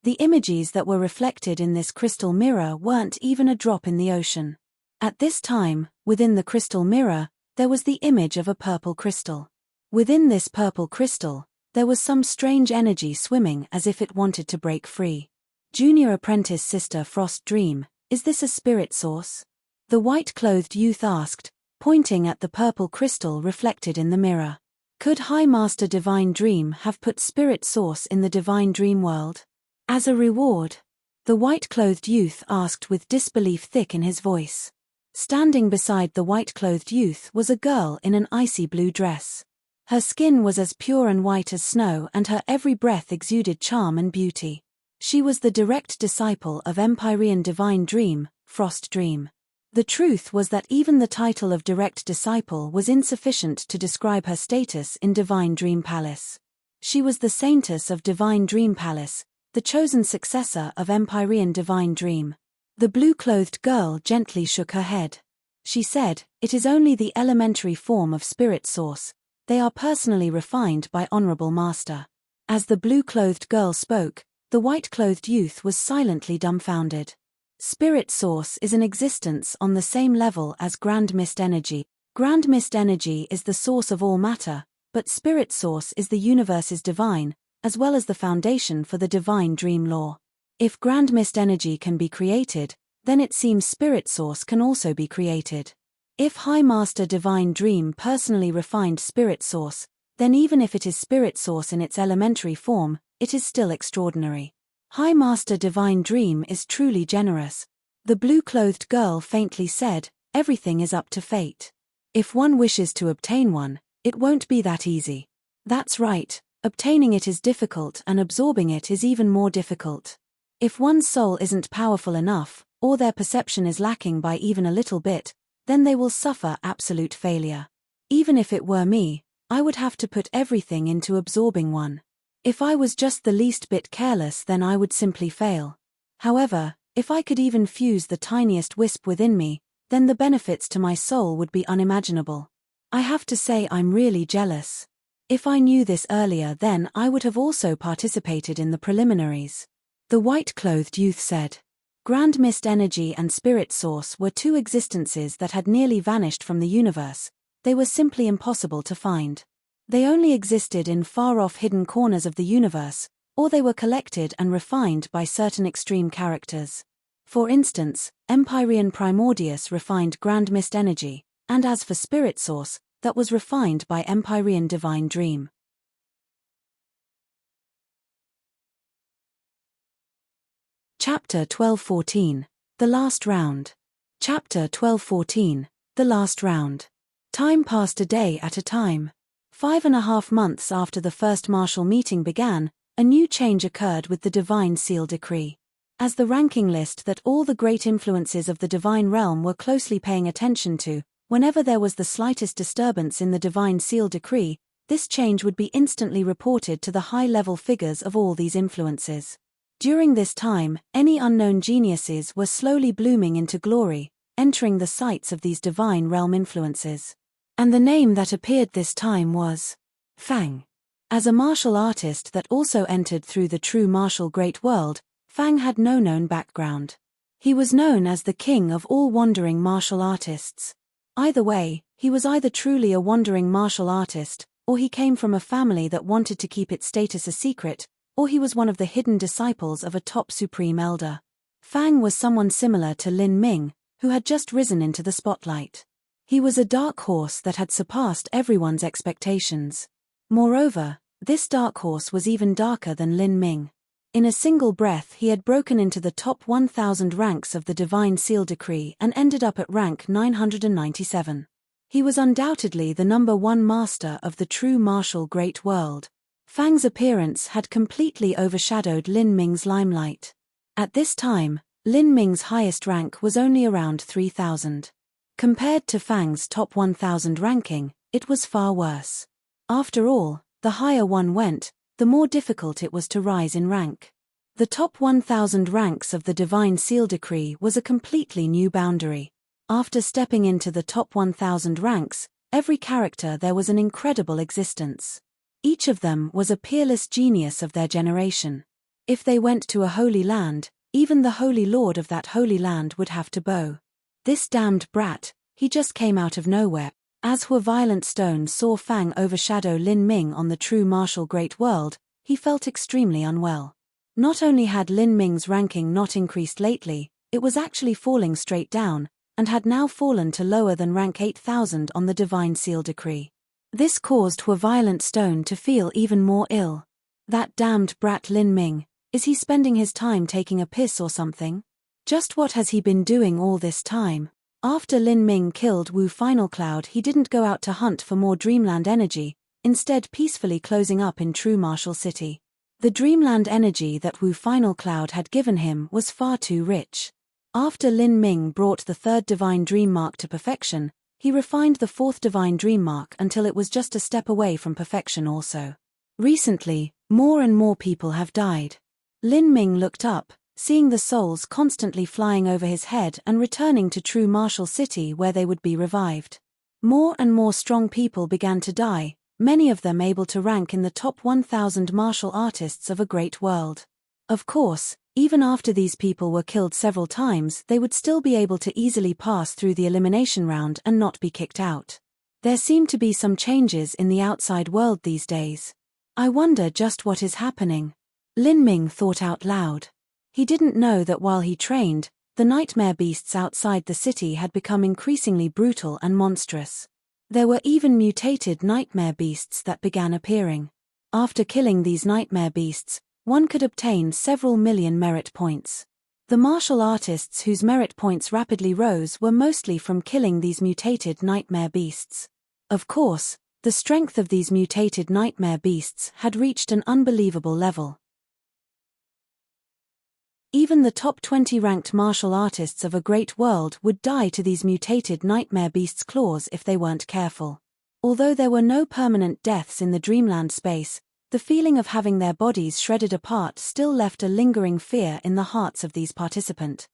The images that were reflected in this crystal mirror weren't even a drop in the ocean. At this time, within the crystal mirror, there was the image of a purple crystal. Within this purple crystal, there was some strange energy swimming as if it wanted to break free. Junior apprentice Sister Frost Dream, is this a spirit source? The white-clothed youth asked, pointing at the purple crystal reflected in the mirror. Could High Master Divine Dream have put spirit source in the divine dream world? As a reward? The white-clothed youth asked with disbelief thick in his voice. Standing beside the white-clothed youth was a girl in an icy blue dress. Her skin was as pure and white as snow, and her every breath exuded charm and beauty. She was the direct disciple of Empyrean Divine Dream, Frost Dream. The truth was that even the title of direct disciple was insufficient to describe her status in Divine Dream Palace. She was the saintess of Divine Dream Palace, the chosen successor of Empyrean Divine Dream. The blue-clothed girl gently shook her head. She said, "It is only the elementary form of spirit source. They are personally refined by Honorable Master." As the blue-clothed girl spoke, the white-clothed youth was silently dumbfounded. Spirit source is an existence on the same level as Grand Mist Energy. Grand Mist Energy is the source of all matter, but spirit source is the universe's divine, as well as the foundation for the divine dream law. If Grand Mist Energy can be created, then it seems spirit source can also be created. If High Master Divine Dream personally refined spirit source, then even if it is spirit source in its elementary form, it is still extraordinary. High Master Divine Dream is truly generous. The blue-clothed girl faintly said, "Everything is up to fate. If one wishes to obtain one, it won't be that easy." That's right. Obtaining it is difficult and absorbing it is even more difficult. If one's soul isn't powerful enough, or their perception is lacking by even a little bit, then they will suffer absolute failure. Even if it were me, I would have to put everything into absorbing one. If I was just the least bit careless, then I would simply fail. However, if I could even fuse the tiniest wisp within me, then the benefits to my soul would be unimaginable. I have to say I'm really jealous. If I knew this earlier, then I would have also participated in the preliminaries. The white-clothed youth said. Grand Mist Energy and Spirit Source were two existences that had nearly vanished from the universe. They were simply impossible to find. They only existed in far-off hidden corners of the universe, or they were collected and refined by certain extreme characters. For instance, Empyrean Primordius refined Grand Mist Energy, and as for Spirit Source, that was refined by Empyrean Divine Dream. Chapter 12:14. The Last Round. Chapter 12:14. The Last Round. Time passed a day at a time. 5.5 months after the first martial meeting began, a new change occurred with the Divine Seal Decree. As the ranking list that all the great influences of the Divine Realm were closely paying attention to, whenever there was the slightest disturbance in the Divine Seal Decree, this change would be instantly reported to the high-level figures of all these influences. During this time, any unknown geniuses were slowly blooming into glory, entering the sights of these Divine Realm influences. And the name that appeared this time was Fang. As a martial artist that also entered through the true martial great world, Fang had no known background. He was known as the king of all wandering martial artists. Either way, he was either truly a wandering martial artist, or he came from a family that wanted to keep its status a secret, or he was one of the hidden disciples of a top supreme elder. Fang was someone similar to Lin Ming, who had just risen into the spotlight. He was a dark horse that had surpassed everyone's expectations. Moreover, this dark horse was even darker than Lin Ming. In a single breath he had broken into the top 1,000 ranks of the Divine Seal Decree and ended up at rank 997. He was undoubtedly the #1 master of the true martial great world. Fang's appearance had completely overshadowed Lin Ming's limelight. At this time, Lin Ming's highest rank was only around 3,000. Compared to Fang's top 1,000 ranking, it was far worse. After all, the higher one went, the more difficult it was to rise in rank. The top 1,000 ranks of the Divine Seal Decree was a completely new boundary. After stepping into the top 1,000 ranks, every character there was an incredible existence. Each of them was a peerless genius of their generation. If they went to a holy land, even the holy lord of that holy land would have to bow. This damned brat, he just came out of nowhere. As Violent Stone saw Fang overshadow Lin Ming on the true martial great world, he felt extremely unwell. Not only had Lin Ming's ranking not increased lately, it was actually falling straight down, and had now fallen to lower than rank 8,000 on the Divine Seal Decree. This caused Violent Stone to feel even more ill. That damned brat Lin Ming, is he spending his time taking a piss or something? Just what has he been doing all this time? After Lin Ming killed Wu Final Cloud, he didn't go out to hunt for more Dreamland energy, instead peacefully closing up in True Martial City. The Dreamland energy that Wu Final Cloud had given him was far too rich. After Lin Ming brought the 3rd Divine Dream Mark to perfection, he refined the 4th Divine Dream Mark until it was just a step away from perfection also. Recently, more and more people have died. Lin Ming looked up, seeing the souls constantly flying over his head and returning to True Martial City where they would be revived. More and more strong people began to die, many of them able to rank in the top 1,000 martial artists of a great world. Of course, even after these people were killed several times, they would still be able to easily pass through the elimination round and not be kicked out. There seem to be some changes in the outside world these days. I wonder just what is happening. Lin Ming thought out loud. He didn't know that while he trained, the nightmare beasts outside the city had become increasingly brutal and monstrous. There were even mutated nightmare beasts that began appearing. After killing these nightmare beasts, one could obtain several million merit points. The martial artists whose merit points rapidly rose were mostly from killing these mutated nightmare beasts. Of course, the strength of these mutated nightmare beasts had reached an unbelievable level. Even the top 20 ranked martial artists of a great world would die to these mutated nightmare beasts' claws if they weren't careful. Although there were no permanent deaths in the Dreamland space, the feeling of having their bodies shredded apart still left a lingering fear in the hearts of these participants.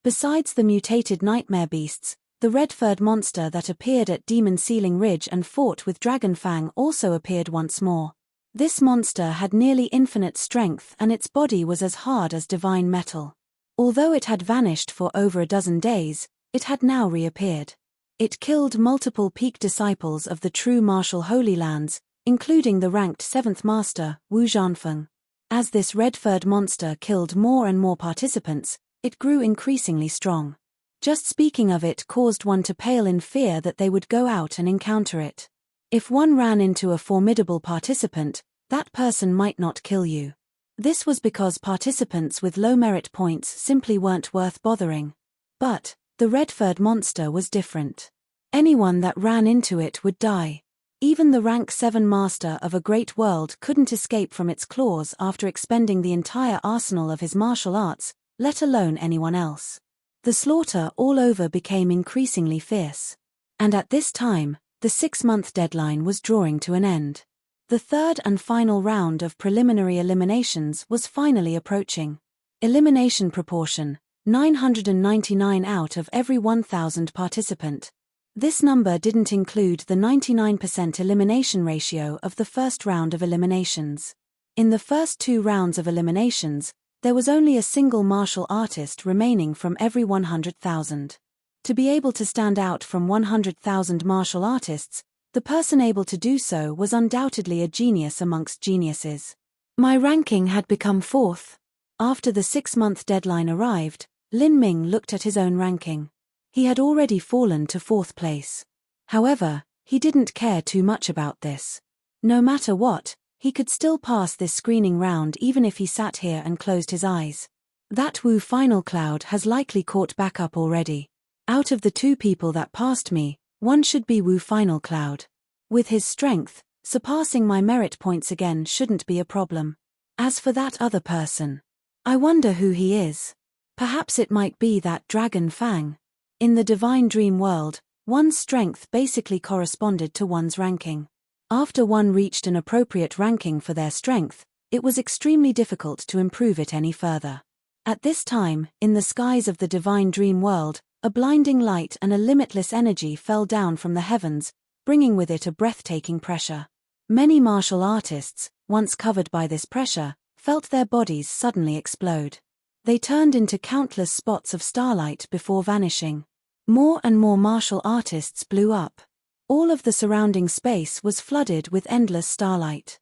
Besides the mutated nightmare beasts, the red-furred monster that appeared at Demon Ceiling Ridge and fought with Dragon Fang also appeared once more. This monster had nearly infinite strength and its body was as hard as divine metal. Although it had vanished for over a dozen days, it had now reappeared. It killed multiple peak disciples of the true martial Holy Lands, including the ranked 7th Master, Wu Zhanfeng. As this red-furred monster killed more and more participants, it grew increasingly strong. Just speaking of it caused one to pale in fear that they would go out and encounter it. If one ran into a formidable participant, that person might not kill you. This was because participants with low merit points simply weren't worth bothering. But the red-furred monster was different. Anyone that ran into it would die. Even the rank 7 master of a great world couldn't escape from its claws after expending the entire arsenal of his martial arts, let alone anyone else. The slaughter all over became increasingly fierce. And at this time, the 6-month deadline was drawing to an end. The 3rd and final round of preliminary eliminations was finally approaching. Elimination proportion, 999 out of every 1,000 participant. This number didn't include the 99% elimination ratio of the first round of eliminations. In the first 2 rounds of eliminations, there was only a single martial artist remaining from every 100,000. To be able to stand out from 100,000 martial artists, The person able to do so was undoubtedly a genius amongst geniuses. My ranking had become 4th. After the 6-month deadline arrived, Lin Ming looked at his own ranking. He had already fallen to 4th place. However, he didn't care too much about this. No matter what, he could still pass this screening round even if he sat here and closed his eyes. That Wu final cloud has likely caught back up already. Out of the 2 people that passed me, one should be Wu final cloud. With his strength, surpassing my merit points again shouldn't be a problem. As for that other person, I wonder who he is. Perhaps it might be that Dragon Fang. In the divine dream world, one's strength basically corresponded to one's ranking. After one reached an appropriate ranking for their strength, it was extremely difficult to improve it any further. At this time, in the skies of the divine dream world, a blinding light and a limitless energy fell down from the heavens, bringing with it a breathtaking pressure. Many martial artists, once covered by this pressure, felt their bodies suddenly explode. They turned into countless spots of starlight before vanishing. More and more martial artists blew up. All of the surrounding space was flooded with endless starlight.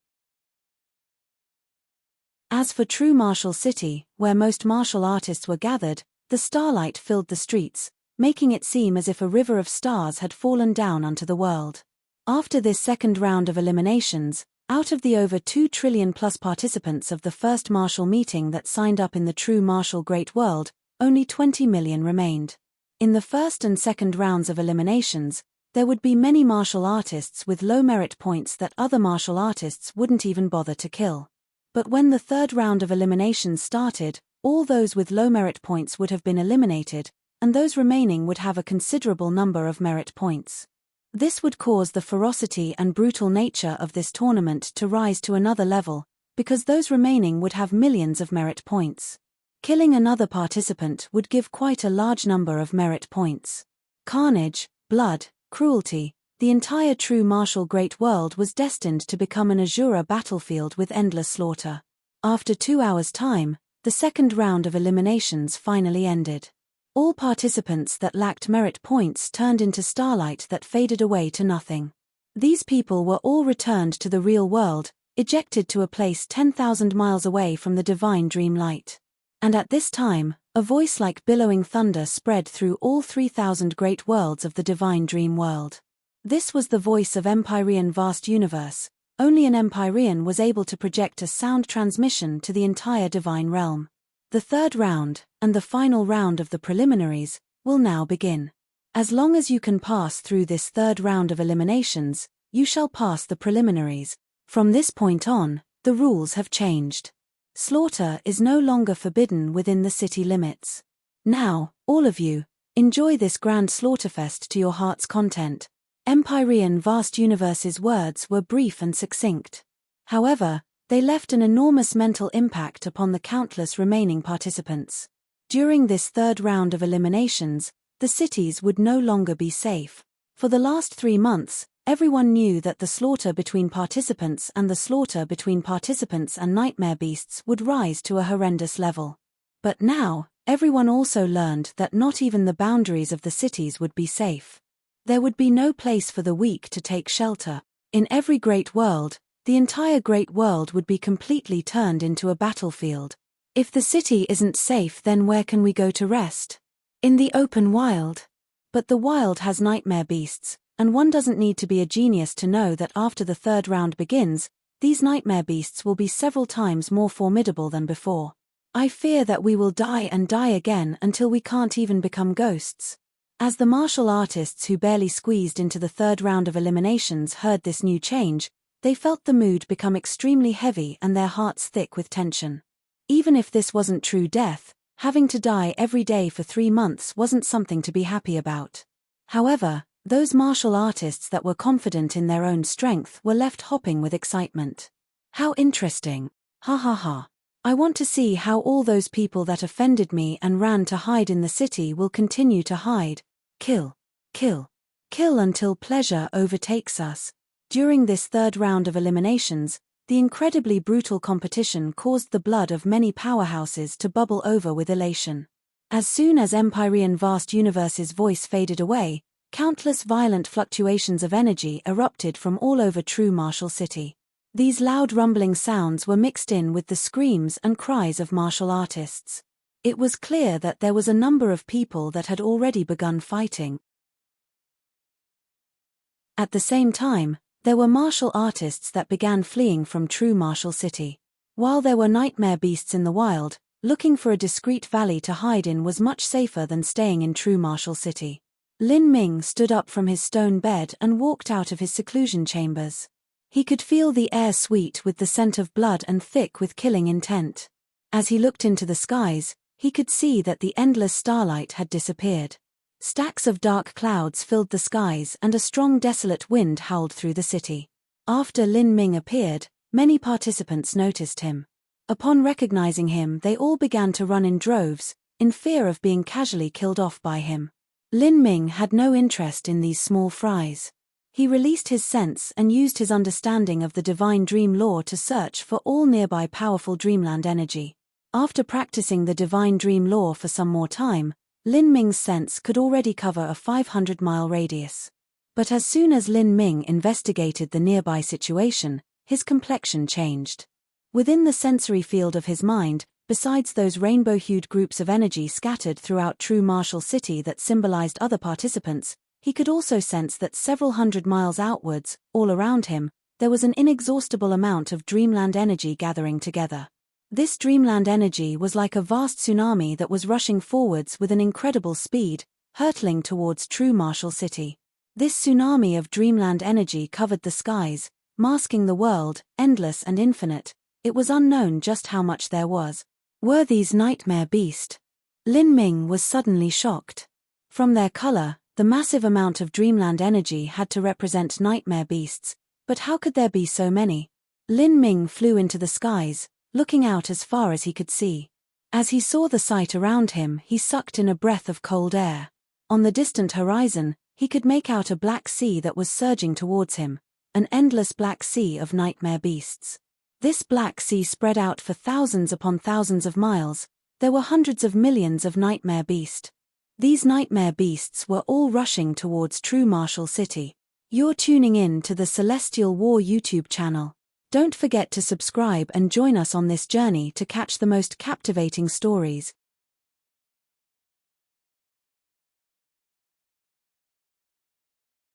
As for true Martial City, where most martial artists were gathered, the starlight filled the streets, making it seem as if a river of stars had fallen down onto the world. After this second round of eliminations, out of the over 2 trillion plus participants of the first martial meeting that signed up in the true martial great world, only 20 million remained. In the first and second rounds of eliminations, there would be many martial artists with low merit points that other martial artists wouldn't even bother to kill. But when the third round of eliminations started, all those with low merit points would have been eliminated, and those remaining would have a considerable number of merit points. This would cause the ferocity and brutal nature of this tournament to rise to another level, because those remaining would have millions of merit points. Killing another participant would give quite a large number of merit points. Carnage, blood, cruelty, the entire true martial great world was destined to become an Azura battlefield with endless slaughter. After 2 hours' time, the second round of eliminations finally ended. All participants that lacked merit points turned into starlight that faded away to nothing. These people were all returned to the real world, ejected to a place 10,000 miles away from the divine dream light. And at this time, a voice like billowing thunder spread through all 3,000 great worlds of the divine dream world. This was the voice of Empyrean vast universe. Only an Empyrean was able to project a sound transmission to the entire divine realm. The third round, and the final round of the preliminaries, will now begin. As long as you can pass through this third round of eliminations, you shall pass the preliminaries. From this point on, the rules have changed. Slaughter is no longer forbidden within the city limits. Now, all of you, enjoy this grand slaughterfest to your heart's content. Empyrean vast universe's words were brief and succinct. However, they left an enormous mental impact upon the countless remaining participants. During this third round of eliminations, the cities would no longer be safe. For the last 3 months, everyone knew that the slaughter between participants and the slaughter between participants and nightmare beasts would rise to a horrendous level. But now, everyone also learned that not even the boundaries of the cities would be safe. There would be no place for the weak to take shelter. In every great world, the entire great world would be completely turned into a battlefield. If the city isn't safe, then where can we go to rest? In the open wild. But the wild has nightmare beasts, and one doesn't need to be a genius to know that after the third round begins, these nightmare beasts will be several times more formidable than before. I fear that we will die and die again until we can't even become ghosts. As the martial artists who barely squeezed into the third round of eliminations heard this new change, they felt the mood become extremely heavy and their hearts thick with tension. Even if this wasn't true death, having to die every day for 3 months wasn't something to be happy about. However, those martial artists that were confident in their own strength were left hopping with excitement. How interesting. Ha ha ha. I want to see how all those people that offended me and ran to hide in the city will continue to hide. Kill. Kill. Kill until pleasure overtakes us. During this third round of eliminations, the incredibly brutal competition caused the blood of many powerhouses to bubble over with elation. As soon as Empyrean vast universe's voice faded away, Countless violent fluctuations of energy erupted from all over True Martial City. These loud rumbling sounds were mixed in with the screams and cries of martial artists. It was clear that there was a number of people that had already begun fighting. At the same time, there were martial artists that began fleeing from True Martial City. While there were nightmare beasts in the wild, looking for a discreet valley to hide in was much safer than staying in True Martial City. Lin Ming stood up from his stone bed and walked out of his seclusion chambers. He could feel the air sweet with the scent of blood and thick with killing intent. As he looked into the skies, he could see that the endless starlight had disappeared. Stacks of dark clouds filled the skies and a strong desolate wind howled through the city. After Lin Ming appeared, many participants noticed him. Upon recognizing him, they all began to run in droves, in fear of being casually killed off by him. Lin Ming had no interest in these small fries. He released his sense and used his understanding of the divine dream law to search for all nearby powerful dreamland energy. After practicing the divine dream law for some more time, Lin Ming's sense could already cover a 500-mile radius. But as soon as Lin Ming investigated the nearby situation, his complexion changed. Within the sensory field of his mind, besides those rainbow-hued groups of energy scattered throughout True Martial City that symbolized other participants, he could also sense that several hundred miles outwards, all around him, there was an inexhaustible amount of dreamland energy gathering together. This dreamland energy was like a vast tsunami that was rushing forwards with an incredible speed, hurtling towards True Martial City. This tsunami of dreamland energy covered the skies, masking the world, endless and infinite. It was unknown just how much there was. Were these nightmare beasts? Lin Ming was suddenly shocked. From their color, the massive amount of dreamland energy had to represent nightmare beasts, but how could there be so many? Lin Ming flew into the skies, looking out as far as he could see. As he saw the sight around him, he sucked in a breath of cold air. On the distant horizon, he could make out a black sea that was surging towards him, an endless black sea of nightmare beasts. This black sea spread out for thousands upon thousands of miles. There were hundreds of millions of nightmare beasts. These nightmare beasts were all rushing towards True Martial City. You're tuning in to the Celestial War YouTube channel. Don't forget to subscribe and join us on this journey to catch the most captivating stories.